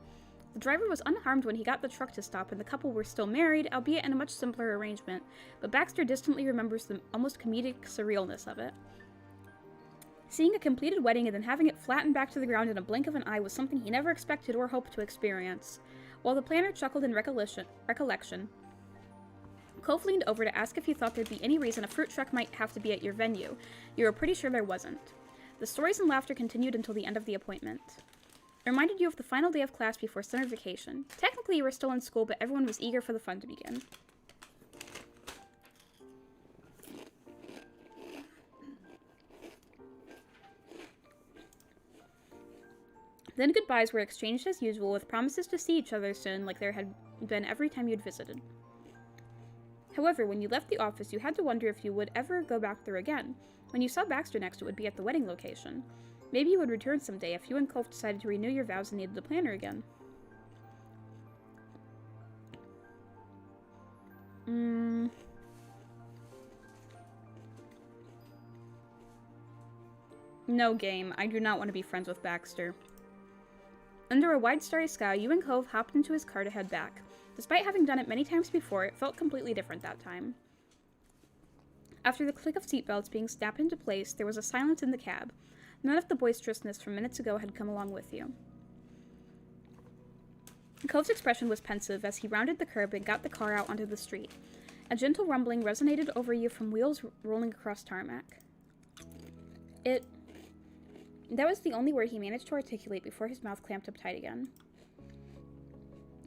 The driver was unharmed when he got the truck to stop, and the couple were still married, albeit in a much simpler arrangement, but Baxter distantly remembers the almost comedic surrealness of it. Seeing a completed wedding and then having it flattened back to the ground in a blink of an eye was something he never expected or hoped to experience. While the planner chuckled in recollection, Cove leaned over to ask if he thought there'd be any reason a fruit truck might have to be at your venue. You were pretty sure there wasn't. The stories and laughter continued until the end of the appointment. It reminded you of the final day of class before summer vacation. Technically, you were still in school, but everyone was eager for the fun to begin. Then goodbyes were exchanged as usual, with promises to see each other soon, like there had been every time you'd visited. However, when you left the office, you had to wonder if you would ever go back there again. When you saw Baxter next, it would be at the wedding location. Maybe you would return someday if you and Cove decided to renew your vows and needed a planner again. No game. I do not want to be friends with Baxter. Under a wide starry sky, you and Cove hopped into his car to head back. Despite having done it many times before, it felt completely different that time. After the click of seatbelts being snapped into place, there was a silence in the cab. None of the boisterousness from minutes ago had come along with you. Cove's expression was pensive as he rounded the curb and got the car out onto the street. A gentle rumbling resonated over you from wheels rolling across tarmac. That was the only word he managed to articulate before his mouth clamped up tight again.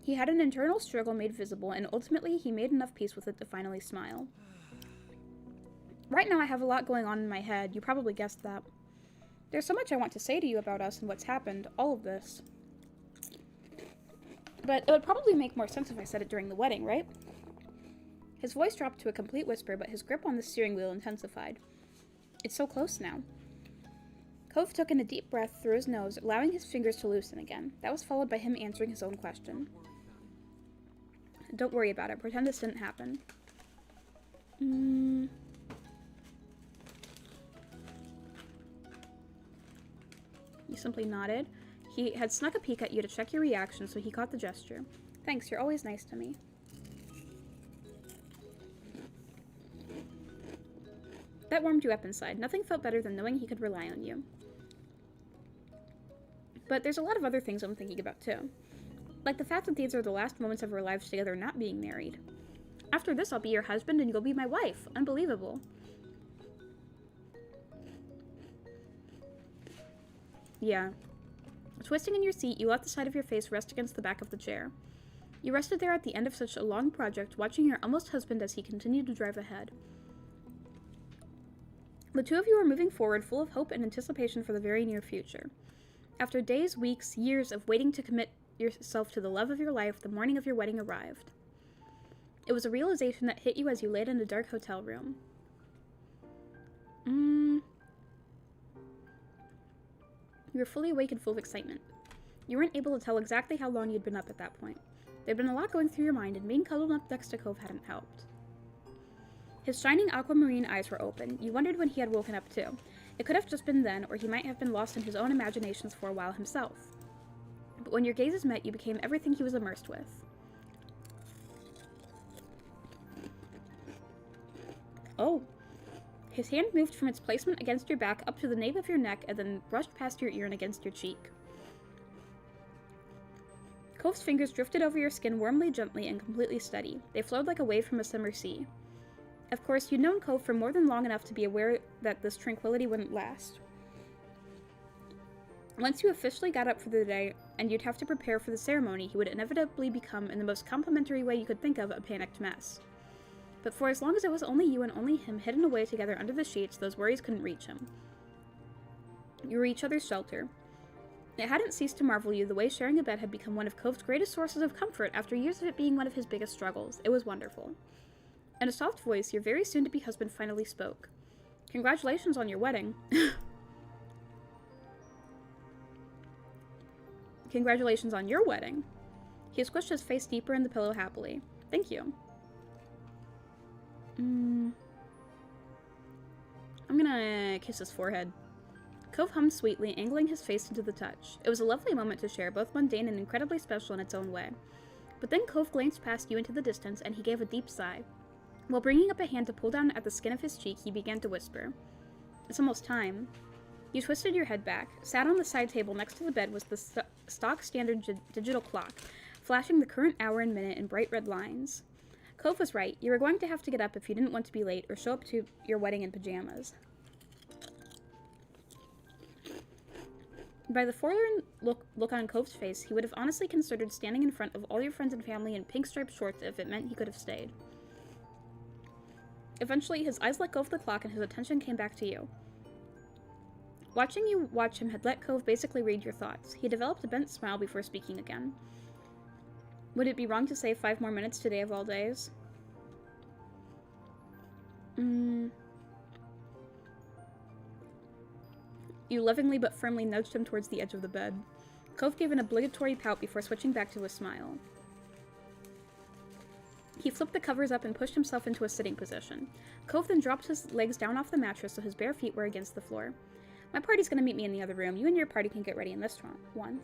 He had an internal struggle made visible, and ultimately he made enough peace with it to finally smile. Right now I have a lot going on in my head. You probably guessed that. There's so much I want to say to you about us and what's happened, all of this. But it would probably make more sense if I said it during the wedding, right? His voice dropped to a complete whisper, but his grip on the steering wheel intensified. It's so close now. Cove took in a deep breath through his nose, allowing his fingers to loosen again. That was followed by him answering his own question. Don't worry about it. Pretend this didn't happen. You simply nodded. He had snuck a peek at you to check your reaction, so he caught the gesture. Thanks, you're always nice to me. That warmed you up inside. Nothing felt better than knowing he could rely on you. But there's a lot of other things I'm thinking about, too. Like the fact that these are the last moments of our lives together not being married. After this, I'll be your husband and you'll be my wife. Unbelievable. Yeah. Twisting in your seat, you let the side of your face rest against the back of the chair. You rested there at the end of such a long project, watching your almost husband as he continued to drive ahead. The two of you were moving forward, full of hope and anticipation for the very near future. After days, weeks, years of waiting to commit yourself to the love of your life, the morning of your wedding arrived. It was a realization that hit you as you laid in a dark hotel room. You were fully awake and full of excitement. You weren't able to tell exactly how long you'd been up at that point. There'd been a lot going through your mind, and being cuddled up next to Cove hadn't helped. His shining aquamarine eyes were open. You wondered when he had woken up too. It could have just been then, or he might have been lost in his own imaginations for a while himself. But when your gazes met, you became everything he was immersed with. Oh. His hand moved from its placement against your back up to the nape of your neck and then brushed past your ear and against your cheek. Cove's fingers drifted over your skin warmly, gently, and completely steady. They flowed like a wave from a summer sea. Of course, you'd known Cove for more than long enough to be aware that this tranquility wouldn't last. Once you officially got up for the day, and you'd have to prepare for the ceremony, he would inevitably become, in the most complimentary way you could think of, a panicked mess. But for as long as it was only you and only him hidden away together under the sheets, those worries couldn't reach him. You were each other's shelter. It hadn't ceased to marvel you the way sharing a bed had become one of Cove's greatest sources of comfort after years of it being one of his biggest struggles. It was wonderful. In a soft voice, your very soon-to-be husband finally spoke. Congratulations on your wedding. Congratulations on your wedding. He squished his face deeper in the pillow happily. Thank you. I'm gonna kiss his forehead. Cove hummed sweetly, angling his face into the touch. It was a lovely moment to share, both mundane and incredibly special in its own way. But then Cove glanced past you into the distance, and he gave a deep sigh. While bringing up a hand to pull down at the skin of his cheek, he began to whisper. It's almost time. You twisted your head back. Sat on the side table next to the bed was the stock standard digital clock, flashing the current hour and minute in bright red lines. Cove was right. You were going to have to get up if you didn't want to be late or show up to your wedding in pajamas. By the forlorn look on Cove's face, he would have honestly considered standing in front of all your friends and family in pink striped shorts if it meant he could have stayed. Eventually, his eyes let go of the clock and his attention came back to you. Watching you watch him had let Cove basically read your thoughts. He developed a bent smile before speaking again. Would it be wrong to save 5 more minutes today of all days? You lovingly but firmly nudged him towards the edge of the bed. Cove gave an obligatory pout before switching back to a smile. He flipped the covers up and pushed himself into a sitting position. Cove then dropped his legs down off the mattress so his bare feet were against the floor. My party's gonna meet me in the other room. You and your party can get ready in this one.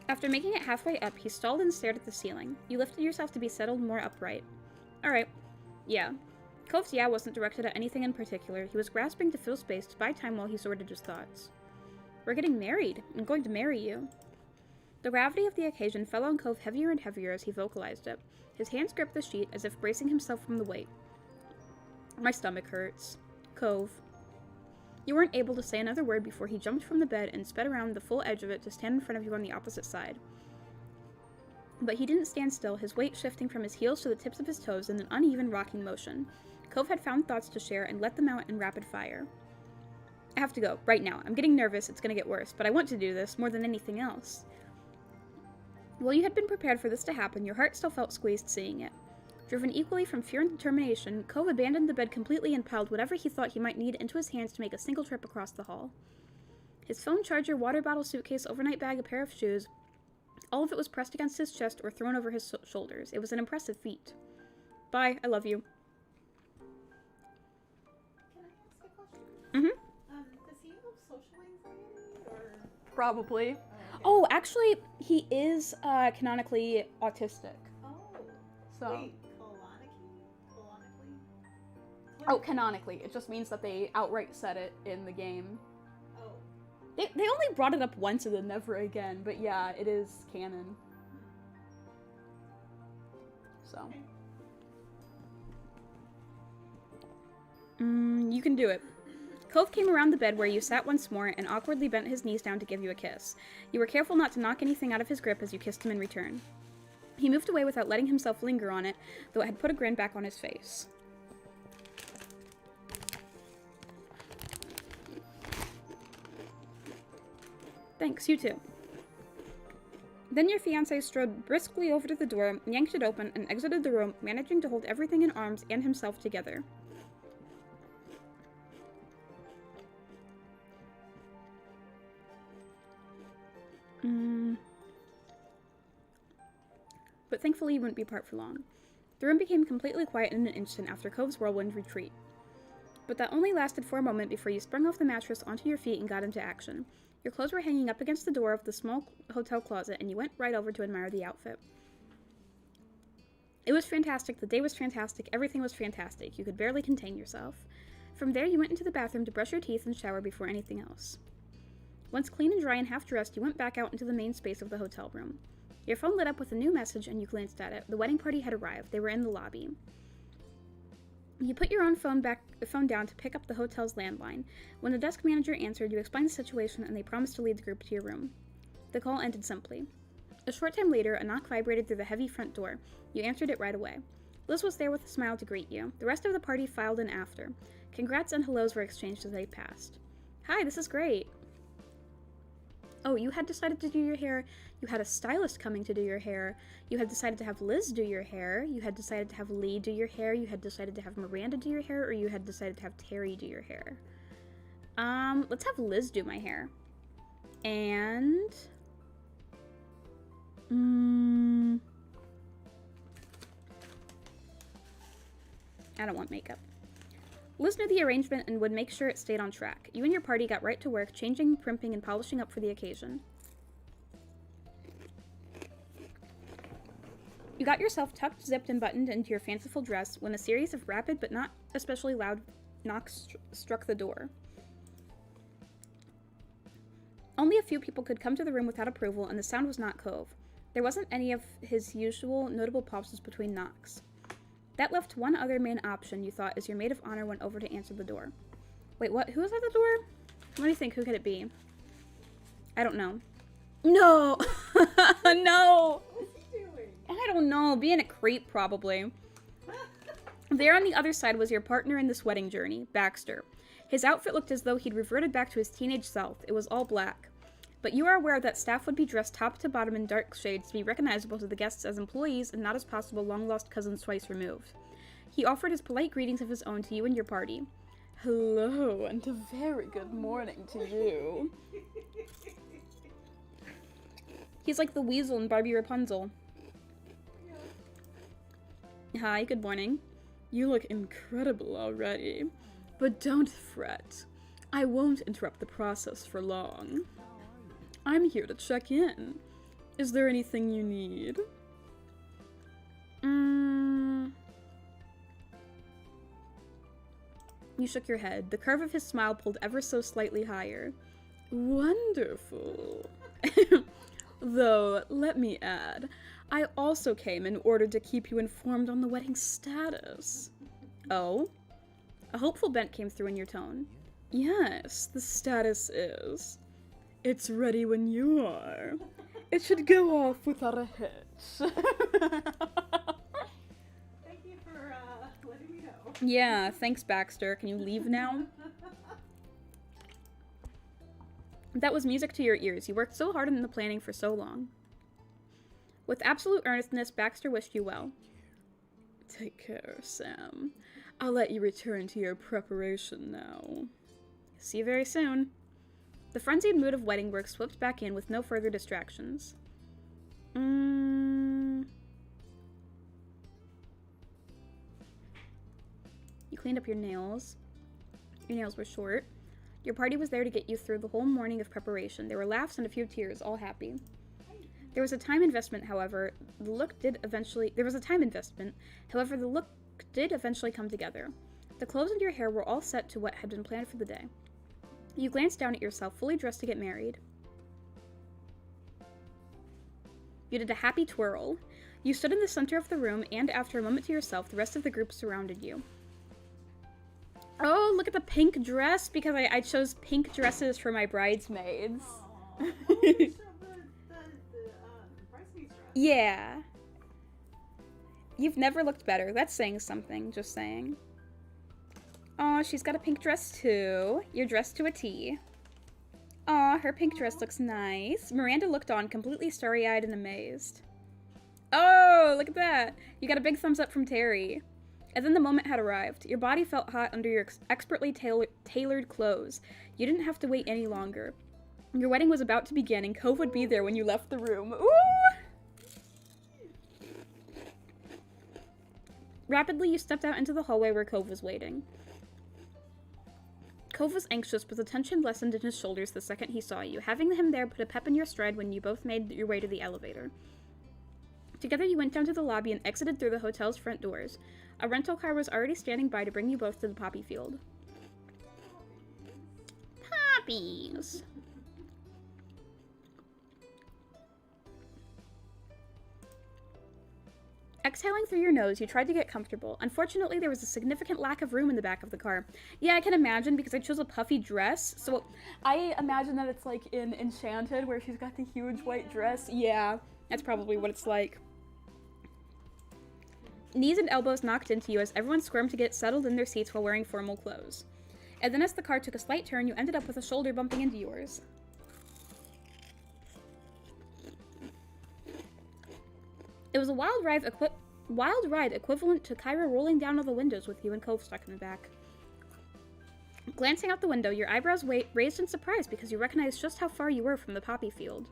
After making it halfway up, he stalled and stared at the ceiling. You lifted yourself to be settled more upright. Alright. Yeah. Cove's yeah wasn't directed at anything in particular. He was grasping to fill space to buy time while he sorted his thoughts. We're getting married. I'm going to marry you. The gravity of the occasion fell on Cove heavier and heavier as he vocalized it. His hands gripped the sheet as if bracing himself from the weight. My stomach hurts. Cove. You weren't able to say another word before he jumped from the bed and sped around the full edge of it to stand in front of you on the opposite side. But he didn't stand still, his weight shifting from his heels to the tips of his toes in an uneven rocking motion. Cove had found thoughts to share and let them out in rapid fire. I have to go, right now. I'm getting nervous, it's gonna get worse, but I want to do this more than anything else. While you had been prepared for this to happen, your heart still felt squeezed seeing it. Driven equally from fear and determination, Cove abandoned the bed completely and piled whatever he thought he might need into his hands to make a single trip across the hall. His phone charger, water bottle, suitcase, overnight bag, a pair of shoes, all of it was pressed against his chest or thrown over his shoulders. It was an impressive feat. Bye, I love you. Can I ask a question? Mm-hmm. Does he have social anxiety or? Probably. Oh, Oh, actually, he is canonically autistic. oh. So. Wait, canonically? Oh, canonically. It just means that they outright said it in the game. Oh. They only brought it up once and then never again, but yeah, it is canon. So. Okay. You can do it. Cove came around the bed where you sat once more and awkwardly bent his knees down to give you a kiss. You were careful not to knock anything out of his grip as you kissed him in return. He moved away without letting himself linger on it, though it had put a grin back on his face. Thanks, you too. Then your fiancé strode briskly over to the door, yanked it open, and exited the room, managing to hold everything in arms and himself together. But thankfully you wouldn't be apart for long. The room became completely quiet in an instant after Cove's whirlwind retreat. But that only lasted for a moment before you sprung off the mattress onto your feet and got into action. Your clothes were hanging up against the door of the small hotel closet, and you went right over to admire the outfit. It was fantastic, the day was fantastic, everything was fantastic. You could barely contain yourself. From there, you went into the bathroom to brush your teeth and shower before anything else. Once clean and dry and half dressed, you went back out into the main space of the hotel room. Your phone lit up with a new message and you glanced at it. The wedding party had arrived. They were in the lobby. You put your own phone down to pick up the hotel's landline. When the desk manager answered, you explained the situation and they promised to lead the group to your room. The call ended simply. A short time later, a knock vibrated through the heavy front door. You answered it right away. Liz was there with a smile to greet you. The rest of the party filed in after. Congrats and hellos were exchanged as they passed. Hi, this is great. Oh, you had decided to do your hair. You had a stylist coming to do your hair. You had decided to have Liz do your hair. You had decided to have Lee do your hair. You had decided to have Miranda do your hair, or you had decided to have Terry do your hair. Let's have Liz do my hair. And... I don't want makeup. Liz knew the arrangement and would make sure it stayed on track. You and your party got right to work, changing, primping, and polishing up for the occasion. You got yourself tucked, zipped, and buttoned into your fanciful dress when a series of rapid but not especially loud knocks struck the door. Only a few people could come to the room without approval, and the sound was not Cove. There wasn't any of his usual notable pauses between knocks. That left one other main option, you thought, as your maid of honor went over to answer the door. Wait, what? Who was at the door? Let me think. Who could it be? I don't know. No! No! What's he doing? I don't know. Being a creep, probably. There on the other side was your partner in this wedding journey, Baxter. His outfit looked as though he'd reverted back to his teenage self. It was all black. But you are aware that staff would be dressed top to bottom in dark shades to be recognizable to the guests as employees and not as possible long-lost cousins twice removed. He offered his polite greetings of his own to you and your party. Hello, and a very good morning to you. He's like the weasel in Barbie Rapunzel. Hi, good morning. You look incredible already. But don't fret. I won't interrupt the process for long. I'm here to check in. Is there anything you need? You shook your head. The curve of his smile pulled ever so slightly higher. Wonderful. Though, let me add, I also came in order to keep you informed on the wedding status. Oh? A hopeful bent came through in your tone. Yes, the status is... It's ready when you are. It should go off without a hitch. Thank you for letting me know. Yeah, thanks, Baxter. Can you leave now? That was music to your ears. You worked so hard in the planning for so long. With absolute earnestness, Baxter wished you well. Take care, Sam. I'll let you return to your preparation now. See you very soon. The frenzied mood of wedding work swept back in with no further distractions. You cleaned up your nails. Your nails were short. Your party was there to get you through the whole morning of preparation. There were laughs and a few tears, all happy. There was a time investment, however. The look did eventually come together. The clothes and your hair were all set to what had been planned for the day. You glanced down at yourself, fully dressed to get married. You did a happy twirl. You stood in the center of the room, and after a moment to yourself, the rest of the group surrounded you. Oh, look at the pink dress, because I chose pink dresses for my bridesmaids. Oh, you showed the bridesmaid's dress. Yeah. You've never looked better. That's saying something, just saying. Aw, she's got a pink dress too. You're dressed to a T. Aw, her pink dress looks nice. Miranda looked on, completely starry-eyed and amazed. Oh, look at that. You got a big thumbs up from Terry. And then the moment had arrived. Your body felt hot under your expertly tailored clothes. You didn't have to wait any longer. Your wedding was about to begin, and Cove would be there when you left the room. Ooh! Rapidly, you stepped out into the hallway where Cove was waiting. Cove was anxious, but the tension lessened in his shoulders the second he saw you. Having him there put a pep in your stride when you both made your way to the elevator. Together, you went down to the lobby and exited through the hotel's front doors. A rental car was already standing by to bring you both to the poppy field. Poppies! Exhaling through your nose, you tried to get comfortable. Unfortunately, there was a significant lack of room in the back of the car. Yeah, I can imagine, because I chose a puffy dress. So I imagine that it's like in Enchanted, where she's got the huge white dress. Yeah, that's probably what it's like. Knees and elbows knocked into you as everyone squirmed to get settled in their seats while wearing formal clothes. And then as the car took a slight turn, you ended up with a shoulder bumping into yours. It was a wild ride equivalent to Kyra rolling down all the windows with you and Cove stuck in the back. Glancing out the window, your eyebrows raised in surprise because you recognized just how far you were from the poppy field.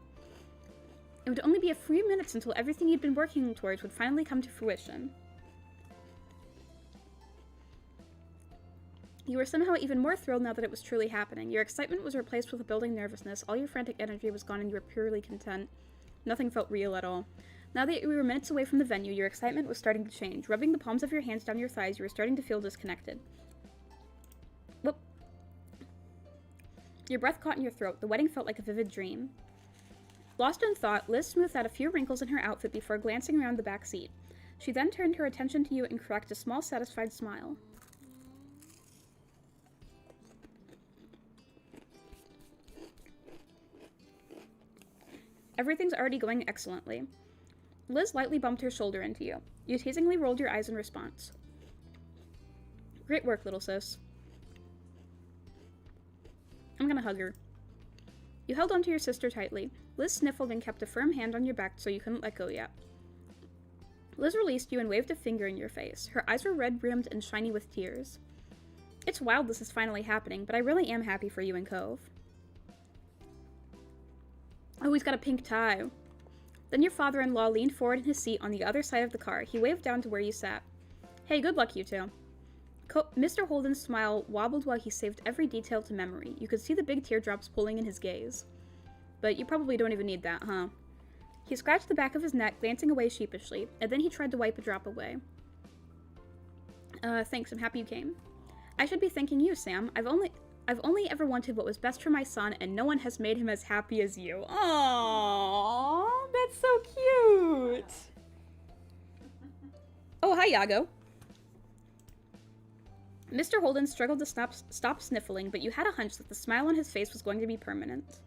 It would only be a few minutes until everything you'd been working towards would finally come to fruition. You were somehow even more thrilled now that it was truly happening. Your excitement was replaced with a building nervousness, all your frantic energy was gone and you were purely content. Nothing felt real at all. Now that you were minutes away from the venue, your excitement was starting to change. Rubbing the palms of your hands down your thighs, you were starting to feel disconnected. Whoop. Your breath caught in your throat. The wedding felt like a vivid dream. Lost in thought, Liz smoothed out a few wrinkles in her outfit before glancing around the back seat. She then turned her attention to you and cracked a small, satisfied smile. Everything's already going excellently. Liz lightly bumped her shoulder into you. You teasingly rolled your eyes in response. Great work, little sis. I'm gonna hug her. You held onto your sister tightly. Liz sniffled and kept a firm hand on your back so you couldn't let go yet. Liz released you and waved a finger in your face. Her eyes were red-rimmed and shiny with tears. It's wild this is finally happening, but I really am happy for you and Cove. Oh, he's got a pink tie. Then your father-in-law leaned forward in his seat on the other side of the car. He waved down to where you sat. Hey, good luck, you two. Mr. Holden's smile wobbled while he saved every detail to memory. You could see the big teardrops pulling in his gaze. But you probably don't even need that, huh? He scratched the back of his neck, glancing away sheepishly, and then he tried to wipe a drop away. Thanks, I'm happy you came. I should be thanking you, Sam. I've only ever wanted what was best for my son, and no one has made him as happy as you. Aww, that's so cute. Oh, hi, Iago. Mr. Holden struggled to stop sniffling, but you had a hunch that the smile on his face was going to be permanent.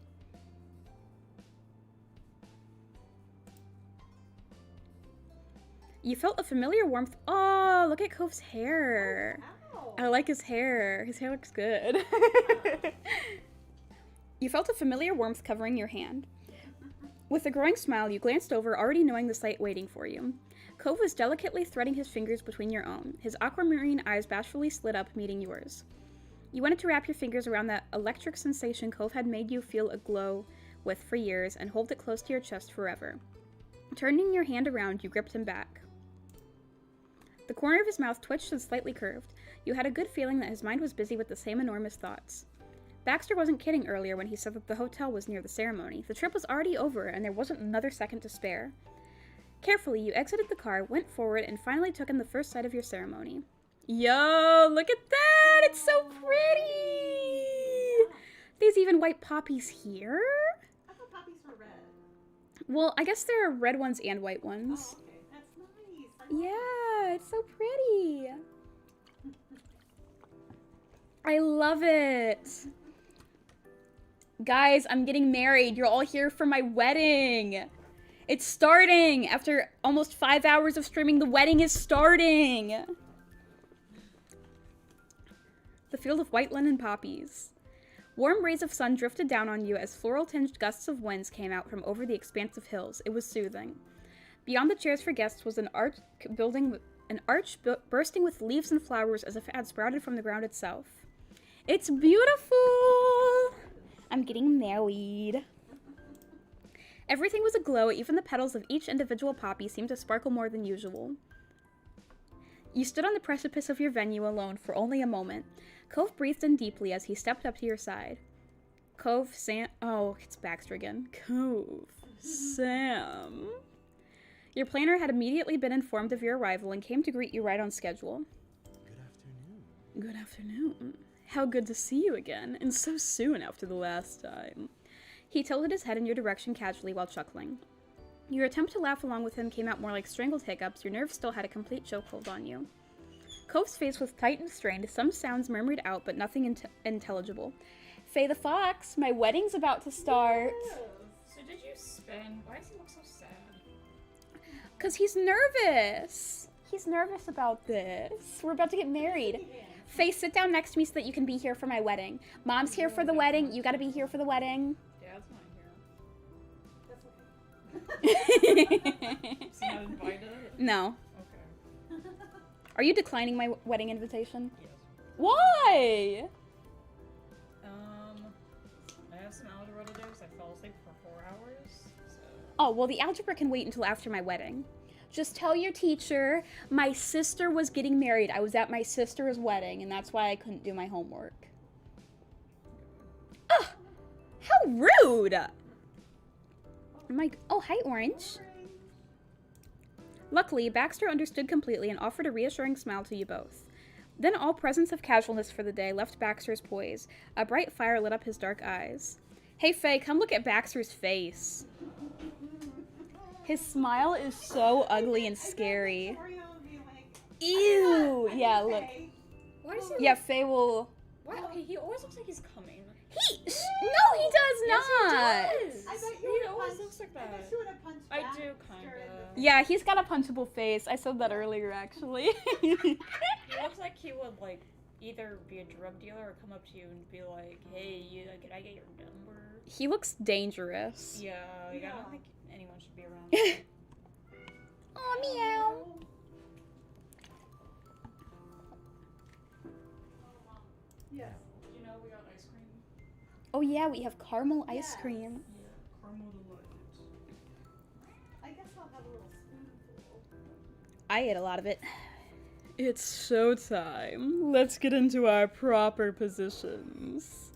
You felt a familiar warmth. Oh, look at Cove's hair. Oh, I like his hair. His hair looks good. You felt a familiar warmth covering your hand. With a growing smile, you glanced over, already knowing the sight waiting for you. Cove was delicately threading his fingers between your own. His aquamarine eyes bashfully slid up, meeting yours. You wanted to wrap your fingers around that electric sensation Cove had made you feel a glow with for years and hold it close to your chest forever. Turning your hand around, you gripped him back. The corner of his mouth twitched and slightly curved. You had a good feeling that his mind was busy with the same enormous thoughts. Baxter wasn't kidding earlier when he said that the hotel was near the ceremony. The trip was already over, and there wasn't another second to spare. Carefully, you exited the car, went forward, and finally took in the first sight of your ceremony. Yo, look at that! It's so pretty! There's even white poppies here? I thought poppies were red. Well, I guess there are red ones and white ones. Oh, okay. That's nice. I love Yeah, it's so pretty. I love it. Guys, I'm getting married. You're all here for my wedding. It's starting. After almost 5 hours of streaming, the wedding is starting. The field of white linen poppies. Warm rays of sun drifted down on you as floral-tinged gusts of winds came out from over the expansive hills. It was soothing. Beyond the chairs for guests was an arch bursting with leaves and flowers as if it had sprouted from the ground itself. It's beautiful! I'm getting married. Everything was aglow, even the petals of each individual poppy seemed to sparkle more than usual. You stood on the precipice of your venue alone for only a moment. Cove breathed in deeply as he stepped up to your side. Cove, Sam... Oh, it's Baxter again. Cove, Sam... Your planner had immediately been informed of your arrival and came to greet you right on schedule. Good afternoon. Good afternoon. How good to see you again, and so soon after the last time. He tilted his head in your direction casually while chuckling. Your attempt to laugh along with him came out more like strangled hiccups. Your nerves still had a complete chokehold on you. Cove's face was tight and strained. Some sounds murmured out, but nothing intelligible. Faye the Fox, my wedding's about to start. So did you spin? Why does he look so sad? Because he's nervous. He's nervous about this. We're about to get married. Faye, sit down next to me so that you can be here for my wedding. Mom's here for the wedding. You gotta be here for the wedding. Dad's not here. That's okay. She's not invited? No. Okay. Are you declining my wedding invitation? Yes. Why? I have some algebra to do because I fell asleep for 4 hours. So. Oh, well, the algebra can wait until after my wedding. Just tell your teacher my sister was getting married. I was at my sister's wedding, and that's why I couldn't do my homework. Ugh! How rude! Oh, hi, Orange. Luckily, Baxter understood completely and offered a reassuring smile to you both. Then all presence of casualness for the day left Baxter's poise. A bright fire lit up his dark eyes. Hey, Faye, come look at Baxter's face. His smile is so ugly and scary. Ew! Yeah, look. Why is he Yeah, Faye will... Why? Okay, he always looks like he's coming. No, he does not! Yes, he does. I bet you He would always punch- looks like I that. bet you would have punched I back do, Baxter kinda. in the face. Yeah, he's got a punchable face. I said that earlier, actually. He looks like he would, like, either be a drug dealer or come up to you and be like, hey, can I get your number? He looks dangerous. Yeah, like, I Yeah. don't think anyone should be around him. Oh, meow. Yes. You know, we got ice cream. Oh, yeah, we have caramel ice Yes. cream. Yeah, caramel delight. I guess I'll have a little spoonful. I ate a lot of it. It's showtime. Let's get into our proper positions.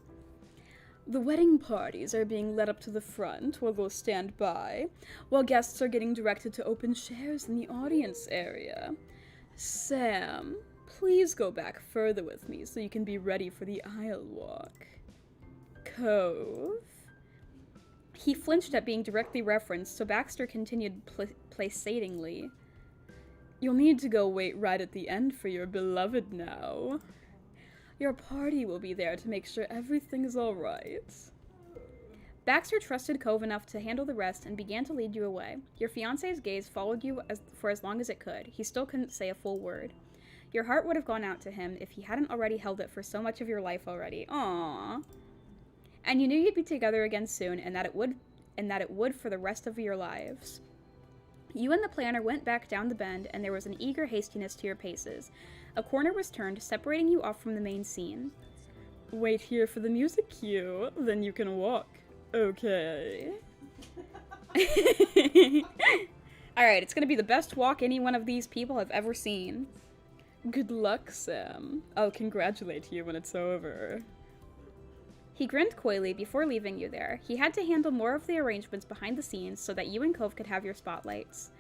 The wedding parties are being led up to the front, where they'll stand by, while guests are getting directed to open chairs in the audience area. Sam, please go back further with me so you can be ready for the aisle walk. Cove. He flinched at being directly referenced, so Baxter continued placatingly. You'll need to go wait right at the end for your beloved now. Your party will be there to make sure everything is all right. Baxter trusted Cove enough to handle the rest and began to lead you away. Your fiancé's gaze followed you for as long as it could. He still couldn't say a full word. Your heart would have gone out to him if he hadn't already held it for so much of your life already. Aww. And you knew you'd be together again soon, and that it would for the rest of your lives. You and the planner went back down the bend, and there was an eager hastiness to your paces. A corner was turned, separating you off from the main scene. Wait here for the music cue, then you can walk. Okay. Alright, it's gonna be the best walk any one of these people have ever seen. Good luck, Sam. I'll congratulate you when it's over. He grinned coyly before leaving you there. He had to handle more of the arrangements behind the scenes so that you and Cove could have your spotlights.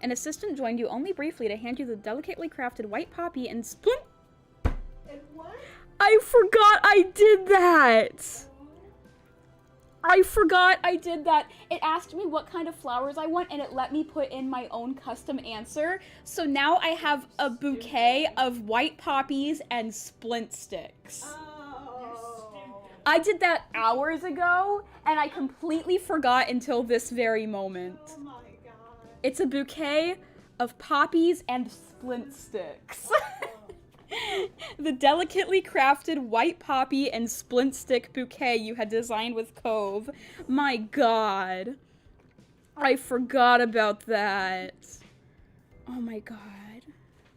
An assistant joined you only briefly to hand you the delicately crafted white poppy and splint. And what? I forgot I did that! I forgot I did that. It asked me what kind of flowers I want, and it let me put in my own custom answer. So now I have a bouquet of white poppies and splint sticks. Oh. I did that hours ago, and I completely forgot until this very moment. Oh my god. It's a bouquet of poppies and splint sticks. The delicately crafted white poppy and splint stick bouquet you had designed with Cove. My god. I forgot about that. Oh my god.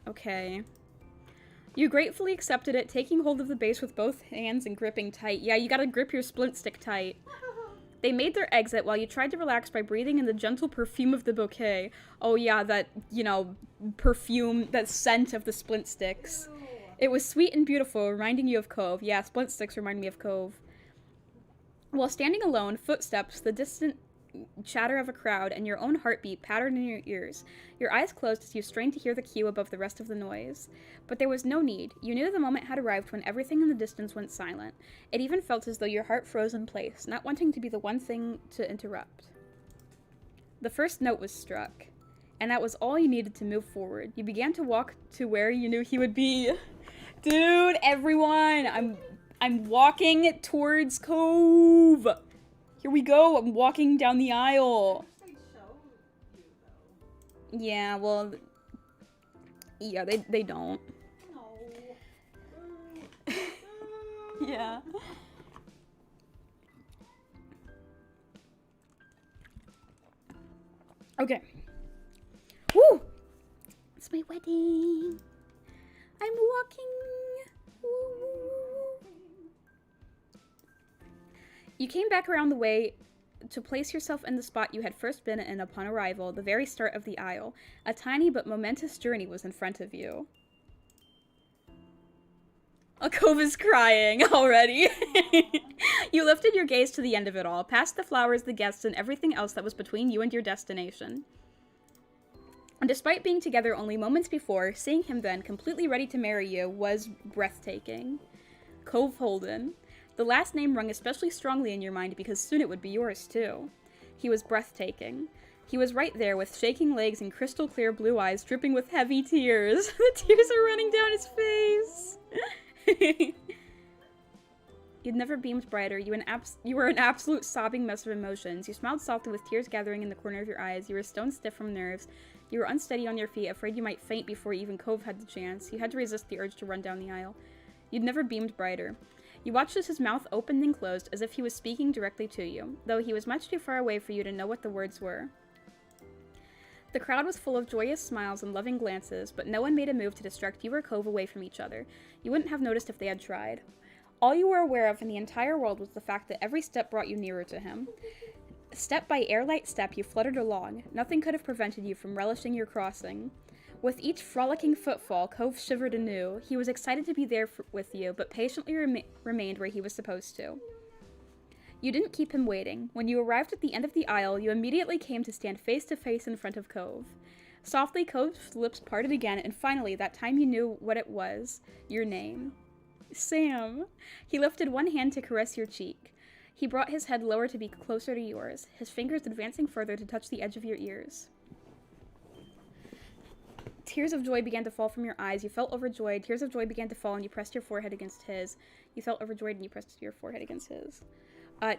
Okay. You gratefully accepted it, taking hold of the base with both hands and gripping tight. Yeah, you gotta grip your splint stick tight. They made their exit while you tried to relax by breathing in the gentle perfume of the bouquet. Oh yeah, that, perfume, that scent of the splint sticks. Ew. It was sweet and beautiful, reminding you of Cove. Yeah, splint sticks remind me of Cove. While standing alone, footsteps, the distant chatter of a crowd, and your own heartbeat pattered in your ears. Your eyes closed as you strained to hear the cue above the rest of the noise. But there was no need. You knew the moment had arrived when everything in the distance went silent. It even felt as though your heart froze in place, not wanting to be the one thing to interrupt. The first note was struck, and that was all you needed to move forward. You began to walk to where you knew he would be. Dude, everyone, I'm walking towards Cove. Here we go. I'm walking down the aisle. They show you though. Yeah, well, yeah, they don't. No. Yeah. Okay. Woo! It's my wedding. I'm walking. Woo. You came back around the way to place yourself in the spot you had first been in upon arrival, the very start of the aisle. A tiny but momentous journey was in front of you. Cove is crying already. You lifted your gaze to the end of it all, past the flowers, the guests, and everything else that was between you and your destination. And despite being together only moments before, seeing him then, completely ready to marry you, was breathtaking. Cove Holden. The last name rung especially strongly in your mind because soon it would be yours, too. He was breathtaking. He was right there with shaking legs and crystal clear blue eyes dripping with heavy tears. The tears are running down his face. You'd never beamed brighter. You were an absolute sobbing mess of emotions. You smiled softly with tears gathering in the corner of your eyes. You were stone stiff from nerves. You were unsteady on your feet, afraid you might faint before even Cove had the chance. You had to resist the urge to run down the aisle. You'd never beamed brighter. You watched as his mouth opened and closed as if he was speaking directly to you, though he was much too far away for you to know what the words were. The crowd was full of joyous smiles and loving glances, but no one made a move to distract you or Cove away from each other. You wouldn't have noticed if they had tried. All you were aware of in the entire world was the fact that every step brought you nearer to him. Step by airlight step, you fluttered along. Nothing could have prevented you from relishing your crossing. With each frolicking footfall, Cove shivered anew. He was excited to be there with you, but patiently remained where he was supposed to. You didn't keep him waiting. When you arrived at the end of the aisle, you immediately came to stand face to face in front of Cove. Softly, Cove's lips parted again, and finally, that time you knew what it was. Your name. Sam. He lifted one hand to caress your cheek. He brought his head lower to be closer to yours, his fingers advancing further to touch the edge of your ears. Tears of joy began to fall from your eyes. You felt overjoyed. Tears of joy began to fall, and you pressed your forehead against his. You felt overjoyed, and you pressed your forehead against his.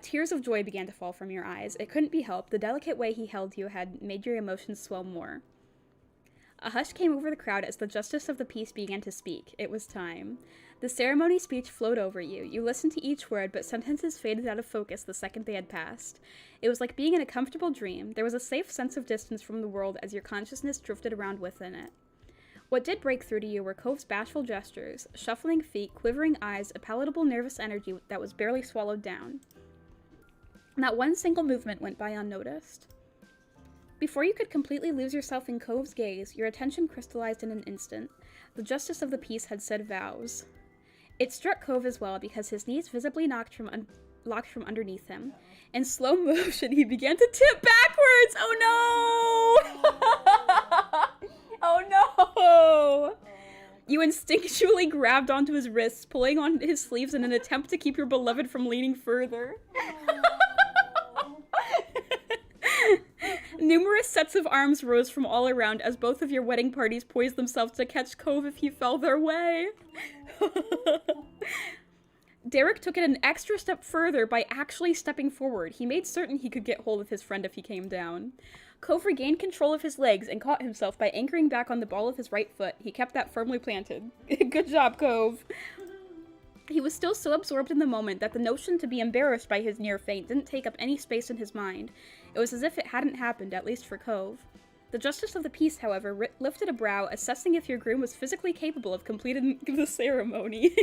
Tears of joy began to fall from your eyes. It couldn't be helped. The delicate way he held you had made your emotions swell more. A hush came over the crowd as the justice of the peace began to speak. It was time. The ceremony speech flowed over you. You listened to each word, but sentences faded out of focus the second they had passed. It was like being in a comfortable dream. There was a safe sense of distance from the world as your consciousness drifted around within it. What did break through to you were Cove's bashful gestures, shuffling feet, quivering eyes, a palatable nervous energy that was barely swallowed down. Not one single movement went by unnoticed. Before you could completely lose yourself in Cove's gaze, your attention crystallized in an instant. The justice of the peace had said vows. It struck Cove as well because his knees visibly locked from underneath him. In slow motion, he began to tip backwards. Oh no! Oh no! You instinctually grabbed onto his wrists, pulling on his sleeves in an attempt to keep your beloved from leaning further. Numerous sets of arms rose from all around as both of your wedding parties poised themselves to catch Cove if he fell their way. Derek took it an extra step further by actually stepping forward. He made certain he could get hold of his friend if he came down. Cove regained control of his legs and caught himself by anchoring back on the ball of his right foot. He kept that firmly planted. Good job, Cove. He was still so absorbed in the moment that the notion to be embarrassed by his near faint didn't take up any space in his mind. It was as if it hadn't happened, at least for Cove. The justice of the peace, however, lifted a brow, assessing if your groom was physically capable of completing the ceremony.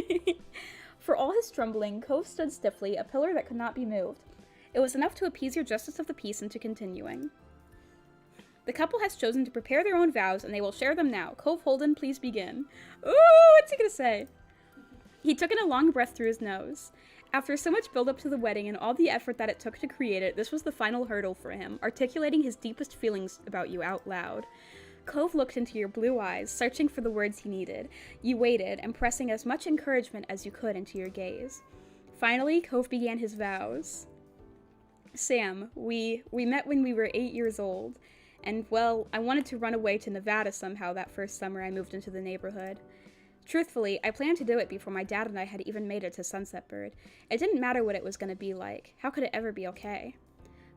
For all his trembling, Cove stood stiffly, a pillar that could not be moved. It was enough to appease your justice of the peace into continuing. The couple has chosen to prepare their own vows, and they will share them now. Cove Holden, please begin. Ooh, what's he gonna say? He took in a long breath through his nose. After so much build-up to the wedding and all the effort that it took to create it, this was the final hurdle for him, articulating his deepest feelings about you out loud. Cove looked into your blue eyes, searching for the words he needed. You waited, and pressing as much encouragement as you could into your gaze. Finally, Cove began his vows. Sam, we met when we were 8 years old, and, well, I wanted to run away to Nevada somehow that first summer I moved into the neighborhood. Truthfully, I planned to do it before my dad and I had even made it to Sunset Bird. It didn't matter what it was going to be like. How could it ever be okay?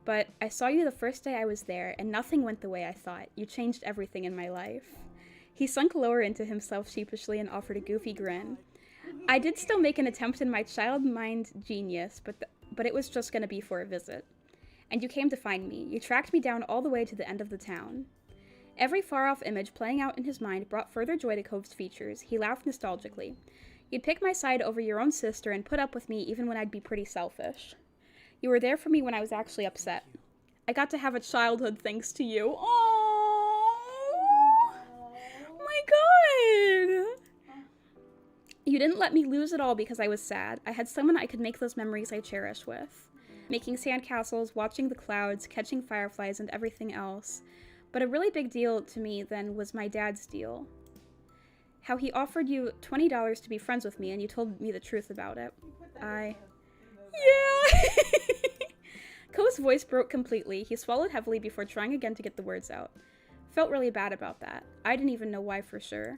But I saw you the first day I was there, and nothing went the way I thought. You changed everything in my life. He sunk lower into himself sheepishly and offered a goofy grin. I did still make an attempt in my child mind genius, but it was just going to be for a visit. And you came to find me. You tracked me down all the way to the end of the town. Every far-off image playing out in his mind brought further joy to Cove's features. He laughed nostalgically. You'd pick my side over your own sister and put up with me even when I'd be pretty selfish. You were there for me when I was actually upset. I got to have a childhood thanks to you. Oh my god! You didn't let me lose it all because I was sad. I had someone I could make those memories I cherish with. Making sandcastles, watching the clouds, catching fireflies, and everything else. But a really big deal to me then was my dad's deal. How he offered you $20 to be friends with me and you told me the truth about it. Yeah! Cove's voice broke completely. He swallowed heavily before trying again to get the words out. Felt really bad about that. I didn't even know why for sure.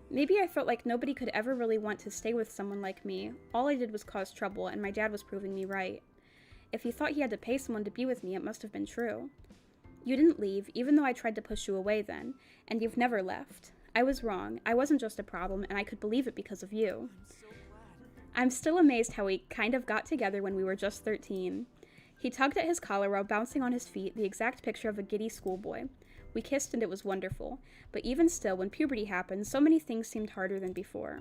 Maybe I felt like nobody could ever really want to stay with someone like me. All I did was cause trouble, and my dad was proving me right. If he thought he had to pay someone to be with me, it must have been true. You didn't leave, even though I tried to push you away then, and you've never left. I was wrong. I wasn't just a problem, and I could believe it because of you. I'm still amazed how we kind of got together when we were just 13. He tugged at his collar while bouncing on his feet, the exact picture of a giddy schoolboy. We kissed and it was wonderful, but even still, when puberty happened, so many things seemed harder than before.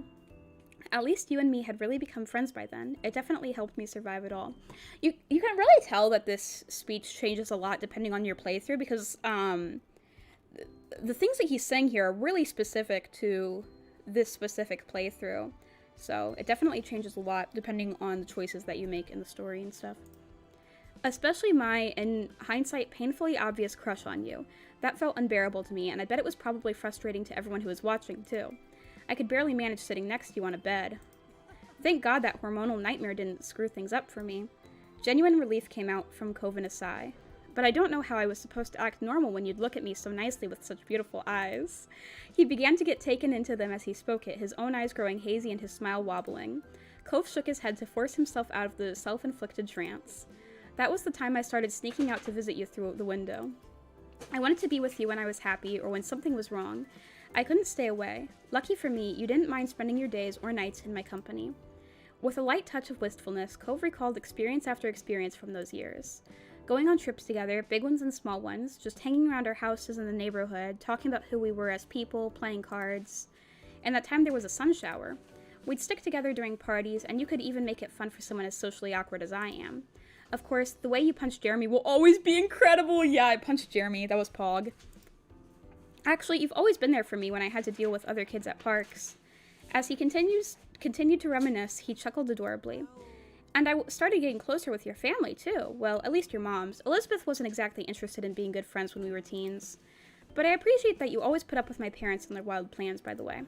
At least you and me had really become friends by then. It definitely helped me survive it all. You can really tell that this speech changes a lot depending on your playthrough, because the things that he's saying here are really specific to this specific playthrough. So it definitely changes a lot depending on the choices that you make in the story and stuff. Especially my, in hindsight, painfully obvious crush on you. That felt unbearable to me, and I bet it was probably frustrating to everyone who was watching, too. I could barely manage sitting next to you on a bed. Thank God that hormonal nightmare didn't screw things up for me. Genuine relief came out from Cove in a sigh. But I don't know how I was supposed to act normal when you'd look at me so nicely with such beautiful eyes. He began to get taken into them as he spoke it, his own eyes growing hazy and his smile wobbling. Cove shook his head to force himself out of the self-inflicted trance. That was the time I started sneaking out to visit you through the window. I wanted to be with you when I was happy or when something was wrong. I couldn't stay away. Lucky for me, you didn't mind spending your days or nights in my company. With a light touch of wistfulness, Cove recalled experience after experience from those years. Going on trips together, big ones and small ones, just hanging around our houses in the neighborhood, talking about who we were as people, playing cards. And that time there was a sun shower. We'd stick together during parties, and you could even make it fun for someone as socially awkward as I am. Of course, the way you punched Jeremy will always be incredible. Yeah, I punched Jeremy. That was Pog. Actually, you've always been there for me when I had to deal with other kids at parks. As he continued to reminisce, he chuckled adorably. And I started getting closer with your family, too. Well, at least your mom's. Elizabeth wasn't exactly interested in being good friends when we were teens. But I appreciate that you always put up with my parents and their wild plans, by the way.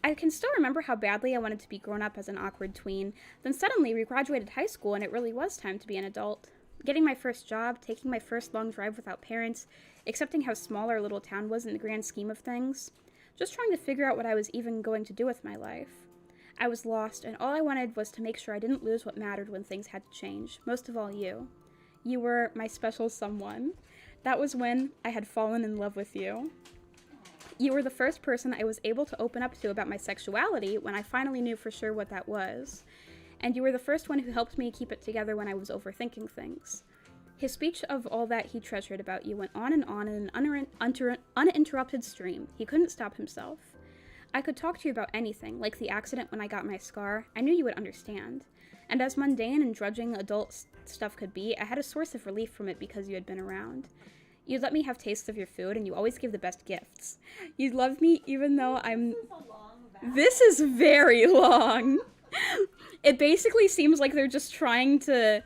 I can still remember how badly I wanted to be grown up as an awkward tween. Then suddenly we graduated high school and it really was time to be an adult. Getting my first job, taking my first long drive without parents, accepting how small our little town was in the grand scheme of things. Just trying to figure out what I was even going to do with my life. I was lost, and all I wanted was to make sure I didn't lose what mattered when things had to change. Most of all, you. You were my special someone. That was when I had fallen in love with you. You were the first person I was able to open up to about my sexuality when I finally knew for sure what that was. And you were the first one who helped me keep it together when I was overthinking things. His speech of all that he treasured about you went on in an uninterrupted stream. He couldn't stop himself. I could talk to you about anything, like the accident when I got my scar. I knew you would understand. And as mundane and drudging adult stuff could be, I had a source of relief from it because you had been around. You'd let me have tastes of your food, and you always gave the best gifts. You'd love me even though I'm... This is very long. It basically seems like they're just trying to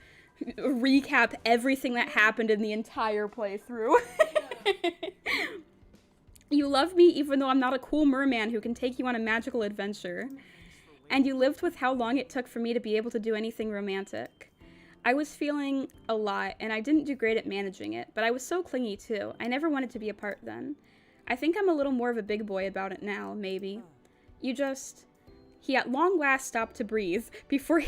recap everything that happened in the entire playthrough. You love me even though I'm not a cool merman who can take you on a magical adventure. And you lived with how long it took for me to be able to do anything romantic. I was feeling a lot, and I didn't do great at managing it, but I was so clingy too. I never wanted to be apart then. I think I'm a little more of a big boy about it now, maybe. He at long last stopped to breathe before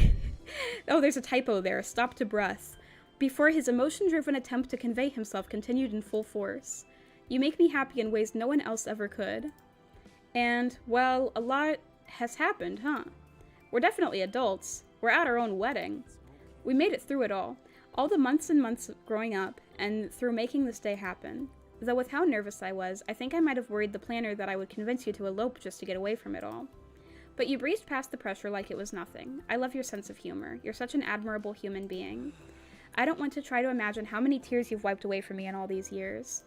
oh, there's a typo there, stop to breath. Before his emotion-driven attempt to convey himself continued in full force. You make me happy in ways no one else ever could. And, well, a lot has happened, huh? We're definitely adults. We're at our own wedding. We made it through it all. All the months and months growing up, and through making this day happen. Though with how nervous I was, I think I might have worried the planner that I would convince you to elope just to get away from it all. But you breezed past the pressure like it was nothing. I love your sense of humor. You're such an admirable human being. I don't want to try to imagine how many tears you've wiped away from me in all these years.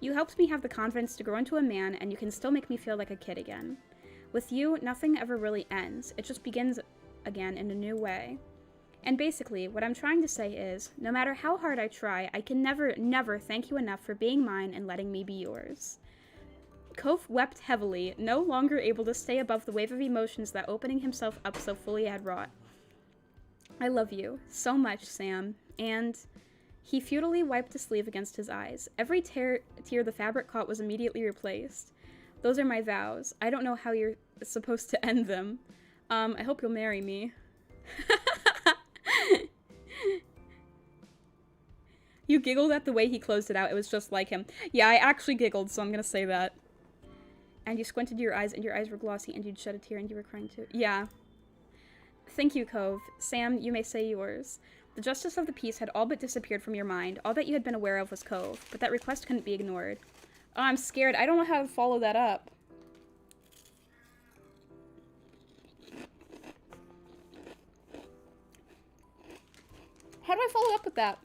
You helped me have the confidence to grow into a man, and you can still make me feel like a kid again. With you, nothing ever really ends. It just begins again in a new way. And basically, what I'm trying to say is, no matter how hard I try, I can never, never thank you enough for being mine and letting me be yours. Cove wept heavily, no longer able to stay above the wave of emotions that opening himself up so fully had wrought. I love you so much, Sam. And he futilely wiped a sleeve against his eyes. Every tear the fabric caught was immediately replaced. Those are my vows. I don't know how you're supposed to end them. I hope you'll marry me. You giggled at the way he closed it out. It was just like him. Yeah, I actually giggled, so I'm gonna say that. And you squinted your eyes, and your eyes were glossy, and you'd shed a tear, and you were crying too. Yeah. Thank you, Cove. Sam, you may say yours. The justice of the peace had all but disappeared from your mind. All that you had been aware of was Cove, but that request couldn't be ignored. Oh, I'm scared. I don't know how to follow that up. How do I follow up with that?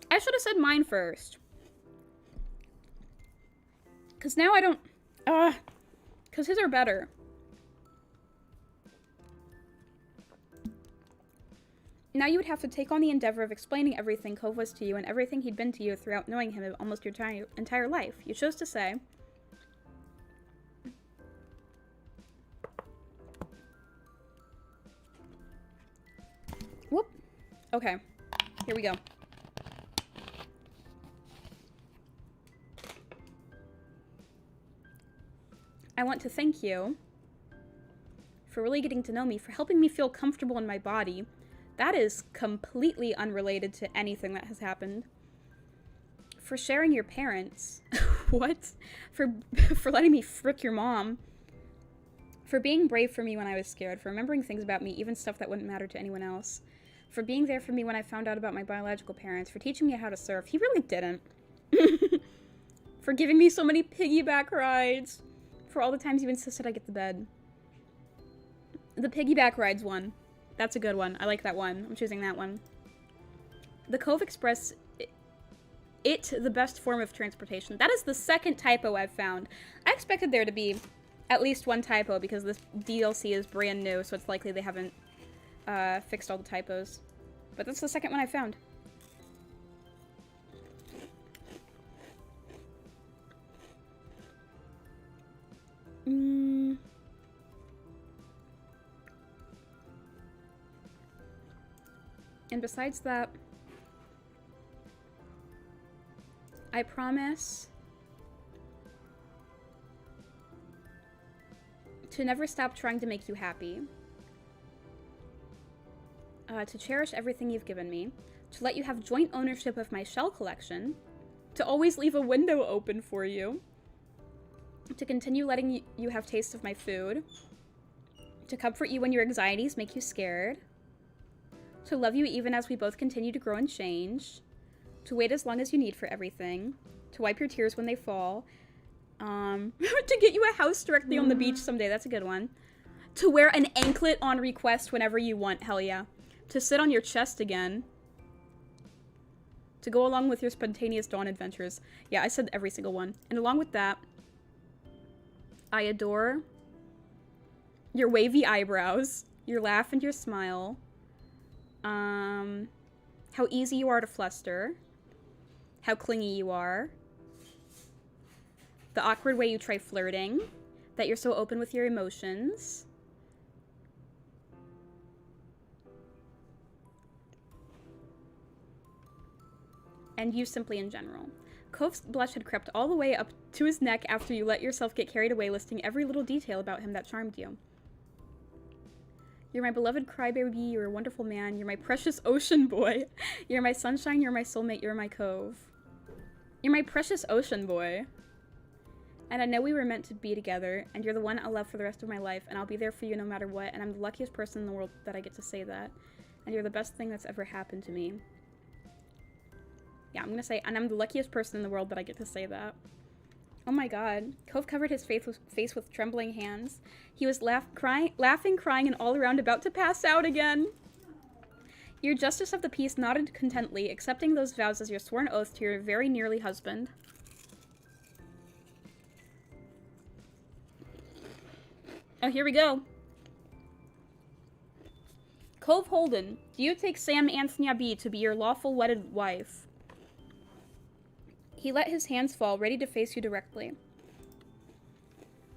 I should have said mine first. Because now I don't... because his are better. Now you would have to take on the endeavor of explaining everything Cove was to you and everything he'd been to you throughout knowing him almost your entire life. You chose to say... Whoop. Okay. Here we go. I want to thank you for really getting to know me, for helping me feel comfortable in my body. That is completely unrelated to anything that has happened. For sharing your parents. What? For letting me frick your mom. For being brave for me when I was scared. For remembering things about me, even stuff that wouldn't matter to anyone else. For being there for me when I found out about my biological parents. For teaching me how to surf. He really didn't. For giving me so many piggyback rides. For all the times you insisted I get the bed. The piggyback rides one. That's a good one. I like that one. I'm choosing that one. The Cove Express, it the best form of transportation. That is the second typo I've found. I expected there to be at least one typo because this DLC is brand new, so it's likely they haven't fixed all the typos. But that's the second one I found. And besides that, I promise to never stop trying to make you happy. To cherish everything you've given me. To let you have joint ownership of my shell collection. To always leave a window open for you. To continue letting you have taste of my food. To comfort you when your anxieties make you scared. To love you even as we both continue to grow and change. To wait as long as you need for everything. To wipe your tears when they fall. To get you a house directly on the beach someday. That's a good one. To wear an anklet on request whenever you want. Hell yeah. To sit on your chest again. To go along with your spontaneous dawn adventures. Yeah, I said every single one. And along with that, I adore your wavy eyebrows, your laugh and your smile, how easy you are to fluster, how clingy you are, the awkward way you try flirting, that you're so open with your emotions, and you simply in general. Cove's blush had crept all the way up to his neck after you let yourself get carried away listing every little detail about him that charmed you. You're my beloved crybaby, you're a wonderful man, you're my precious ocean boy. You're my sunshine, you're my soulmate, you're my Cove. You're my precious ocean boy. And I know we were meant to be together, and you're the one I'll love for the rest of my life, and I'll be there for you no matter what, and I'm the luckiest person in the world that I get to say that. And you're the best thing that's ever happened to me. Yeah, I'm gonna say, and I'm the luckiest person in the world that I get to say that. Oh my god. Cove covered his face with trembling hands. He was laughing, crying, and all around about to pass out again. Your justice of the peace nodded contently, accepting those vows as your sworn oath to your very nearly husband. Oh, here we go. Cove Holden, do you take Sam Anthony B to be your lawful wedded wife? He let his hands fall, ready to face you directly.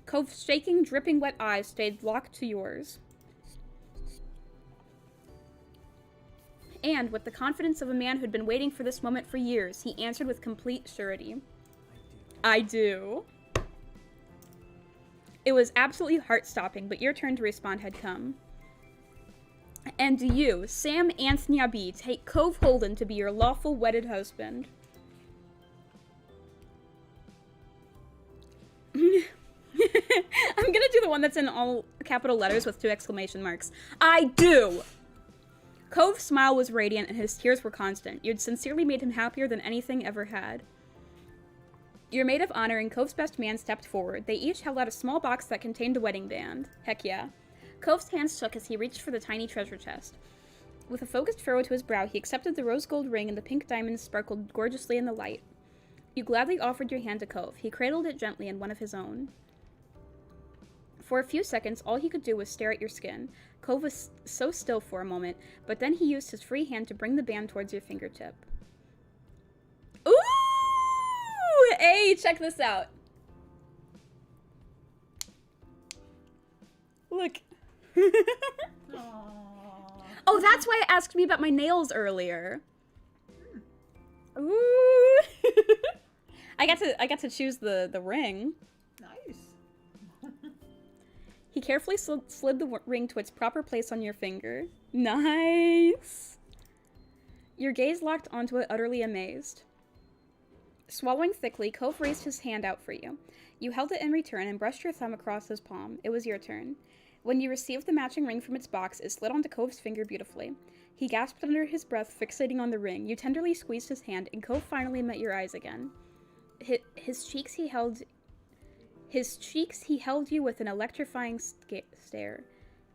Cove's shaking, dripping wet eyes stayed locked to yours. And, with the confidence of a man who'd been waiting for this moment for years, he answered with complete surety. I do. It was absolutely heart-stopping, but your turn to respond had come. And do you, Sam Anthony B, take Cove Holden to be your lawful wedded husband? I'm gonna do the one that's in all capital letters with 2 exclamation marks. I do! Cove's smile was radiant and his tears were constant. You'd sincerely made him happier than anything ever had. Your maid of honor and Cove's best man stepped forward. They each held out a small box that contained a wedding band. Heck yeah. Cove's hands shook as he reached for the tiny treasure chest. With a focused furrow to his brow, he accepted the rose gold ring and the pink diamonds sparkled gorgeously in the light. You gladly offered your hand to Cove. He cradled it gently in one of his own. For a few seconds, all he could do was stare at your skin. Cove was so still for a moment, but then he used his free hand to bring the band towards your fingertip. Ooh! Hey, check this out. Look. Oh, that's why it asked me about my nails earlier. Ooh. I got to choose the ring. Nice. He carefully slid the ring to its proper place on your finger. Nice. Your gaze locked onto it, utterly amazed. Swallowing thickly, Cove raised his hand out for you. You held it in return and brushed your thumb across his palm. It was your turn. When you received the matching ring from its box, it slid onto Cove's finger beautifully. He gasped under his breath, fixating on the ring. You tenderly squeezed his hand, and Cove finally met your eyes again. His cheeks he held you with an electrifying stare.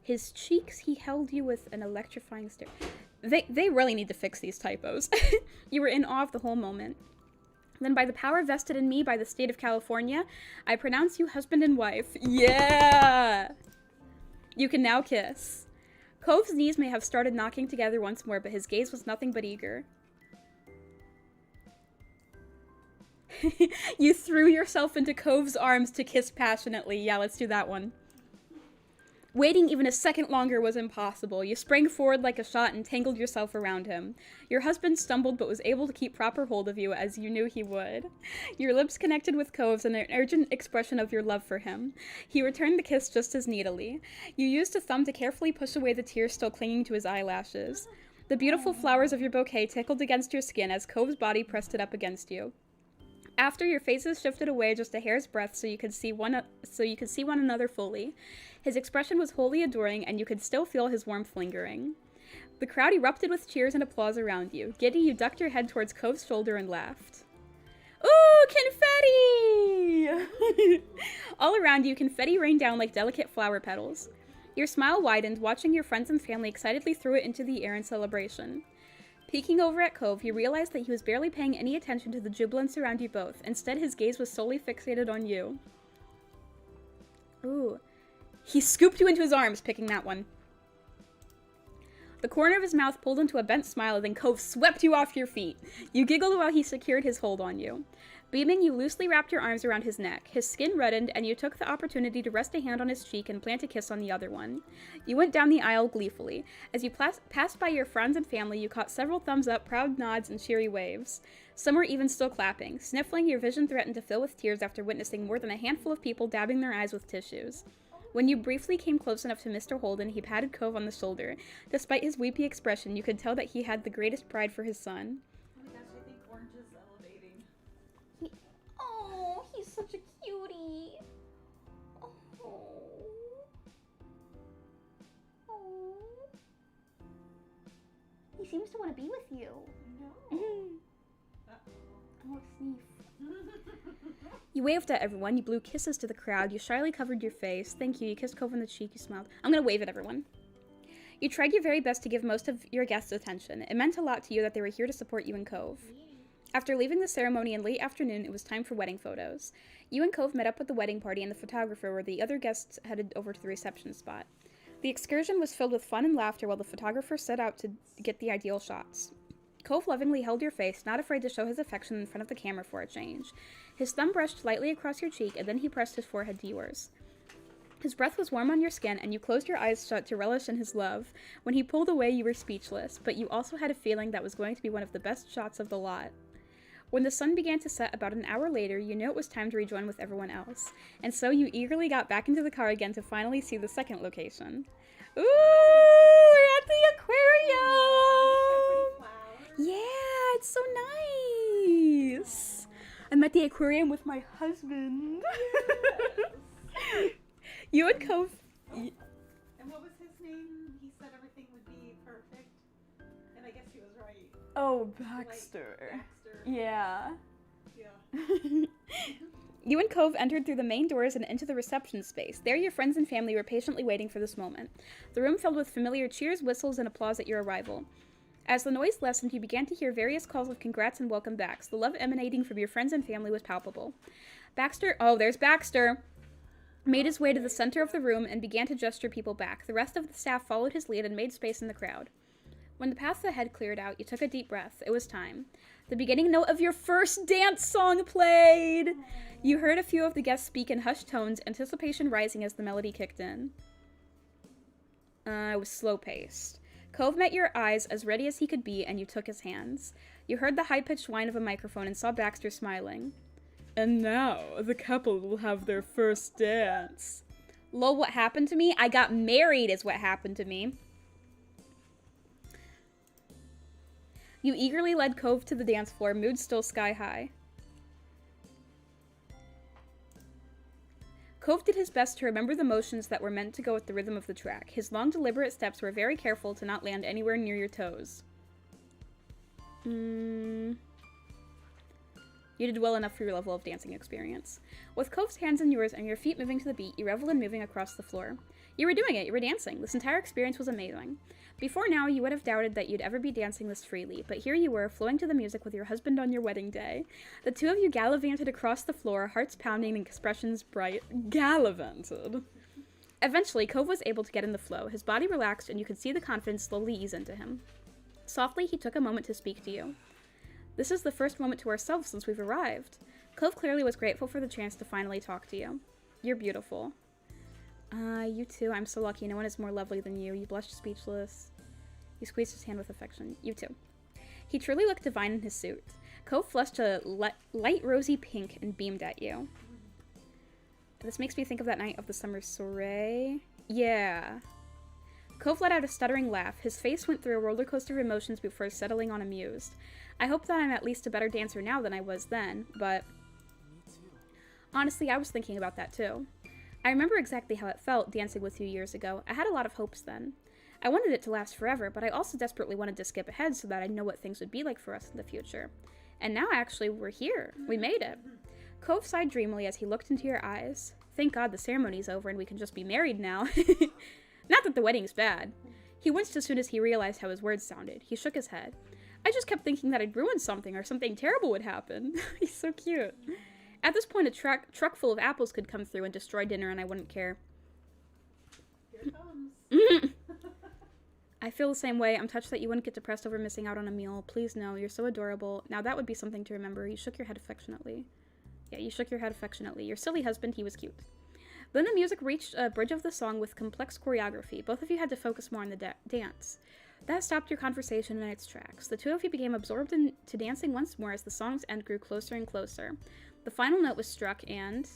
His cheeks he held you with an electrifying stare. They really need to fix these typos. You were in awe of the whole moment. Then by the power vested in me by the state of California, I pronounce you husband and wife. Yeah! You can now kiss. Cove's knees may have started knocking together once more, but his gaze was nothing but eager. You threw yourself into Cove's arms to kiss passionately. Yeah, let's do that one. Waiting even a second longer was impossible. You sprang forward like a shot and tangled yourself around him. Your husband stumbled but was able to keep proper hold of you, as you knew he would. Your lips connected with Cove's in an urgent expression of your love for him. He returned the kiss just as needily. You used a thumb to carefully push away the tears still clinging to his eyelashes. The beautiful flowers of your bouquet tickled against your skin as Cove's body pressed it up against you. After, your faces shifted away just a hair's breadth so you could see one another fully. His expression was wholly adoring, and you could still feel his warmth lingering. The crowd erupted with cheers and applause around you. Giddy, you ducked your head towards Cove's shoulder and laughed. Ooh, confetti! All around you, confetti rained down like delicate flower petals. Your smile widened, watching your friends and family excitedly throw it into the air in celebration. Peeking over at Cove, you realized that he was barely paying any attention to the jubilance around you both. Instead, his gaze was solely fixated on you. Ooh. He scooped you into his arms, picking that one. The corner of his mouth pulled into a bent smile, and then Cove swept you off your feet. You giggled while he secured his hold on you. Beaming, you loosely wrapped your arms around his neck. His skin reddened, and you took the opportunity to rest a hand on his cheek and plant a kiss on the other one. You went down the aisle gleefully. As you passed by your friends and family, you caught several thumbs up, proud nods, and cheery waves. Some were even still clapping. Sniffling, your vision threatened to fill with tears after witnessing more than a handful of people dabbing their eyes with tissues. When you briefly came close enough to Mr. Holden, he patted Cove on the shoulder. Despite his weepy expression, you could tell that he had the greatest pride for his son. Oh my gosh, I think Orange is elevating. Oh, he's such a cutie. Oh. Oh. seems to want to be with you. No. Oh, sneeze. You waved at everyone. You blew kisses to the crowd. You shyly covered your face. Thank you. You kissed Cove on the cheek. You smiled. I'm gonna wave at everyone. You tried your very best to give most of your guests attention. It meant a lot to you that they were here to support you and Cove. After leaving the ceremony in late afternoon, it was time for wedding photos. You and Cove met up with the wedding party and the photographer, where the other guests headed over to the reception spot. The excursion was filled with fun and laughter while the photographer set out to get the ideal shots. Cove lovingly held your face, not afraid to show his affection in front of the camera for a change. His thumb brushed lightly across your cheek, and then he pressed his forehead to yours. His breath was warm on your skin, and you closed your eyes shut to relish in his love. When he pulled away, you were speechless, but you also had a feeling that was going to be one of the best shots of the lot. When the sun began to set about an hour later, you knew it was time to rejoin with everyone else, and so you eagerly got back into the car again to finally see the second location. Ooh, we're at the aquarium! Yeah, it's so nice! I'm at the aquarium with my husband. You and Cove... And what was his name? He said everything would be perfect. And I guess he was right. Oh, Baxter. Like, Baxter. Yeah. Yeah. You and Cove entered through the main doors and into the reception space. There your friends and family were patiently waiting for this moment. The room filled with familiar cheers, whistles, and applause at your arrival. As the noise lessened, you began to hear various calls of congrats and welcome backs. The love emanating from your friends and family was palpable. Baxter, oh, there's Baxter, made his way to the center of the room and began to gesture people back. The rest of the staff followed his lead and made space in the crowd. When the path ahead cleared out, you took a deep breath. It was time. The beginning note of your first dance song played! You heard a few of the guests speak in hushed tones, anticipation rising as the melody kicked in. It was slow-paced. Cove met your eyes as ready as he could be, and you took his hands. You heard the high-pitched whine of a microphone and saw Baxter smiling. And now, the couple will have their first dance. Lol, what happened to me? I got married is what happened to me. You eagerly led Cove to the dance floor, mood still sky high. Cove did his best to remember the motions that were meant to go with the rhythm of the track. His long, deliberate steps were very careful to not land anywhere near your toes. You did well enough for your level of dancing experience. With Cove's hands in yours and your feet moving to the beat, you reveled in moving across the floor. You were doing it, you were dancing. This entire experience was amazing. Before now, you would have doubted that you'd ever be dancing this freely, but here you were, flowing to the music with your husband on your wedding day. The two of you gallivanted across the floor, hearts pounding and expressions bright. Gallivanted. Eventually, Cove was able to get in the flow. His body relaxed, and you could see the confidence slowly ease into him. Softly, he took a moment to speak to you. This is the first moment to ourselves since we've arrived. Cove clearly was grateful for the chance to finally talk to you. You're beautiful. You too. I'm so lucky. No one is more lovely than you. You blushed speechless. You squeezed his hand with affection. You too. He truly looked divine in his suit. Cove flushed a light rosy pink and beamed at you. This makes me think of that night of the summer soiree. Yeah. Cove let out a stuttering laugh. His face went through a roller coaster of emotions before settling on amused. I hope that I'm at least a better dancer now than I was then, but... Me too. Honestly, I was thinking about that too. I remember exactly how it felt dancing with you years ago. I had a lot of hopes then. I wanted it to last forever, but I also desperately wanted to skip ahead so that I'd know what things would be like for us in the future. And now, actually, we're here. We made it. Cove sighed dreamily as he looked into your eyes. Thank God the ceremony's over and we can just be married now. Not that the wedding's bad. He winced as soon as he realized how his words sounded. He shook his head. I just kept thinking that I'd ruined something or something terrible would happen. He's so cute. At this point, a truck full of apples could come through and destroy dinner and I wouldn't care. Here it comes. I feel the same way. I'm touched that you wouldn't get depressed over missing out on a meal. Please no, you're so adorable. Now that would be something to remember. You shook your head affectionately. Yeah, you shook your head affectionately. Your silly husband, he was cute. Then the music reached a bridge of the song with complex choreography. Both of you had to focus more on the dance. That stopped your conversation in its tracks. The two of you became absorbed into dancing once more as the song's end grew closer and closer. The final note was struck and...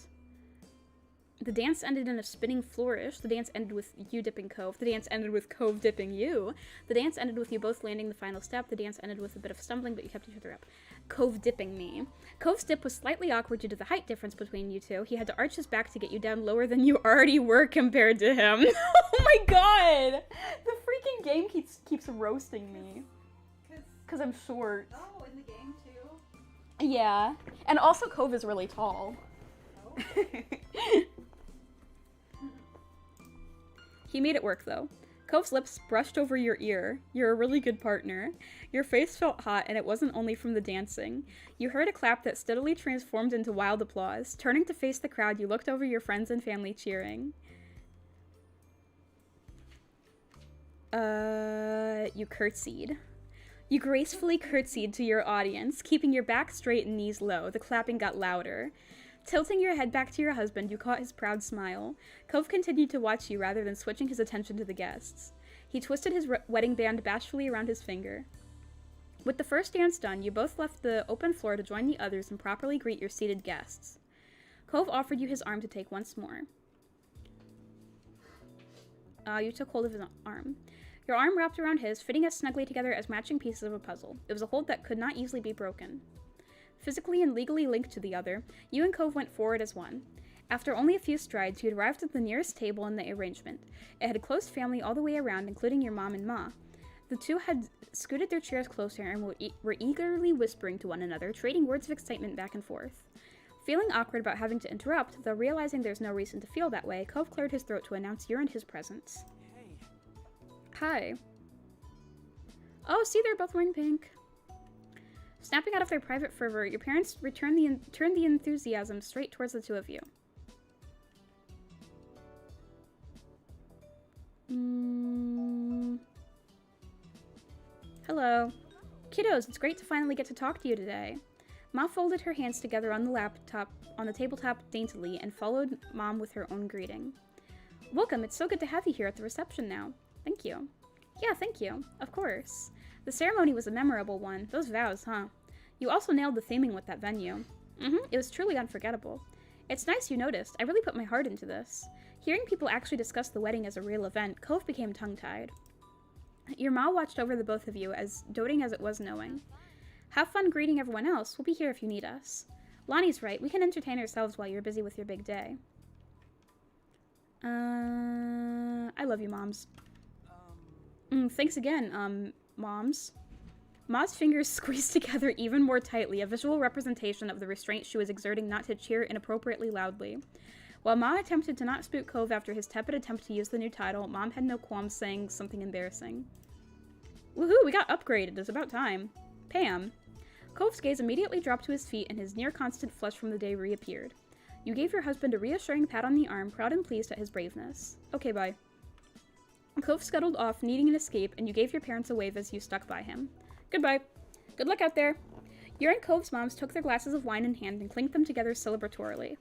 the dance ended in a spinning flourish. The dance ended with you dipping Cove. The dance ended with Cove dipping you. The dance ended with you both landing the final step. The dance ended with a bit of stumbling, but you kept each other up. Cove dipping me. Cove's dip was slightly awkward due to the height difference between you two. He had to arch his back to get you down lower than you already were compared to him. Oh my god! The freaking game keeps roasting me. because I'm short. Oh, in the game too? Yeah. And also Cove is really tall. Oh. He made it work, though. Cove's lips brushed over your ear. You're a really good partner. Your face felt hot, and it wasn't only from the dancing. You heard a clap that steadily transformed into wild applause. Turning to face the crowd, you looked over your friends and family cheering. You curtsied. You gracefully curtsied to your audience, keeping your back straight and knees low. The clapping got louder. Tilting your head back to your husband, you caught his proud smile. Cove continued to watch you rather than switching his attention to the guests. He twisted his wedding band bashfully around his finger. With the first dance done, you both left the open floor to join the others and properly greet your seated guests. Cove offered you his arm to take once more. You took hold of his arm. Your arm wrapped around his, fitting as snugly together as matching pieces of a puzzle. It was a hold that could not easily be broken. Physically and legally linked to the other, you and Cove went forward as one. After only a few strides, you had arrived at the nearest table in the arrangement. It had a close family all the way around, including your mom and ma. The two had scooted their chairs closer and were eagerly whispering to one another, trading words of excitement back and forth. Feeling awkward about having to interrupt, though realizing there's no reason to feel that way, Cove cleared his throat to announce your and his presence. Hi. Oh, see, they're both wearing pink. Snapping out of their private fervor, your parents turned the enthusiasm straight towards the two of you. Hello. Kiddos, it's great to finally get to talk to you today. Ma folded her hands together on the tabletop daintily and followed Mom with her own greeting. Welcome, it's so good to have you here at the reception now. Thank you. Yeah, thank you. Of course. The ceremony was a memorable one. Those vows, huh? You also nailed the theming with that venue. It was truly unforgettable. It's nice you noticed. I really put my heart into this. Hearing people actually discuss the wedding as a real event, Cove became tongue-tied. Your ma watched over the both of you, as doting as it was knowing. Have fun greeting everyone else. We'll be here if you need us. Lonnie's right. We can entertain ourselves while you're busy with your big day. I love you, moms. Thanks again, moms. Ma's fingers squeezed together even more tightly, a visual representation of the restraint she was exerting not to cheer inappropriately loudly. While Ma attempted to not spook Cove after his tepid attempt to use the new title, Mom had no qualms saying something embarrassing. Woohoo, we got upgraded. It's about time. Pam. Cove's gaze immediately dropped to his feet and his near-constant flush from the day reappeared. You gave your husband a reassuring pat on the arm, proud and pleased at his braveness. Okay, bye. Cove scuttled off, needing an escape, and you gave your parents a wave as you stuck by him. Goodbye. Good luck out there. You and Cove's moms took their glasses of wine in hand and clinked them together celebratorily.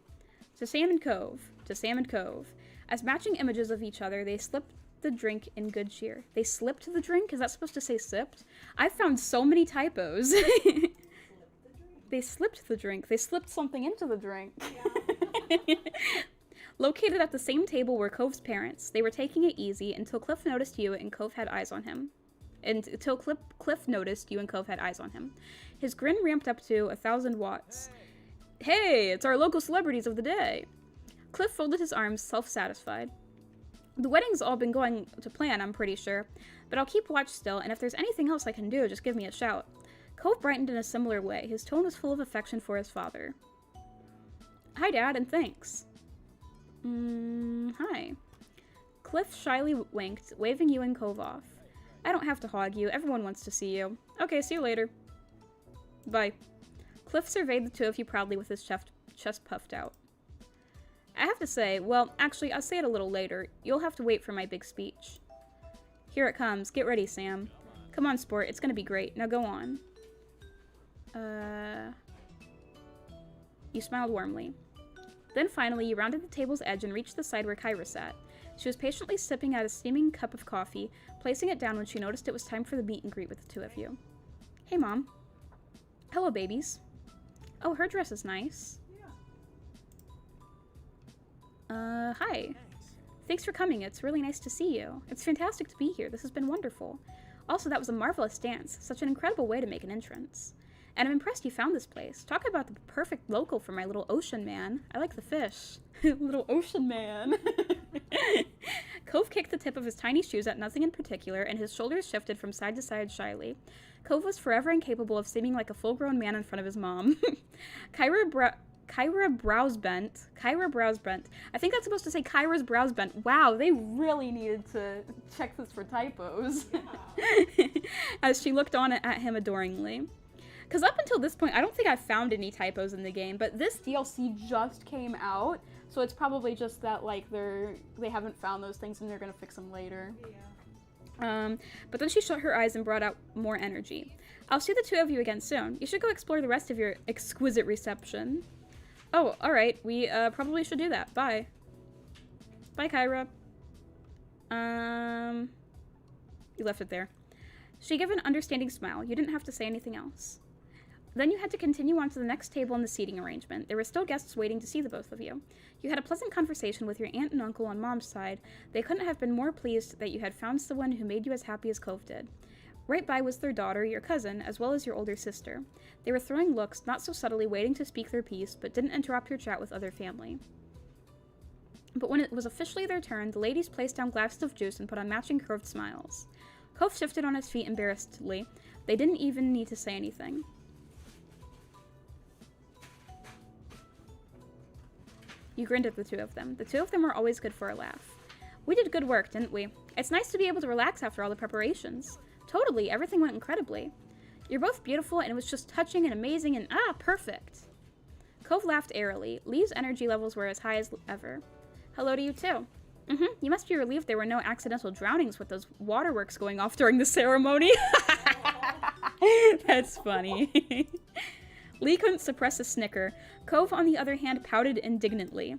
To Sam and Cove. To Sam and Cove. As matching images of each other, they slipped the drink in good cheer. They slipped the drink? Is that supposed to say sipped? I found so many typos. They slipped the drink. They slipped something into the drink. Yeah. Located at the same table were Cove's parents. They were taking it easy until Cliff noticed you and Cove had eyes on him. Cliff noticed you and Cove had eyes on him. His grin ramped up to 1,000 watts. Hey, it's our local celebrities of the day. Cliff folded his arms, self-satisfied. The wedding's all been going to plan, I'm pretty sure, but I'll keep watch still, and if there's anything else I can do, just give me a shout. Cove brightened in a similar way. His tone was full of affection for his father. Hi, Dad, and thanks. Hi. Cliff shyly winked, waving you and Cove off. I don't have to hog you. Everyone wants to see you. Okay, see you later. Bye. Cliff surveyed the two of you proudly with his chest puffed out. I have to say, well, actually, I'll say it a little later. You'll have to wait for my big speech. Here it comes. Get ready, Sam. Come on, sport. It's gonna be great. Now go on. You smiled warmly. Then finally, you rounded the table's edge and reached the side where Kyra sat. She was patiently sipping at a steaming cup of coffee, placing it down when she noticed it was time for the meet and greet with the two of you. Hey, Mom. Hello, babies. Oh, her dress is nice. Hi. Thanks for coming. It's really nice to see you. It's fantastic to be here. This has been wonderful. Also, that was a marvelous dance. Such an incredible way to make an entrance. And I'm impressed you found this place. Talk about the perfect local for my little ocean man. I like the fish. Little ocean man. Cove kicked the tip of his tiny shoes at nothing in particular, and his shoulders shifted from side to side shyly. Cove was forever incapable of seeming like a full-grown man in front of his mom. Kyra brows bent. I think that's supposed to say Kyra's brows bent. Wow, they really needed to check this for typos. Yeah. As she looked on at him adoringly. Because up until this point, I don't think I've found any typos in the game, but this DLC just came out, so it's probably just that, like, they haven't found those things and they're gonna fix them later. Yeah. But then she shut her eyes and brought out more energy. I'll see the two of you again soon. You should go explore the rest of your exquisite reception. Oh, alright. We probably should do that. Bye. Bye, Kyra. You left it there. She gave an understanding smile. You didn't have to say anything else. Then you had to continue on to the next table in the seating arrangement. There were still guests waiting to see the both of you. You had a pleasant conversation with your aunt and uncle on Mom's side. They couldn't have been more pleased that you had found someone who made you as happy as Cove did. Right by was their daughter, your cousin, as well as your older sister. They were throwing looks, not so subtly waiting to speak their piece, but didn't interrupt your chat with other family. But when it was officially their turn, the ladies placed down glasses of juice and put on matching curved smiles. Cove shifted on his feet embarrassedly. They didn't even need to say anything. You grinned at the two of them. The two of them were always good for a laugh. We did good work, didn't we? It's nice to be able to relax after all the preparations. Totally, everything went incredibly. You're both beautiful, and it was just touching and amazing and perfect. Cove laughed airily. Lee's energy levels were as high as ever. Hello to you, too. You must be relieved there were no accidental drownings with those waterworks going off during the ceremony. That's funny. Lee couldn't suppress a snicker. Cove, on the other hand, pouted indignantly.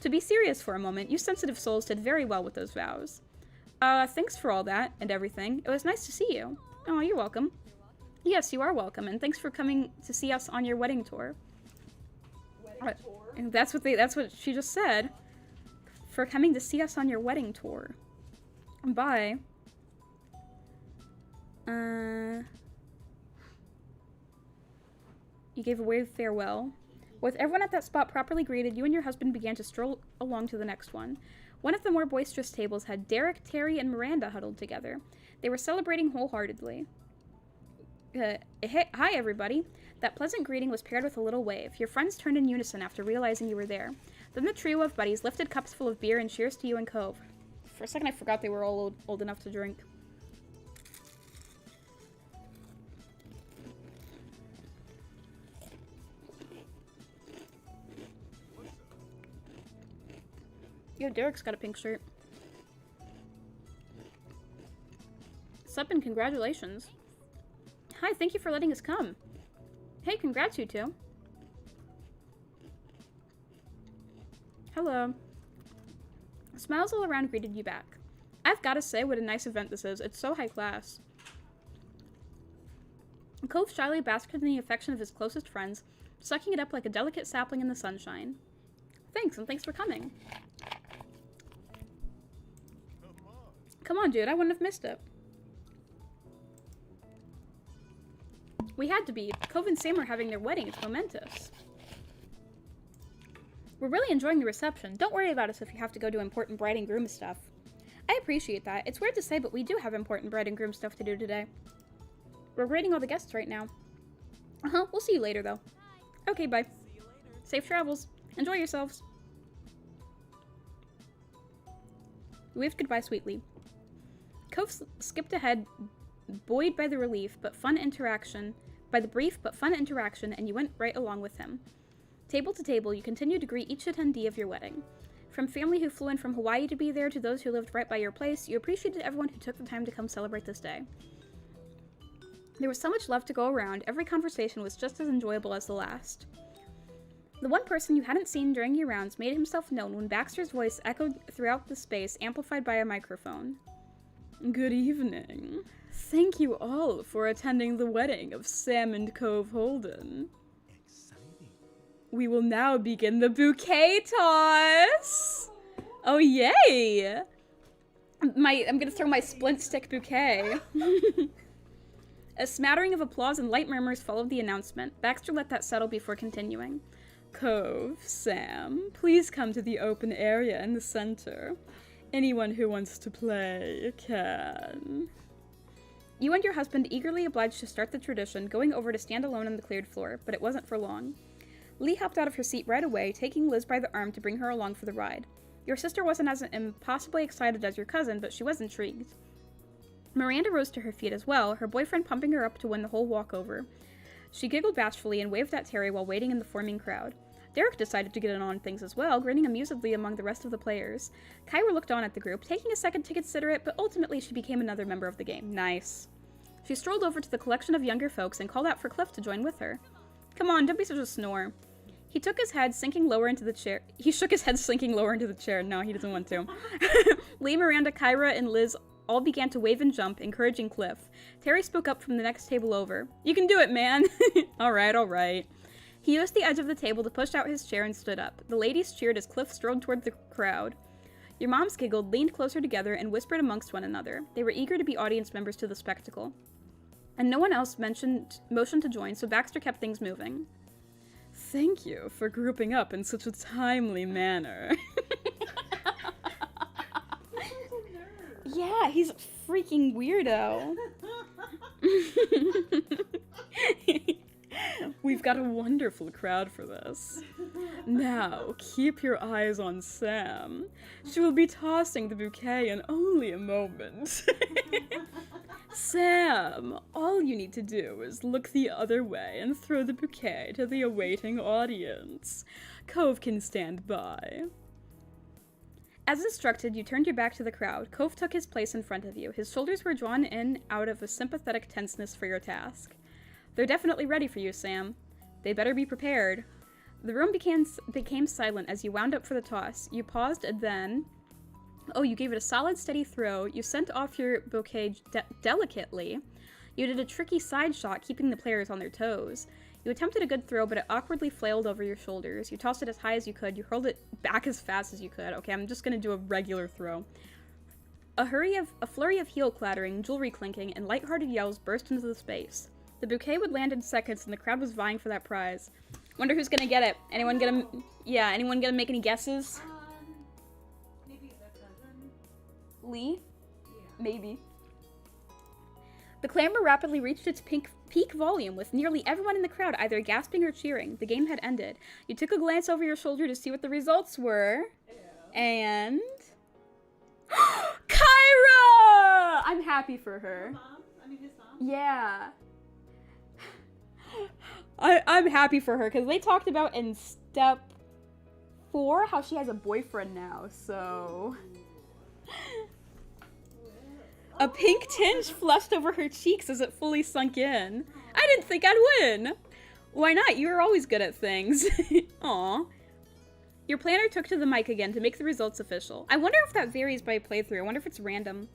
To be serious for a moment, you sensitive souls did very well with those vows. Thanks for all that and everything. It was nice to see you. Oh, you're welcome. Yes, you are welcome, and thanks for coming to see us on your wedding tour. Wedding tour? And that's what she just said. For coming to see us on your wedding tour. Bye. You gave a wave farewell. With everyone at that spot properly greeted, you and your husband began to stroll along to the next one. One of the more boisterous tables had Derek, Terry, and Miranda huddled together. They were celebrating wholeheartedly. Hi, everybody. That pleasant greeting was paired with a little wave. Your friends turned in unison after realizing you were there. Then the trio of buddies lifted cups full of beer and cheers to you and Cove. For a second, I forgot they were all old enough to drink. Yo, Derek's got a pink shirt. Sup and congratulations. Hi, thank you for letting us come. Hey, congrats, you two. Hello. Smiles all around greeted you back. I've got to say what a nice event this is. It's so high class. Cove shyly basked in the affection of his closest friends, sucking it up like a delicate sapling in the sunshine. Thanks, and thanks for coming. Come on, dude, I wouldn't have missed it. We had to be. Cove and Sam are having their wedding. It's momentous. We're really enjoying the reception. Don't worry about us if you have to go do important bride and groom stuff. I appreciate that. It's weird to say, but we do have important bride and groom stuff to do today. We're greeting all the guests right now. We'll see you later, though. Okay, bye. See you later. Safe travels. Enjoy yourselves. We waved goodbye sweetly. Cove skipped ahead, buoyed by the brief but fun interaction, and you went right along with him. Table to table, you continued to greet each attendee of your wedding. From family who flew in from Hawaii to be there to those who lived right by your place, you appreciated everyone who took the time to come celebrate this day. There was so much love to go around, every conversation was just as enjoyable as the last. The one person you hadn't seen during your rounds made himself known when Baxter's voice echoed throughout the space, amplified by a microphone. Good evening. Thank you all for attending the wedding of Sam and Cove Holden. Exciting. We will now begin the bouquet toss. Oh, yay! I'm gonna throw my splint stick bouquet. A smattering of applause and light murmurs followed the announcement. Baxter let that settle before continuing. Cove, Sam, please come to the open area in the center. Anyone who wants to play can. You and your husband eagerly obliged to start the tradition, going over to stand alone on the cleared floor, but it wasn't for long. Lee hopped out of her seat right away, taking Liz by the arm to bring her along for the ride. Your sister wasn't as impossibly excited as your cousin, but she was intrigued. Miranda rose to her feet as well, her boyfriend pumping her up to win the whole walkover. She giggled bashfully and waved at Terry while waiting in the forming crowd. Derek decided to get in on things as well, grinning amusedly among the rest of the players. Kyra looked on at the group, taking a second to consider it, but ultimately she became another member of the game. Nice. She strolled over to the collection of younger folks and called out for Cliff to join with her. Come on, don't be such a snore. He shook his head, sinking lower into the chair. No, he doesn't want to. Lee, Miranda, Kyra, and Liz all began to wave and jump, encouraging Cliff. Terry spoke up from the next table over. You can do it, man. All right. He used the edge of the table to push out his chair and stood up. The ladies cheered as Cliff strode toward the crowd. Your moms giggled, leaned closer together, and whispered amongst one another. They were eager to be audience members to the spectacle. And no one else motioned to join, so Baxter kept things moving. Thank you for grouping up in such a timely manner. Yeah, he's a freaking weirdo. We've got a wonderful crowd for this. Now, keep your eyes on Sam. She will be tossing the bouquet in only a moment. Sam, all you need to do is look the other way and throw the bouquet to the awaiting audience. Cove can stand by. As instructed, you turned your back to the crowd. Cove took his place in front of you. His shoulders were drawn in out of a sympathetic tenseness for your task. They're definitely ready for you, Sam. They better be prepared. The room became silent as you wound up for the toss. You paused and then... Oh, you gave it a solid, steady throw. You sent off your bouquet delicately. You did a tricky side shot, keeping the players on their toes. You attempted a good throw, but it awkwardly flailed over your shoulders. You tossed it as high as you could. You hurled it back as fast as you could. Okay, I'm just gonna do a regular throw. A flurry of heel clattering, jewelry clinking, and lighthearted yells burst into the space. The bouquet would land in seconds, and the crowd was vying for that prize. Wonder who's gonna get it. Anyone gonna make any guesses? Maybe the cousin. Lee? Yeah. Maybe. The clamor rapidly reached its peak volume, with nearly everyone in the crowd either gasping or cheering. The game had ended. You took a glance over your shoulder to see what the results were. Yeah. And... Kyra! I'm happy for her. His mom? Yeah. I'm happy for her, because they talked about in step 4 how she has a boyfriend now, so... A pink tinge flushed over her cheeks as it fully sunk in. I didn't think I'd win! Why not? You were always good at things. Aw. Your planner took to the mic again to make the results official. I wonder if that varies by playthrough. I wonder if it's random.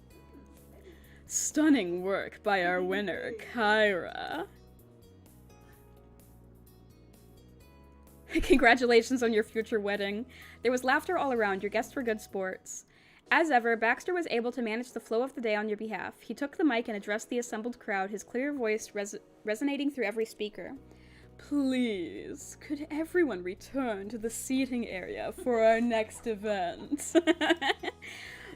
Stunning work by our winner, Kyra. Congratulations on your future wedding. There was laughter all around. Your guests were good sports. As ever, Baxter was able to manage the flow of the day on your behalf. He took the mic and addressed the assembled crowd, his clear voice resonating through every speaker. Please, could everyone return to the seating area for our next event?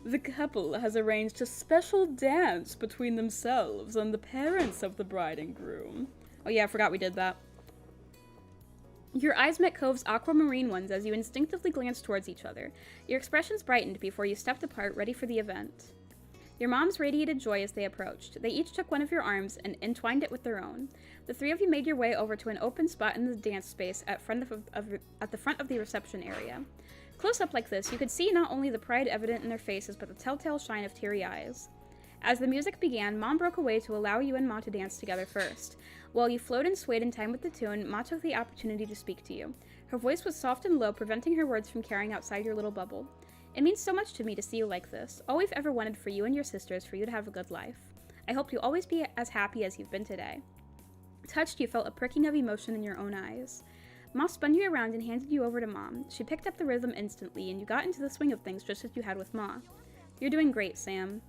The couple has arranged a special dance between themselves and the parents of the bride and groom. Oh yeah, I forgot we did that. Your eyes met Cove's aquamarine ones as you instinctively glanced towards each other. Your expressions brightened before you stepped apart, ready for the event. Your moms radiated joy as they approached. They each took one of your arms and entwined it with their own. The three of you made your way over to an open spot in the dance space at the front of the reception area. Close up like this, you could see not only the pride evident in their faces, but the telltale shine of teary eyes. As the music began, Mom broke away to allow you and Ma to dance together first. While you flowed and swayed in time with the tune, Ma took the opportunity to speak to you. Her voice was soft and low, preventing her words from carrying outside your little bubble. It means so much to me to see you like this. All we've ever wanted for you and your sister is for you to have a good life. I hope you'll always be as happy as you've been today. Touched, you felt a pricking of emotion in your own eyes. Ma spun you around and handed you over to Mom. She picked up the rhythm instantly, and you got into the swing of things just as you had with Ma. You're doing great, Sam.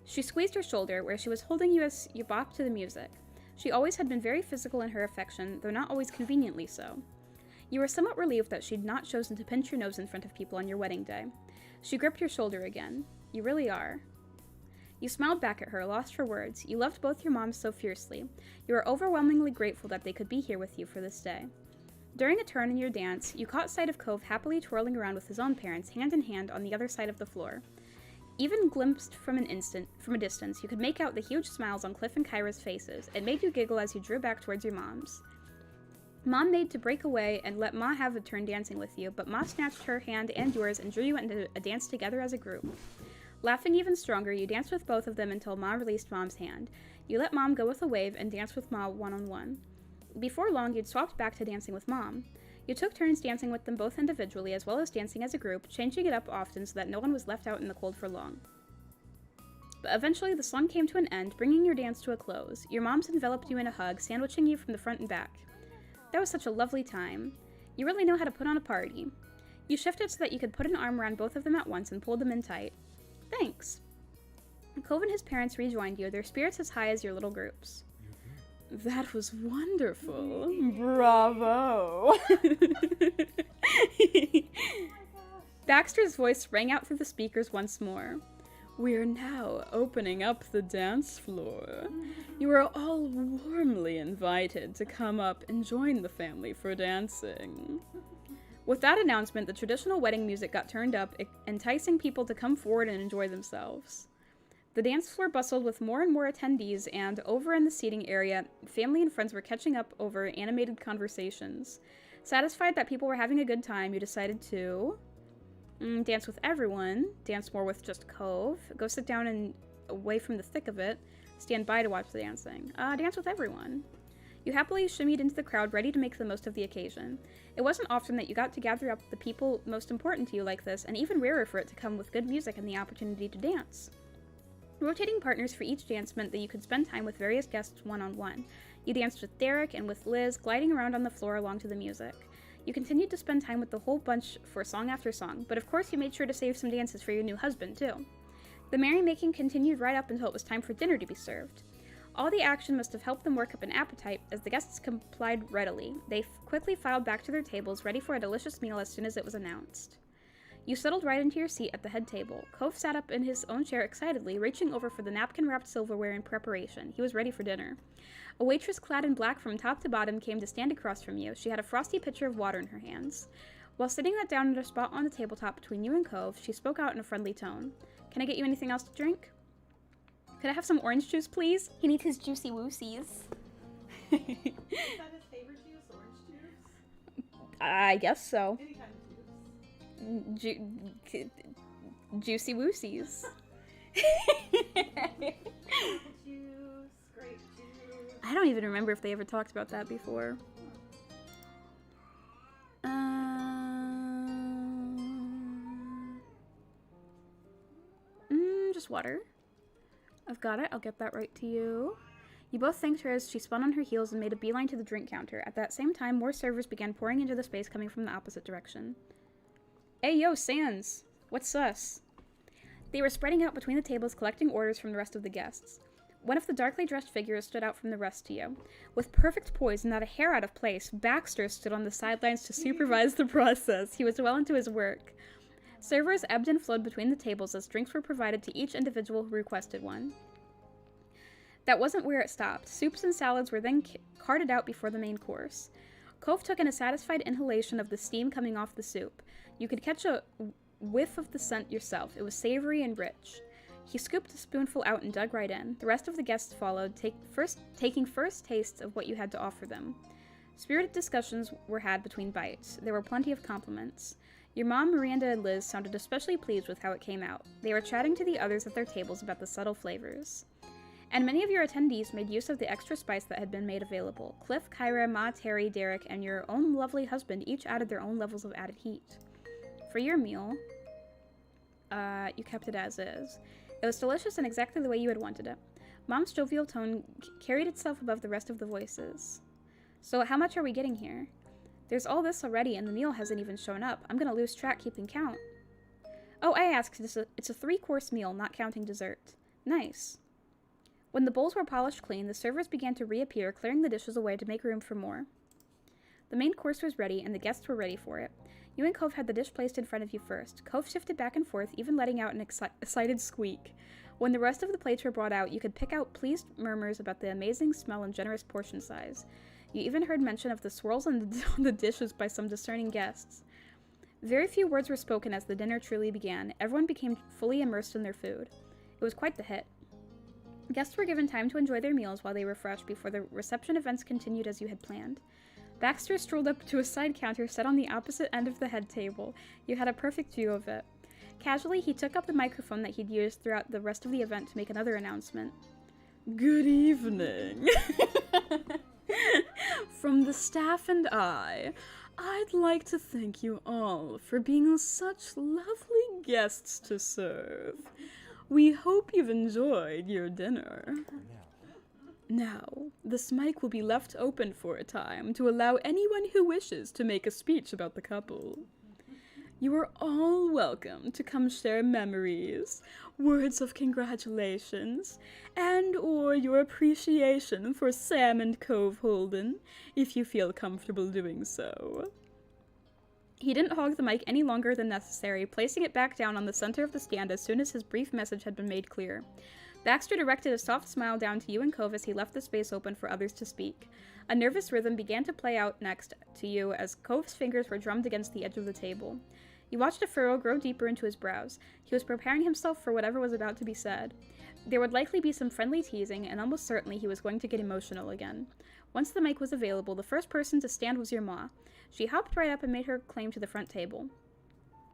She squeezed your shoulder, where she was holding you as you bopped to the music. She always had been very physical in her affection, though not always conveniently so. You were somewhat relieved that she'd not chosen to pinch your nose in front of people on your wedding day. She gripped your shoulder again. You really are. You smiled back at her, lost for words. You loved both your moms so fiercely. You were overwhelmingly grateful that they could be here with you for this day. During a turn in your dance, you caught sight of Cove happily twirling around with his own parents, hand in hand, on the other side of the floor. Even glimpsed from a distance, you could make out the huge smiles on Cliff and Kyra's faces. It made you giggle as you drew back towards your moms. Mom made to break away and let Ma have a turn dancing with you, but Ma snatched her hand and yours and drew you into a dance together as a group. Laughing even stronger, you danced with both of them until Ma released Mom's hand. You let Mom go with a wave and danced with Ma one-on-one. Before long, you'd swapped back to dancing with Mom. You took turns dancing with them both individually as well as dancing as a group, changing it up often so that no one was left out in the cold for long. But eventually, the song came to an end, bringing your dance to a close. Your moms enveloped you in a hug, sandwiching you from the front and back. That was such a lovely time. You really know how to put on a party. You shifted so that you could put an arm around both of them at once and pulled them in tight. Thanks. Cove and his parents rejoined you, their spirits as high as your little groups. That was wonderful. Bravo. Baxter's voice rang out through the speakers once more. We're now opening up the dance floor. You are all warmly invited to come up and join the family for dancing. With that announcement, the traditional wedding music got turned up, enticing people to come forward and enjoy themselves. The dance floor bustled with more and more attendees, and over in the seating area, family and friends were catching up over animated conversations. Satisfied that people were having a good time, you decided to dance with everyone, dance more with just Cove, go sit down and away from the thick of it, stand by to watch the dancing. Dance with everyone. You happily shimmied into the crowd, ready to make the most of the occasion. It wasn't often that you got to gather up the people most important to you like this, and even rarer for it to come with good music and the opportunity to dance. Rotating partners for each dance meant that you could spend time with various guests one-on-one. You danced with Derek and with Liz, gliding around on the floor along to the music. You continued to spend time with the whole bunch for song after song, but of course you made sure to save some dances for your new husband, too. The merrymaking continued right up until it was time for dinner to be served. All the action must have helped them work up an appetite, as the guests complied readily. They quickly filed back to their tables, ready for a delicious meal as soon as it was announced. You settled right into your seat at the head table. Cove sat up in his own chair excitedly, reaching over for the napkin-wrapped silverware in preparation. He was ready for dinner. A waitress clad in black from top to bottom came to stand across from you. She had a frosty pitcher of water in her hands. While sitting that down at a spot on the tabletop between you and Cove, she spoke out in a friendly tone. Can I get you anything else to drink? Could I have some orange juice, please? He needs his juicy woosies. Is that his favorite juice? Orange juice? I guess so. Any kind of juice. Juicy woosies. Apple juice, grape juice. I don't even remember if they ever talked about that before. Just water. I've got it. I'll get that right to you. You both thanked her as she spun on her heels and made a beeline to the drink counter. At that same time, more servers began pouring into the space coming from the opposite direction. Hey, yo, Sans! What's sus? They were spreading out between the tables, collecting orders from the rest of the guests. One of the darkly dressed figures stood out from the rest to you. With perfect poise and not a hair out of place, Baxter stood on the sidelines to supervise the process. He was well into his work. Servers ebbed and flowed between the tables as drinks were provided to each individual who requested one. That wasn't where it stopped. Soups and salads were then carted out before the main course. Cove took in a satisfied inhalation of the steam coming off the soup. You could catch a whiff of the scent yourself. It was savory and rich. He scooped a spoonful out and dug right in. The rest of the guests followed, taking first tastes of what you had to offer them. Spirited discussions were had between bites. There were plenty of compliments. Your mom, Miranda, and Liz sounded especially pleased with how it came out. They were chatting to the others at their tables about the subtle flavors. And many of your attendees made use of the extra spice that had been made available. Cliff, Kyra, Ma, Terry, Derek, and your own lovely husband each added their own levels of added heat. For your meal, you kept it as is. It was delicious and exactly the way you had wanted it. Mom's jovial tone carried itself above the rest of the voices. So how much are we getting here? There's all this already, and the meal hasn't even shown up. I'm gonna lose track keeping count. Oh, I asked. It's a 3-course meal, not counting dessert. Nice. When the bowls were polished clean, the servers began to reappear, clearing the dishes away to make room for more. The main course was ready, and the guests were ready for it. You and Cove had the dish placed in front of you first. Cove shifted back and forth, even letting out an excited squeak. When the rest of the plates were brought out, you could pick out pleased murmurs about the amazing smell and generous portion size. You even heard mention of the swirls on the dishes by some discerning guests. Very few words were spoken as the dinner truly began. Everyone became fully immersed in their food. It was quite the hit. Guests were given time to enjoy their meals while they refreshed before the reception events continued as you had planned. Baxter strolled up to a side counter set on the opposite end of the head table. You had a perfect view of it. Casually, he took up the microphone that he'd used throughout the rest of the event to make another announcement. Good evening. From the staff and I'd like to thank you all for being such lovely guests to serve. We hope you've enjoyed your dinner. Now, this mic will be left open for a time to allow anyone who wishes to make a speech about the couple. You are all welcome to come share memories, words of congratulations, and or your appreciation for Sam and Cove Holden, if you feel comfortable doing so. He didn't hog the mic any longer than necessary, placing it back down on the center of the stand as soon as his brief message had been made clear. Baxter directed a soft smile down to you and Cove as he left the space open for others to speak. A nervous rhythm began to play out next to you as Cove's fingers were drummed against the edge of the table. You watched a furrow grow deeper into his brows. He was preparing himself for whatever was about to be said. There would likely be some friendly teasing, and almost certainly he was going to get emotional again. Once the mic was available, the first person to stand was your ma. She hopped right up and made her claim to the front table.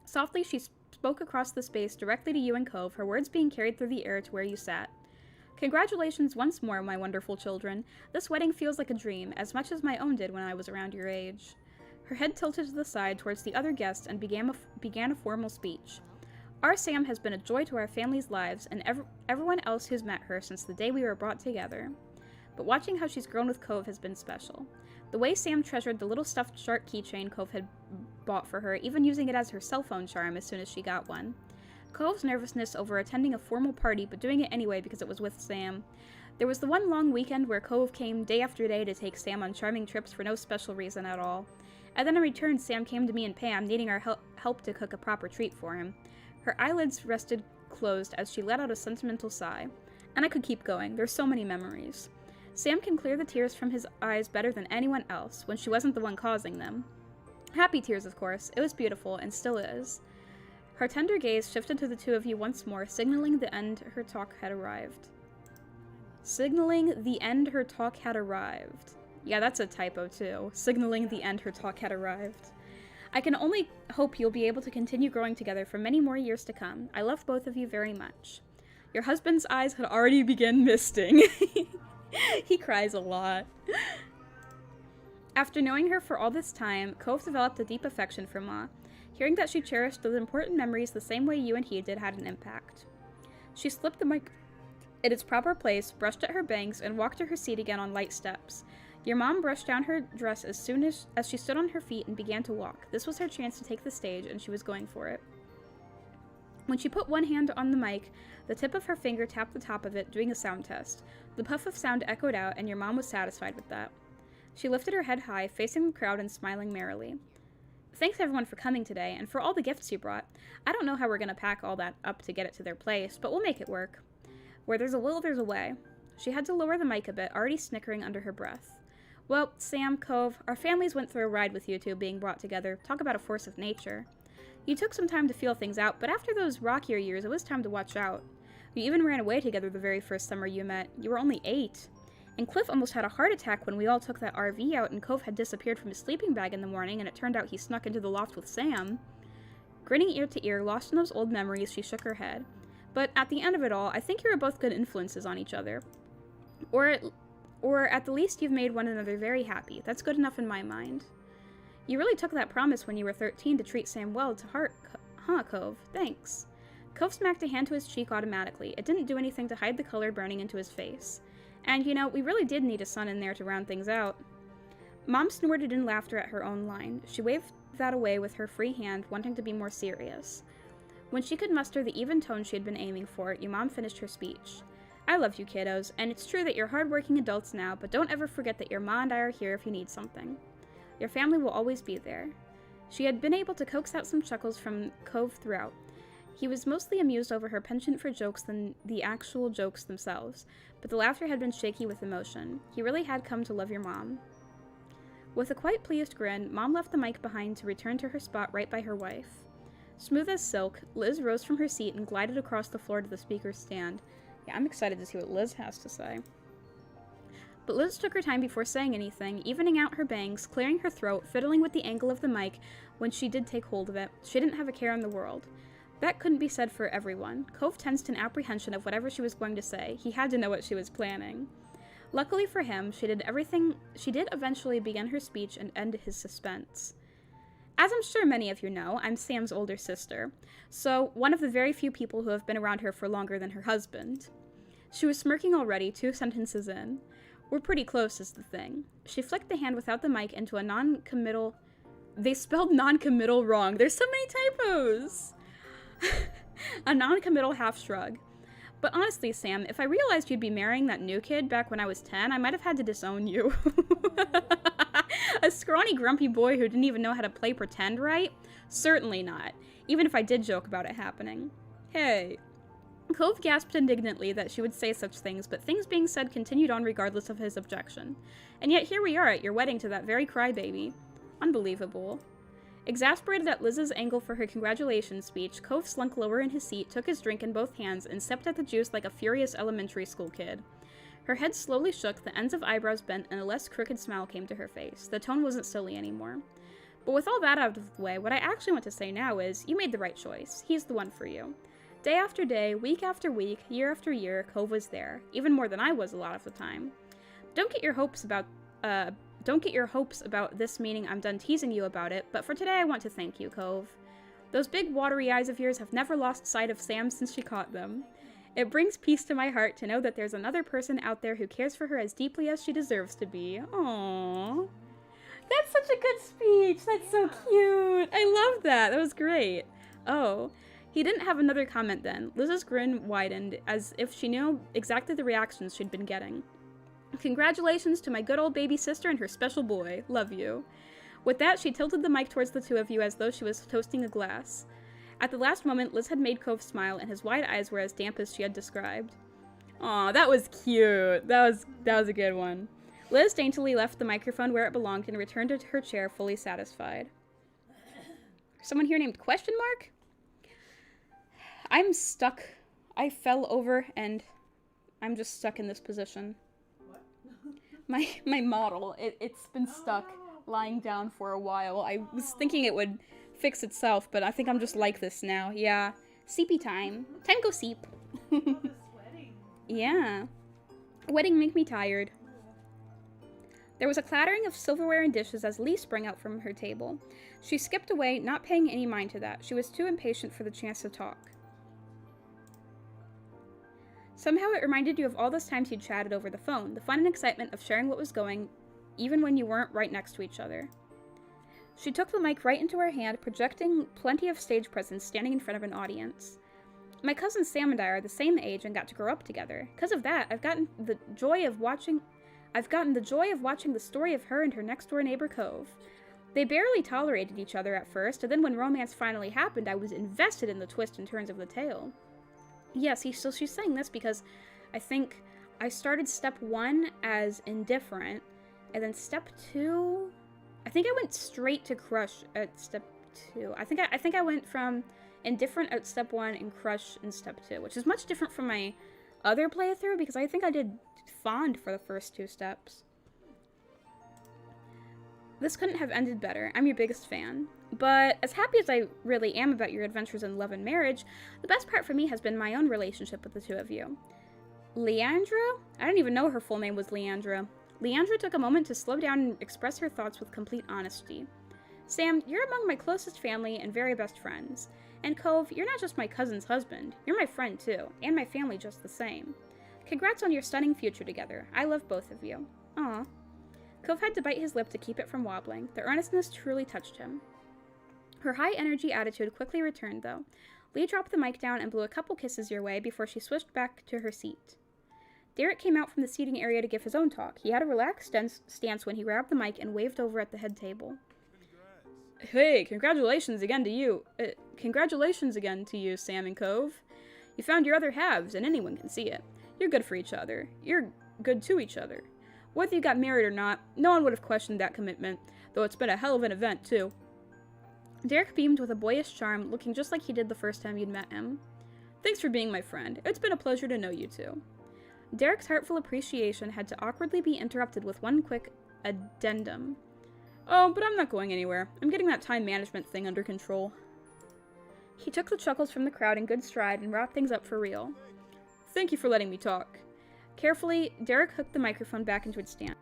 Softly, she spoke across the space directly to you and Cove, her words being carried through the air to where you sat. Congratulations once more, my wonderful children. This wedding feels like a dream, as much as my own did when I was around your age. Her head tilted to the side towards the other guests and began a formal speech. Our Sam has been a joy to our family's lives and everyone else who's met her since the day we were brought together. But watching how she's grown with Cove has been special. The way Sam treasured the little stuffed shark keychain Cove had bought for her, even using it as her cell phone charm as soon as she got one. Cove's nervousness over attending a formal party, but doing it anyway because it was with Sam. There was the one long weekend where Cove came day after day to take Sam on charming trips for no special reason at all. And then in return, Sam came to me and Pam, needing our help to cook a proper treat for him. Her eyelids rested closed as she let out a sentimental sigh. And I could keep going. There's so many memories. Sam can clear the tears from his eyes better than anyone else, when she wasn't the one causing them. Happy tears, of course. It was beautiful, and still is. Her tender gaze shifted to the two of you once more, signaling the end her talk had arrived. Signaling the end her talk had arrived. Yeah, that's a typo, too. Signaling the end her talk had arrived. I can only hope you'll be able to continue growing together for many more years to come. I love both of you very much. Your husband's eyes had already begun misting. He cries a lot. After knowing her for all this time, Cove developed a deep affection for Ma. Hearing that she cherished those important memories the same way you and he did had an impact. She slipped the mic in its proper place, brushed at her bangs, and walked to her seat again on light steps. Your mom brushed down her dress as soon as she stood on her feet and began to walk. This was her chance to take the stage, and she was going for it. When she put one hand on the mic, the tip of her finger tapped the top of it, doing a sound test. The puff of sound echoed out, and your mom was satisfied with that. She lifted her head high, facing the crowd and smiling merrily. Thanks everyone for coming today, and for all the gifts you brought. I don't know how we're going to pack all that up to get it to their place, but we'll make it work. Where there's a will, there's a way. She had to lower the mic a bit, already snickering under her breath. Well, Sam, Cove, our families went through a ride with you two being brought together. Talk about a force of nature. You took some time to feel things out, but after those rockier years, it was time to watch out. You even ran away together the very first summer you met. You were only 8. And Cliff almost had a heart attack when we all took that RV out and Cove had disappeared from his sleeping bag in the morning and it turned out he snuck into the loft with Sam. Grinning ear to ear, lost in those old memories, she shook her head. But at the end of it all, I think you were both good influences on each other. Or at the least you've made one another very happy. That's good enough in my mind. You really took that promise when you were 13 to treat Sam well to heart, huh, Cove? Thanks. Cove smacked a hand to his cheek automatically. It didn't do anything to hide the color burning into his face. And, you know, we really did need a son in there to round things out. Mom snorted in laughter at her own line. She waved that away with her free hand, wanting to be more serious. When she could muster the even tone she had been aiming for, your mom finished her speech. I love you, kiddos, and it's true that you're hardworking adults now, but don't ever forget that your ma and I are here if you need something. Your family will always be there." She had been able to coax out some chuckles from Cove throughout. He was mostly amused over her penchant for jokes than the actual jokes themselves, but the laughter had been shaky with emotion. He really had come to love your mom. With a quite pleased grin, Mom left the mic behind to return to her spot right by her wife. Smooth as silk, Liz rose from her seat and glided across the floor to the speaker's stand. Yeah, I'm excited to see what Liz has to say. But Liz took her time before saying anything, evening out her bangs, clearing her throat, fiddling with the angle of the mic when she did take hold of it. She didn't have a care in the world. That couldn't be said for everyone. Cove tensed in apprehension of whatever she was going to say. He had to know what she was planning. Luckily for him, she did eventually begin her speech and end his suspense. As I'm sure many of you know, I'm Sam's older sister, so one of the very few people who have been around her for longer than her husband. She was smirking already, 2 sentences in. We're pretty close is the thing. She flicked the hand without the mic into a non-committal... They spelled non-committal wrong. There's so many typos! A non-committal half shrug. But honestly, Sam, if I realized you'd be marrying that new kid back when I was 10, I might have had to disown you. A scrawny, grumpy boy who didn't even know how to play pretend right? Certainly not, even if I did joke about it happening. Hey. Cove gasped indignantly that she would say such things, but things being said continued on regardless of his objection. And yet here we are at your wedding to that very crybaby. Unbelievable. Exasperated at Liz's angle for her congratulations speech, Cove slunk lower in his seat, took his drink in both hands, and sipped at the juice like a furious elementary school kid. Her head slowly shook, the ends of eyebrows bent, and a less crooked smile came to her face. The tone wasn't silly anymore. But with all that out of the way, what I actually want to say now is, you made the right choice. He's the one for you. Day after day, week after week, year after year, Cove was there, even more than I was a lot of the time. Don't get your hopes about this meaning I'm done teasing you about it, but for today I want to thank you, Cove. Those big watery eyes of yours have never lost sight of Sam since she caught them. It brings peace to my heart to know that there's another person out there who cares for her as deeply as she deserves to be. Aww. That's such a good speech. That's so cute. I love that. That was great. Oh. He didn't have another comment then. Liz's grin widened, as if she knew exactly the reactions she'd been getting. Congratulations to my good old baby sister and her special boy. Love you. With that, she tilted the mic towards the two of you as though she was toasting a glass. At the last moment, Liz had made Cove smile, and his wide eyes were as damp as she had described. Aw, that was cute. That was a good one. Liz daintily left the microphone where it belonged and returned to her chair fully satisfied. Someone here named question mark? I'm stuck. I fell over and I'm just stuck in this position. What? my model, it's been stuck lying down for a while. I was thinking it would fix itself, but I think I'm just like this now. Yeah. Seepy time. Time go seep. Oh, this wedding. Yeah. Wedding make me tired. There was a clattering of silverware and dishes as Lee sprang out from her table. She skipped away, not paying any mind to that. She was too impatient for the chance to talk. Somehow it reminded you of all those times you'd chatted over the phone, the fun and excitement of sharing what was going, even when you weren't right next to each other. She took the mic right into her hand, projecting plenty of stage presence standing in front of an audience. My cousin Sam and I are the same age and got to grow up together. Because of that, I've gotten the joy of watching the story of her and her next-door neighbor Cove. They barely tolerated each other at first, and then when romance finally happened, I was invested in the twists and turns of the tale. Yes, so she's saying this because I think I started step 1 as indifferent, and then step 2... I think I went straight to crush at step 2. I think I went from indifferent at step 1 and crush in step 2, which is much different from my other playthrough, because I think I did fond for the first 2 steps. This couldn't have ended better. I'm your biggest fan. But as happy as I really am about your adventures in love and marriage, the best part for me has been my own relationship with the two of you. Leandra? I didn't even know her full name was Leandra. Leandra took a moment to slow down and express her thoughts with complete honesty. Sam, you're among my closest family and very best friends. And Cove, you're not just my cousin's husband, you're my friend too, and my family just the same. Congrats on your stunning future together. I love both of you. Aw. Cove had to bite his lip to keep it from wobbling. The earnestness truly touched him. Her high-energy attitude quickly returned, though. Lee dropped the mic down and blew a couple kisses your way before she swished back to her seat. Derek came out from the seating area to give his own talk. He had a relaxed stance when he grabbed the mic and waved over at the head table. Hey, congratulations again to you. Sam and Cove. You found your other halves, and anyone can see it. You're good for each other. You're good to each other. Whether you got married or not, no one would have questioned that commitment, though it's been a hell of an event, too. Derek beamed with a boyish charm, looking just like he did the first time you'd met him. Thanks for being my friend. It's been a pleasure to know you two. Derek's heartful appreciation had to awkwardly be interrupted with one quick addendum. Oh, but I'm not going anywhere. I'm getting that time management thing under control. He took the chuckles from the crowd in good stride and wrapped things up for real. Thank you for letting me talk. Carefully, Derek hooked the microphone back into its stand.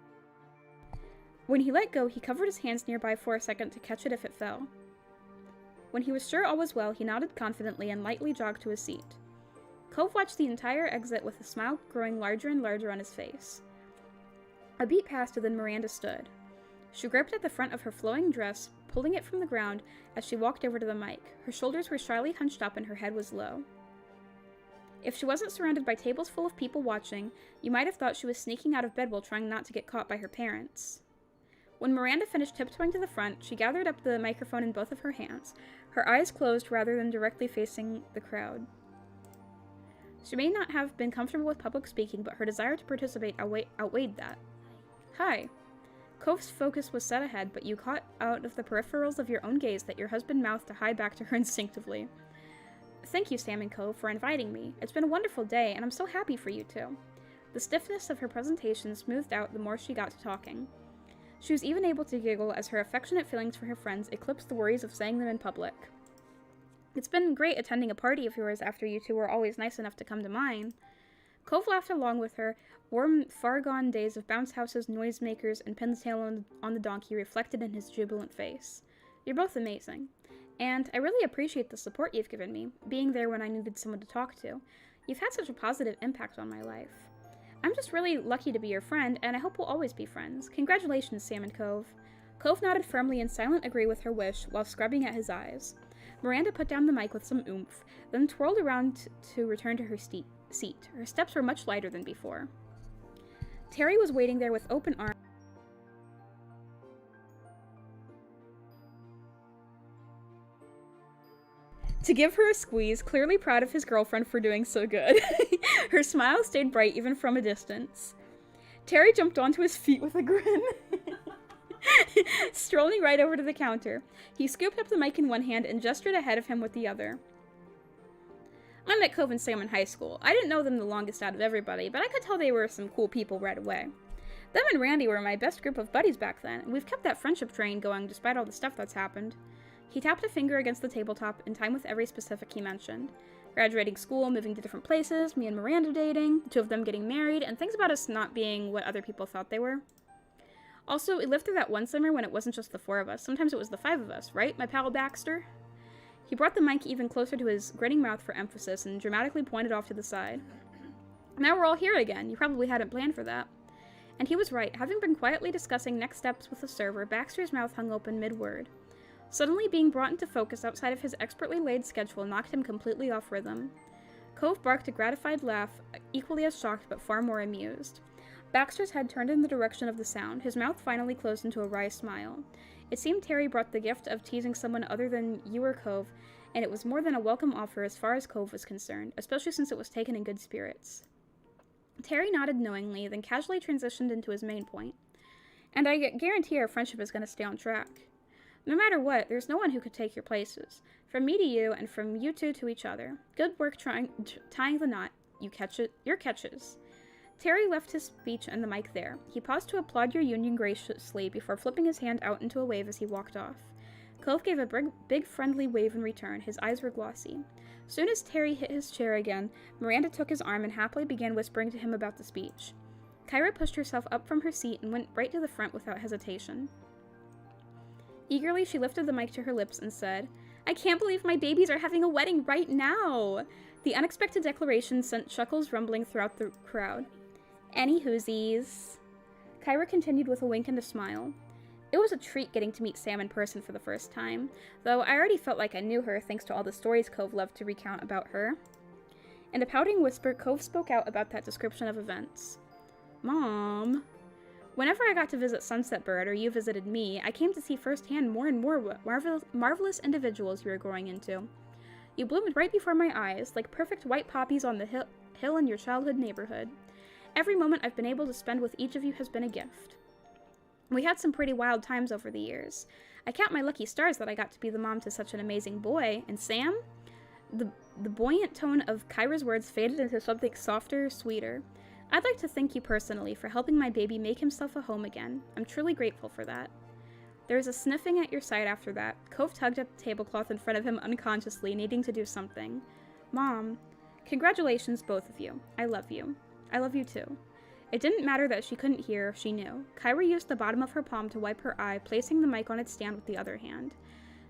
When he let go, he covered his hands nearby for a second to catch it if it fell. When he was sure all was well, he nodded confidently and lightly jogged to his seat. Cove watched the entire exit with a smile growing larger and larger on his face. A beat passed, and then Miranda stood. She gripped at the front of her flowing dress, pulling it from the ground as she walked over to the mic. Her shoulders were shyly hunched up and her head was low. If she wasn't surrounded by tables full of people watching, you might have thought she was sneaking out of bed while trying not to get caught by her parents. When Miranda finished tiptoeing to the front, she gathered up the microphone in both of her hands, her eyes closed rather than directly facing the crowd. She may not have been comfortable with public speaking, but her desire to participate outweighed that. Hi. Cove's focus was set ahead, but you caught out of the peripherals of your own gaze that your husband mouthed to hi back to her instinctively. Thank you, Sam and Cove, for inviting me. It's been a wonderful day, and I'm so happy for you two. The stiffness of her presentation smoothed out the more she got to talking. She was even able to giggle as her affectionate feelings for her friends eclipsed the worries of saying them in public. It's been great attending a party of yours after you two were always nice enough to come to mine. Cove laughed along with her, warm, far-gone days of bounce houses, noisemakers, and pin the tail on the donkey reflected in his jubilant face. You're both amazing. And I really appreciate the support you've given me, being there when I needed someone to talk to. You've had such a positive impact on my life. I'm just really lucky to be your friend, and I hope we'll always be friends. Congratulations, Sam and Cove. Cove nodded firmly in silent agree with her wish, while scrubbing at his eyes. Miranda put down the mic with some oomph, then twirled around to return to her seat. Her steps were much lighter than before. Terry was waiting there with open arms. To give her a squeeze, clearly proud of his girlfriend for doing so good. Her smile stayed bright even from a distance. Terry jumped onto his feet with a grin, strolling right over to the counter. He scooped up the mic in one hand and gestured ahead of him with the other. I met Cove and Sam in high school. I didn't know them the longest out of everybody, but I could tell they were some cool people right away. Them and Randy were my best group of buddies back then, and we've kept that friendship train going despite all the stuff that's happened. He tapped a finger against the tabletop in time with every specific he mentioned. Graduating school, moving to different places, me and Miranda dating, the two of them getting married, and things about us not being what other people thought they were. Also, we lived through that one summer when it wasn't just the four of us. Sometimes it was the five of us, right, my pal Baxter? He brought the mic even closer to his grinning mouth for emphasis and dramatically pointed off to the side. Now we're all here again. You probably hadn't planned for that. And he was right. Having been quietly discussing next steps with the server, Baxter's mouth hung open mid-word. Suddenly being brought into focus outside of his expertly laid schedule knocked him completely off rhythm. Cove barked a gratified laugh, equally as shocked but far more amused. Baxter's head turned in the direction of the sound, his mouth finally closed into a wry smile. It seemed Terry brought the gift of teasing someone other than you or Cove, and it was more than a welcome offer as far as Cove was concerned, especially since it was taken in good spirits. Terry nodded knowingly, then casually transitioned into his main point. And I guarantee our friendship is going to stay on track. No matter what, there's no one who could take your places. From me to you, and from you two to each other. Good work tying the knot. Your catches. Terry left his speech and the mic there. He paused to applaud your union graciously before flipping his hand out into a wave as he walked off. Cove gave a big friendly wave in return. His eyes were glossy. Soon as Terry hit his chair again, Miranda took his arm and happily began whispering to him about the speech. Kyra pushed herself up from her seat and went right to the front without hesitation. Eagerly, she lifted the mic to her lips and said, I can't believe my babies are having a wedding right now! The unexpected declaration sent chuckles rumbling throughout the crowd. Any whoosies. Kyra continued with a wink and a smile. It was a treat getting to meet Sam in person for the first time, though I already felt like I knew her thanks to all the stories Cove loved to recount about her. In a pouting whisper, Cove spoke out about that description of events. Mom. Whenever I got to visit Sunset Bird, or you visited me, I came to see firsthand more and more what marvelous individuals you were growing into. You bloomed right before my eyes, like perfect white poppies on the hill in your childhood neighborhood. Every moment I've been able to spend with each of you has been a gift. We had some pretty wild times over the years. I count my lucky stars that I got to be the mom to such an amazing boy, and Sam? The buoyant tone of Kyra's words faded into something softer, sweeter. I'd like to thank you personally for helping my baby make himself a home again. I'm truly grateful for that. There was a sniffing at your side after that. Cove tugged at the tablecloth in front of him unconsciously, needing to do something. Mom, congratulations, both of you. I love you. I love you too. It didn't matter that she couldn't hear, she knew. Kyra used the bottom of her palm to wipe her eye, placing the mic on its stand with the other hand.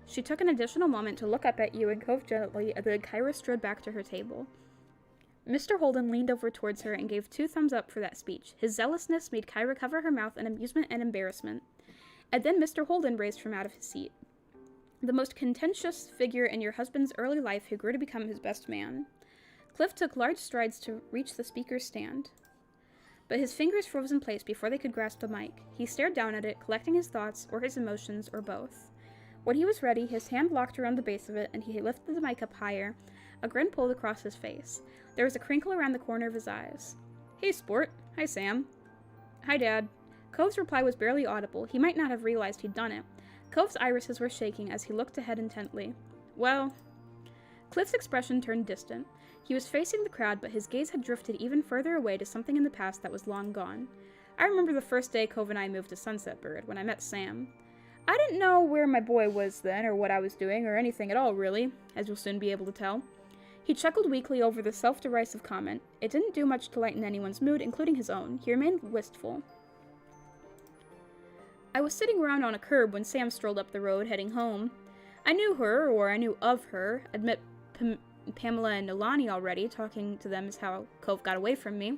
She took an additional moment to look up at you and Cove gently, and then Kyra strode back to her table. Mr. Holden leaned over towards her and gave 2 thumbs up for that speech. His zealousness made Kyra cover her mouth in amusement and embarrassment. And then Mr. Holden raised from out of his seat. The most contentious figure in your husband's early life who grew to become his best man. Cliff took large strides to reach the speaker's stand, but his fingers froze in place before they could grasp the mic. He stared down at it, collecting his thoughts, or his emotions, or both. When he was ready, his hand locked around the base of it, and he lifted the mic up higher. A grin pulled across his face. There was a crinkle around the corner of his eyes. Hey, sport. Hi, Sam. Hi, Dad. Cove's reply was barely audible. He might not have realized he'd done it. Cove's irises were shaking as he looked ahead intently. Well... Cliff's expression turned distant. He was facing the crowd, but his gaze had drifted even further away to something in the past that was long gone. I remember the first day Cove and I moved to Sunset Bird, when I met Sam. I didn't know where my boy was then, or what I was doing, or anything at all, really, as you'll soon be able to tell. He chuckled weakly over the self-derisive comment. It didn't do much to lighten anyone's mood, including his own. He remained wistful. I was sitting around on a curb when Sam strolled up the road, heading home. I knew her, or I knew of her. I'd met Pamela and Nolani already. Talking to them is how Cove got away from me.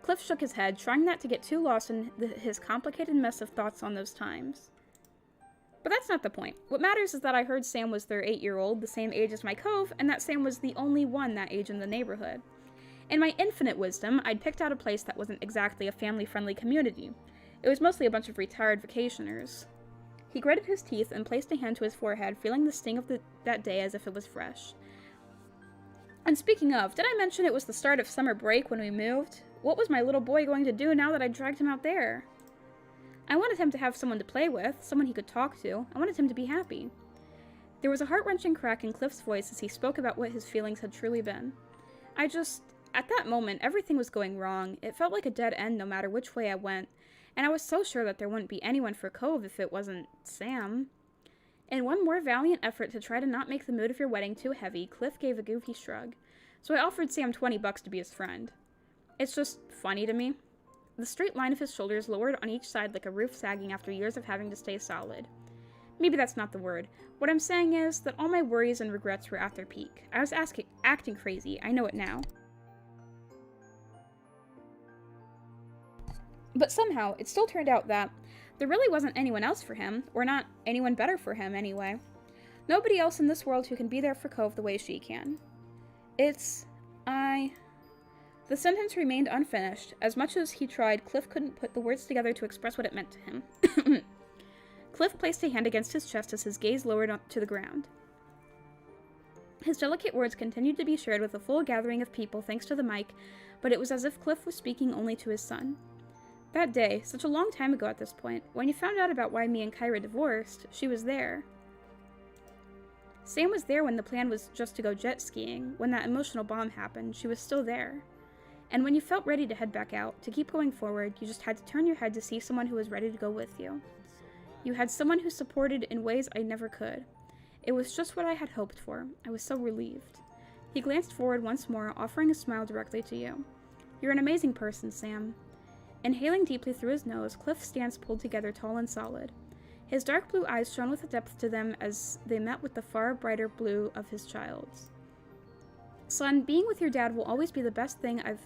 Cliff shook his head, trying not to get too lost in his complicated mess of thoughts on those times. But that's not the point. What matters is that I heard Sam was their 8-year-old, the same age as my Cove, and that Sam was the only one that age in the neighborhood. In my infinite wisdom, I'd picked out a place that wasn't exactly a family-friendly community. It was mostly a bunch of retired vacationers. He gritted his teeth and placed a hand to his forehead, feeling the sting of that day as if it was fresh. And speaking of, did I mention it was the start of summer break when we moved? What was my little boy going to do now that I dragged him out there? I wanted him to have someone to play with, someone he could talk to. I wanted him to be happy. There was a heart-wrenching crack in Cliff's voice as he spoke about what his feelings had truly been. At that moment, everything was going wrong. It felt like a dead end no matter which way I went, and I was so sure that there wouldn't be anyone for Cove if it wasn't Sam. In one more valiant effort to try to not make the mood of your wedding too heavy, Cliff gave a goofy shrug. So I offered Sam $20 to be his friend. It's just funny to me. The straight line of his shoulders lowered on each side like a roof sagging after years of having to stay solid. Maybe that's not the word. What I'm saying is that all my worries and regrets were at their peak. I was acting crazy. I know it now. But somehow, it still turned out that there really wasn't anyone else for him, or not anyone better for him anyway. Nobody else in this world who can be there for Cove the way she can. The sentence remained unfinished. As much as he tried, Cliff couldn't put the words together to express what it meant to him. Cliff placed a hand against his chest as his gaze lowered to the ground. His delicate words continued to be shared with a full gathering of people thanks to the mic, but it was as if Cliff was speaking only to his son. That day, such a long time ago at this point, when you found out about why me and Kyra divorced, she was there. Sam was there when the plan was just to go jet skiing. When that emotional bomb happened, she was still there. And when you felt ready to head back out, to keep going forward, you just had to turn your head to see someone who was ready to go with you. You had someone who supported in ways I never could. It was just what I had hoped for. I was so relieved. He glanced forward once more, offering a smile directly to you. You're an amazing person, Sam. Inhaling deeply through his nose, Cliff's stance pulled together tall and solid. His dark blue eyes shone with a depth to them as they met with the far brighter blue of his child's. Son, being your dad will always be the best thing I've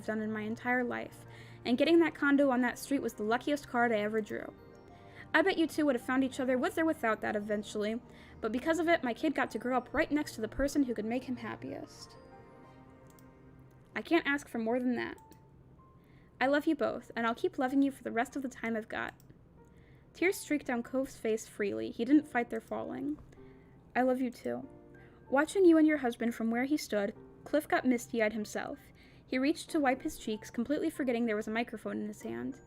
done in my entire life, and getting that condo on that street was the luckiest card I ever drew. I bet you two would have found each other with or without that eventually, but because of it, my kid got to grow up right next to the person who could make him happiest. I can't ask for more than that. I love you both, and I'll keep loving you for the rest of the time I've got. Tears streaked down Cove's face freely. He didn't fight their falling. I love you too. Watching you and your husband from where he stood, Cliff got misty-eyed himself. He reached to wipe his cheeks, completely forgetting there was a microphone in his hand.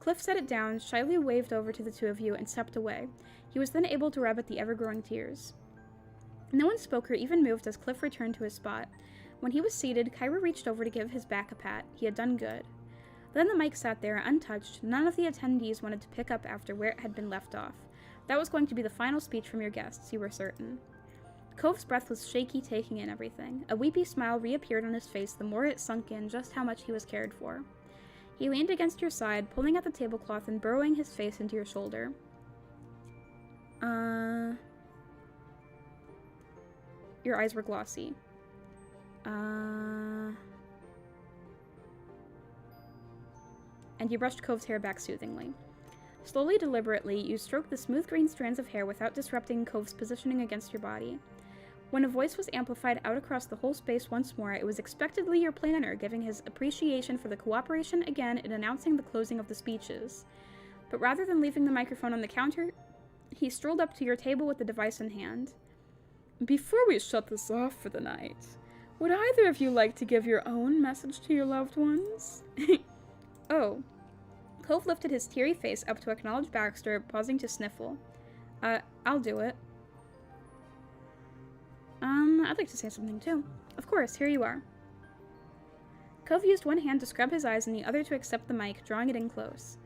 Cliff set it down, shyly waved over to the two of you, and stepped away. He was then able to rub at the ever-growing tears. No one spoke or even moved as Cliff returned to his spot. When he was seated, Kyra reached over to give his back a pat. He had done good. Then the mic sat there, untouched. None of the attendees wanted to pick up after where it had been left off. That was going to be the final speech from your guests, you were certain. Cove's breath was shaky, taking in everything. A weepy smile reappeared on his face the more it sunk in just how much he was cared for. He leaned against your side, pulling at the tablecloth and burrowing his face into your shoulder. Your eyes were glossy. And you brushed Cove's hair back soothingly. Slowly, deliberately, you stroked the smooth green strands of hair without disrupting Cove's positioning against your body. When a voice was amplified out across the whole space once more, it was expectedly your planner giving his appreciation for the cooperation again in announcing the closing of the speeches. But rather than leaving the microphone on the counter, he strolled up to your table with the device in hand. Before we shut this off for the night, would either of you like to give your own message to your loved ones? Oh. Cove lifted his teary face up to acknowledge Baxter, pausing to sniffle. I'll do it. I'd like to say something too. Of course, here you are. Cove used one hand to scrub his eyes and the other to accept the mic, drawing it in close.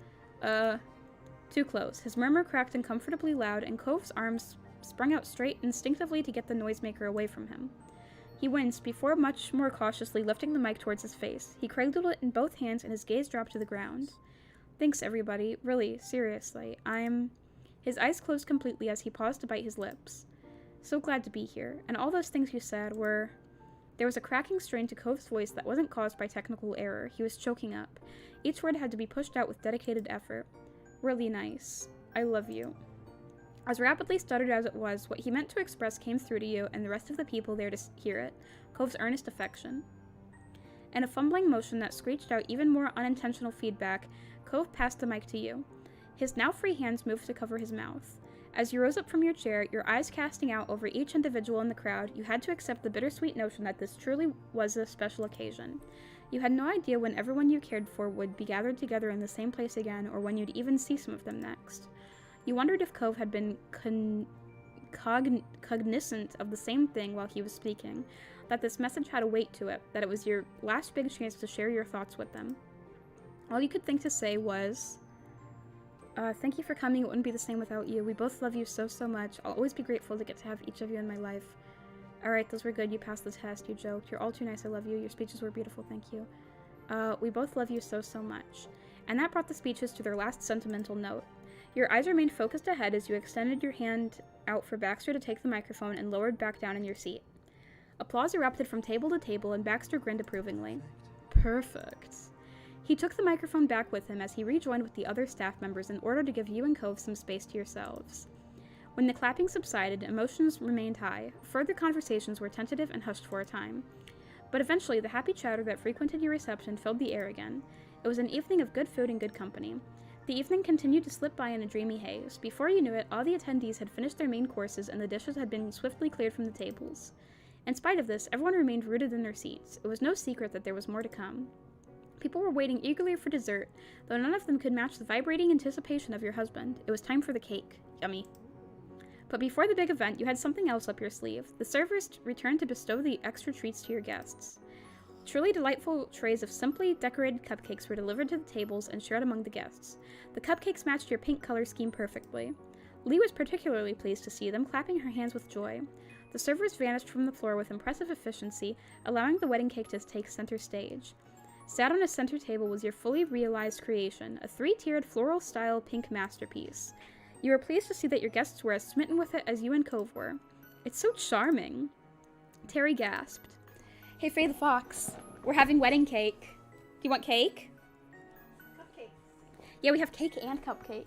Too close. His murmur cracked uncomfortably loud, and Cove's arms sprung out straight instinctively to get the noisemaker away from him. He winced before much more cautiously lifting the mic towards his face. He cradled it in both hands and his gaze dropped to the ground. Thanks, everybody. Really, seriously. His eyes closed completely as he paused to bite his lips. So glad to be here. And all those things you said were... There was a cracking strain to Cove's voice that wasn't caused by technical error. He was choking up. Each word had to be pushed out with dedicated effort. Really nice. I love you. As rapidly stuttered as it was, what he meant to express came through to you and the rest of the people there to hear it. Cove's earnest affection. In a fumbling motion that screeched out even more unintentional feedback, Cove passed the mic to you. His now free hands moved to cover his mouth. As you rose up from your chair, your eyes casting out over each individual in the crowd, you had to accept the bittersweet notion that this truly was a special occasion. You had no idea when everyone you cared for would be gathered together in the same place again, or when you'd even see some of them next. You wondered if Cove had been cognizant of the same thing while he was speaking, that this message had a weight to it, that it was your last big chance to share your thoughts with them. All you could think to say was, thank you for coming. It wouldn't be the same without you. We both love you so, so much. I'll always be grateful to get to have each of you in my life. Alright, those were good. You passed the test. You joked. You're all too nice. I love you. Your speeches were beautiful. Thank you. We both love you so, so much. And that brought the speeches to their last sentimental note. Your eyes remained focused ahead as you extended your hand out for Baxter to take the microphone and lowered back down in your seat. Applause erupted from table to table, and Baxter grinned approvingly. Perfect. He took the microphone back with him as he rejoined with the other staff members in order to give you and Cove some space to yourselves. When the clapping subsided, emotions remained high. Further conversations were tentative and hushed for a time. But eventually, the happy chatter that frequented your reception filled the air again. It was an evening of good food and good company. The evening continued to slip by in a dreamy haze. Before you knew it, all the attendees had finished their main courses and the dishes had been swiftly cleared from the tables. In spite of this, everyone remained rooted in their seats. It was no secret that there was more to come. People were waiting eagerly for dessert, though none of them could match the vibrating anticipation of your husband. It was time for the cake. Yummy. But before the big event, you had something else up your sleeve. The servers returned to bestow the extra treats to your guests. Truly delightful trays of simply decorated cupcakes were delivered to the tables and shared among the guests. The cupcakes matched your pink color scheme perfectly. Lee was particularly pleased to see them, clapping her hands with joy. The servers vanished from the floor with impressive efficiency, allowing the wedding cake to take center stage. Sat on a center table was your fully realized creation, a 3-tiered floral-style pink masterpiece. You were pleased to see that your guests were as smitten with it as you and Cove were. It's so charming. Terry gasped. Hey, Faye the Fox, we're having wedding cake. Do you want cake? Cupcakes. Yeah, we have cake and cupcakes.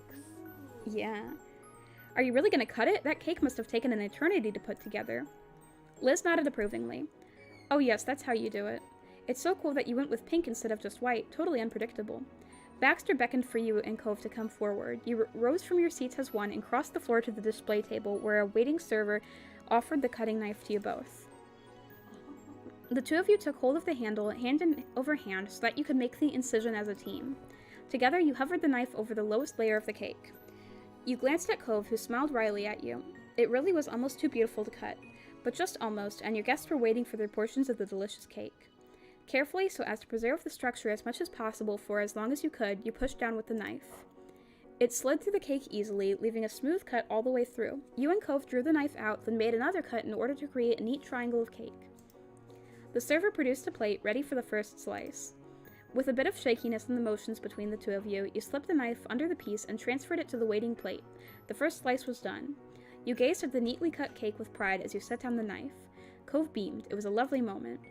Yeah. Are you really gonna cut it? That cake must have taken an eternity to put together. Liz nodded approvingly. Oh yes, that's how you do it. It's so cool that you went with pink instead of just white. Totally unpredictable. Baxter beckoned for you and Cove to come forward. You rose from your seats as one and crossed the floor to the display table, where a waiting server offered the cutting knife to you both. The two of you took hold of the handle, hand in over hand, so that you could make the incision as a team. Together, you hovered the knife over the lowest layer of the cake. You glanced at Cove, who smiled wryly at you. It really was almost too beautiful to cut, but just almost, and your guests were waiting for their portions of the delicious cake. Carefully, so as to preserve the structure as much as possible for as long as you could, you pushed down with the knife. It slid through the cake easily, leaving a smooth cut all the way through. You and Cove drew the knife out, then made another cut in order to create a neat triangle of cake. The server produced a plate, ready for the first slice. With a bit of shakiness in the motions between the two of you, you slipped the knife under the piece and transferred it to the waiting plate. The first slice was done. You gazed at the neatly cut cake with pride as you set down the knife. Cove beamed. It was a lovely moment.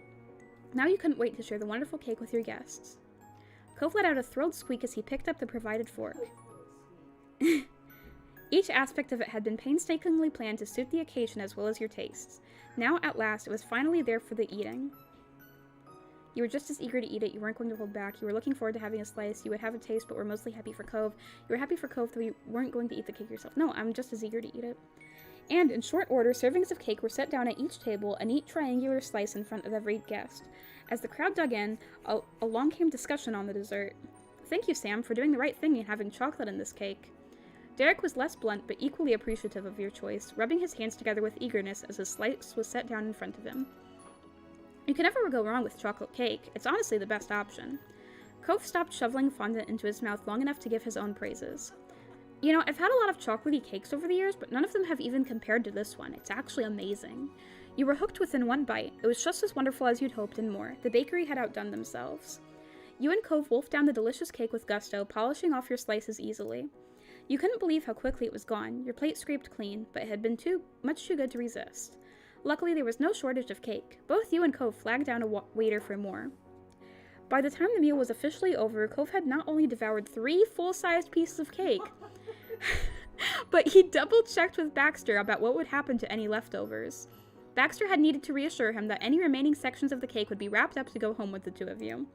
Now you couldn't wait to share the wonderful cake with your guests. Cove let out a thrilled squeak as he picked up the provided fork. Each aspect of it had been painstakingly planned to suit the occasion as well as your tastes. Now, at last, it was finally there for the eating. You were just as eager to eat it, you weren't going to hold back, you were looking forward to having a slice, you would have a taste, but were mostly happy for Cove. You were happy for Cove, though you weren't going to eat the cake yourself. No, I'm just as eager to eat it. And, in short order, servings of cake were set down at each table, a neat triangular slice in front of every guest. As the crowd dug in, along came discussion on the dessert. Thank you, Sam, for doing the right thing and having chocolate in this cake. Derek was less blunt, but equally appreciative of your choice, rubbing his hands together with eagerness as a slice was set down in front of him. You can never go wrong with chocolate cake. It's honestly the best option. Cove stopped shoveling fondant into his mouth long enough to give his own praises. You know, I've had a lot of chocolatey cakes over the years, but none of them have even compared to this one. It's actually amazing. You were hooked within one bite. It was just as wonderful as you'd hoped and more. The bakery had outdone themselves. You and Cove wolfed down the delicious cake with gusto, polishing off your slices easily. You couldn't believe how quickly it was gone. Your plate scraped clean, but it had been much too good to resist. Luckily, there was no shortage of cake. Both you and Cove flagged down a waiter for more. By the time the meal was officially over, Cove had not only devoured 3 full-sized pieces of cake, but he double-checked with Baxter about what would happen to any leftovers. Baxter had needed to reassure him that any remaining sections of the cake would be wrapped up to go home with the two of you.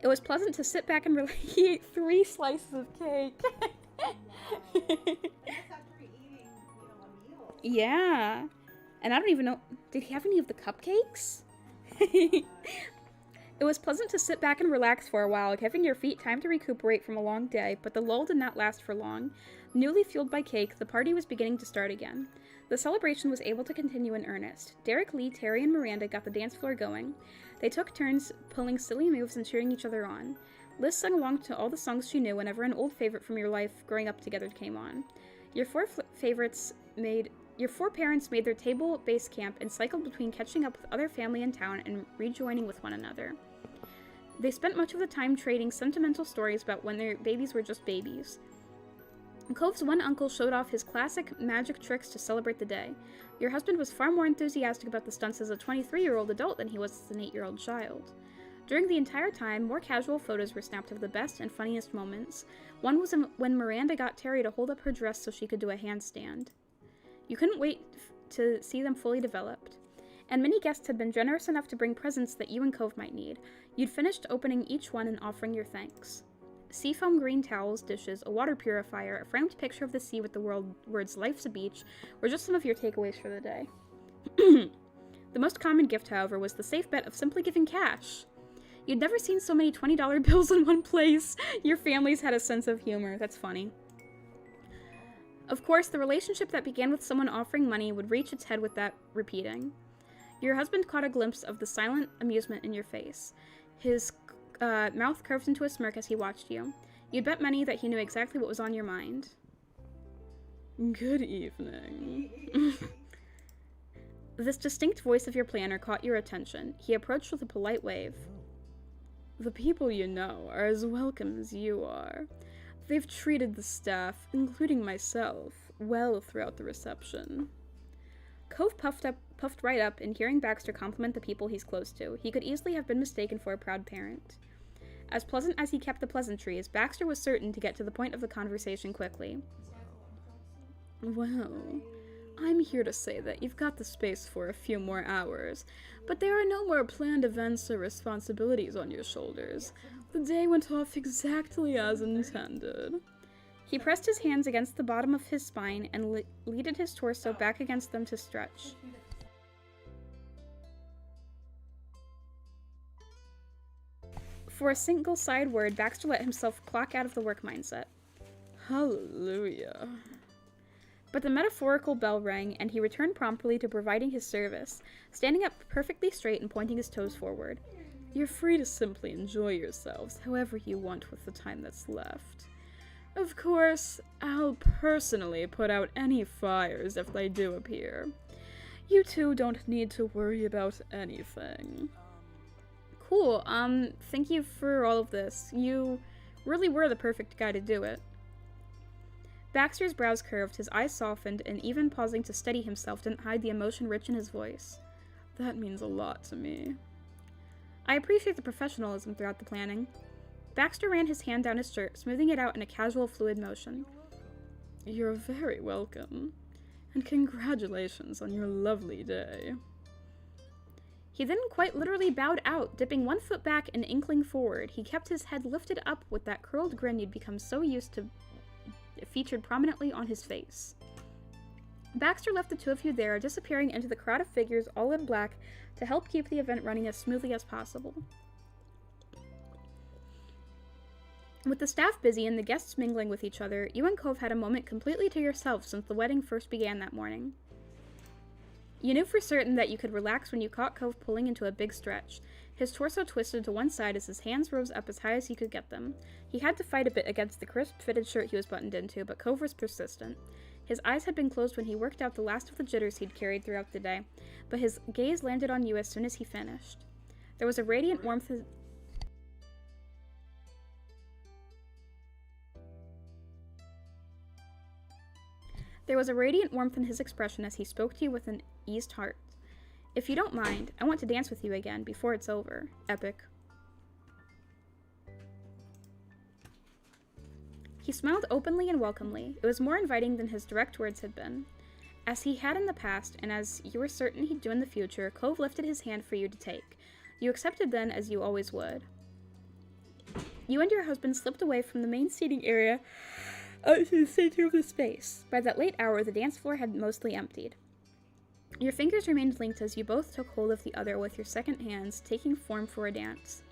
It was pleasant to sit back and he ate 3 slices of cake. That's after eating, a meal. Yeah. And I don't even know, did he have any of the cupcakes? It was pleasant to sit back and relax for a while, giving your feet time to recuperate from a long day, but the lull did not last for long. Newly fueled by cake, the party was beginning to start again. The celebration was able to continue in earnest. Derek, Lee, Terry, and Miranda got the dance floor going. They took turns pulling silly moves and cheering each other on. Liz sang along to all the songs she knew whenever an old favorite from your life growing up together came on. Your 4 parents made their table base camp and cycled between catching up with other family in town and rejoining with one another. They spent much of the time trading sentimental stories about when their babies were just babies. Cove's one uncle showed off his classic magic tricks to celebrate the day. Your husband was far more enthusiastic about the stunts as a 23-year-old adult than he was as an 8-year-old child. During the entire time, more casual photos were snapped of the best and funniest moments. One was when Miranda got Terry to hold up her dress so she could do a handstand. You couldn't wait to see them fully developed. And many guests had been generous enough to bring presents that you and Cove might need. You'd finished opening each one and offering your thanks. Seafoam green towels, dishes, a water purifier, a framed picture of the sea with the words "Life's a Beach" were just some of your takeaways for the day. The most common gift, however, was the safe bet of simply giving cash. You'd never seen so many $20 bills in one place. Your families had a sense of humor. That's funny. Of course, the relationship that began with someone offering money would reach its head with that repeating. Your husband caught a glimpse of the silent amusement in your face. His mouth curved into a smirk as he watched you. You'd bet money that he knew exactly what was on your mind. Good evening. This distinct voice of your planner caught your attention. He approached with a polite wave. The people you know are as welcome as you are. They've treated the staff, including myself, well throughout the reception. Cove puffed right up in hearing Baxter compliment the people he's close to. He could easily have been mistaken for a proud parent. As pleasant as he kept the pleasantries, Baxter was certain to get to the point of the conversation quickly. Well, I'm here to say that you've got the space for a few more hours, but there are no more planned events or responsibilities on your shoulders. The day went off exactly as intended. He pressed his hands against the bottom of his spine and leaded his torso back against them to stretch. For a single side word, Baxter let himself clock out of the work mindset. Hallelujah. But the metaphorical bell rang, and he returned promptly to providing his service, standing up perfectly straight and pointing his toes forward. You're free to simply enjoy yourselves however you want with the time that's left. Of course, I'll personally put out any fires if they do appear. You two don't need to worry about anything. Cool, thank you for all of this. You really were the perfect guy to do it. Baxter's brows curved, his eyes softened, and even pausing to steady himself didn't hide the emotion rich in his voice. That means a lot to me. I appreciate the professionalism throughout the planning. Baxter ran his hand down his shirt, smoothing it out in a casual, fluid motion. You're very welcome. And congratulations on your lovely day. He then quite literally bowed out, dipping one foot back and inkling forward. He kept his head lifted up with that curled grin you'd become so used to featured prominently on his face. Baxter left the two of you there, disappearing into the crowd of figures all in black to help keep the event running as smoothly as possible. With the staff busy and the guests mingling with each other, you and Cove had a moment completely to yourself since the wedding first began that morning. You knew for certain that you could relax when you caught Cove pulling into a big stretch. His torso twisted to one side as his hands rose up as high as he could get them. He had to fight a bit against the crisp-fitted shirt he was buttoned into, but Cove was persistent. His eyes had been closed when he worked out the last of the jitters he'd carried throughout the day, but his gaze landed on you as soon as he finished. There was a radiant warmth in his expression as he spoke to you with an eased heart. If you don't mind, I want to dance with you again before it's over. Epic. He smiled openly and welcomely. It was more inviting than his direct words had been. As he had in the past, and as you were certain he'd do in the future, Cove lifted his hand for you to take. You accepted then, as you always would. You and your husband slipped away from the main seating area out to the center of the space. By that late hour, the dance floor had mostly emptied. Your fingers remained linked as you both took hold of the other with your second hands, taking form for a dance.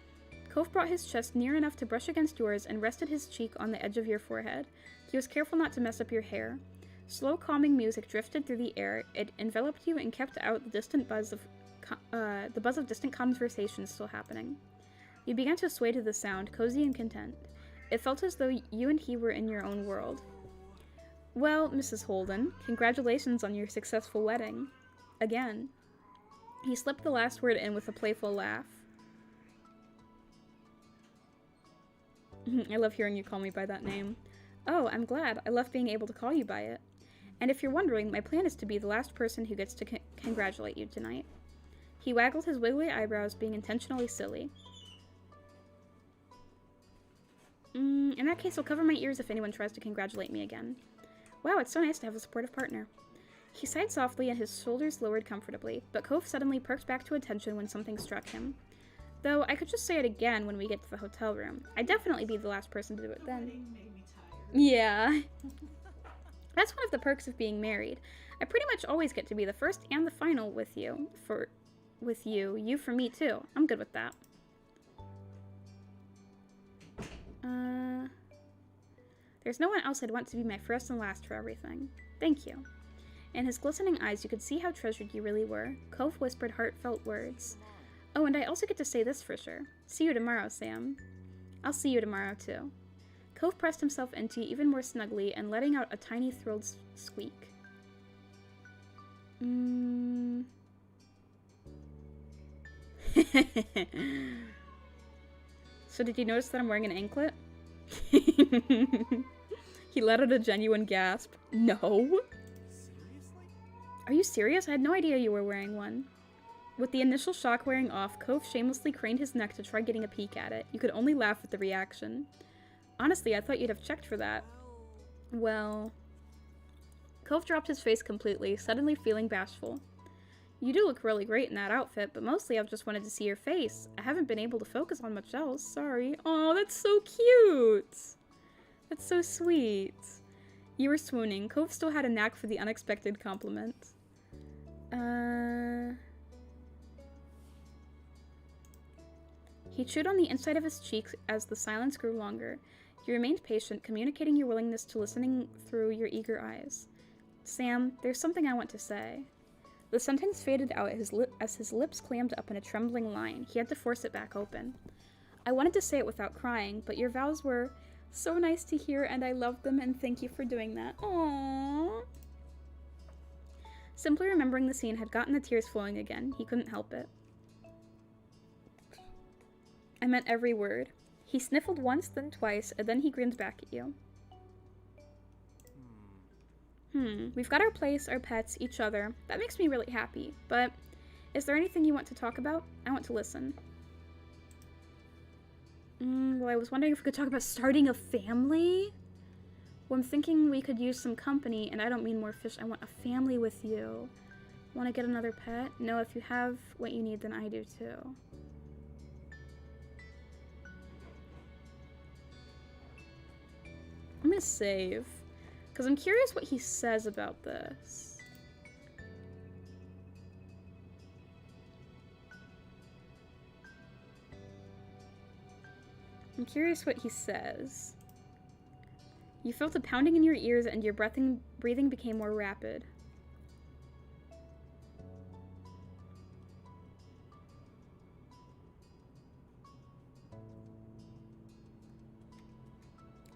Cove brought his chest near enough to brush against yours and rested his cheek on the edge of your forehead. He was careful not to mess up your hair. Slow, calming music drifted through the air. It enveloped you and kept out the distant buzz of distant conversations still happening. You began to sway to the sound, cozy and content. It felt as though you and he were in your own world. Well, Mrs. Holden, congratulations on your successful wedding. Again. He slipped the last word in with a playful laugh. I love hearing you call me by that name. Oh, I'm glad. I love being able to call you by it. And if you're wondering, my plan is to be the last person who gets to congratulate you tonight. He waggled his wiggly eyebrows, being intentionally silly. In that case, I'll cover my ears if anyone tries to congratulate me again. Wow, it's so nice to have a supportive partner. He sighed softly and his shoulders lowered comfortably, but Cove suddenly perked back to attention when something struck him. Though, I could just say it again when we get to the hotel room. I'd definitely be the last person to do it then. Made me tired. Yeah. That's one of the perks of being married. I pretty much always get to be the first and the final with you. You for me too. I'm good with that. There's no one else I'd want to be my first and last for everything. Thank you. In his glistening eyes, you could see how treasured you really were. Cove whispered heartfelt words. Oh, and I also get to say this for sure. See you tomorrow, Sam. I'll see you tomorrow, too. Cove pressed himself into you even more snugly and letting out a tiny thrilled squeak. So did you notice that I'm wearing an anklet? He let out a genuine gasp. No. Seriously? Are you serious? I had no idea you were wearing one. With the initial shock wearing off, Cove shamelessly craned his neck to try getting a peek at it. You could only laugh at the reaction. Honestly, I thought you'd have checked for that. Well... Cove dropped his face completely, suddenly feeling bashful. You do look really great in that outfit, but mostly I've just wanted to see your face. I haven't been able to focus on much else, sorry. Oh, that's so cute! That's so sweet. You were swooning. Cove still had a knack for the unexpected compliment. He chewed on the inside of his cheeks as the silence grew longer. He remained patient, communicating your willingness to listening through your eager eyes. Sam, there's something I want to say. The sentence faded out as his lips clammed up in a trembling line. He had to force it back open. I wanted to say it without crying, but your vows were so nice to hear, and I love them, and thank you for doing that. Aww. Simply remembering the scene had gotten the tears flowing again. He couldn't help it. I meant every word. He sniffled once, then twice, and then he grinned back at you. We've got our place, our pets, each other. That makes me really happy, but is there anything you want to talk about? I want to listen. Well, I was wondering if we could talk about starting a family? Well, I'm thinking we could use some company, and I don't mean more fish. I want a family with you. Want to get another pet? No, if you have what you need, then I do too. I'm gonna save. Because I'm curious what he says about this. I'm curious what he says. You felt a pounding in your ears and your breathing became more rapid.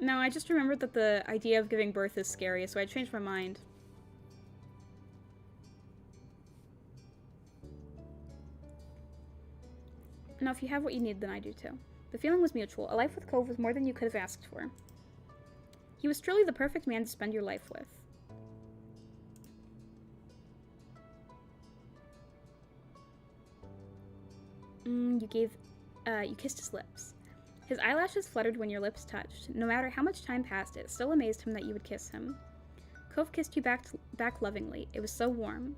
No, I just remembered that the idea of giving birth is scary, so I changed my mind. Now, if you have what you need, then I do too. The feeling was mutual. A life with Cove was more than you could have asked for. He was truly the perfect man to spend your life with. You kissed his lips. His eyelashes fluttered when your lips touched. No matter how much time passed, it still amazed him that you would kiss him. Cove kissed you back lovingly. It was so warm.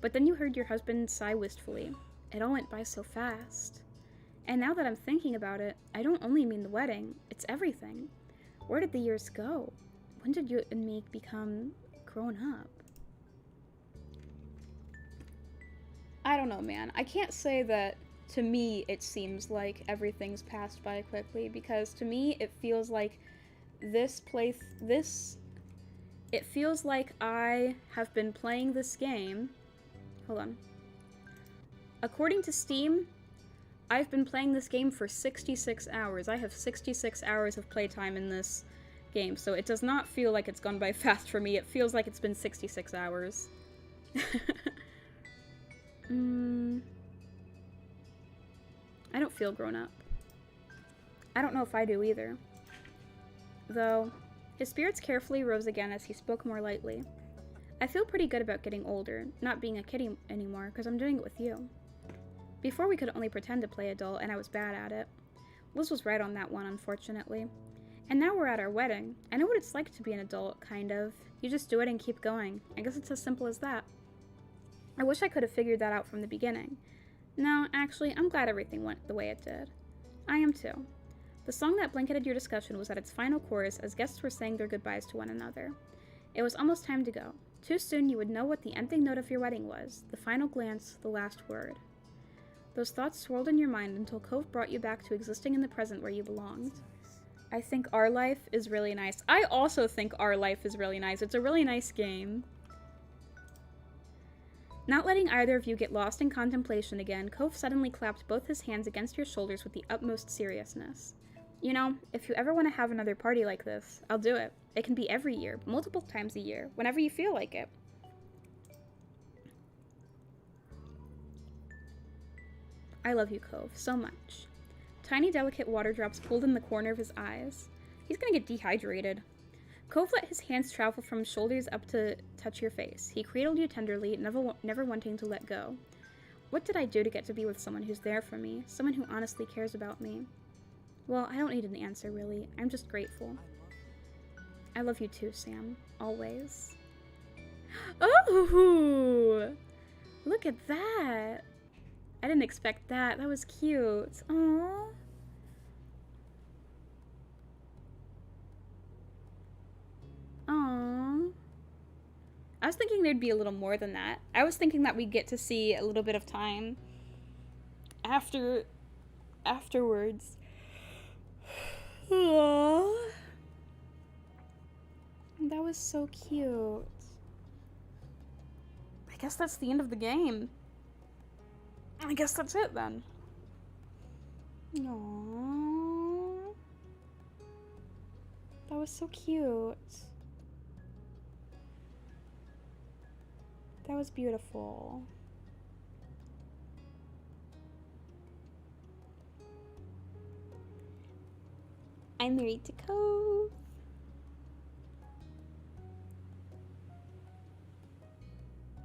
But then you heard your husband sigh wistfully. It all went by so fast. And now that I'm thinking about it, I don't only mean the wedding. It's everything. Where did the years go? When did you and me become grown up? I don't know, man. I can't say that to me it seems like everything's passed by quickly, because to me it feels like it feels like I have been playing this game. Hold on. According to Steam, I've been playing this game for 66 hours. I have 66 hours of playtime in this game, so it does not feel like it's gone by fast for me. It feels like it's been 66 hours. I don't feel grown up. I don't know if I do either. Though, his spirits carefully rose again as he spoke more lightly. I feel pretty good about getting older, not being a kid anymore, because I'm doing it with you. Before we could only pretend to play adult, and I was bad at it. Liz was right on that one, unfortunately. And now we're at our wedding. I know what it's like to be an adult, kind of. You just do it and keep going. I guess it's as simple as that. I wish I could have figured that out from the beginning. No, actually, I'm glad everything went the way it did. I am too. The song that blanketed your discussion was at its final chorus as guests were saying their goodbyes to one another. It was almost time to go. Too soon you would know what the ending note of your wedding was, the final glance, the last word. Those thoughts swirled in your mind until Cove brought you back to existing in the present where you belonged. I think Our Life is really nice. I also think Our Life is really nice. It's a really nice game. Not letting either of you get lost in contemplation again, Cove suddenly clapped both his hands against your shoulders with the utmost seriousness. You know, if you ever want to have another party like this, I'll do it. It can be every year, multiple times a year, whenever you feel like it. I love you, Cove, so much. Tiny, delicate water drops pooled in the corner of his eyes. He's gonna get dehydrated. Cove let his hands travel from his shoulders up to touch your face. He cradled you tenderly, never wanting to let go. What did I do to get to be with someone who's there for me? Someone who honestly cares about me? Well, I don't need an answer, really. I'm just grateful. I love you too, Sam. Always. Oh! Look at that! I didn't expect that. That was cute. Aww. Aww. I was thinking there'd be a little more than that. I was thinking that we'd get to see a little bit of time afterwards. Aww. That was so cute. I guess that's the end of the game. I guess that's it then. Aww. That was so cute. That was beautiful. I'm married to Cove.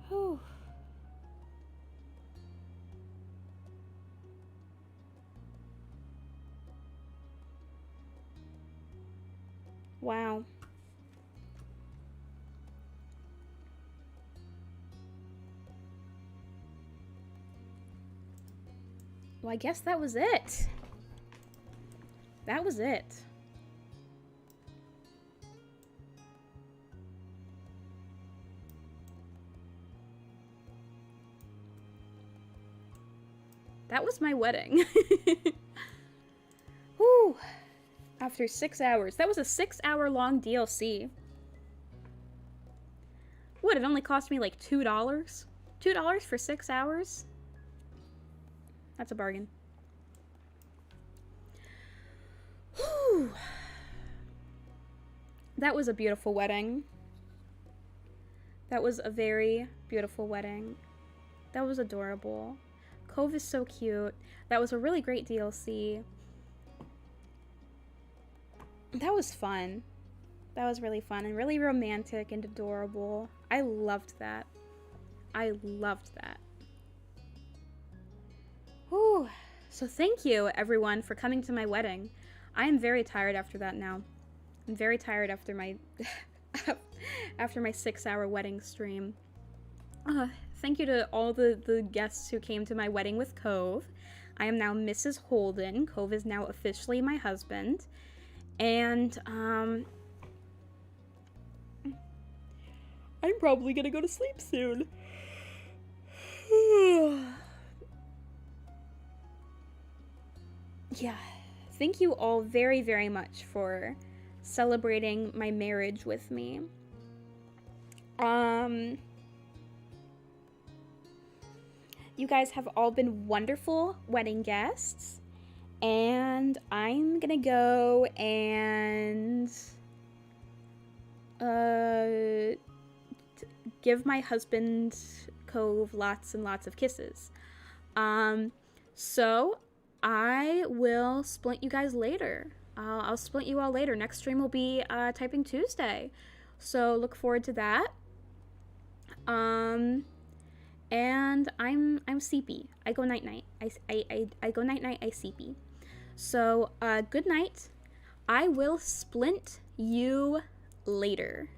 Whew. Wow. Well, I guess that was it. That was it. That was my wedding. Whew. After 6 hours. That was a 6-hour-long DLC. What, it only cost me like $2? $2 for 6 hours? That's a bargain. Whew. That was a beautiful wedding. That was a very beautiful wedding. That was adorable. Cove is so cute. That was a really great DLC. That was fun. That was really fun and really romantic and adorable. I loved that. I loved that. Whew. So thank you, everyone, for coming to my wedding. I am very tired after that now. I'm very tired after my after my 6-hour wedding stream. Thank you to all the guests who came to my wedding with Cove. I am now Mrs. Holden. Cove is now officially my husband. And, I'm probably gonna go to sleep soon. Yeah. Thank you all very, very much for celebrating my marriage with me. You guys have all been wonderful wedding guests. And I'm gonna go and give my husband Cove lots and lots of kisses. So I will splint you guys later. I'll splint you all later. Next stream will be Typing Tuesday, so look forward to that. And I'm sleepy. I go night night. I go night night. I sleepy. So good night. I will splint you later.